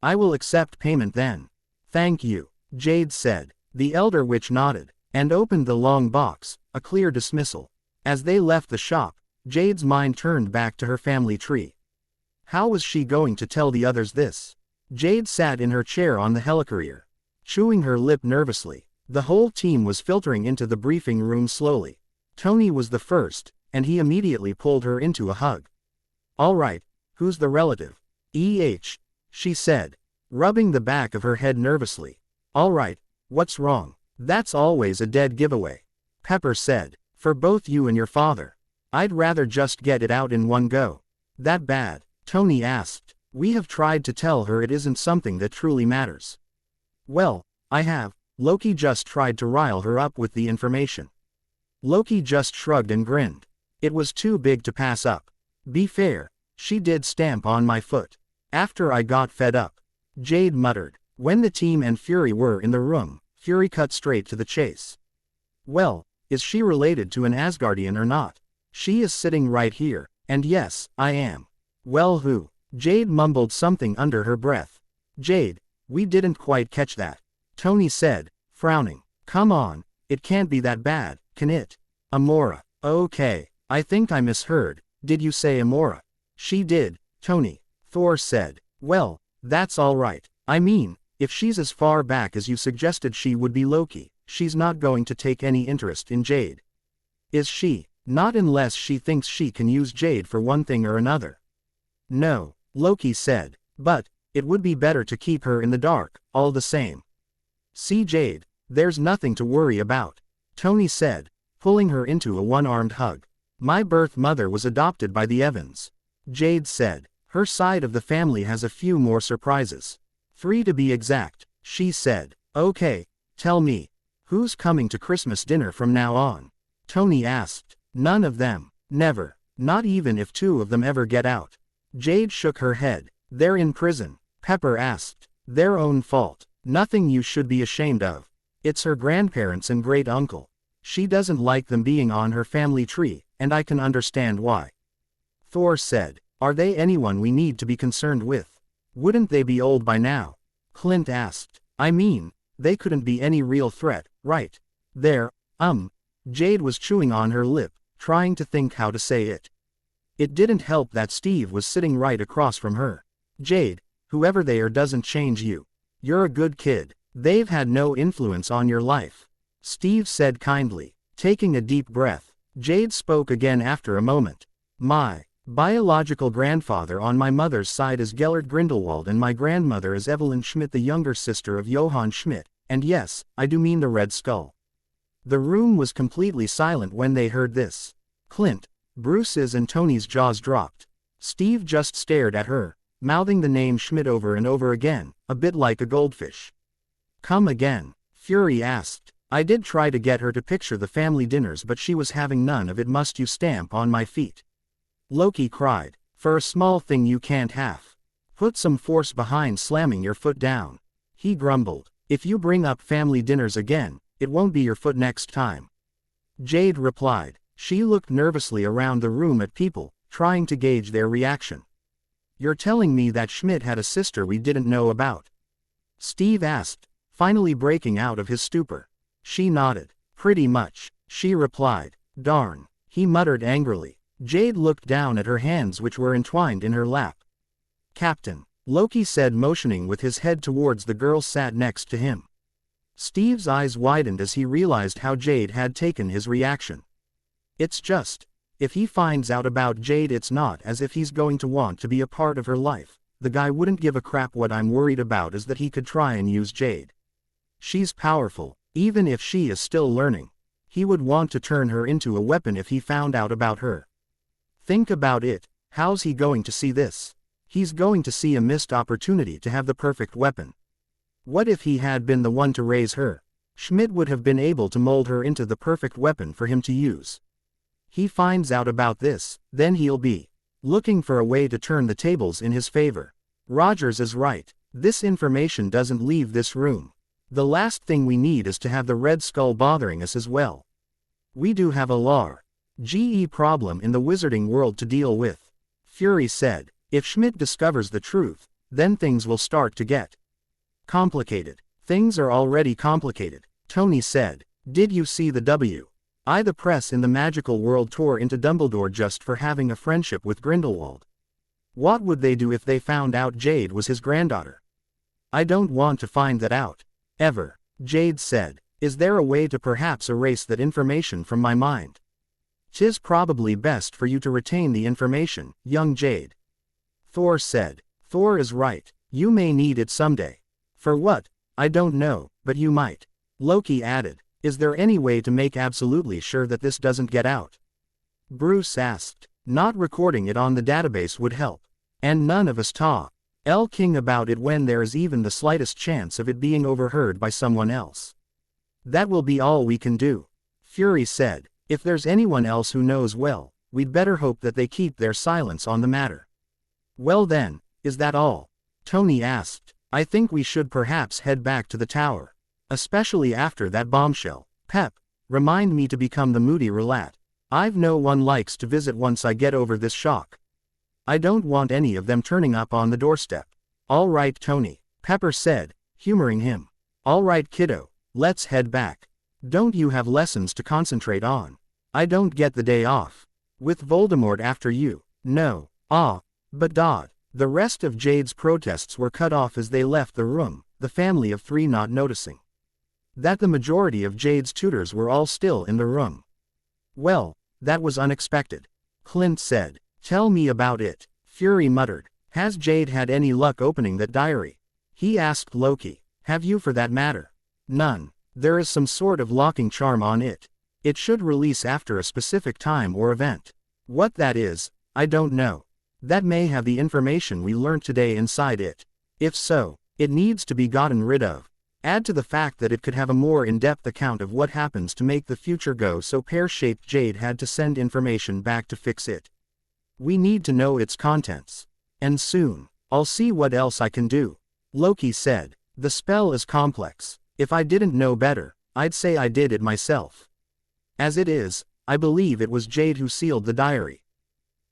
I will accept payment then. Thank you, Jade said. The elder witch nodded, and opened the long box, a clear dismissal. As they left the shop, Jade's mind turned back to her family tree. How was she going to tell the others this? Jade sat in her chair on the helicarrier, chewing her lip nervously. The whole team was filtering into the briefing room slowly. Tony was the first, and he immediately pulled her into a hug. All right, Who's the relative? She said, rubbing the back of her head nervously. All right, what's wrong? That's always a dead giveaway. Pepper said, for both you and your father. I'd rather just get it out in one go. That bad? Tony asked. We have tried to tell her it isn't something that truly matters. Well, I have. Loki just tried to rile her up with the information. Loki just shrugged and grinned. It was too big to pass up. Be fair, she did stamp on my foot. After I got fed up. Jade muttered. When the team and Fury were in the room, Fury cut straight to the chase. Well, is she related to an Asgardian or not? She is sitting right here, and yes, I am. Well, who? Jade mumbled something under her breath. Jade, we didn't quite catch that. Tony said, frowning. Come on, it can't be that bad, can it? Amora. Okay, I think I misheard. Did you say Amora? She did, Tony. Thor said. Well, that's all right. I mean, if she's as far back as you suggested she would be Loki, she's not going to take any interest in Jade. Is she? Not unless she thinks she can use Jade for one thing or another. No, Loki said, but it would be better to keep her in the dark, all the same. See Jade, there's nothing to worry about, Tony said, pulling her into a one-armed hug. My birth mother was adopted by the Evans. Jade said, her side of the family has a few more surprises. 3 to be exact, she said. Okay, tell me, who's coming to Christmas dinner from now on? Tony asked. None of them. Never. Not even if 2 of them ever get out. Jade shook her head. They're in prison. Pepper asked. Their own fault. Nothing you should be ashamed of. It's her grandparents and great-uncle. She doesn't like them being on her family tree, and I can understand why. Thor said. Are they anyone we need to be concerned with? Wouldn't they be old by now? Clint asked. I mean, they couldn't be any real threat, right? There, Jade was chewing on her lip, trying to think how to say it. It didn't help that Steve was sitting right across from her. Jade, whoever they are doesn't change you. You're a good kid. They've had no influence on your life. Steve said kindly. Taking a deep breath, Jade spoke again after a moment. My biological grandfather on my mother's side is Gellert Grindelwald and my grandmother is Evelyn Schmidt, the younger sister of Johann Schmidt, and yes, I do mean the Red Skull. The room was completely silent when they heard this. Clint, Bruce's and Tony's jaws dropped. Steve just stared at her, mouthing the name Schmidt over and over again, a bit like a goldfish. Come again? Fury asked. I did try to get her to picture the family dinners but she was having none of it. Must you stamp on my feet? Loki cried. For a small thing you can't have. Put some force behind slamming your foot down. He grumbled. If you bring up family dinners again, it won't be your foot next time. Jade replied. She looked nervously around the room at people, trying to gauge their reaction. You're telling me that Schmidt had a sister we didn't know about? Steve asked, finally breaking out of his stupor. She nodded. Pretty much, she replied. Darn, he muttered angrily. Jade looked down at her hands which were entwined in her lap. Captain, Loki said, motioning with his head towards the girl sat next to him. Steve's eyes widened as he realized how Jade had taken his reaction. It's just, if he finds out about Jade, it's not as if he's going to want to be a part of her life. The guy wouldn't give a crap. What I'm worried about is that he could try and use Jade. She's powerful, even if she is still learning. He would want to turn her into a weapon if he found out about her. Think about it, how's he going to see this? He's going to see a missed opportunity to have the perfect weapon. What if he had been the one to raise her? Schmidt would have been able to mold her into the perfect weapon for him to use. He finds out about this, then he'll be looking for a way to turn the tables in his favor. Rogers is right. This information doesn't leave this room. The last thing we need is to have the Red Skull bothering us as well. We do have a LARGE problem in the wizarding world to deal with. Fury said, if Schmidt discovers the truth, then things will start to get complicated. Things are already complicated, Tony said. Did you see the the press in the magical world tore into Dumbledore just for having a friendship with Grindelwald? What would they do if they found out Jade was his granddaughter? I don't want to find that out. Ever. Jade said. Is there a way to perhaps erase that information from my mind? 'Tis probably best for you to retain the information, young Jade. Thor said. Thor is right. You may need it someday. For what? I don't know, but you might. Loki added. Is there any way to make absolutely sure that this doesn't get out? Bruce asked. Not recording it on the database would help. And none of us talk King about it when there is even the slightest chance of it being overheard by someone else. That will be all we can do. Fury said. If there's anyone else who knows, well, we'd better hope that they keep their silence on the matter. Well then, is that all? Tony asked. I think we should perhaps head back to the tower. Especially after that bombshell. Pep, remind me to become the moody roulat. I've no one likes to visit once I get over this shock. I don't want any of them turning up on the doorstep. All right, Tony, Pepper said, humoring him. All right, kiddo, let's head back. Don't you have lessons to concentrate on? I don't get the day off. With Voldemort after you. No. But Dodd. The rest of Jade's protests were cut off as they left the room, the family of three not noticing that the majority of Jade's tutors were all still in the room. Well, that was unexpected. Clint said. Tell me about it. Fury muttered. Has Jade had any luck opening that diary? He asked Loki. Have you for that matter? None. There is some sort of locking charm on it. It should release after a specific time or event. What that is, I don't know. That may have the information we learned today inside it. If so, it needs to be gotten rid of. Add to the fact that it could have a more in-depth account of what happens to make the future go so pear-shaped. Jade had to send information back to fix it. We need to know its contents. And soon. I'll see what else I can do. Loki said. The spell is complex. If I didn't know better, I'd say I did it myself. As it is, I believe it was Jade who sealed the diary.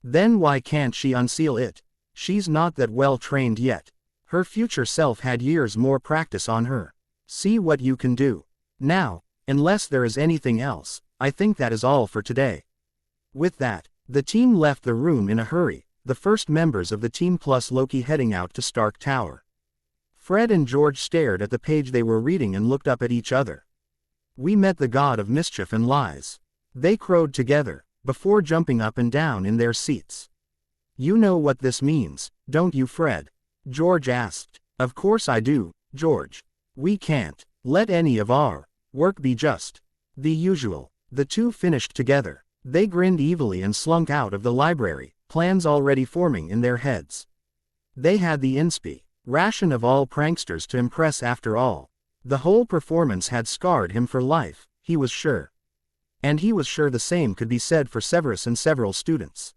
Then why can't she unseal it? She's not that well trained yet. Her future self had years more practice on her. See what you can do. Now, unless there is anything else, I think that is all for today. With that, the team left the room in a hurry, the first members of the team plus Loki heading out to Stark Tower. Fred and George stared at the page they were reading and looked up at each other. We met the god of mischief and lies. They crowed together, before jumping up and down in their seats. You know what this means, don't you, Fred? George asked. Of course I do, George. We can't let any of our work be just the usual. The two finished together. They grinned evilly and slunk out of the library, plans already forming in their heads. They had the inspiration of all pranksters to impress after all. The whole performance had scarred him for life, he was sure. And he was sure the same could be said for Severus and several students.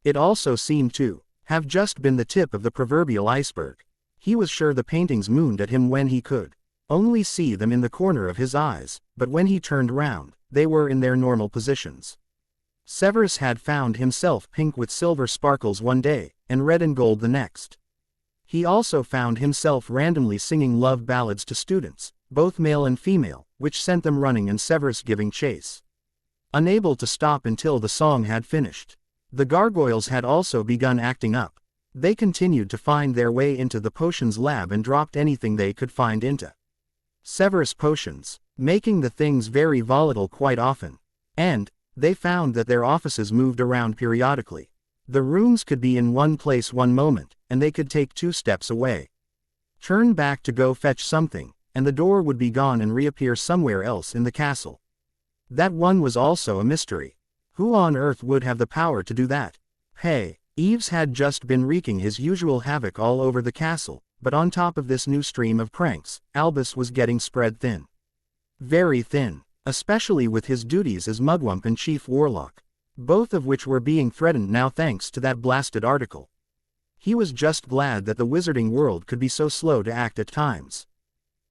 It also seemed to have just been the tip of the proverbial iceberg. He was sure the paintings mooned at him when he could only see them in the corner of his eyes, but when he turned round, they were in their normal positions. Severus had found himself pink with silver sparkles one day, and red and gold the next. He also found himself randomly singing love ballads to students, both male and female, which sent them running and Severus giving chase. Unable to stop until the song had finished. The gargoyles had also begun acting up. They continued to find their way into the potions lab and dropped anything they could find into Severus potions, making the things very volatile quite often. And they found that their offices moved around periodically. The rooms could be in one place one moment, and they could take 2 steps away. Turn back to go fetch something, and the door would be gone and reappear somewhere else in the castle. That one was also a mystery. Who on earth would have the power to do that? Hey, Eves had just been wreaking his usual havoc all over the castle, but on top of this new stream of pranks, Albus was getting spread thin. Very thin, especially with his duties as Mugwump and Chief Warlock, both of which were being threatened now thanks to that blasted article. He was just glad that the wizarding world could be so slow to act at times.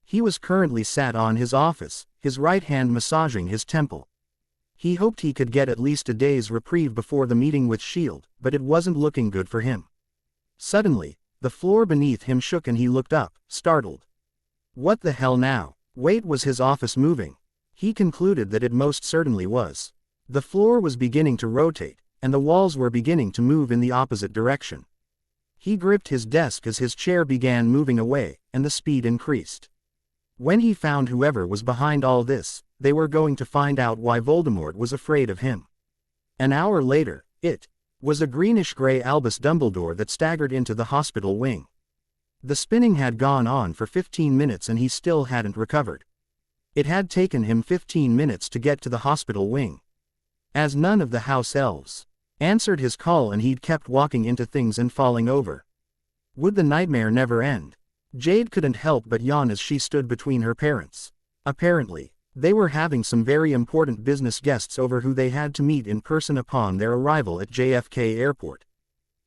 He was currently sat on his office, his right hand massaging his temple. He hoped he could get at least a day's reprieve before the meeting with S.H.I.E.L.D., but it wasn't looking good for him. Suddenly, the floor beneath him shook and he looked up, startled. What the hell now? Wait, was his office moving? He concluded that it most certainly was. The floor was beginning to rotate, and the walls were beginning to move in the opposite direction. He gripped his desk as his chair began moving away, and the speed increased. When he found whoever was behind all this, they were going to find out why Voldemort was afraid of him. An hour later, it was a greenish-gray Albus Dumbledore that staggered into the hospital wing. The spinning had gone on for 15 minutes and he still hadn't recovered. It had taken him 15 minutes to get to the hospital wing. As none of the house elves answered his call and he'd kept walking into things and falling over. Would the nightmare never end? Jade couldn't help but yawn as she stood between her parents. Apparently, they were having some very important business guests over who they had to meet in person upon their arrival at JFK Airport.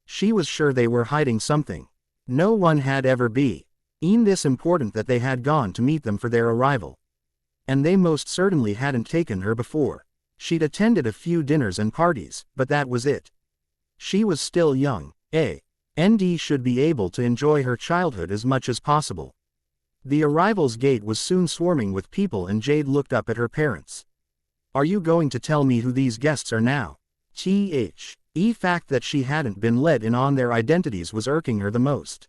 She was sure they were hiding something. No one had ever been this important that they had gone to meet them for their arrival. And they most certainly hadn't taken her before. She'd attended a few dinners and parties, but that was it. She was still young, and should be able to enjoy her childhood as much as possible. The arrivals gate was soon swarming with people and Jade looked up at her parents. Are you going to tell me who these guests are now? The fact that she hadn't been let in on their identities was irking her the most.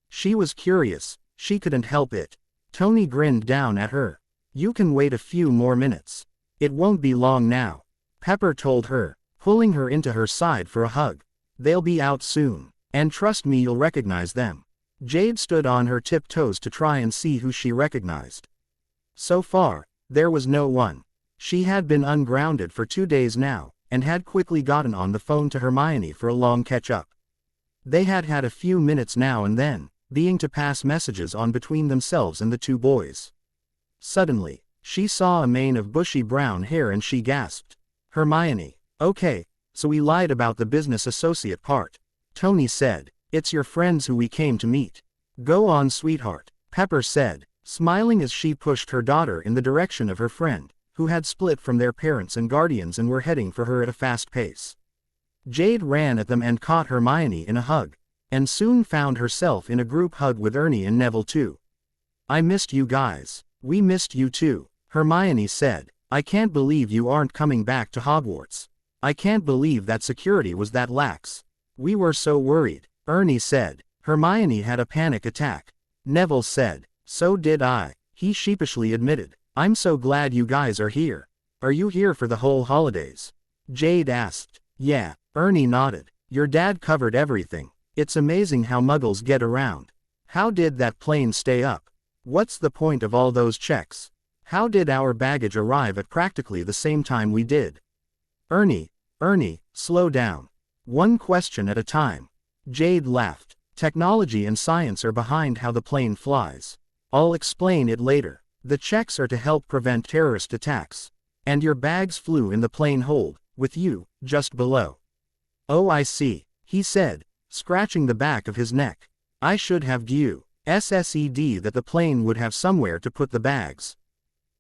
She was curious, she couldn't help it. Tony grinned down at her. You can wait a few more minutes. It won't be long now. Pepper told her, pulling her into her side for a hug. They'll be out soon, and trust me you'll recognize them. Jade stood on her tiptoes to try and see who she recognized. So far, there was no one. She had been ungrounded for 2 days now, and had quickly gotten on the phone to Hermione for a long catch-up. They had had a few minutes now and then, being to pass messages on between themselves and the two boys. Suddenly, she saw a mane of bushy brown hair and she gasped. Hermione, okay, so we lied about the business associate part. Tony said, it's your friends who we came to meet. Go on, sweetheart, Pepper said, smiling as she pushed her daughter in the direction of her friend, who had split from their parents and guardians and were heading for her at a fast pace. Jade ran at them and caught Hermione in a hug, and soon found herself in a group hug with Ernie and Neville too. I missed you guys. We missed you too, Hermione said. I can't believe you aren't coming back to Hogwarts. I can't believe that security was that lax. We were so worried, Ernie said. Hermione had a panic attack. Neville said, so did I, he sheepishly admitted. I'm so glad you guys are here. Are you here for the whole holidays? Jade asked. Yeah, Ernie nodded. Your dad covered everything. It's amazing how muggles get around. How did that plane stay up? What's the point of all those checks? How did our baggage arrive at practically the same time we did? Ernie, slow down. One question at a time. Jade laughed. Technology and science are behind how the plane flies. I'll explain it later. The checks are to help prevent terrorist attacks. And your bags flew in the plane hold, with you, just below. Oh, I see, he said, scratching the back of his neck. I should have said that the plane would have somewhere to put the bags.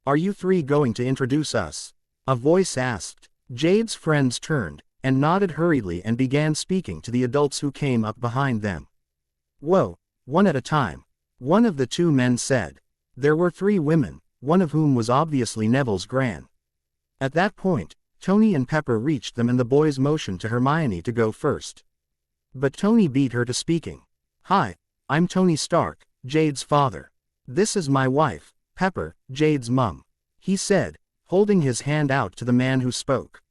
Are you three going to introduce us? A voice asked. Jade's friends turned, and nodded hurriedly and began speaking to the adults who came up behind them. Whoa, one at a time. One of the two men said. There were 3 women, one of whom was obviously Neville's gran. At that point, Tony and Pepper reached them and the boys motioned to Hermione to go first. But Tony beat her to speaking. Hi, I'm Tony Stark, Jade's father. This is my wife, Pepper, Jade's mum, he said, holding his hand out to the man who spoke.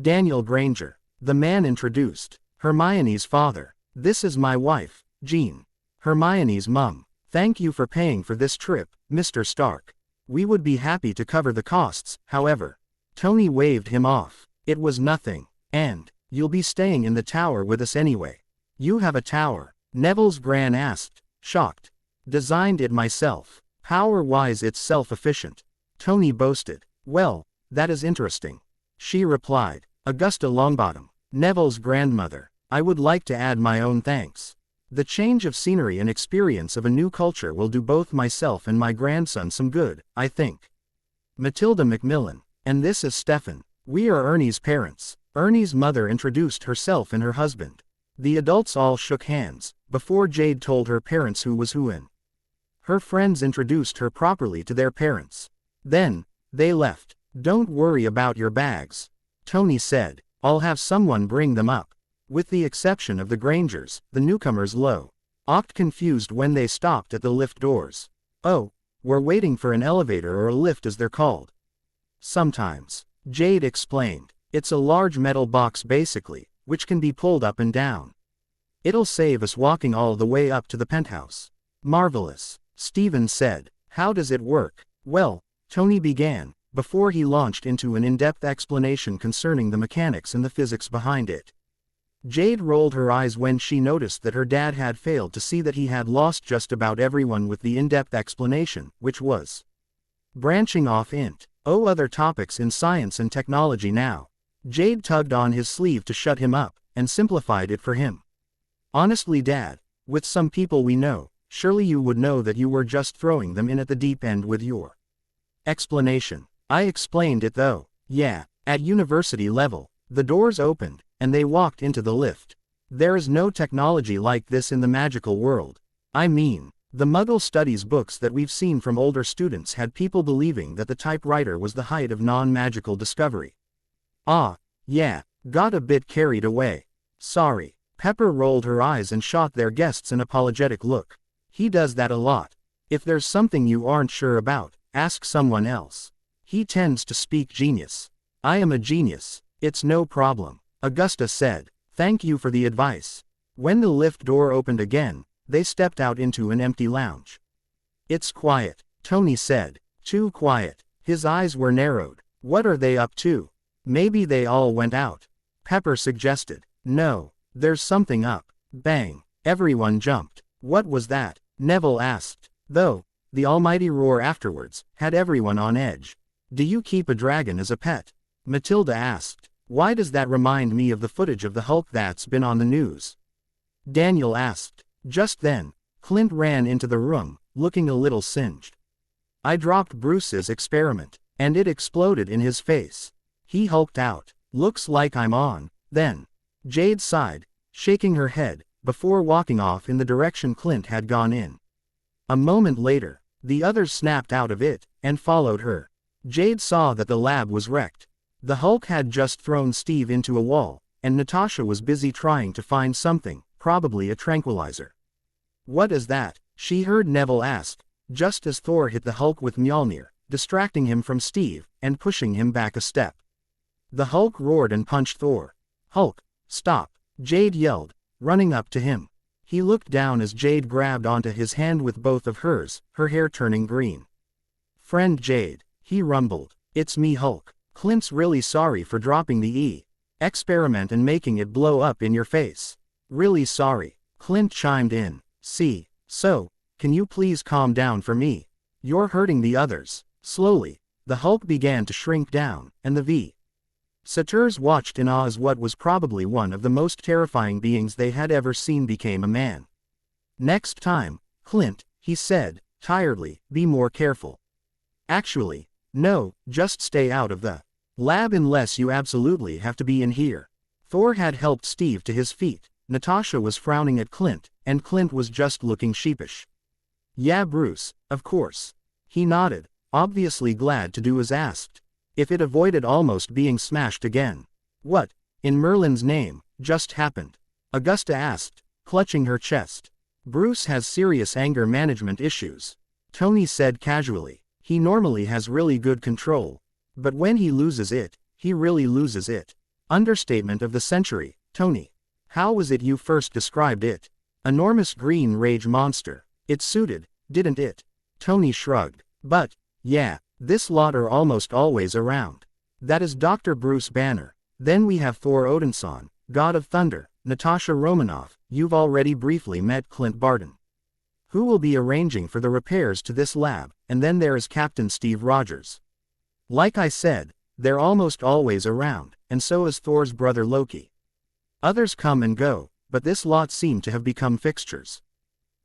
Daniel Granger, the man introduced. Hermione's father. This is my wife, Jean, Hermione's mum. Thank you for paying for this trip, Mr. Stark. We would be happy to cover the costs, however. Tony waved him off. It was nothing. And, you'll be staying in the tower with us anyway. You have a tower? Neville's gran asked, shocked. Designed it myself. Power-wise it's self-efficient. Tony boasted. Well, that is interesting. She replied. Augusta Longbottom, Neville's grandmother. I would like to add my own thanks. The change of scenery and experience of a new culture will do both myself and my grandson some good, I think. Matilda Macmillan. And this is Stefan. We are Ernie's parents. Ernie's mother introduced herself and her husband. The adults all shook hands, before Jade told her parents who was who in. Her friends introduced her properly to their parents. Then, they left. Don't worry about your bags, Tony said. I'll have someone bring them up. With the exception of the Grangers, the newcomers looked confused when they stopped at the lift doors. Oh, we're waiting for an elevator or a lift as they're called. Sometimes, Jade explained. It's a large metal box basically, which can be pulled up and down. It'll save us walking all the way up to the penthouse. Marvelous, Steven said. How does it work? Well, Tony began, before he launched into an in-depth explanation concerning the mechanics and the physics behind it. Jade rolled her eyes when she noticed that her dad had failed to see that he had lost just about everyone with the in-depth explanation, which was branching off into other topics in science and technology now. Jade tugged on his sleeve to shut him up, and simplified it for him. Honestly, Dad, with some people we know, surely you would know that you were just throwing them in at the deep end with your explanation. I explained it though. Yeah, at university level. The doors opened, and they walked into the lift. There is no technology like this in the magical world. I mean, the Muggle studies books that we've seen from older students had people believing that the typewriter was the height of non-magical discovery. Ah, yeah, got a bit carried away. Sorry. Pepper rolled her eyes and shot their guests an apologetic look. He does that a lot. If there's something you aren't sure about, ask someone else. He tends to speak genius. I am a genius. It's no problem, Augusta said. Thank you for the advice. When the lift door opened again, they stepped out into an empty lounge. It's quiet, Tony said. Too quiet. His eyes were narrowed. What are they up to? Maybe they all went out. Pepper suggested. No, there's something up. Bang. Everyone jumped. What was that? Neville asked. Though, the almighty roar afterwards had everyone on edge. Do you keep a dragon as a pet? Matilda asked. Why does that remind me of the footage of the Hulk that's been on the news? Daniel asked. Just then, Clint ran into the room, looking a little singed. I dropped Bruce's experiment, and it exploded in his face. He hulked out. Looks like I'm on, then. Jade sighed, shaking her head, before walking off in the direction Clint had gone in. A moment later, the others snapped out of it, and followed her. Jade saw that the lab was wrecked. The Hulk had just thrown Steve into a wall, and Natasha was busy trying to find something, probably a tranquilizer. What is that? She heard Neville ask, just as Thor hit the Hulk with Mjolnir, distracting him from Steve, and pushing him back a step. The Hulk roared and punched Thor. Hulk, stop, Jade yelled, running up to him. He looked down as Jade grabbed onto his hand with both of hers, her hair turning green. Friend Jade, he rumbled. It's me, Hulk. Clint's really sorry for dropping the experiment and making it blow up in your face. Really sorry. Clint chimed in. See, so, can you please calm down for me? You're hurting the others. Slowly, the Hulk began to shrink down, and the Satyrs watched in awe as what was probably one of the most terrifying beings they had ever seen became a man. Next time, Clint, he said, tiredly, be more careful. Actually, no, just stay out of the lab unless you absolutely have to be in here. Thor had helped Steve to his feet. Natasha was frowning at Clint, and Clint was just looking sheepish. Yeah, Bruce, of course. He nodded, obviously glad to do as asked. If it avoided almost being smashed again. What, in Merlin's name, just happened? Augusta asked, clutching her chest. Bruce has serious anger management issues. Tony said casually. He normally has really good control. But when he loses it, he really loses it. Understatement of the century, Tony. How was it you first described it? Enormous green rage monster. It suited, didn't it? Tony shrugged. But, yeah, this lot are almost always around. That is Dr. Bruce Banner. Then we have Thor Odinson, God of Thunder, Natasha Romanoff. You've already briefly met Clint Barton, who will be arranging for the repairs to this lab, and then there is Captain Steve Rogers. Like I said, they're almost always around, and so is Thor's brother Loki. Others come and go, but this lot seem to have become fixtures.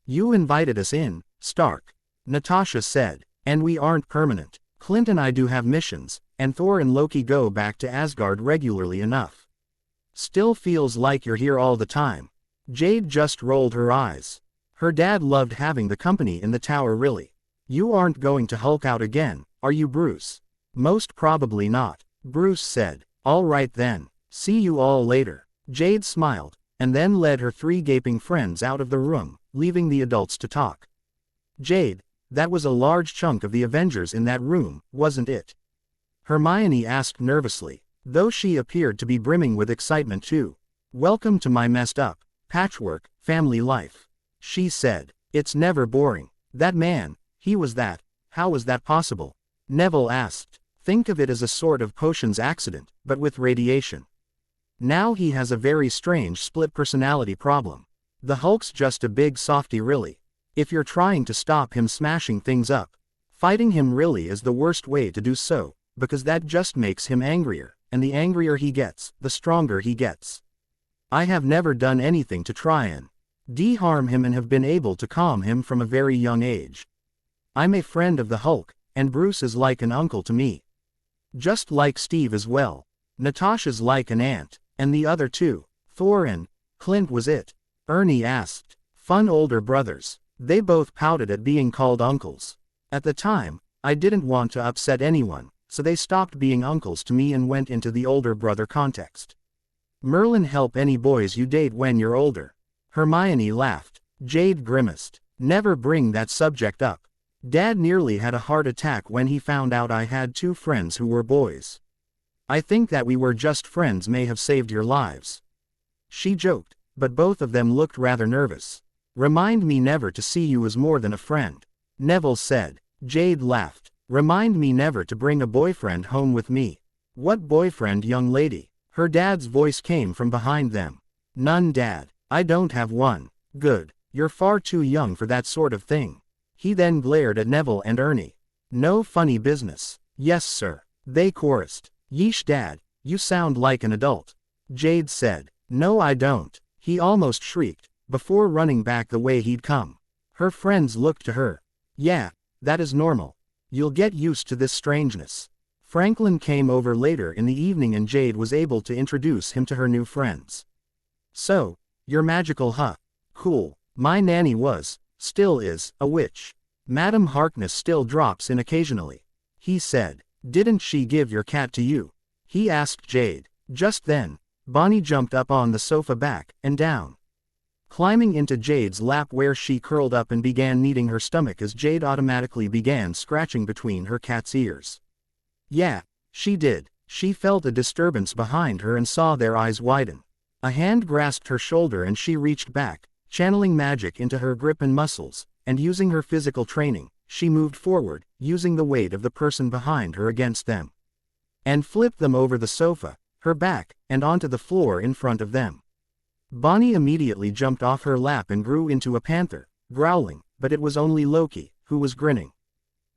You invited us in, Stark, Natasha said, and we aren't permanent. Clint and I do have missions, and Thor and Loki go back to Asgard regularly enough. Still feels like you're here all the time. Jade just rolled her eyes. Her dad loved having the company in the tower really. You aren't going to Hulk out again, are you, Bruce? Most probably not, Bruce said. All right then, see you all later. Jade smiled, and then led her three gaping friends out of the room, leaving the adults to talk. Jade, that was a large chunk of the Avengers in that room, wasn't it? Hermione asked nervously, though she appeared to be brimming with excitement too. Welcome to my messed up, patchwork, family life. She said. It's never boring. That man, he was that. How was that possible? Neville asked. Think of it as a sort of potions accident, but with radiation. Now he has a very strange split personality problem. The Hulk's just a big softy really. If you're trying to stop him smashing things up, fighting him really is the worst way to do so, because that just makes him angrier, and the angrier he gets, the stronger he gets. I have never done anything to try and de-harm him and have been able to calm him from a very young age. I'm a friend of the Hulk, and Bruce is like an uncle to me. Just like Steve as well. Natasha's like an aunt, and the other two, Thor and Clint was it? Ernie asked. Fun older brothers. They both pouted at being called uncles. At the time, I didn't want to upset anyone, so they stopped being uncles to me and went into the older brother context. Merlin, help any boys you date when you're older. Hermione laughed. Jade grimaced. Never bring that subject up. Dad nearly had a heart attack when he found out I had two friends who were boys. I think that we were just friends may have saved your lives. She joked, but both of them looked rather nervous. Remind me never to see you as more than a friend. Neville said. Jade laughed. Remind me never to bring a boyfriend home with me. What boyfriend, young lady? Her dad's voice came from behind them. None, Dad. I don't have one. Good. You're far too young for that sort of thing. He then glared at Neville and Ernie. No funny business. Yes, sir. They chorused. Yeesh, Dad, you sound like an adult. Jade said. No, I don't. He almost shrieked, before running back the way he'd come. Her friends looked to her. Yeah, that is normal. You'll get used to this strangeness. Franklin came over later in the evening and Jade was able to introduce him to her new friends. So, you're magical, huh? Cool. My nanny was, still is, a witch. Madam Harkness still drops in occasionally. He said. Didn't she give your cat to you? He asked Jade. Just then, Bonnie jumped up on the sofa back and down, climbing into Jade's lap where she curled up and began kneading her stomach as Jade automatically began scratching between her cat's ears. Yeah, she did. She felt a disturbance behind her and saw their eyes widen. A hand grasped her shoulder and she reached back, channeling magic into her grip and muscles, and using her physical training, she moved forward, using the weight of the person behind her against them, and flipped them over the sofa, her back, and onto the floor in front of them. Bonnie immediately jumped off her lap and grew into a panther, growling, but it was only Loki, who was grinning.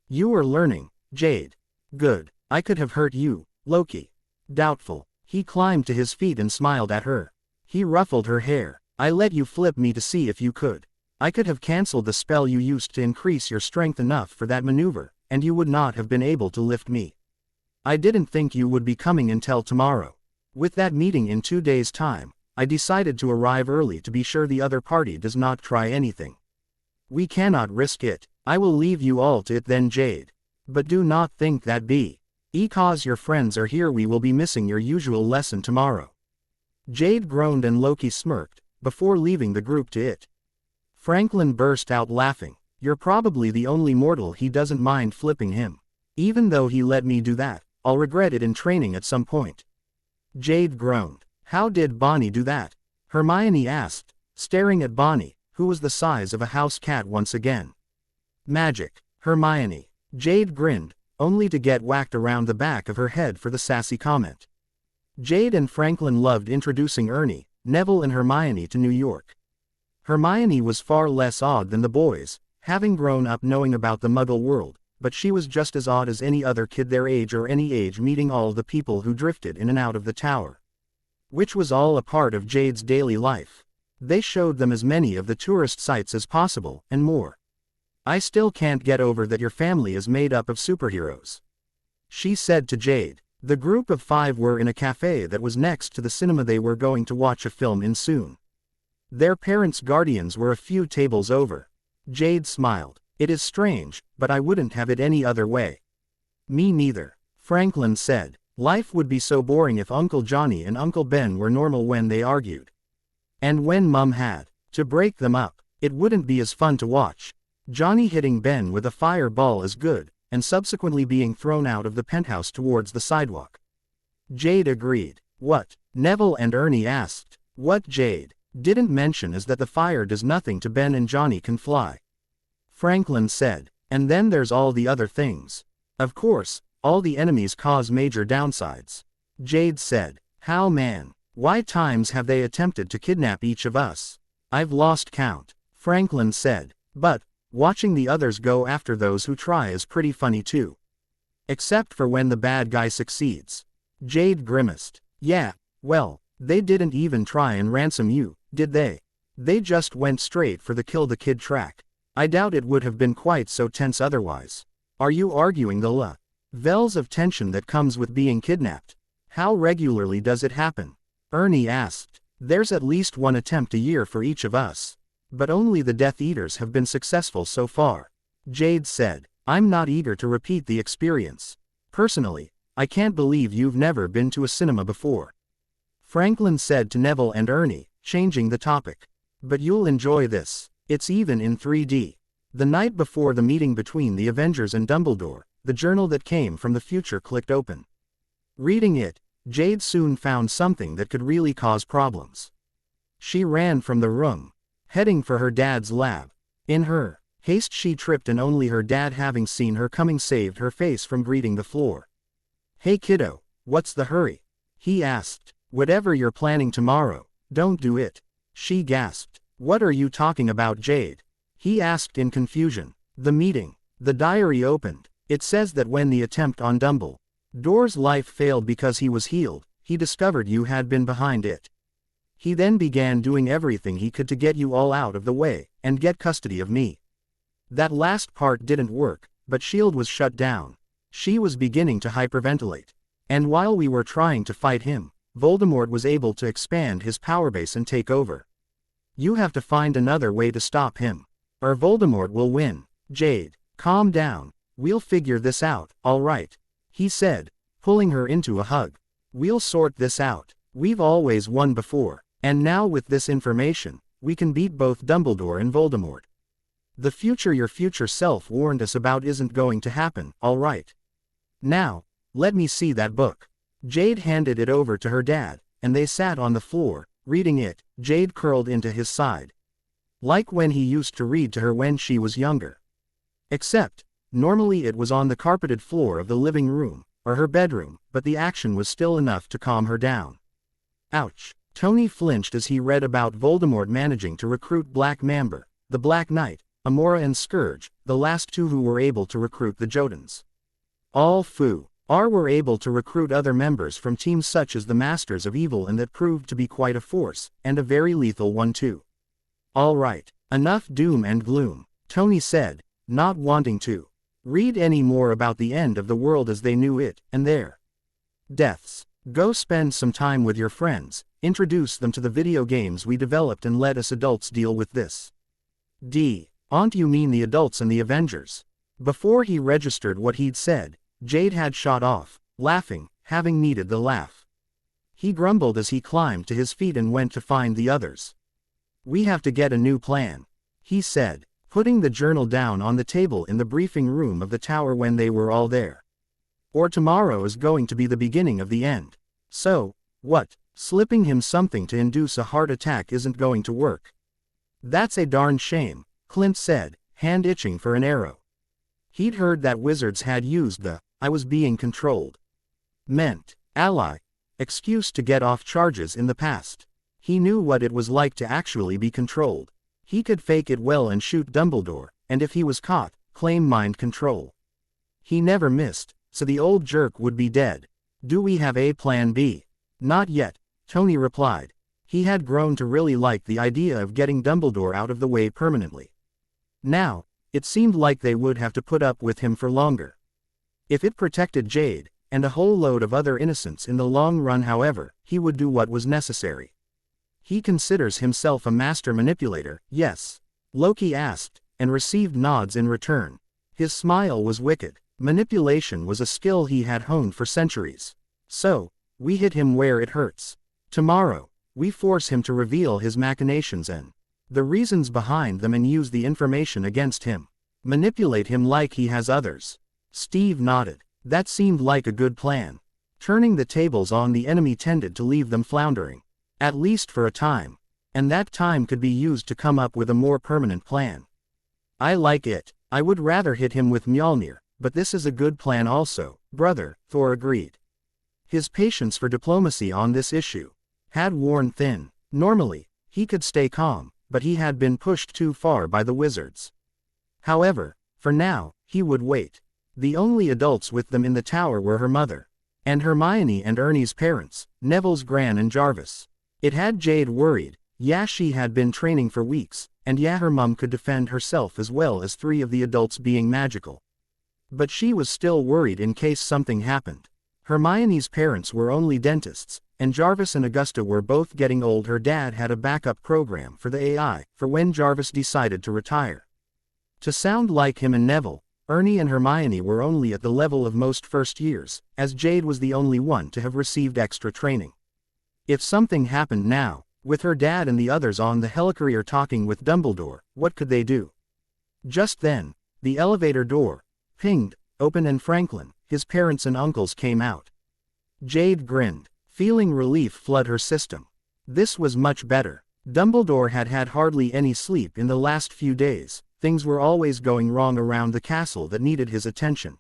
You are learning, Jade. Good. I could have hurt you, Loki. Doubtful. He climbed to his feet and smiled at her. He ruffled her hair. I let you flip me to see if you could. I could have cancelled the spell you used to increase your strength enough for that maneuver, and you would not have been able to lift me. I didn't think you would be coming until tomorrow. With that meeting in 2 days' time, I decided to arrive early to be sure the other party does not try anything. We cannot risk it. I will leave you all to it then, Jade. But do not think that because your friends are here we will be missing your usual lesson tomorrow. Jade groaned and Loki smirked, before leaving the group to it. Franklin burst out laughing. You're probably the only mortal he doesn't mind flipping him. Even though he let me do that, I'll regret it in training at some point. Jade groaned. How did Bonnie do that? Hermione asked, staring at Bonnie, who was the size of a house cat once again. Magic. Hermione. Jade grinned, only to get whacked around the back of her head for the sassy comment. Jade and Franklin loved introducing Ernie, Neville and Hermione to New York. Hermione was far less odd than the boys, having grown up knowing about the Muggle world, but she was just as odd as any other kid their age or any age meeting all the people who drifted in and out of the tower, which was all a part of Jade's daily life. They showed them as many of the tourist sites as possible, and more. I still can't get over that your family is made up of superheroes, she said to Jade. The group of 5 were in a cafe that was next to the cinema they were going to watch a film in soon. Their parents' guardians were a few tables over. Jade smiled. It is strange, but I wouldn't have it any other way. Me neither. Franklin said. Life would be so boring if Uncle Johnny and Uncle Ben were normal when they argued. And when Mum had to break them up, it wouldn't be as fun to watch. Johnny hitting Ben with a fireball is good, and subsequently being thrown out of the penthouse towards the sidewalk. Jade agreed. What? Neville and Ernie asked. What Jade didn't mention is that the fire does nothing to Ben and Johnny can fly. Franklin said, and then there's all the other things. Of course, all the enemies cause major downsides. Jade said, how man, why times have they attempted to kidnap each of us? I've lost count. Franklin said, but, watching the others go after those who try is pretty funny too. Except for when the bad guy succeeds. Jade grimaced. Yeah, well, they didn't even try and ransom you, did they? They just went straight for the kill the kid track. I doubt it would have been quite so tense otherwise. Are you arguing the levels of tension that comes with being kidnapped? How regularly does it happen? Ernie asked. There's at least one attempt a year for each of us. But only the Death Eaters have been successful so far. Jade said, I'm not eager to repeat the experience. Personally, I can't believe you've never been to a cinema before. Franklin said to Neville and Ernie, changing the topic. But you'll enjoy this. It's even in 3D. The night before the meeting between the Avengers and Dumbledore, the journal that came from the future clicked open. Reading it, Jade soon found something that could really cause problems. She ran from the room, heading for her dad's lab. In her haste she tripped, and only her dad, having seen her coming, saved her face from greeting the floor. Hey kiddo, what's the hurry? He asked. Whatever you're planning tomorrow, don't do it. She gasped. What are you talking about, Jade? He asked in confusion. The meeting. The diary opened. It says that when the attempt on Dumbledore's life failed because he was healed, he discovered you had been behind it. He then began doing everything he could to get you all out of the way, and get custody of me. That last part didn't work, but S.H.I.E.L.D. was shut down. She was beginning to hyperventilate. And while we were trying to fight him, Voldemort was able to expand his power base and take over. You have to find another way to stop him, or Voldemort will win. Jade, calm down. We'll figure this out, all right? He said, pulling her into a hug. We'll sort this out. We've always won before, and now with this information, we can beat both Dumbledore and Voldemort. The future your future self warned us about isn't going to happen, all right? Now, let me see that book. Jade handed it over to her dad, and they sat on the floor, reading it. Jade curled into his side. Like when he used to read to her when she was younger. Except, normally it was on the carpeted floor of the living room, or her bedroom, but the action was still enough to calm her down. Ouch. Tony flinched as he read about Voldemort managing to recruit Black Mamba, the Black Knight, Amora and Scourge, the last two who were able to recruit the Jotans. All were able to recruit other members from teams such as the Masters of Evil, and that proved to be quite a force, and a very lethal one too. All right, enough doom and gloom, Tony said, not wanting to read any more about the end of the world as they knew it, and their deaths. Go spend some time with your friends, introduce them to the video games we developed, and let us adults deal with this. Aren't you mean the adults and the Avengers? Before he registered what he'd said, Jade had shot off, laughing, having needed the laugh. He grumbled as he climbed to his feet and went to find the others. We have to get a new plan, he said, putting the journal down on the table in the briefing room of the tower when they were all there. Or tomorrow is going to be the beginning of the end. So, what? Slipping him something to induce a heart attack isn't going to work. That's a darn shame, Clint said, hand itching for an arrow. He'd heard that wizards had used the "I was being controlled" meant ally excuse to get off charges in the past. He knew what it was like to actually be controlled. He could fake it well and shoot Dumbledore, and if he was caught, claim mind control. He never missed, so the old jerk would be dead. Do we have a plan B? Not yet, Tony replied. He had grown to really like the idea of getting Dumbledore out of the way permanently. Now, it seemed like they would have to put up with him for longer. If it protected Jade, and a whole load of other innocents in the long run, however, he would do what was necessary. He considers himself a master manipulator, yes? Loki asked, and received nods in return. His smile was wicked. Manipulation was a skill he had honed for centuries. So, we hit him where it hurts. Tomorrow, we force him to reveal his machinations and the reasons behind them, and use the information against him. Manipulate him like he has others. Steve nodded. That seemed like a good plan. Turning the tables on the enemy tended to leave them floundering. At least for a time. And that time could be used to come up with a more permanent plan. I like it. I would rather hit him with Mjolnir, but this is a good plan also, brother, Thor agreed. His patience for diplomacy on this issue had worn thin. Normally, he could stay calm, but he had been pushed too far by the wizards. However, for now, he would wait. The only adults with them in the tower were her mother, and Hermione and Ernie's parents, Neville's Gran and Jarvis. It had Jade worried. Yeah, she had been training for weeks, and yeah, her mum could defend herself as well as 3 of the adults being magical. But she was still worried in case something happened. Hermione's parents were only dentists, and Jarvis and Augusta were both getting old. Her dad had a backup program for the AI, for when Jarvis decided to retire. To sound like him and Neville, Ernie and Hermione were only at the level of most first years, as Jade was the only one to have received extra training. If something happened now, with her dad and the others on the helicarrier talking with Dumbledore, what could they do? Just then, the elevator door pinged open and Franklin, his parents and uncles came out. Jade grinned, feeling relief flood her system. This was much better. Dumbledore had had hardly any sleep in the last few days. Things were always going wrong around the castle that needed his attention.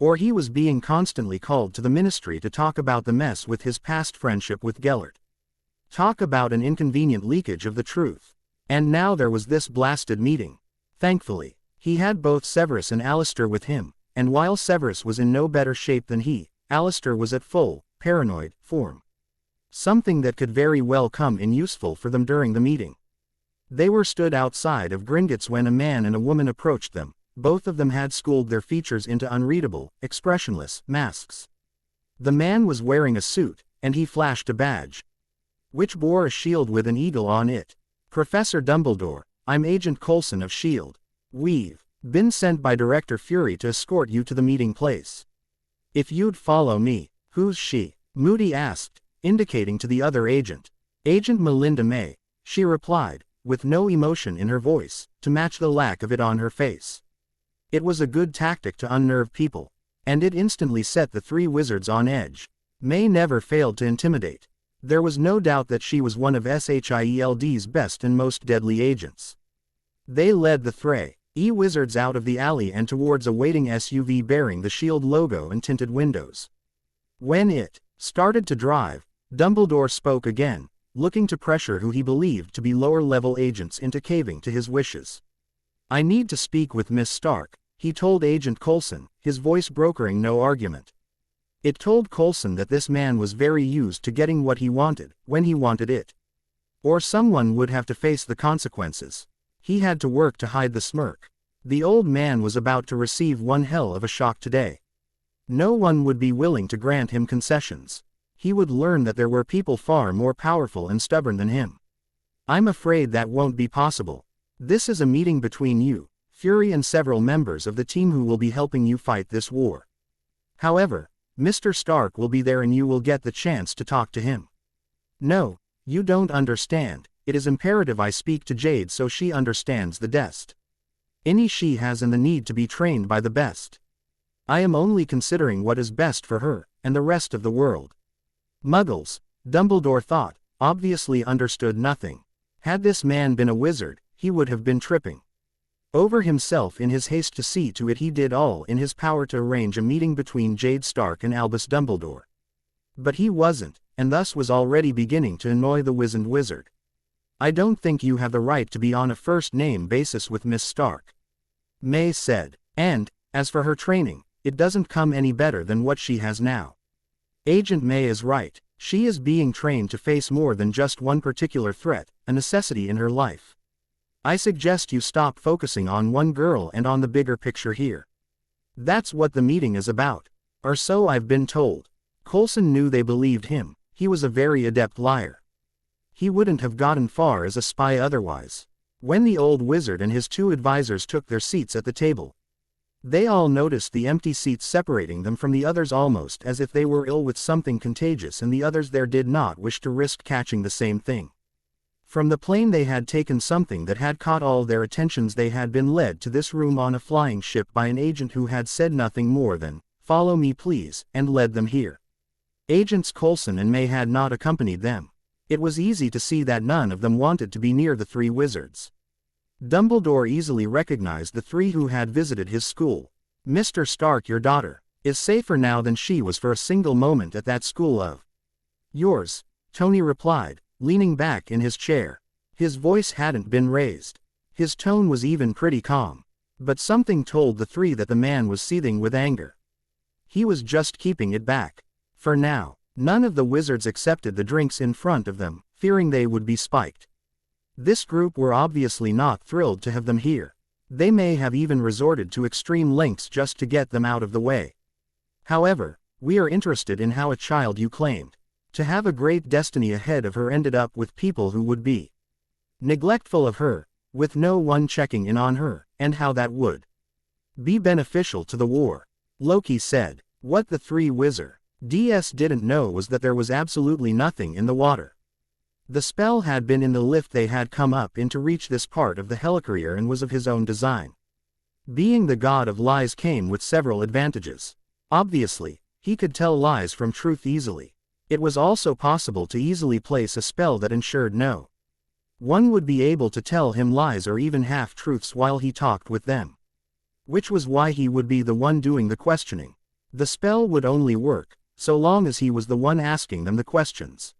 Or he was being constantly called to the ministry to talk about the mess with his past friendship with Gellert. Talk about an inconvenient leakage of the truth. And now there was this blasted meeting. Thankfully, he had both Severus and Alistair with him, and while Severus was in no better shape than he, Alistair was at full, paranoid, form. Something that could very well come in useful for them during the meeting. They were stood outside of Gringotts when a man and a woman approached them. Both of them had schooled their features into unreadable, expressionless masks. The man was wearing a suit, and he flashed a badge, which bore a shield with an eagle on it. Professor Dumbledore, I'm Agent Coulson of S.H.I.E.L.D. We've been sent by Director Fury to escort you to the meeting place. If you'd follow me. Who's she? Moody asked, indicating to the other agent. Agent Melinda May, she replied, with no emotion in her voice, to match the lack of it on her face. It was a good tactic to unnerve people, and it instantly set the 3 wizards on edge. May never failed to intimidate. There was no doubt that she was one of S.H.I.E.L.D.'s best and most deadly agents. They led the 3 wizards out of the alley and towards a waiting SUV bearing the S.H.I.E.L.D. logo and tinted windows. When it started to drive, Dumbledore spoke again, looking to pressure who he believed to be lower-level agents into caving to his wishes. I need to speak with Miss Stark, he told Agent Coulson, his voice brokering no argument. It told Coulson that this man was very used to getting what he wanted, when he wanted it. Or someone would have to face the consequences. He had to work to hide the smirk. The old man was about to receive one hell of a shock today. No one would be willing to grant him concessions. He would learn that there were people far more powerful and stubborn than him. I'm afraid that won't be possible. This is a meeting between you, Fury, and several members of the team who will be helping you fight this war. However, Mr. Stark will be there and you will get the chance to talk to him. No, you don't understand. It is imperative I speak to Jade so she understands the best any she has and the need to be trained by the best. I am only considering what is best for her, and the rest of the world. Muggles, Dumbledore thought, obviously understood nothing. Had this man been a wizard, he would have been tripping over himself in his haste to see to it he did all in his power to arrange a meeting between Jade Stark and Albus Dumbledore. But he wasn't, and thus was already beginning to annoy the wizened wizard. I don't think you have the right to be on a first-name basis with Miss Stark, May said. And, as for her training, it doesn't come any better than what she has now. Agent May is right. She is being trained to face more than just one particular threat, a necessity in her life. I suggest you stop focusing on one girl and on the bigger picture here. That's what the meeting is about. Or so I've been told. Coulson knew they believed him. He was a very adept liar. He wouldn't have gotten far as a spy otherwise. When the old wizard and his 2 advisors took their seats at the table, they all noticed the empty seats separating them from the others almost as if they were ill with something contagious and the others there did not wish to risk catching the same thing. From the plane they had taken something that had caught all their attentions. They had been led to this room on a flying ship by an agent who had said nothing more than, "Follow me please," and led them here. Agents Coulson and May had not accompanied them. It was easy to see that none of them wanted to be near the three wizards. Dumbledore easily recognized the three who had visited his school. "Mr. Stark, your daughter is safer now than she was for a single moment at that school of yours," Tony replied, leaning back in his chair. His voice hadn't been raised. His tone was even pretty calm. But something told the three that the man was seething with anger. He was just keeping it back. For now, none of the wizards accepted the drinks in front of them, fearing they would be spiked. This group were obviously not thrilled to have them here. They may have even resorted to extreme lengths just to get them out of the way. However, we are interested in how a child you claimed to have a great destiny ahead of her ended up with people who would be neglectful of her, with no one checking in on her, and how that would be beneficial to the war. Loki said. What the three wizards didn't know was that there was absolutely nothing in the water. The spell had been in the lift they had come up in to reach this part of the helicarrier and was of his own design. Being the god of lies came with several advantages. Obviously, he could tell lies from truth easily. It was also possible to easily place a spell that ensured no one would be able to tell him lies or even half-truths while he talked with them. Which was why he would be the one doing the questioning. The spell would only work so long as he was the one asking them the questions.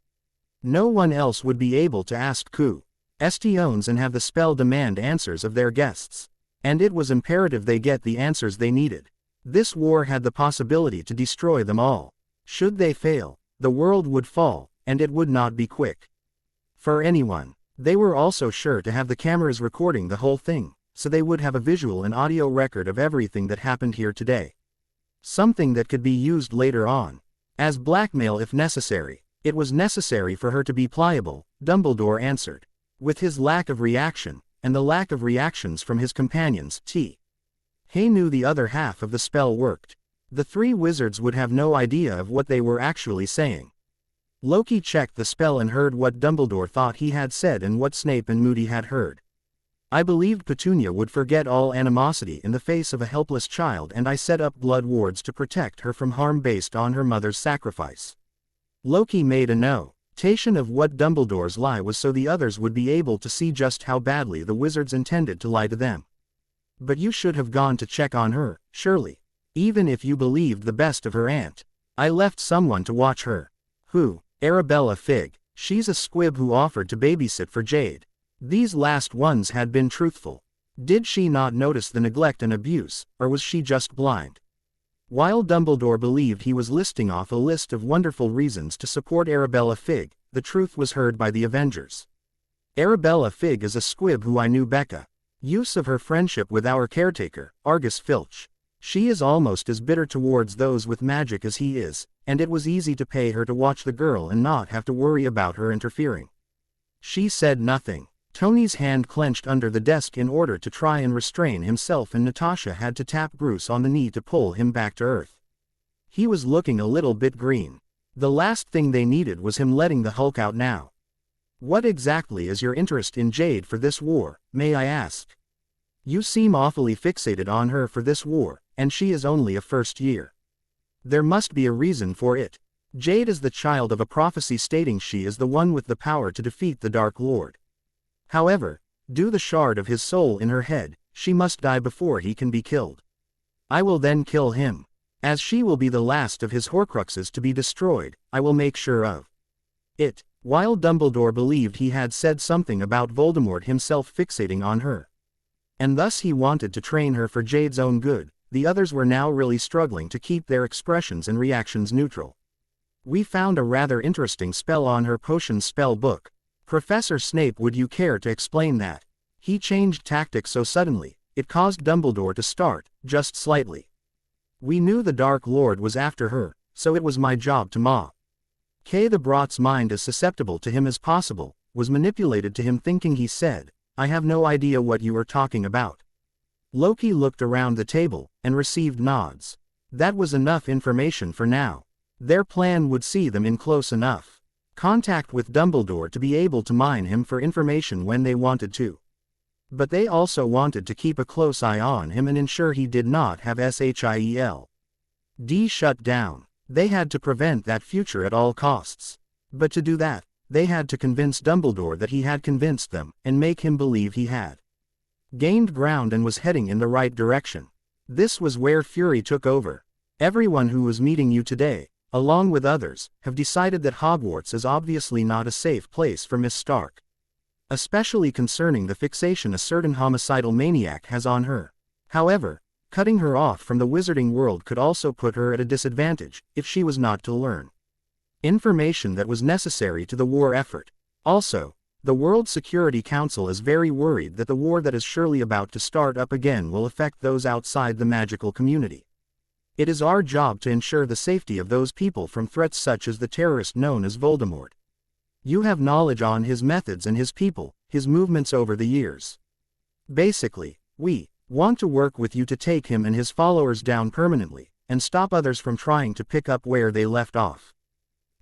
No one else would be able to ask questions and have the spell demand answers of their guests. And it was imperative they get the answers they needed. This war had the possibility to destroy them all. Should they fail, the world would fall, and it would not be quick for anyone. They were also sure to have the cameras recording the whole thing, so they would have a visual and audio record of everything that happened here today. Something that could be used later on as blackmail if necessary. It was necessary for her to be pliable, Dumbledore answered. With his lack of reaction, and the lack of reactions from his companions, He knew the other half of the spell worked. The three wizards would have no idea of what they were actually saying. Loki checked the spell and heard what Dumbledore thought he had said and what Snape and Moody had heard. I believed Petunia would forget all animosity in the face of a helpless child, and I set up blood wards to protect her from harm based on her mother's sacrifice. Loki made a notation of what Dumbledore's lie was so the others would be able to see just how badly the wizards intended to lie to them. But you should have gone to check on her, surely. Even if you believed the best of her aunt. I left someone to watch her. Who? Arabella Fig. She's a squib who offered to babysit for Jade. These last ones had been truthful. Did she not notice the neglect and abuse, or was she just blind? While Dumbledore believed he was listing off a list of wonderful reasons to support Arabella Fig, the truth was heard by the Avengers. Arabella Fig is a squib who I knew Becca. Use of her friendship with our caretaker, Argus Filch. She is almost as bitter towards those with magic as he is, and it was easy to pay her to watch the girl and not have to worry about her interfering. She said nothing. Tony's hand clenched under the desk in order to try and restrain himself, and Natasha had to tap Bruce on the knee to pull him back to earth. He was looking a little bit green. The last thing they needed was him letting the Hulk out now. What exactly is your interest in Jade for this war, may I ask? You seem awfully fixated on her for this war, and she is only a first year. There must be a reason for it. Jade is the child of a prophecy stating she is the one with the power to defeat the Dark Lord. However, due the shard of his soul in her head, she must die before he can be killed. I will then kill him. As she will be the last of his Horcruxes to be destroyed, I will make sure of it. While Dumbledore believed he had said something about Voldemort himself fixating on her, and thus he wanted to train her for Jade's own good, the others were now really struggling to keep their expressions and reactions neutral. We found a rather interesting spell on her potion spell book. Professor Snape, would you care to explain that? He changed tactics so suddenly, it caused Dumbledore to start, just slightly. We knew the Dark Lord was after her, so it was my job to the Brat's mind as susceptible to him as possible, was manipulated to him thinking he said, I have no idea what you are talking about. Loki looked around the table, and received nods. That was enough information for now. Their plan would see them in close enough contact with Dumbledore to be able to mine him for information when they wanted to. But they also wanted to keep a close eye on him and ensure he did not have SHIELD shut down. They had to prevent that future at all costs. But to do that, They had to convince Dumbledore that he had convinced them, and make him believe he had gained ground and was heading in the right direction. This was where fury took over. Everyone who was meeting you today, along with others, have decided that Hogwarts is obviously not a safe place for Miss Stark. Especially concerning the fixation a certain homicidal maniac has on her. However, cutting her off from the wizarding world could also put her at a disadvantage, if she was not to learn information that was necessary to the war effort. Also, the World Security Council is very worried that the war that is surely about to start up again will affect those outside the magical community. It is our job to ensure the safety of those people from threats such as the terrorist known as Voldemort. You have knowledge on his methods and his people, his movements over the years. Basically, we want to work with you to take him and his followers down permanently, and stop others from trying to pick up where they left off.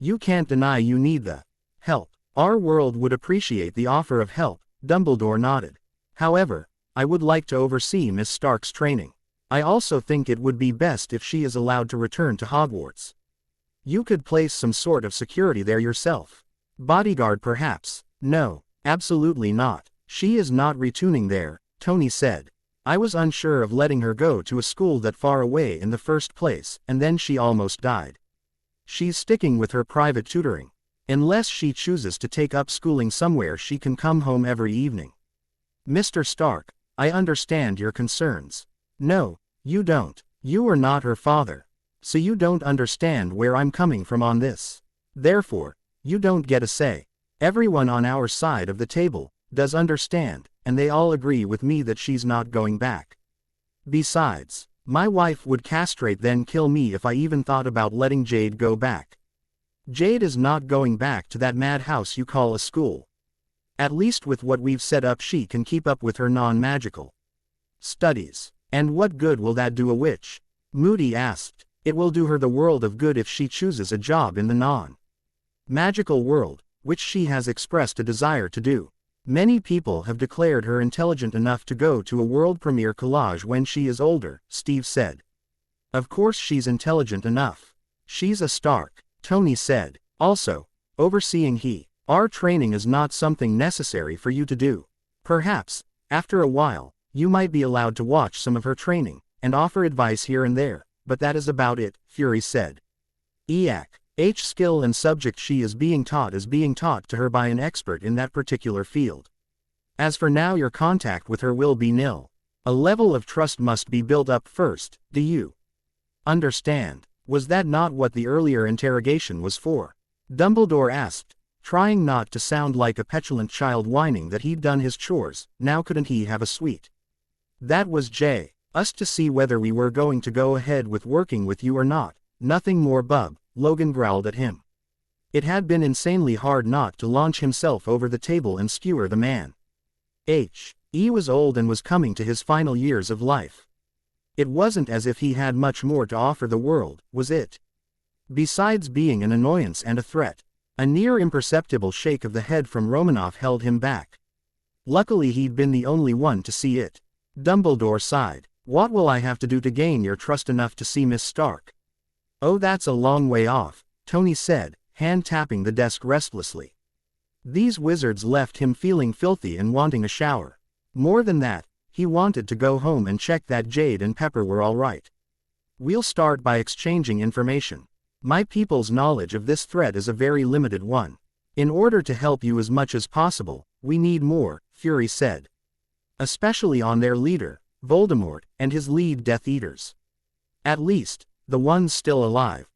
You can't deny you need the help. Our world would appreciate the offer of help, Dumbledore nodded. However, I would like to oversee Miss Stark's training. I also think it would be best if she is allowed to return to Hogwarts. You could place some sort of security there yourself. Bodyguard perhaps. No, absolutely not. She is not retuning there, Tony said. I was unsure of letting her go to a school that far away in the first place, and then she almost died. She's sticking with her private tutoring. Unless she chooses to take up schooling somewhere she can come home every evening. Mr. Stark, I understand your concerns. No, you don't. You are not her father. So you don't understand where I'm coming from on this. Therefore, you don't get a say. Everyone on our side of the table does understand, and they all agree with me that she's not going back. Besides, my wife would castrate then kill me if I even thought about letting Jade go back. Jade is not going back to that madhouse you call a school. At least with what we've set up she can keep up with her non-magical studies. And what good will that do a witch? Moody asked. It will do her the world of good if she chooses a job in the non-magical world, which she has expressed a desire to do. Many people have declared her intelligent enough to go to a world premiere collage when she is older, Steve said. Of course she's intelligent enough. She's a Stark, Tony said. Also, overseeing our training is not something necessary for you to do. Perhaps, after a while, you might be allowed to watch some of her training, and offer advice here and there, but that is about it, Fury said. Each skill and subject she is being taught to her by an expert in that particular field. As for now your contact with her will be nil. A level of trust must be built up first, do you understand? Was that not what the earlier interrogation was for? Dumbledore asked, trying not to sound like a petulant child whining that he'd done his chores. Now couldn't he have a sweet? That was us to see whether we were going to go ahead with working with you or not. Nothing more, bub, Logan growled at him. It had been insanely hard not to launch himself over the table and skewer the man. He was old and was coming to his final years of life. It wasn't as if he had much more to offer the world, was it? Besides being an annoyance and a threat. A near imperceptible shake of the head from Romanoff held him back. Luckily he'd been the only one to see it. Dumbledore sighed. What will I have to do to gain your trust enough to see Miss Stark? Oh, that's a long way off, Tony said, hand tapping the desk restlessly. These wizards left him feeling filthy and wanting a shower. More than that, he wanted to go home and check that Jade and Pepper were all right. We'll start by exchanging information. My people's knowledge of this threat is a very limited one. In order to help you as much as possible, we need more, Fury said. Especially on their leader, Voldemort, and his lead Death Eaters. At least, the ones still alive.